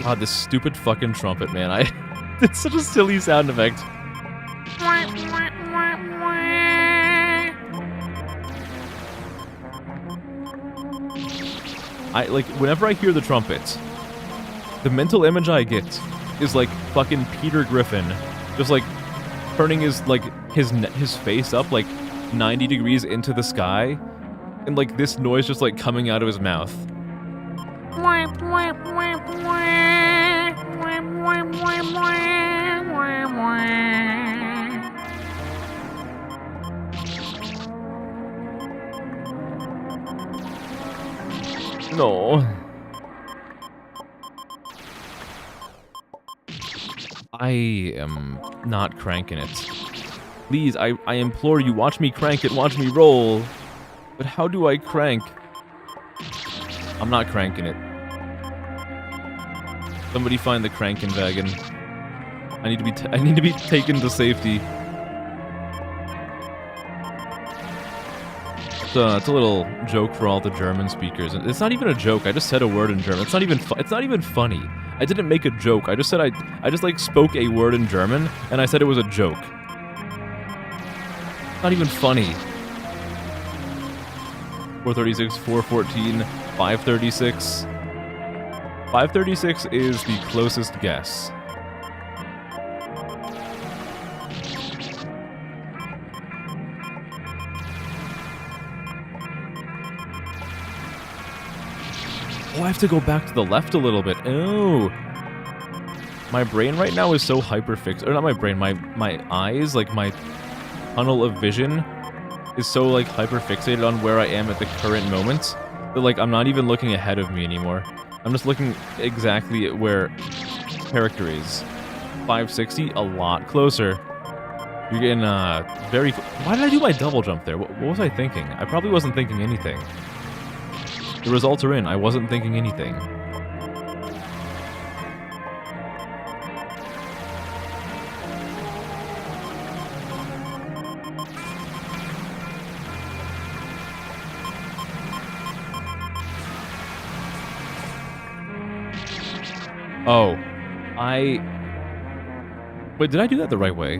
God, this stupid fucking trumpet, man. It's such a silly sound effect. Whenever I hear the trumpets, the mental image I get is like fucking Peter Griffin, just like turning his face up like 90 degrees into the sky, and like this noise just like coming out of his mouth. No. I am not cranking it. Please, I implore you, watch me crank it, watch me roll. But how do I crank? I'm not cranking it. Somebody find the cranking wagon. I need to be taken to safety. It's a little joke for all the German speakers. It's not even a joke. I just said a word in German. It's not even funny. I didn't make a joke. I just said I just like spoke a word in German and I said it was a joke. Not even funny. 436, 414, 536. 536 is the closest guess. Oh, I have to go back to the left a little bit. Oh. My brain right now is so hyperfixated. Or not my brain, my eyes, like my tunnel of vision is so like hyperfixated on where I am at the current moment that like I'm not even looking ahead of me anymore. I'm just looking exactly at where character is. 560, a lot closer. You're getting very... Why did I do my double jump there? What was I thinking? I probably wasn't thinking anything. The results are in. I wasn't thinking anything. Oh. Wait, did I do that the right way?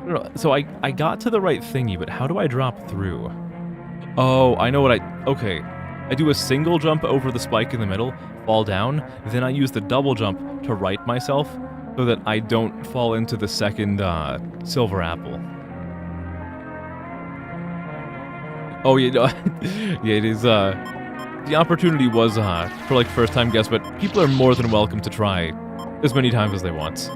No, so I got to the right thingy, but how do I drop through? Oh, I know what okay. I do a single jump over the spike in the middle, fall down, then I use the double jump to right myself so that I don't fall into the second silver apple. Oh, yeah, no, yeah, it is, the opportunity was for like first time guess, but people are more than welcome to try as many times as they want.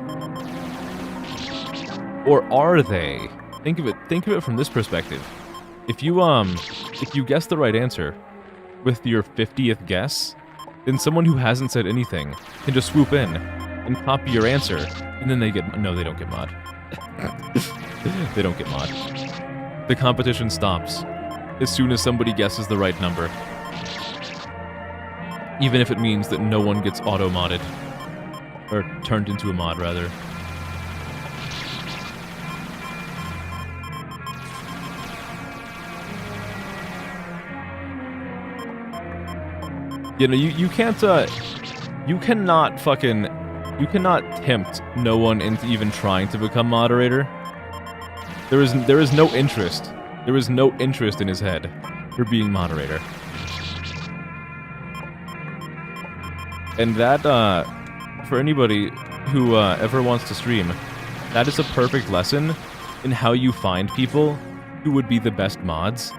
Or are they? Think of it from this perspective. If you guess the right answer with your 50th guess, then someone who hasn't said anything can just swoop in and copy your answer, and then they get... No, they don't get mod. They don't get mod. The competition stops as soon as somebody guesses the right number. Even if it means that no one gets auto-modded. Or turned into a mod, rather. You know, you can't, you cannot tempt no one into even trying to become moderator. There is no interest. There is no interest in his head for being moderator. And that, for anybody who ever wants to stream, that is a perfect lesson in how you find people who would be the best mods.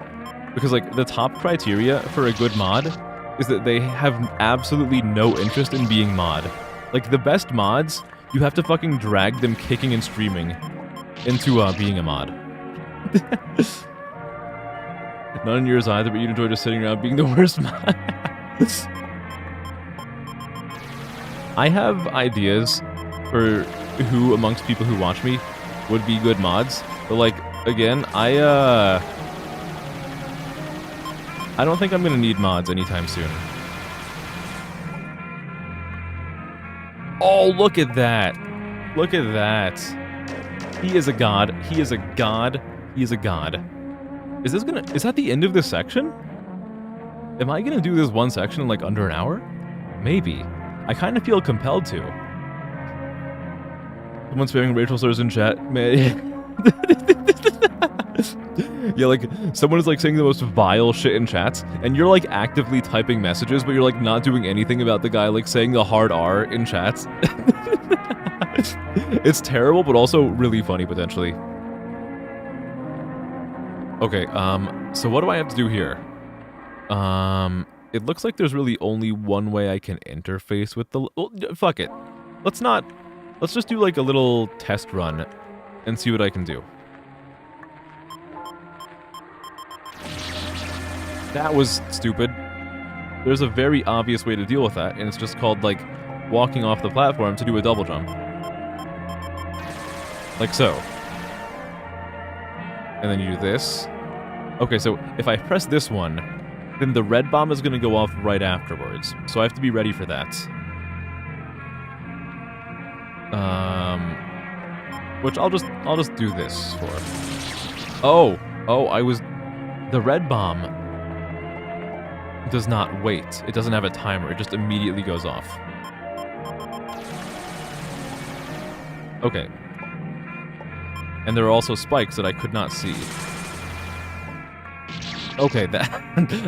Because, like, the top criteria for a good mod is that they have absolutely no interest in being mod. Like, the best mods, you have to fucking drag them kicking and screaming into being a mod. Not in yours either, but you'd enjoy just sitting around being the worst mod. I have ideas for who amongst people who watch me would be good mods, but like, again, I don't think I'm gonna need mods anytime soon. Oh, look at that. Look at that. He is a god. He is a god. He is a god. Is that the end of this section? Am I gonna do this one section in like under an hour? Maybe. I kind of feel compelled to. Someone's spamming Rachel slurs in chat. Man. Yeah, like, someone is like saying the most vile shit in chats, and you're like actively typing messages, but you're like not doing anything about the guy like saying the hard R in chats. It's terrible, but also really funny potentially. Okay, so what do I have to do here? It looks like there's really only one way I can interface with the... Well, fuck it. Let's just do like a little test run and see what I can do. That was stupid. There's a very obvious way to deal with that, and it's just called, like, walking off the platform to do a double jump. Like so. And then you do this. Okay, so if I press this one, then the red bomb is going to go off right afterwards. So I have to be ready for that. Which I'll just do this for. Oh, the red bomb does not wait. It doesn't have a timer. It just immediately goes off. Okay. And there are also spikes that I could not see. Okay, that...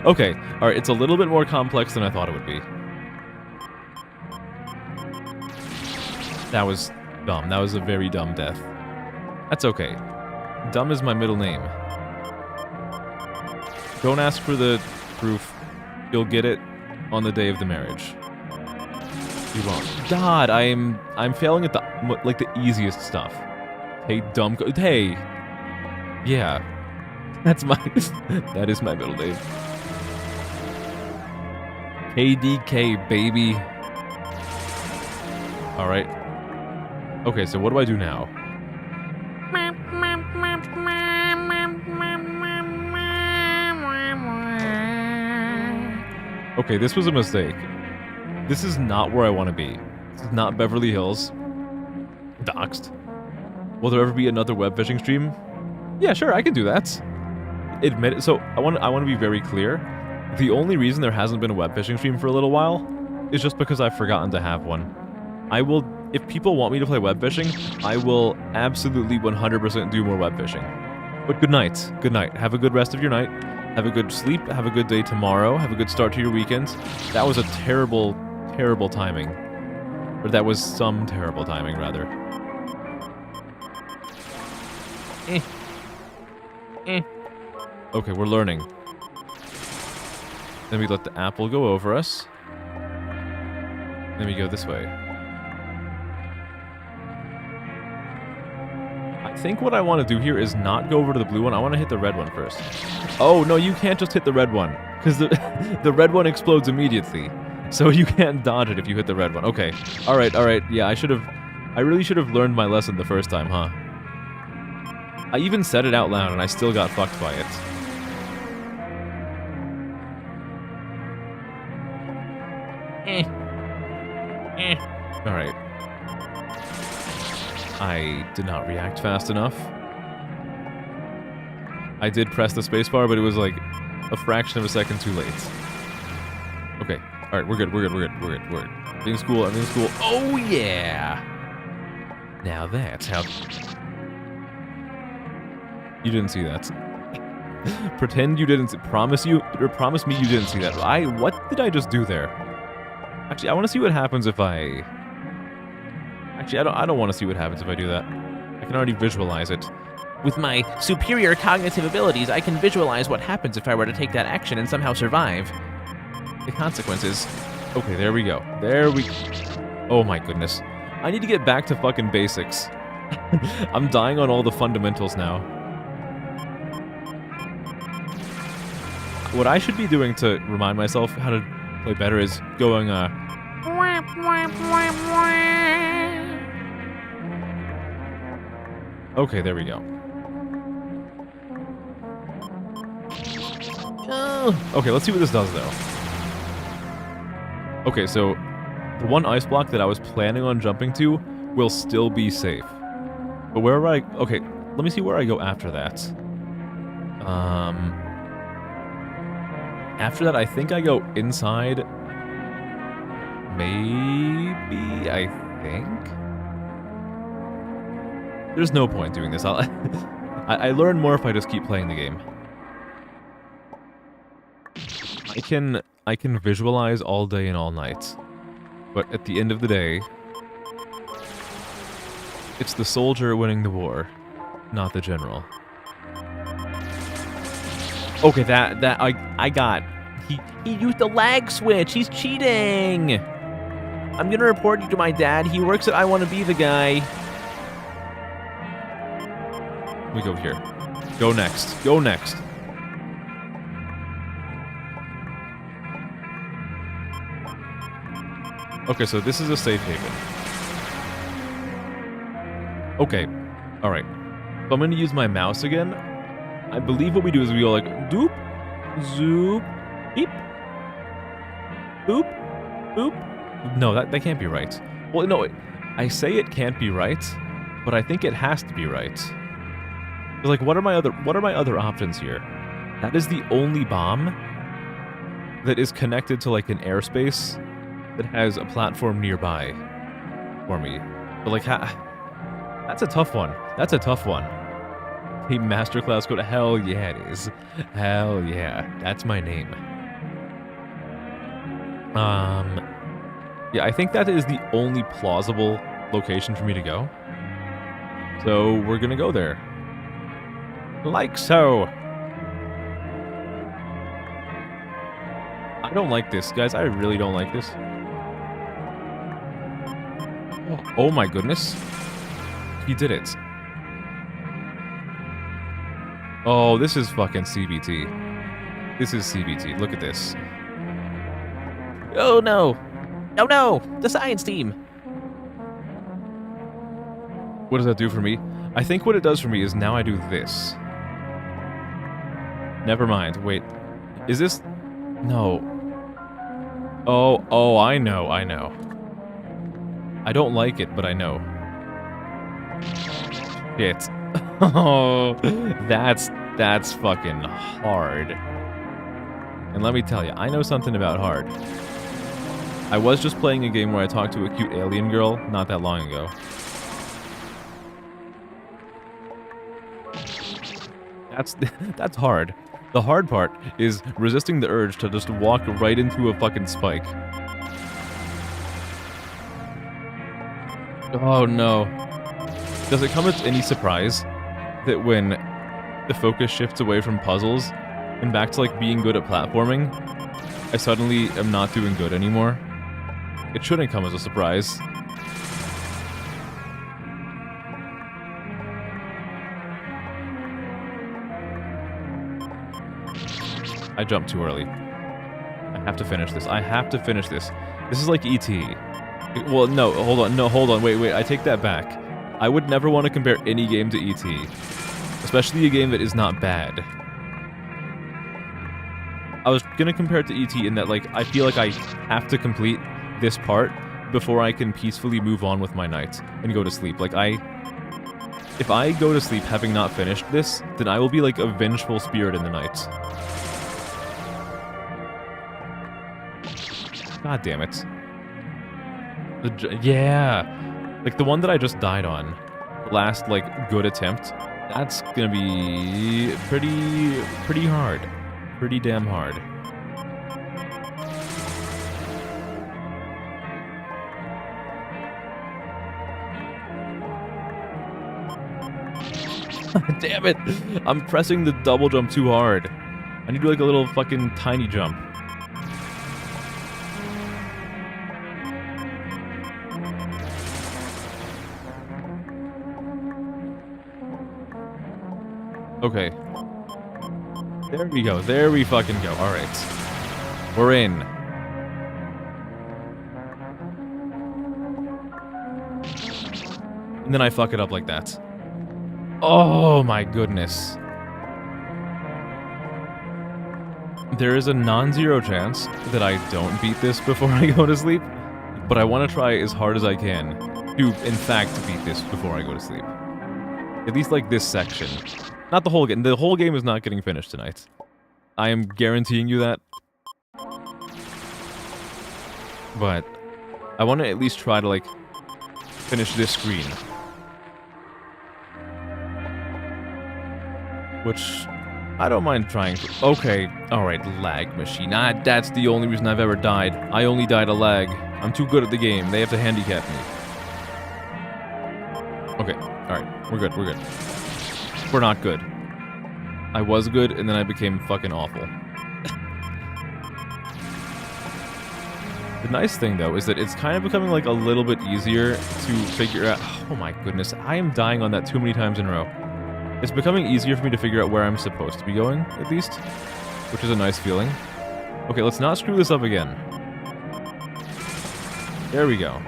Okay, alright, it's a little bit more complex than I thought it would be. That was dumb. That was a very dumb death. That's okay. Dumb is my middle name. Don't ask for the proof. You'll get it on the day of the marriage. You won't. God, I'm failing at the easiest stuff. Hey, dumb. Hey. Yeah. That is my middle name. KDK, baby. All right. Okay, so what do I do now? Okay, this was a mistake. This is not where I want to be. This is not Beverly Hills. Doxed. Will there ever be another web fishing stream? Yeah, sure, I can do that. Admit it. So I want to be very clear. The only reason there hasn't been a web fishing stream for a little while is just because I've forgotten to have one. I will, if people want me to play web fishing, I will absolutely 100% do more web fishing. But good night. Good night. Have a good rest of your night. Have a good sleep. Have a good day tomorrow. Have a good start to your weekend. That was a terrible, terrible timing. Or that was some terrible timing, rather. Okay, we're learning. Then we let the apple go over us. Then we go this way. I think what I want to do here is not go over to the blue one. I want to hit the red one first. Oh, no, you can't just hit the red one. Because the red one explodes immediately. So you can't dodge it if you hit the red one. Okay. Alright. Yeah, I really should have learned my lesson the first time, huh? I even said it out loud and I still got fucked by it. Alright. I did not react fast enough. I did press the spacebar, but it was like a fraction of a second too late. Okay. Alright, we're good. Everything's cool. Oh, yeah! Now that's how... You didn't see that. Pretend you didn't see... Promise me you didn't see that. What did I just do there? Actually, I want to see what happens if I... Actually, I don't want to see what happens if I do that. I can already visualize it. With my superior cognitive abilities, I can visualize what happens if I were to take that action and somehow survive. The consequences. Okay, there we go. Oh my goodness. I need to get back to fucking basics. I'm dying on all the fundamentals now. What I should be doing to remind myself how to play better is going, Okay, there we go. Okay, let's see what this does, though. Okay, so the one ice block that I was planning on jumping to will still be safe. But wherever I... Okay, let me see where I go after that. After that, I think I go inside. Maybe, I think? There's no point doing this. I learn more if I just keep playing the game. I can visualize all day and all night. But at the end of the day, it's the soldier winning the war, not the general. Okay, that I got. He used the lag switch. He's cheating. I'm gonna report you to my dad. He works at I Want to Be the Guy. We go here. Go next. Go next. Okay, so this is a safe haven. Okay. Alright. So I'm going to use my mouse again. I believe what we do is we go like, doop, zoop, beep, boop, boop. No, that can't be right. Well, no, I say it can't be right, but I think it has to be right. Like, what are my other options here? That is the only bomb that is connected to like an airspace that has a platform nearby for me. But like, that's a tough one. That's a tough one. Hey, Masterclass Code. Hell yeah, it is. Hell yeah, that's my name. Yeah, I think that is the only plausible location for me to go. So we're gonna go there. Like so. I don't like this, guys. I really don't like this. Oh my goodness. He did it. Oh, this is fucking CBT. This is CBT. Look at this. Oh no. Oh no. The science team. What does that do for me? I think what it does for me is now I do this. Never mind. Wait. Is this... No. Oh, I know. I don't like it, but I know. Shit. Oh, that's fucking hard. And let me tell you, I know something about hard. I was just playing a game where I talked to a cute alien girl not that long ago. That's hard. The hard part is resisting the urge to just walk right into a fucking spike. Oh no. Does it come as any surprise that when the focus shifts away from puzzles and back to like being good at platforming, I suddenly am not doing good anymore? It shouldn't come as a surprise. I jumped too early. I have to finish this. I have to finish this. This is like E.T. Well, no, hold on. No, hold on. Wait. I take that back. I would never want to compare any game to E.T. Especially a game that is not bad. I was gonna compare it to E.T. in that, like, I feel like I have to complete this part before I can peacefully move on with my night and go to sleep. Like, if I go to sleep having not finished this, then I will be like a vengeful spirit in the night. God damn it. Yeah. Like the one that I just died on. The last, like, good attempt. That's gonna be pretty hard. Pretty damn hard. Damn it! I'm pressing the double jump too hard. I need to do like a little fucking tiny jump. Okay. There we go. There we fucking go. Alright. We're in. And then I fuck it up like that. Oh my goodness. There is a non-zero chance that I don't beat this before I go to sleep, but I want to try as hard as I can to, in fact, beat this before I go to sleep. At least, like, this section. Not the whole game. The whole game is not getting finished tonight. I am guaranteeing you that. But I want to at least try to, like, finish this screen. Which, I don't mind trying to. Okay, alright, lag machine. That's the only reason I've ever died. I only died of lag. I'm too good at the game. They have to handicap me. Okay, alright, we're good, we're good. We're not good. I was good, and then I became fucking awful. The nice thing, though, is that it's kind of becoming, like, a little bit easier to figure out... Oh my goodness, I am dying on that too many times in a row. It's becoming easier for me to figure out where I'm supposed to be going, at least. Which is a nice feeling. Okay, let's not screw this up again. There we go.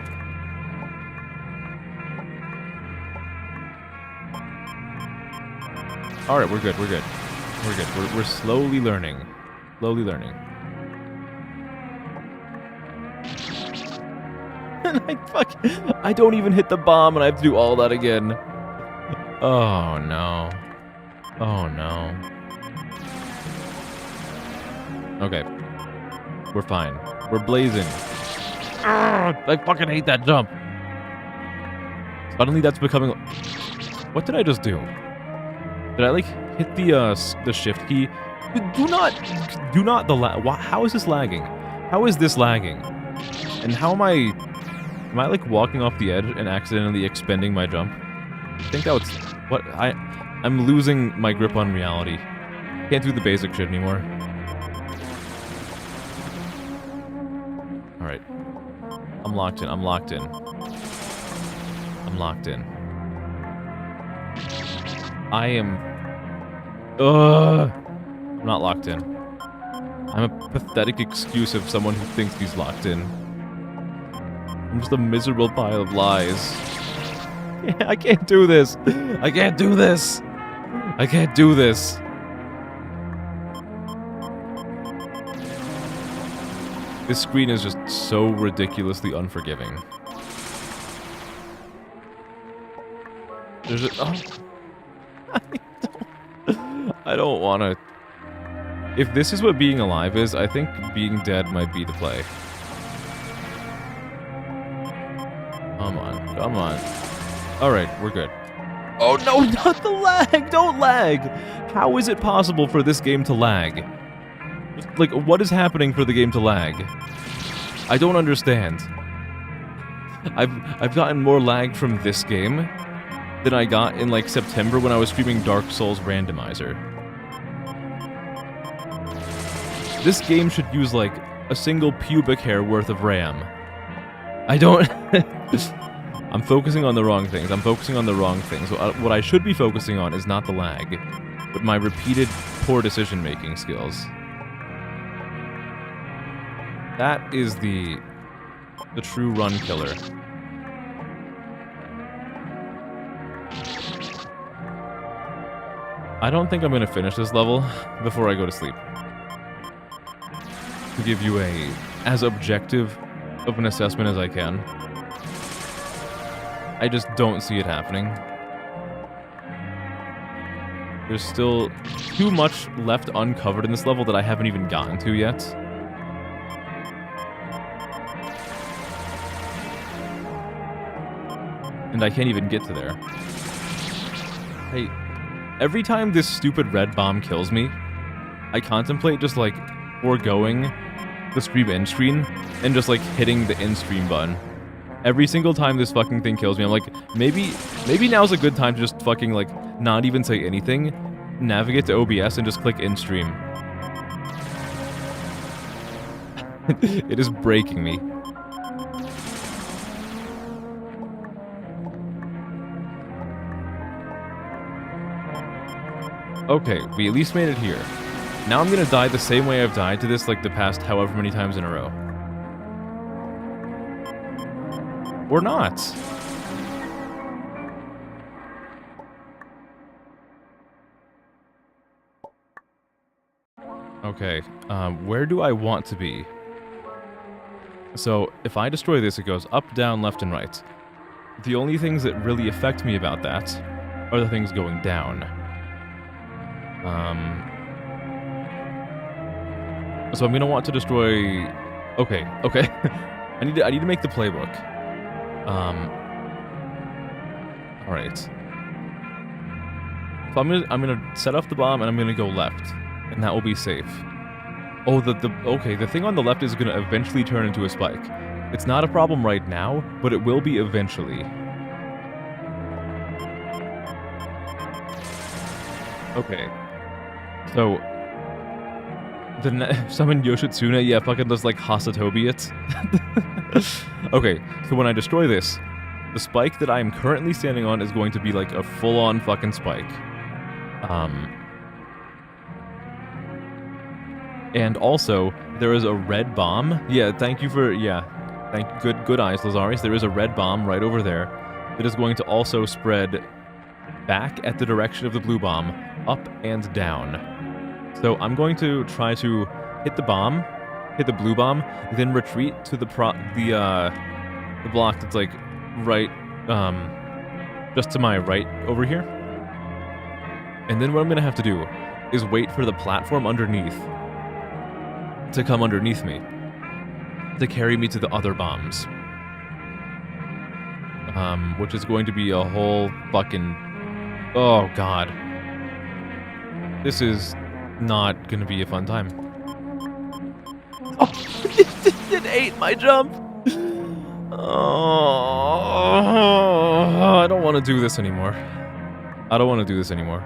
Alright, we're good, we're good. We're good. We're slowly learning. Slowly learning. And I don't even hit the bomb and I have to do all that again. Oh no. Oh no. Okay. We're fine. We're blazing. I fucking hate that jump. Suddenly that's becoming... What did I just do? Did I, like, hit the shift key? Do not the lag. How is this lagging? How is this lagging? And how am I like walking off the edge and accidentally expending my jump? I think that was what I'm losing my grip on reality. Can't do the basic shit anymore. All right, I'm locked in. I'm locked in. I'm locked in. I am. I'm not locked in. I'm a pathetic excuse of someone who thinks he's locked in. I'm just a miserable pile of lies. Yeah, I can't do this. I can't do this. I can't do this. This screen is just so ridiculously unforgiving. There's a... Oh. I don't want to... If this is what being alive is, I think being dead might be the play. Come on, come on. Alright, we're good. Oh no, not the lag! Don't lag! How is it possible for this game to lag? Like, what is happening for the game to lag? I don't understand. I've gotten more lag from this game than I got in, like, September when I was streaming Dark Souls Randomizer. This game should use, like, a single pubic hair worth of RAM. I don't... I'm focusing on the wrong things. I'm focusing on the wrong things. What I should be focusing on is not the lag, but my repeated poor decision-making skills. That is the true run killer. I don't think I'm going to finish this level before I go to sleep. To give you as objective of an assessment as I can. I just don't see it happening. There's still too much left uncovered in this level that I haven't even gotten to yet. And I can't even get to there. Hey, every time this stupid red bomb kills me, I contemplate just, like, foregoing the stream end screen and just, like, hitting the end stream button. Every single time this fucking thing kills me, I'm like, maybe now's a good time to just fucking, like, not even say anything, navigate to OBS, and just click end stream. It is breaking me. Okay, we at least made it here. Now I'm gonna die the same way I've died to this, like, the past however many times in a row. Or not. Okay, where do I want to be? So, if I destroy this, it goes up, down, left, and right. The only things that really affect me about that are the things going down. So I'm gonna want to destroy... Okay. I need to make the playbook. Alright. So I'm gonna set off the bomb and I'm gonna go left. And that will be safe. Oh, okay, the thing on the left is gonna eventually turn into a spike. It's not a problem right now, but it will be eventually. Okay. So... summon Yoshitsune, yeah, fucking does like Hasatobi it. Okay, so when I destroy this, the spike that I am currently standing on is going to be like a full-on fucking spike. And also, there is a red bomb. Yeah, thank you for, good eyes, Lazaris. There is a red bomb right over there that is going to also spread back at the direction of the blue bomb, up and down. So I'm going to try to hit the bomb, hit the blue bomb, then retreat to the block that's like right, just to my right over here. And then what I'm gonna have to do is wait for the platform underneath to come underneath me to carry me to the other bombs. Which is going to be a whole fucking... Oh, God. This is not gonna be a fun time. Oh, it ate my jump. Oh, I don't want to do this anymore. I don't want to do this anymore.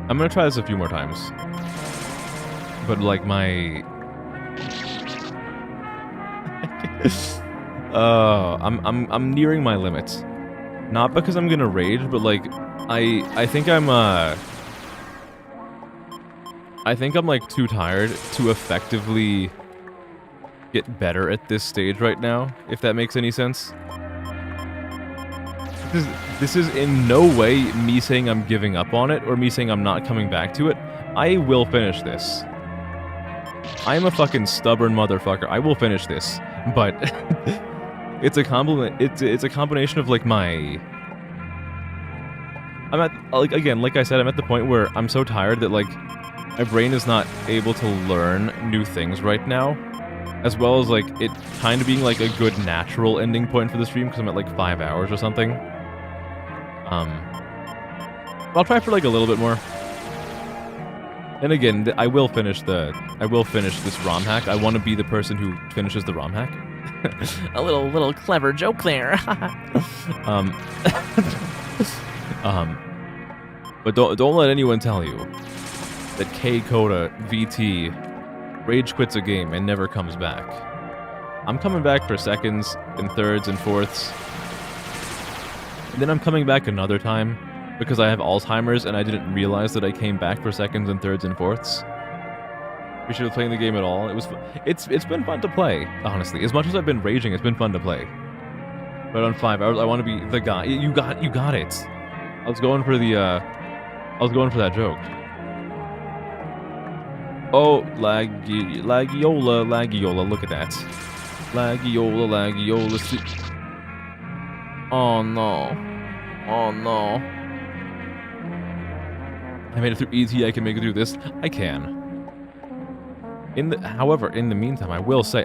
I'm gonna try this a few more times. But like my... I'm nearing my limits. Not because I'm gonna rage, but like I think I'm like too tired to effectively get better at this stage right now, if that makes any sense. This is in no way me saying I'm giving up on it or me saying I'm not coming back to it. I will finish this. I'm a fucking stubborn motherfucker. I will finish this, but it's a combination of like I'm at, like, again, like I said, I'm at the point where I'm so tired that like my brain is not able to learn new things right now, as well as like it kind of being like a good natural ending point for the stream because I'm at like 5 hours or something. I'll try for like a little bit more. And again, I will finish this ROM hack. I want to be the person who finishes the ROM hack. A little clever joke there. But don't let anyone tell you that K Coda VT rage quits a game and never comes back. I'm coming back for seconds and thirds and fourths. And then I'm coming back another time because I have Alzheimer's and I didn't realize that I came back for seconds and thirds and fourths. We should have played the game at all. It's been fun to play, honestly. As much as I've been raging, it's been fun to play. But on 5 hours, I want to be the guy. You got it. I was going for that joke. Oh, Laggiola, look at that. Laggiola. Oh no. I made it through ET, I can make it through this. I can. However, in the meantime, I will say,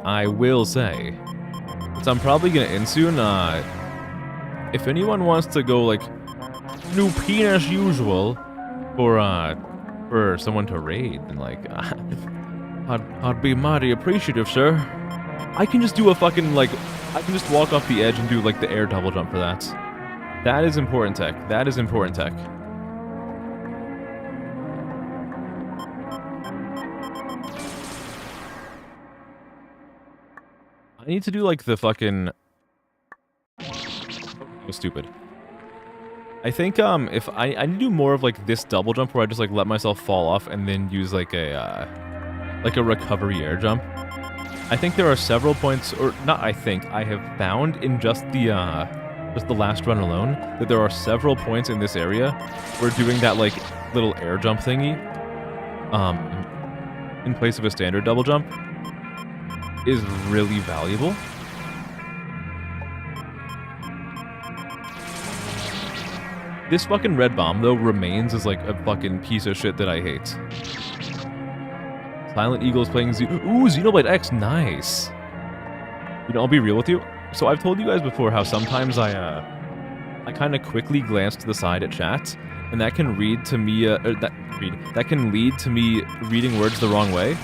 so I'm probably gonna end soon, if anyone wants to go, like, new penis usual for someone to raid, then, like, I'd be mighty appreciative, sir. I can just do a fucking, like, I can just walk off the edge and do, like, the air double jump for that. That is important tech. I need to do, like, the fucking... Oh, stupid. I think, if I need to do more of, like, this double jump where I just, like, let myself fall off and then use, like, a recovery air jump. I think there are several points, or not I think, I have found in just the just the last run alone, that there are several points in this area where doing that, like, little air jump thingy, in place of a standard double jump, is really valuable. This fucking red bomb, though, remains as, like, a fucking piece of shit that I hate. Silent Eagle is playing Ooh, Xenoblade X, nice! You know, I'll be real with you. So I've told you guys before how sometimes I kind of quickly glance to the side at chat, and that can lead to me, that can lead to me reading words the wrong way.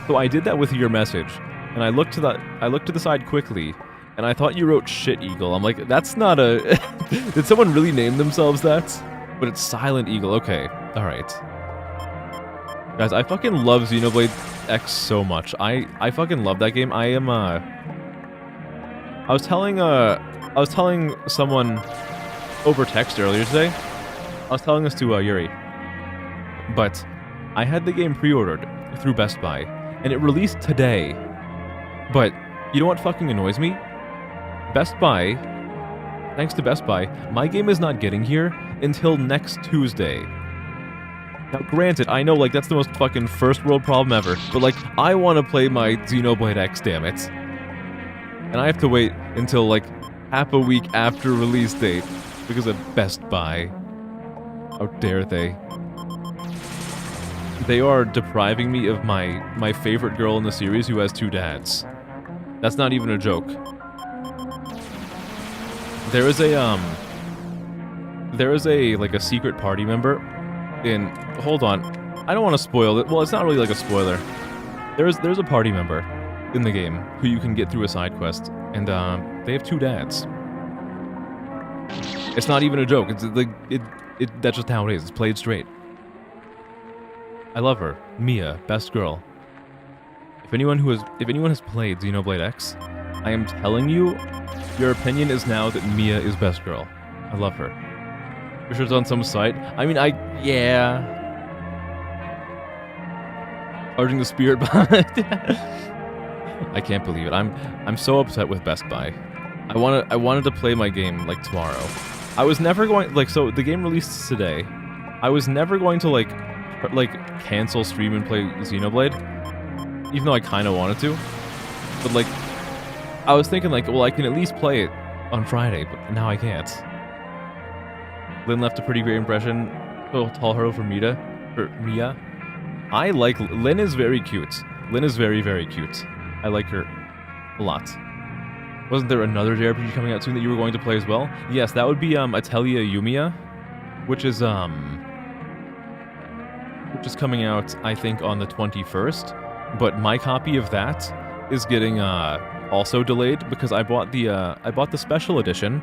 So I did that with your message, and I looked to the side quickly, and I thought you wrote shit Eagle. I'm like, that's not a... Did someone really name themselves that? But it's Silent Eagle, okay. Alright. Guys, I fucking love Xenoblade X so much. I fucking love that game. I am, I was telling someone over text earlier today. I was telling this to, Yuri. But I had the game pre-ordered through Best Buy, and it released today. But you know what fucking annoys me? Best Buy, thanks to Best Buy, my game is not getting here until next Tuesday. Now, granted, I know, like, that's the most fucking first world problem ever, but, like, I want to play my Xenoblade X, damn it. And I have to wait until, like, half a week after release date because of Best Buy. How dare they? They are depriving me of my favorite girl in the series who has 2 dads. That's not even a joke. There is a like a secret party member in... Hold on. I don't want to spoil it. Well, it's not really like a spoiler. There's a party member in the game who you can get through a side quest, and they have 2 dads. It's not even a joke. It's like that's just how it is. It's played straight. I love her. Mia, best girl. If anyone has played Xenoblade X, I am telling you, your opinion is now that Mia is best girl. I love her. For sure it's on some site. I mean, yeah. Charging the spirit behind. I can't believe it. I'm so upset with Best Buy. I wanted to play my game like tomorrow. I was never going, like, so the game released today. I was never going to like cancel stream and play Xenoblade, even though I kind of wanted to. But like, I was thinking like, well, I can at least play it on Friday, but now I can't. Lynn left a pretty great impression. Oh, tall hurdle for Mia. I like Lynn is very cute. Lynn is very, very cute. I like her a lot. Wasn't there another JRPG coming out soon that you were going to play as well? Yes, that would be Atelier Yumiya, which is coming out, I think, on the 21st. But my copy of that is getting also delayed because I bought the special edition,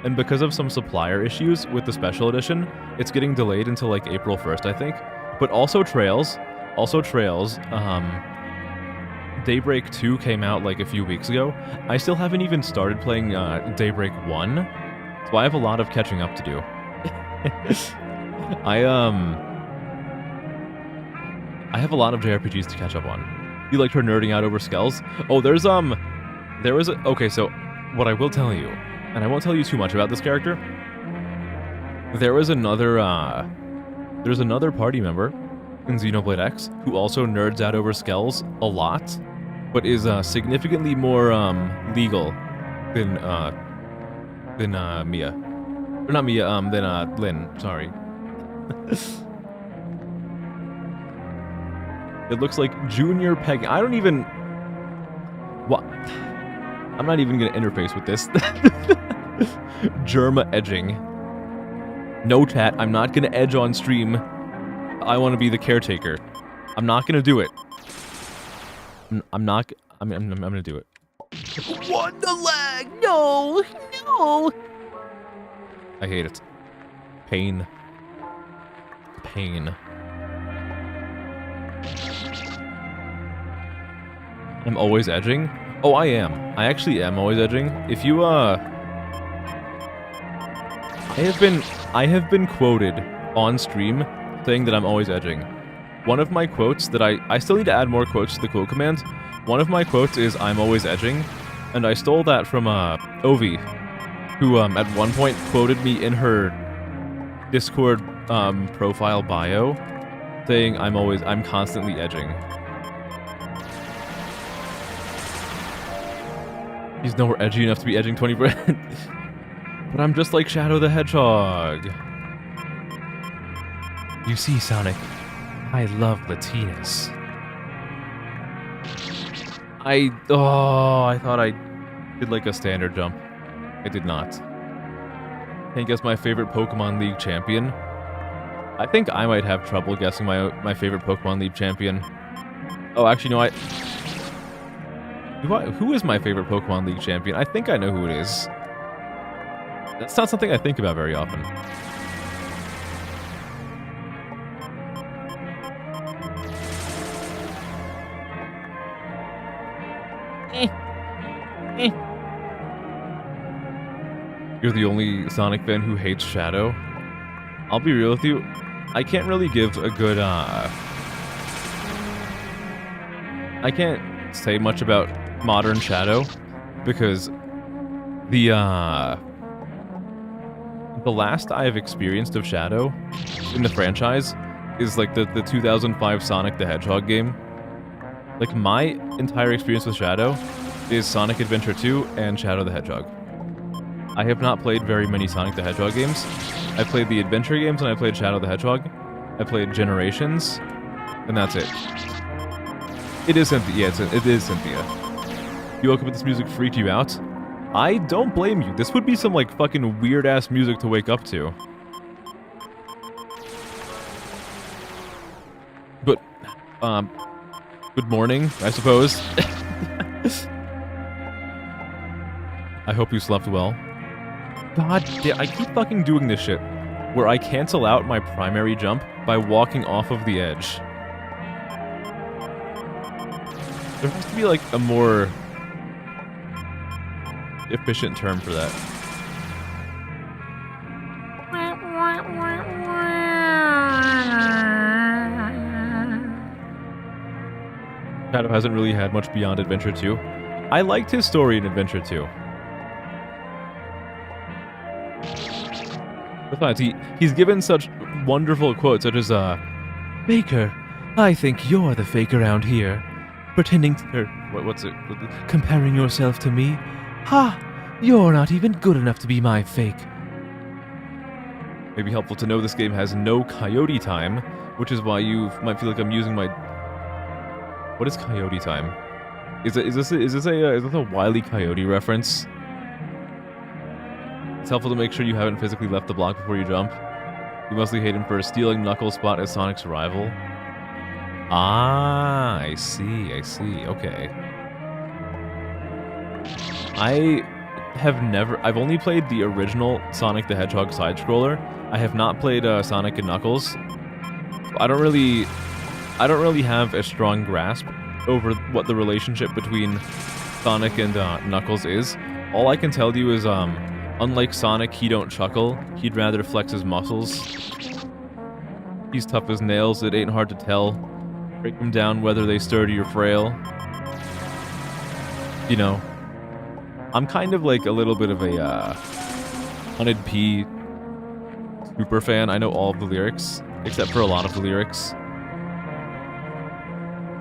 and because of some supplier issues with the special edition, it's getting delayed until like April 1st, I think. But also Trails, Daybreak 2 came out like a few weeks ago. I still haven't even started playing Daybreak 1, so I have a lot of catching up to do. I have a lot of JRPGs to catch up on. You liked her nerding out over skulls? Oh, okay, so what I will tell you, and I won't tell you too much about this character, there's another party member in Xenoblade X who also nerds out over skulls a lot, but is significantly more legal than Mia. Or not Mia, than Lynn, sorry. It looks like junior pegging. I don't even... What? I'm not even gonna interface with this. Germa edging. No chat, I'm not gonna edge on stream. I want to be the caretaker. I'm not gonna do it. I'm gonna do it. What the lag? No! No! I hate it. Pain. Pain. I'm always edging? Oh, I am. I actually am always edging. If you, I have been quoted on stream saying that I'm always edging. One of my quotes that I still need to add more quotes to the quote command. One of my quotes is, I'm always edging, and I stole that from, Ovi, who at one point quoted me in her Discord profile bio, saying I'm constantly edging. He's nowhere edgy enough to be edging 20%. But I'm just like Shadow the Hedgehog. You see, Sonic, I love Latinas. I thought I did like a standard jump. I did not. Can't guess my favorite Pokemon League champion. I think I might have trouble guessing my favorite Pokemon League champion. Oh, actually, no, who is my favorite Pokemon League champion? I think I know who it is. That's not something I think about very often. You're the only Sonic fan who hates Shadow. I'll be real with you. I can't really give a good, I can't say much about modern Shadow because the last I've experienced of Shadow in the franchise is like the 2005 Sonic the Hedgehog game. Like my entire experience with Shadow is Sonic Adventure 2 and Shadow the Hedgehog. I have not played very many Sonic the Hedgehog games. I played the adventure games and I played Shadow the Hedgehog. I played Generations, and that's it. It is Cynthia. Yeah, it is Cynthia. You woke up with this music freaked you out? I don't blame you. This would be some like fucking weird ass music to wake up to. But, good morning, I suppose. I hope you slept well. God damn, I keep fucking doing this shit where I cancel out my primary jump by walking off of the edge. There has to be like a more efficient term for that. Shadow hasn't really had much beyond Adventure 2. I liked his story in Adventure 2. Besides, he's given such wonderful quotes, such as, Baker, I think you're the fake around here. Pretending to... what's it? Comparing yourself to me? Ha! You're not even good enough to be my fake. May be helpful to know this game has no coyote time, which is why you might feel like I'm using my... What is coyote time? Is this a Wile E. Coyote reference? It's helpful to make sure you haven't physically left the block before you jump. You mostly hate him for stealing Knuckles' spot as Sonic's rival. Ah, I see, okay. I've only played the original Sonic the Hedgehog side-scroller. I have not played Sonic and Knuckles. I don't really have a strong grasp over what the relationship between Sonic and Knuckles is. All I can tell you is, unlike Sonic, he don't chuckle. He'd rather flex his muscles. He's tough as nails. It ain't hard to tell. Break them down whether they sturdy or frail. You know, I'm kind of like a little bit of a Hunted P super fan. I know all of the lyrics, except for a lot of the lyrics.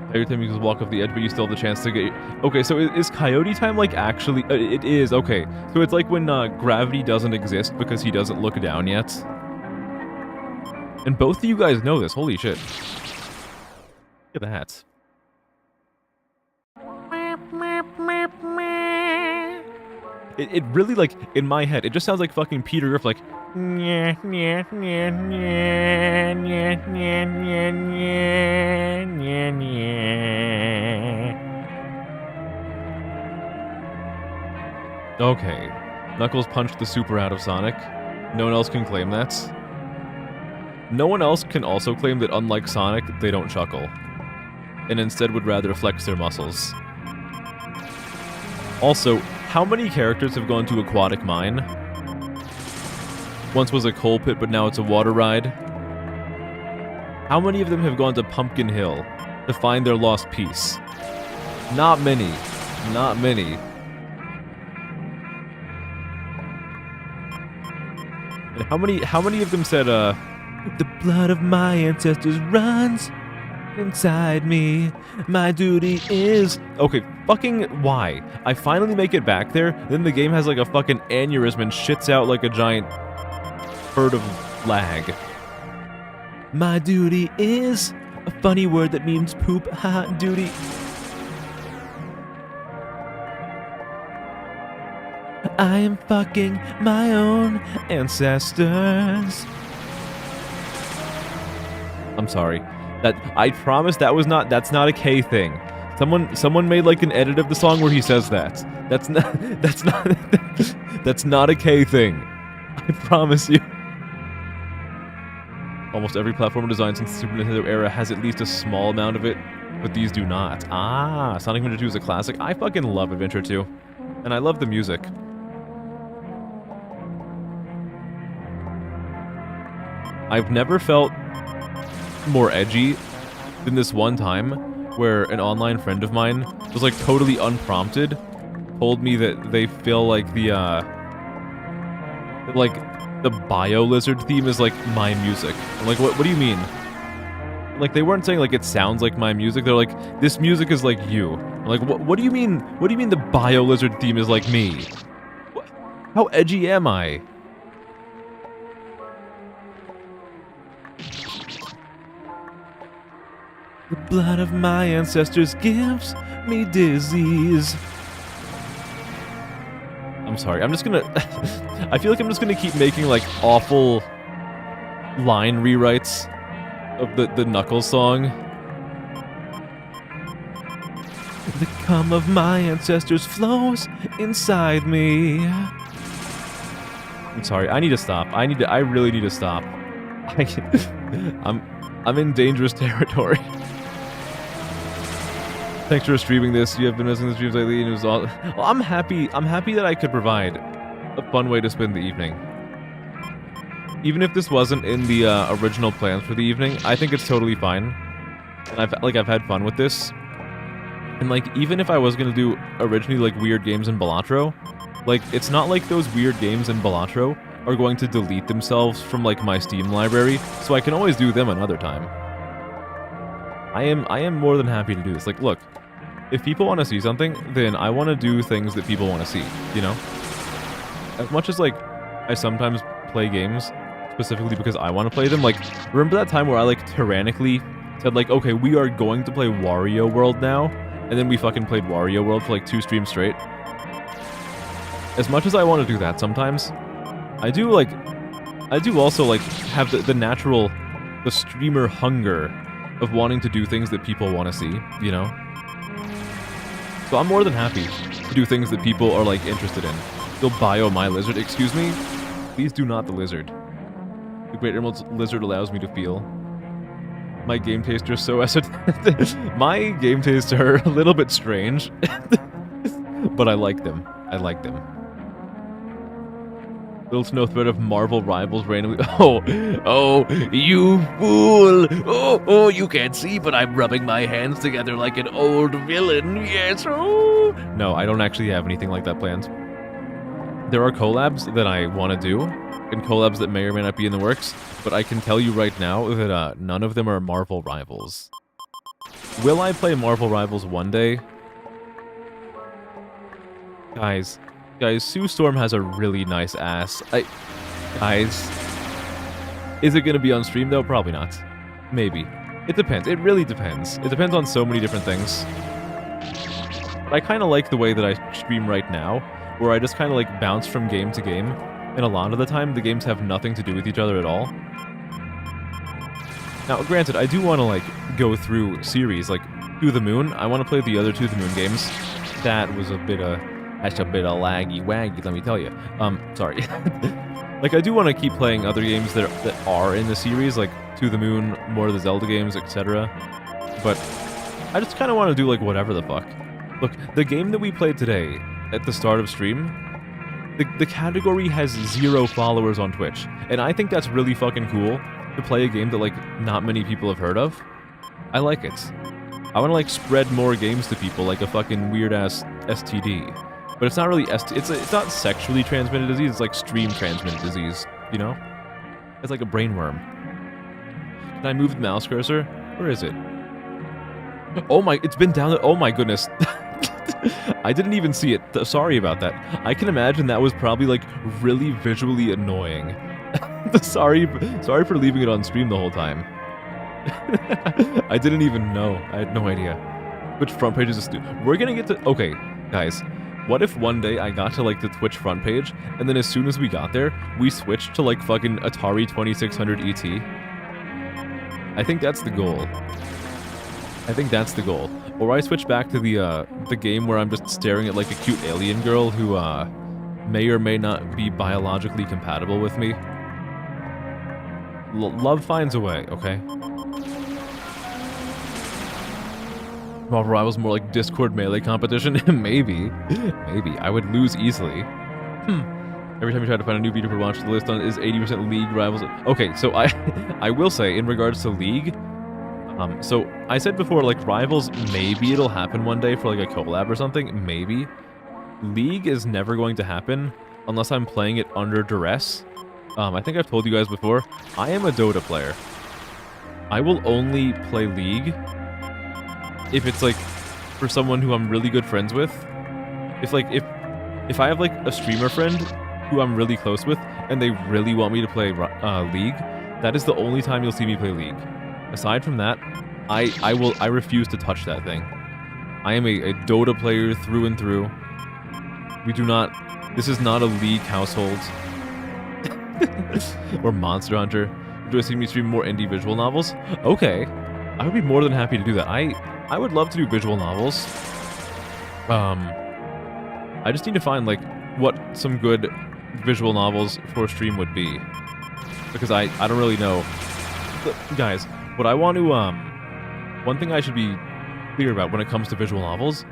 Every time you just walk off the edge, but you still have the chance to get... Okay, so is Coyote Time, like, actually... it is, okay. So it's like when gravity doesn't exist because he doesn't look down yet. And both of you guys know this. Holy shit. Look at that. It really, like, in my head, it just sounds like fucking Peter Griff, like... Okay. Knuckles punched the super out of Sonic. No one else can claim that. No one else can also claim that, unlike Sonic, they don't chuckle, and instead would rather flex their muscles. Also, how many characters have gone to Aquatic Mine? Once was a coal pit, but now it's a water ride. How many of them have gone to Pumpkin Hill to find their lost piece? Not many. Not many. And how many of them said, the blood of my ancestors runs inside me. My duty is... Okay, fucking why? I finally make it back there, then the game has like a fucking aneurysm and shits out like a giant herd of lag. My duty is a funny word that means poop. Ha, duty. I am fucking my own ancestors. I'm sorry. That I promise that's not a K thing. Someone made like an edit of the song where he says that. That's not a K thing. I promise you. Almost every platform design since the Super Nintendo era has at least a small amount of it, but these do not. Ah, Sonic Adventure 2 is a classic. I fucking love Adventure 2. And I love the music. I've never felt more edgy than this one time where an online friend of mine was like totally unprompted told me that they feel like the Bio Lizard theme is like my music. I'm like, what do you mean? Like, they weren't saying like it sounds like my music. They're like, this music is like you. I'm like, what do you mean? What do you mean the Bio Lizard theme is like me? What? How edgy am I? The blood of my ancestors gives me disease. I'm sorry, I'm just gonna... I feel like I'm just gonna keep making, like, awful line rewrites of the Knuckles song. The cum of my ancestors flows inside me. I'm sorry, I need to stop. I really need to stop. I'm in dangerous territory. Thanks for streaming this. You have been missing the streams lately, and it was all... Well, I'm happy that I could provide a fun way to spend the evening. Even if this wasn't in the original plans for the evening, I think it's totally fine. And I've had fun with this. And like, even if I was gonna do originally like weird games in Balatro, like it's not like those weird games in Balatro are going to delete themselves from like my Steam library, so I can always do them another time. I am more than happy to do this. Like, look, if people want to see something, then I want to do things that people want to see, you know? As much as, like, I sometimes play games specifically because I want to play them, like, remember that time where I, like, tyrannically said, like, okay, we are going to play Wario World now, and then we fucking played Wario World for, like, 2 streams straight? As much as I want to do that sometimes, I do also, like, have the natural, the streamer hunger of wanting to do things that people want to see, you know? So I'm more than happy to do things that people are, like, interested in. You'll bio my lizard, excuse me? Please do not the lizard. The Great Emerald's lizard allows me to feel. My game tastes are so my game tastes are a little bit strange. But I like them. I like them. Little to no threat of Marvel rivals randomly. Oh, you fool! Oh, you can't see, but I'm rubbing my hands together like an old villain. Yes, oh! No, I don't actually have anything like that planned. There are collabs that I want to do, and collabs that may or may not be in the works, but I can tell you right now that none of them are Marvel rivals. Will I play Marvel Rivals one day? Guys, Sue Storm has a really nice ass. Guys, is it gonna be on stream though? Probably not. Maybe. It depends. It really depends. It depends on so many different things. But I kind of like the way that I stream right now, where I just kind of like bounce from game to game, and a lot of the time the games have nothing to do with each other at all. Now, granted, I do want to like go through series like To the Moon. I want to play the other To the Moon games. That was a bit of... That's a bit of laggy-waggy, let me tell you. Sorry. Like, I do want to keep playing other games that are in the series, like To the Moon, more of the Zelda games, etc. But I just kind of want to do, like, whatever the fuck. Look, the game that we played today, at the start of stream, the category has 0 followers on Twitch. And I think that's really fucking cool, to play a game that, like, not many people have heard of. I like it. I want to, like, spread more games to people, like a fucking weird-ass STD. But it's not really it's not sexually transmitted disease, it's like stream transmitted disease, you know? It's like a brain worm. Can I move the mouse cursor? Where is it? Oh my, it's been down there. Oh my goodness. I didn't even see it. Sorry about that. I can imagine that was probably like really visually annoying. Sorry for leaving it on stream the whole time. I didn't even know. I had no idea. Which front page is this? We're gonna get to... Okay, guys. What if one day I got to like the Twitch front page, and then as soon as we got there, we switched to like fucking Atari 2600 ET? I think that's the goal. I think that's the goal. Or I switch back to the game where I'm just staring at like a cute alien girl who may or may not be biologically compatible with me. Love finds a way, okay? Marvel Rivals more like Discord melee competition? Maybe. Maybe. I would lose easily. Every time you try to find a new video to watch, the list on is 80% League Rivals. Okay, so I will say, in regards to League, so I said before, like, Rivals, maybe it'll happen one day for, like, a collab or something. Maybe. League is never going to happen unless I'm playing it under duress. I think I've told you guys before, I am a Dota player. I will only play League if it's, like, for someone who I'm really good friends with. If I have, like, a streamer friend who I'm really close with, and they really want me to play League, that is the only time you'll see me play League. Aside from that, I refuse to touch that thing. I am a Dota player through and through. This is not a League household. Or Monster Hunter. Do I see me stream more indie visual novels? Okay. I would be more than happy to do that. I would love to do visual novels. I just need to find, like, what some good visual novels for stream would be. Because I don't really know. Guys, what I want to, one thing I should be clear about when it comes to visual novels,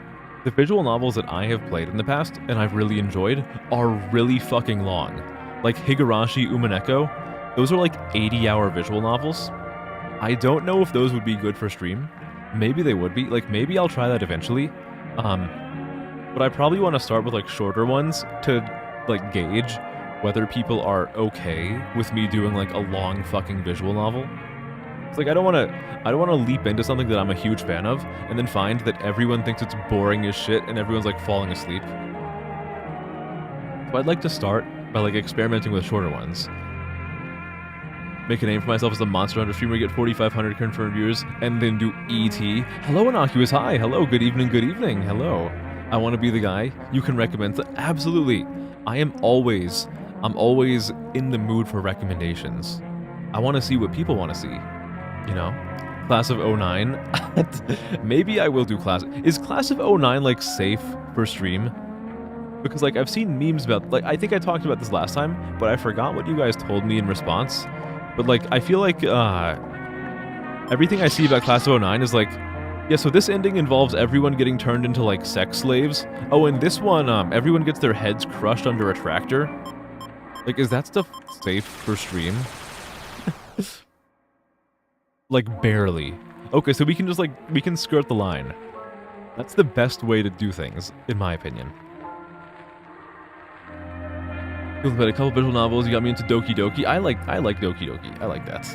the visual novels that I have played in the past, and I've really enjoyed, are really fucking long. Like Higurashi Umaneko, those are like 80-hour visual novels. I don't know if those would be good for stream. Maybe they would be. Like, maybe I'll try that eventually. But I probably want to start with, like, shorter ones to, like, gauge whether people are okay with me doing, like, a long fucking visual novel. It's like, I don't want to leap into something that I'm a huge fan of and then find that everyone thinks it's boring as shit and everyone's, like, falling asleep. So I'd like to start by, like, experimenting with shorter ones. Make a name for myself as a Monster Hunter streamer, get 4,500 confirmed viewers, and then do ET. Hello, Innocuous. Hi. Hello. Good evening. Good evening. Hello. I want to be the guy you can recommend. Absolutely. I'm always in the mood for recommendations. I want to see what people want to see. You know? Class of 09. Maybe I will do Class... Is Class of 09, like, safe for stream? Because, like, I've seen memes about... Like, I think I talked about this last time, but I forgot what you guys told me in response. But, like, I feel like, everything I see about Class of 09 is, like... Yeah, so this ending involves everyone getting turned into, like, sex slaves. Oh, and this one, everyone gets their heads crushed under a tractor. Like, is that stuff safe for stream? Like, barely. Okay, so we can just, like, we can skirt the line. That's the best way to do things, in my opinion. You've played a couple visual novels, you got me into Doki Doki. I like Doki Doki. I like that.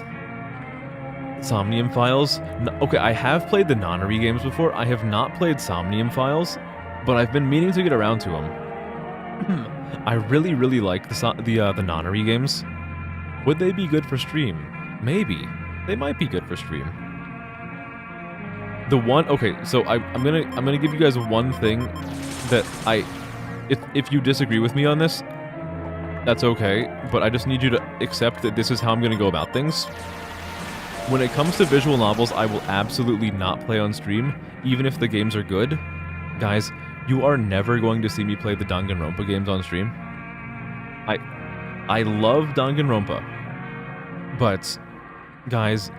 Somnium Files? No, okay, I have played the Nonary games before. I have not played Somnium Files, but I've been meaning to get around to them. I really, really like the Nonary games. Would they be good for stream? Maybe. They might be good for stream. The one... Okay, so I'm gonna give you guys one thing that if you disagree with me on this, that's okay, but I just need you to accept that this is how I'm gonna go about things. When it comes to visual novels, I will absolutely not play on stream, even if the games are good. Guys, you are never going to see me play the Danganronpa games on stream. I love Danganronpa, but, guys,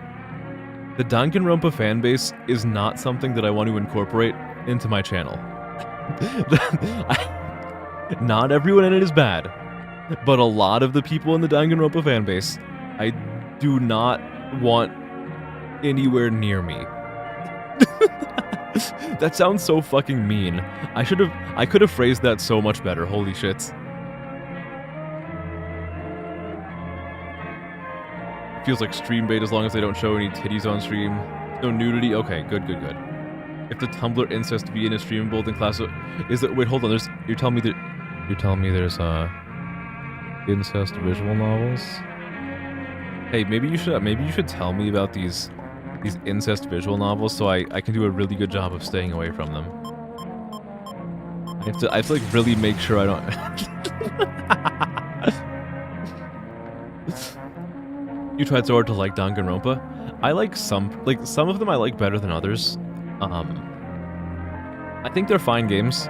the Danganronpa fanbase is not something that I want to incorporate into my channel. Not everyone in it is bad, but a lot of the people in the Danganronpa fanbase, I do not want anywhere near me. That sounds so fucking mean. I could have phrased that so much better. Holy shit. feels like stream bait as long as they don't show any titties on stream. No nudity. Okay, good. If the Tumblr incest be in a streamable, then class is it? Wait, hold on. You're telling me there's incest visual novels. Hey, maybe you should tell me about these incest visual novels so I can do a really good job of staying away from them. I have to like really make sure I don't. You tried so hard to like Danganronpa. I like some of them I like better than others. I think they're fine games.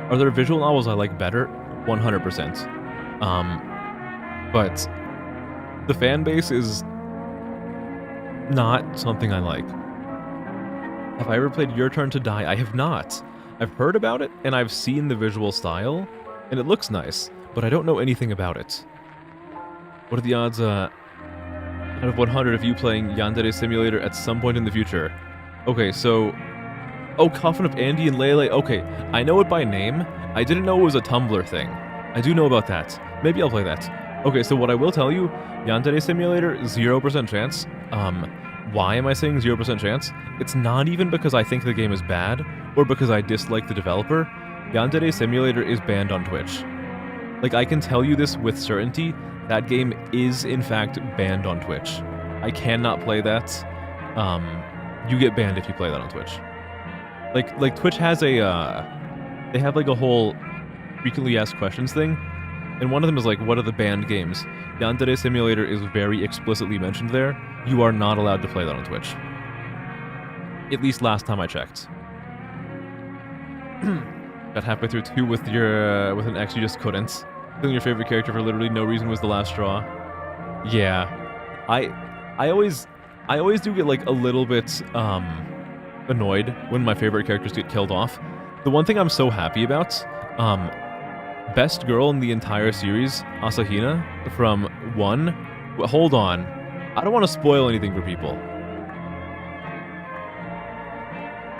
Are there visual novels I like better? 100%. But the fan base is not something I like. Have I ever played Your Turn to Die? I have not. I've heard about it, and I've seen the visual style, and it looks nice, but I don't know anything about it. What are the odds, out of 100 of you playing Yandere Simulator at some point in the future? Okay, so... Oh, Coffin of Andy and Lele. Okay, I know it by name. I didn't know it was a Tumblr thing. I do know about that. Maybe I'll play that. Okay, so what I will tell you, Yandere Simulator, 0% chance. Why am I saying 0% chance? It's not even because I think the game is bad, or because I dislike the developer. Yandere Simulator is banned on Twitch. Like, I can tell you this with certainty, that game is, in fact, banned on Twitch. I cannot play that. You get banned if you play that on Twitch. Like Twitch has a, they have like a whole frequently asked questions thing, and one of them is like, what are the banned games? Yandere Simulator is very explicitly mentioned there. You are not allowed to play that on Twitch. At least last time I checked. Got halfway through 2 with your, with an ex you just couldn't. Killing your favorite character for literally no reason was the last straw. Yeah. I always do get like a little bit, annoyed when my favorite characters get killed off. The one thing I'm so happy about, best girl in the entire series, Asahina, from 1... Well, hold on. I don't want to spoil anything for people.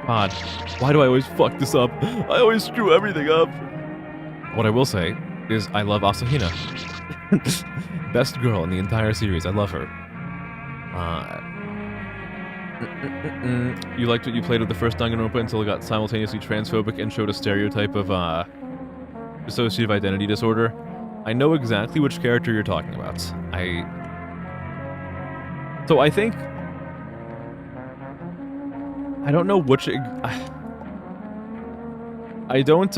God, why do I always fuck this up? I always screw everything up. What I will say is I love Asahina. Best girl in the entire series. I love her. You liked what you played with the first Danganronpa until it got simultaneously transphobic and showed a stereotype of dissociative identity disorder. I know exactly which character you're talking about. So I think... I don't know which... I don't,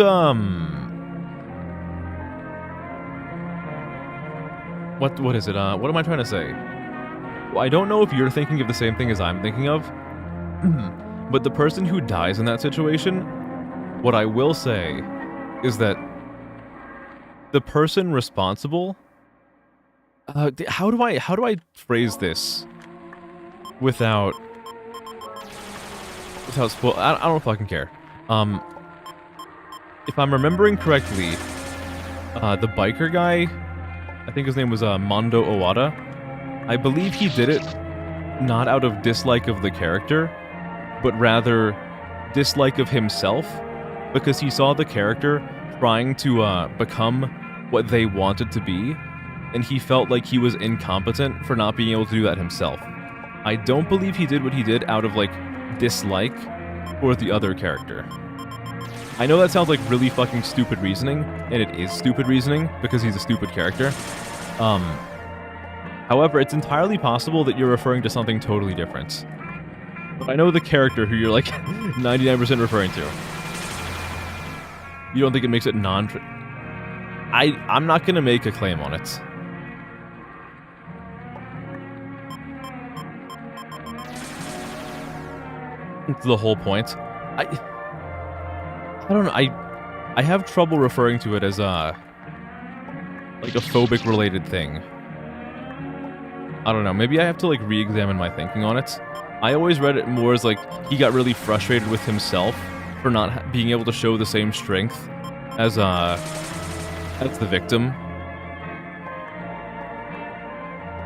What is it? What am I trying to say? Well, I don't know if you're thinking of the same thing as I'm thinking of, but the person who dies in that situation, what I will say is that the person responsible... how do I phrase this without spoil... I don't fucking care. If I'm remembering correctly, the biker guy, I think his name was Mondo Owada. I believe he did it not out of dislike of the character, but rather dislike of himself, because he saw the character trying to become what they wanted to be, and he felt like he was incompetent for not being able to do that himself. I don't believe he did what he did out of, like, dislike for the other character. I know that sounds like really fucking stupid reasoning, and it is stupid reasoning, because he's a stupid character. However, it's entirely possible that you're referring to something totally different. But I know the character who you're, like, 99% referring to. You don't think it makes it I'm not gonna make a claim on it. It's the whole point. I don't know, I have trouble referring to it as like a phobic related thing. I don't know, maybe I have to like re-examine my thinking on it. I always read it more as like he got really frustrated with himself for not being able to show the same strength as the victim.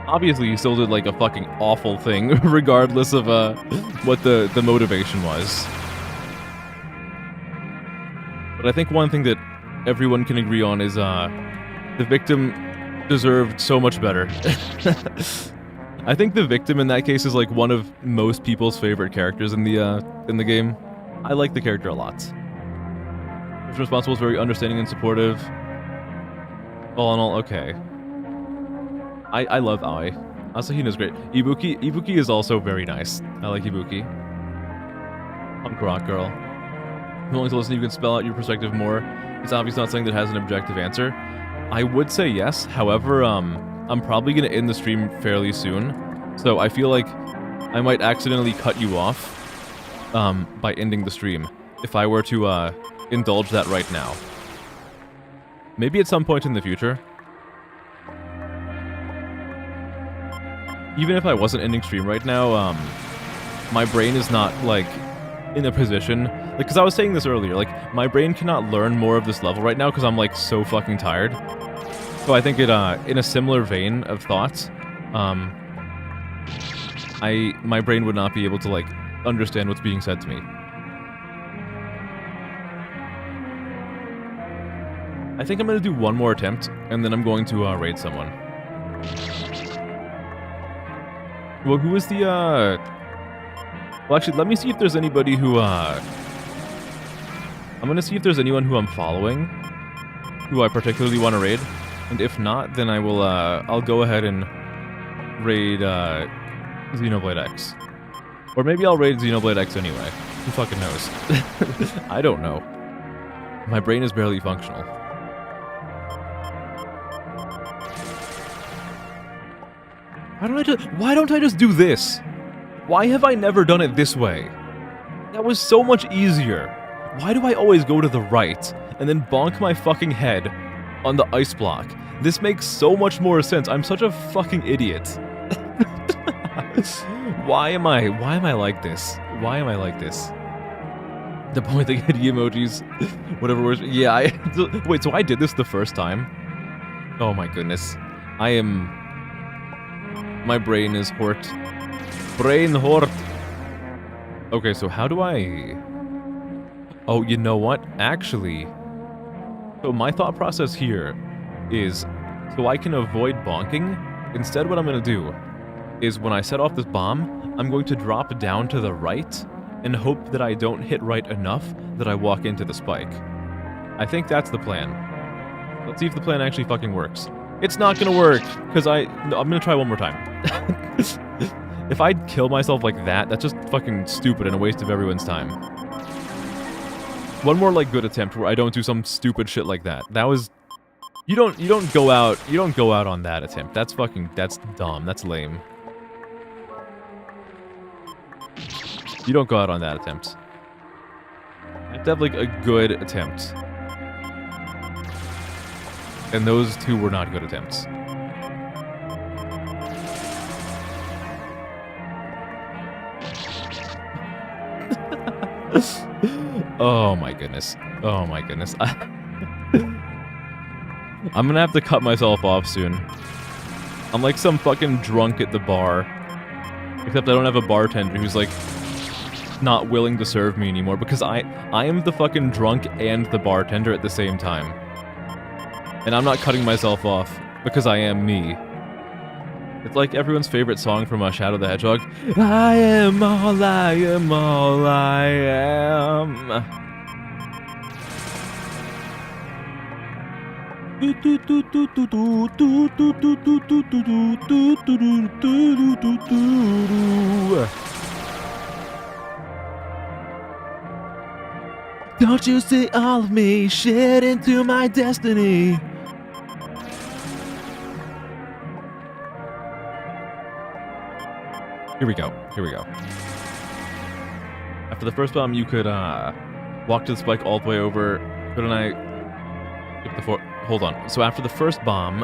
Obviously he still did like a fucking awful thing regardless of what the motivation was. But I think one thing that everyone can agree on is the victim deserved so much better. I think the victim in that case is like one of most people's favorite characters in the game. I like the character a lot. Who's responsible is very understanding and supportive. All in all, okay. I love Aoi. Asahina's great. Ibuki is also very nice. I like Ibuki. Punk rock girl. I'm willing to listen, you can spell out your perspective more. It's obviously not something that has an objective answer. I would say yes, however, I'm probably going to end the stream fairly soon. So I feel like I might accidentally cut you off by ending the stream if I were to indulge that right now. Maybe at some point in the future. Even if I wasn't ending stream right now, my brain is not, like, in a position... Like, because I was saying this earlier, like, my brain cannot learn more of this level right now because I'm, like, so fucking tired. So I think it, in a similar vein of thoughts, my brain would not be able to, like, understand what's being said to me. I think I'm gonna do one more attempt, and then I'm going to, raid someone. Well, who is the, Well, actually, let me see if there's anybody who, I'm gonna see if there's anyone who I'm following, who I particularly want to raid. And if not, then I will, I'll go ahead and raid, Xenoblade X. Or maybe I'll raid Xenoblade X anyway. Who fucking knows? I don't know. My brain is barely functional. Why don't I just do this? Why have I never done it this way? That was so much easier. Why do I always go to the right and then bonk my fucking head on the ice block? This makes so much more sense. I'm such a fucking idiot. Why am I like this? Why am I like this? The point they get emojis, whatever works. Yeah, wait, so I did this the first time? Oh my goodness. My brain is hurt. Brain hurt. Okay, so how do I... Oh, you know what? Actually, so my thought process here is, so I can avoid bonking, instead what I'm going to do is when I set off this bomb, I'm going to drop down to the right and hope that I don't hit right enough that I walk into the spike. I think that's the plan. Let's see if the plan actually fucking works. It's not going to work, because I'm going to try one more time. If I'd kill myself like that, that's just fucking stupid and a waste of everyone's time. One more, like, good attempt where I don't do some stupid shit like that. That was... You don't go out on that attempt. That's dumb. That's lame. You don't go out on that attempt. You have to have, like, a good attempt. And those two were not good attempts. Oh my goodness. Oh my goodness. I'm gonna have to cut myself off soon. I'm like some fucking drunk at the bar. Except I don't have a bartender who's like not willing to serve me anymore because I am the fucking drunk and the bartender at the same time. And I'm not cutting myself off because I am me. It's like everyone's favorite song from Shadow the Hedgehog. I am all I am all I am. Don't you see all of me shed into my destiny? Here we go. Here we go. After the first bomb, you could walk to the spike all the way over. Couldn't I? Skip the hold on. So after the first bomb,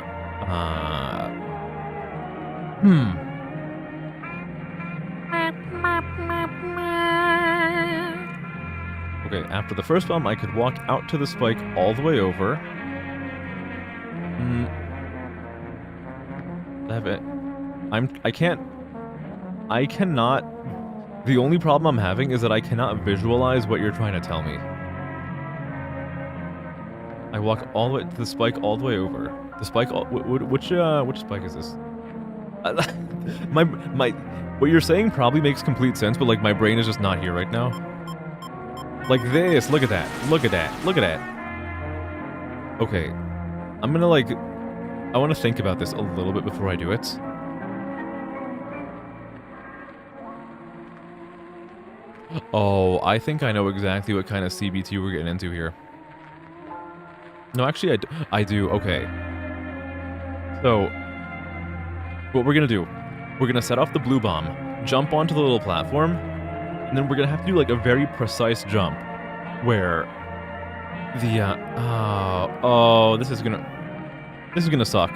Okay, after the first bomb, I could walk out to the spike all the way over. I cannot... The only problem I'm having is that I cannot visualize what you're trying to tell me. I walk all the way to the spike all the way over. The spike... which spike is this? my what you're saying probably makes complete sense, but like my brain is just not here right now. Like this, look at that. Look at that. Look at that. Okay. I'm gonna like I want to think about this a little bit before I do it. Oh, I think I know exactly what kind of CBT we're getting into here. No, actually, I do. Okay. So, what we're going to do, we're going to set off the blue bomb, jump onto the little platform, and then we're going to have to do, like, a very precise jump where the, this is going to suck.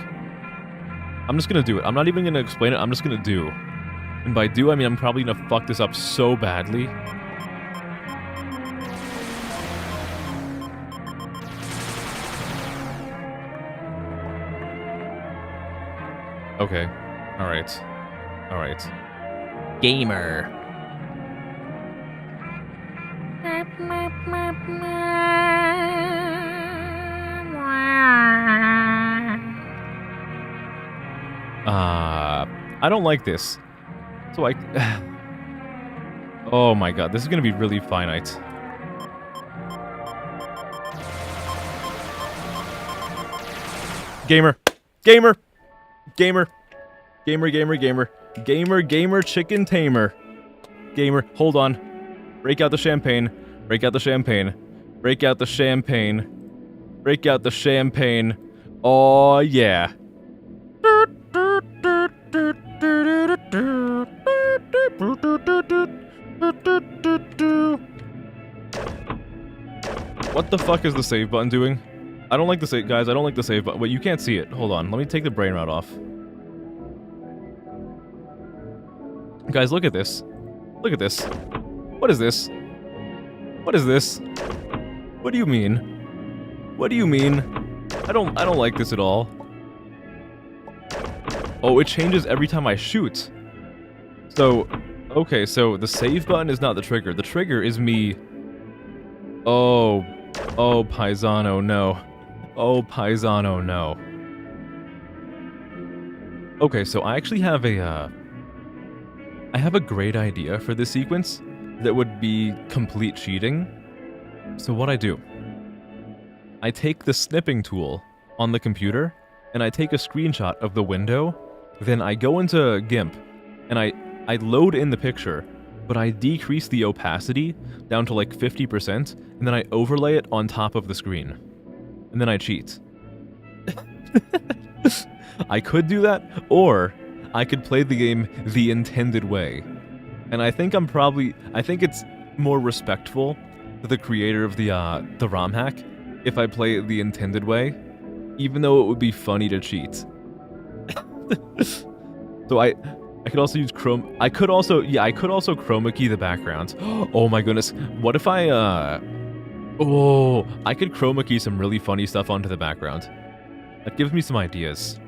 I'm just going to do it. I'm not even going to explain it. I'm just going to do. And by do, I mean I'm probably going to fuck this up so badly. Okay. Alright. Alright. Gamer. I don't like this. So I... Oh my god, this is gonna be really finite. Gamer! Gamer! Gamer! Gamer, gamer, gamer. Gamer, gamer, chicken tamer. Gamer, hold on. Break out the champagne. Break out the champagne. Break out the champagne. Break out the champagne. Oh, yeah. What the fuck is the save button doing? I don't like the save, guys, I don't like the save button. Wait, you can't see it. Hold on, let me take the brain rot off. Guys, look at this. Look at this. What is this? What is this? What do you mean? What do you mean? I don't like this at all. Oh, it changes every time I shoot. So, okay, so the save button is not the trigger. The trigger is me... Oh, Paisano, no. Oh, Paisano, no. Okay, so I actually have a, I have a great idea for this sequence that would be complete cheating. So what I do, I take the snipping tool on the computer, and I take a screenshot of the window, then I go into GIMP, and I load in the picture, but I decrease the opacity down to like 50%, and then I overlay it on top of the screen. And then I cheat. I could do that, or I could play the game the intended way. And I think it's more respectful to the creator of the ROM hack if I play it the intended way, even though it would be funny to cheat. So I could also use Chrome. I could also chroma key the background. Oh my goodness. What if I I could chroma key some really funny stuff onto the background. That gives me some ideas.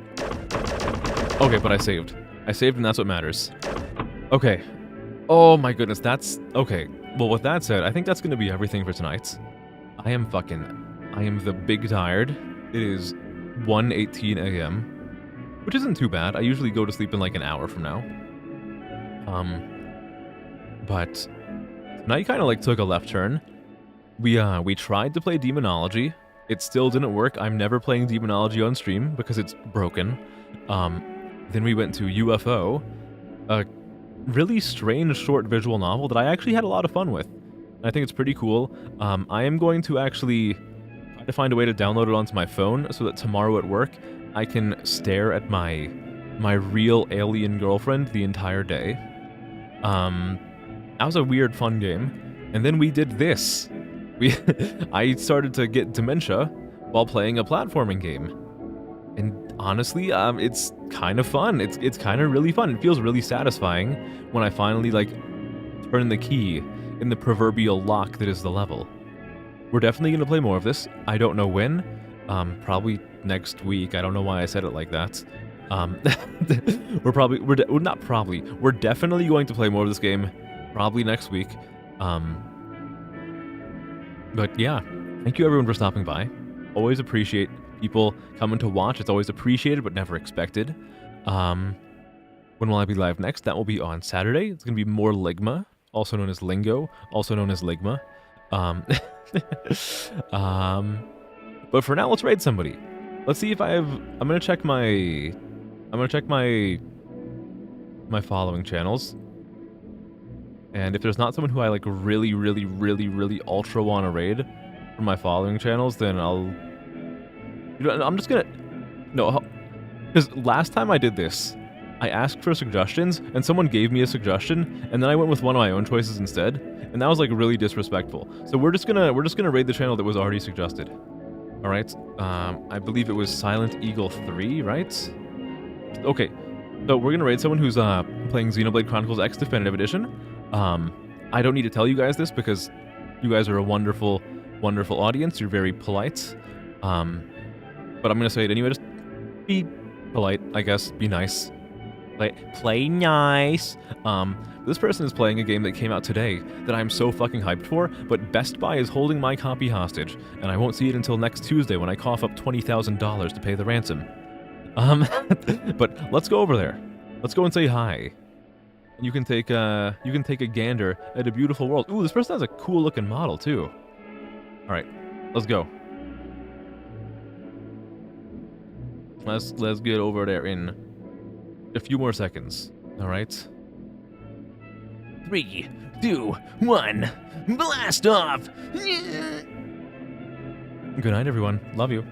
Okay, but I saved. I saved, and that's what matters. Okay. Oh my goodness, that's... Okay. Well, with that said, I think that's gonna be everything for tonight. I am the big tired. It is 1:18 a.m., which isn't too bad. I usually go to sleep in like an hour from now. But tonight kind of like took a left turn. We tried to play Demonology. It still didn't work. I'm never playing Demonology on stream because it's broken. Then we went to UFO, a really strange short visual novel that I actually had a lot of fun with. I think it's pretty cool. I am going to actually try to find a way to download it onto my phone so that tomorrow at work I can stare at my real alien girlfriend the entire day. That was a weird, fun game. And then we did this. I started to get dementia while playing a platforming game. And honestly, it's kind of fun. It's kind of really fun. It feels really satisfying when I finally, like, turn the key in the proverbial lock that is the level. We're definitely going to play more of this. I don't know when. Probably next week. I don't know why I said it like that. We're definitely going to play more of this game. Probably next week. But yeah, thank you everyone for stopping by. Always appreciate people coming to watch. It's always appreciated but never expected. When will I be live next? That will be on Saturday. It's going to be more Ligma, also known as Lingo, also known as Ligma. But for now, let's raid somebody. Let's see if I have... I'm going to check my following channels. And if there's not someone who I like really, really, really, really ultra want to raid from my following channels, then I'll... I'm just gonna... No, because last time I did this, I asked for suggestions, and someone gave me a suggestion, and then I went with one of my own choices instead, and that was like really disrespectful. So we're just gonna raid the channel that was already suggested. All right. I believe it was Silent Eagle 3, right? Okay. So we're gonna raid someone who's playing Xenoblade Chronicles X Definitive Edition. I don't need to tell you guys this because you guys are a wonderful, wonderful audience. You're very polite. But I'm gonna say it anyway. Just be polite, I guess. Be nice. Play nice. This person is playing a game that came out today that I'm so fucking hyped for, but Best Buy is holding my copy hostage, and I won't see it until next Tuesday when I cough up $20,000 to pay the ransom. But let's go over there. Let's go and say hi. You can take a gander at a beautiful world. Ooh, this person has a cool looking model too. All right, let's go. Let's get over there in a few more seconds. All right. 3, 2, 1, blast off! Good night, everyone. Love you.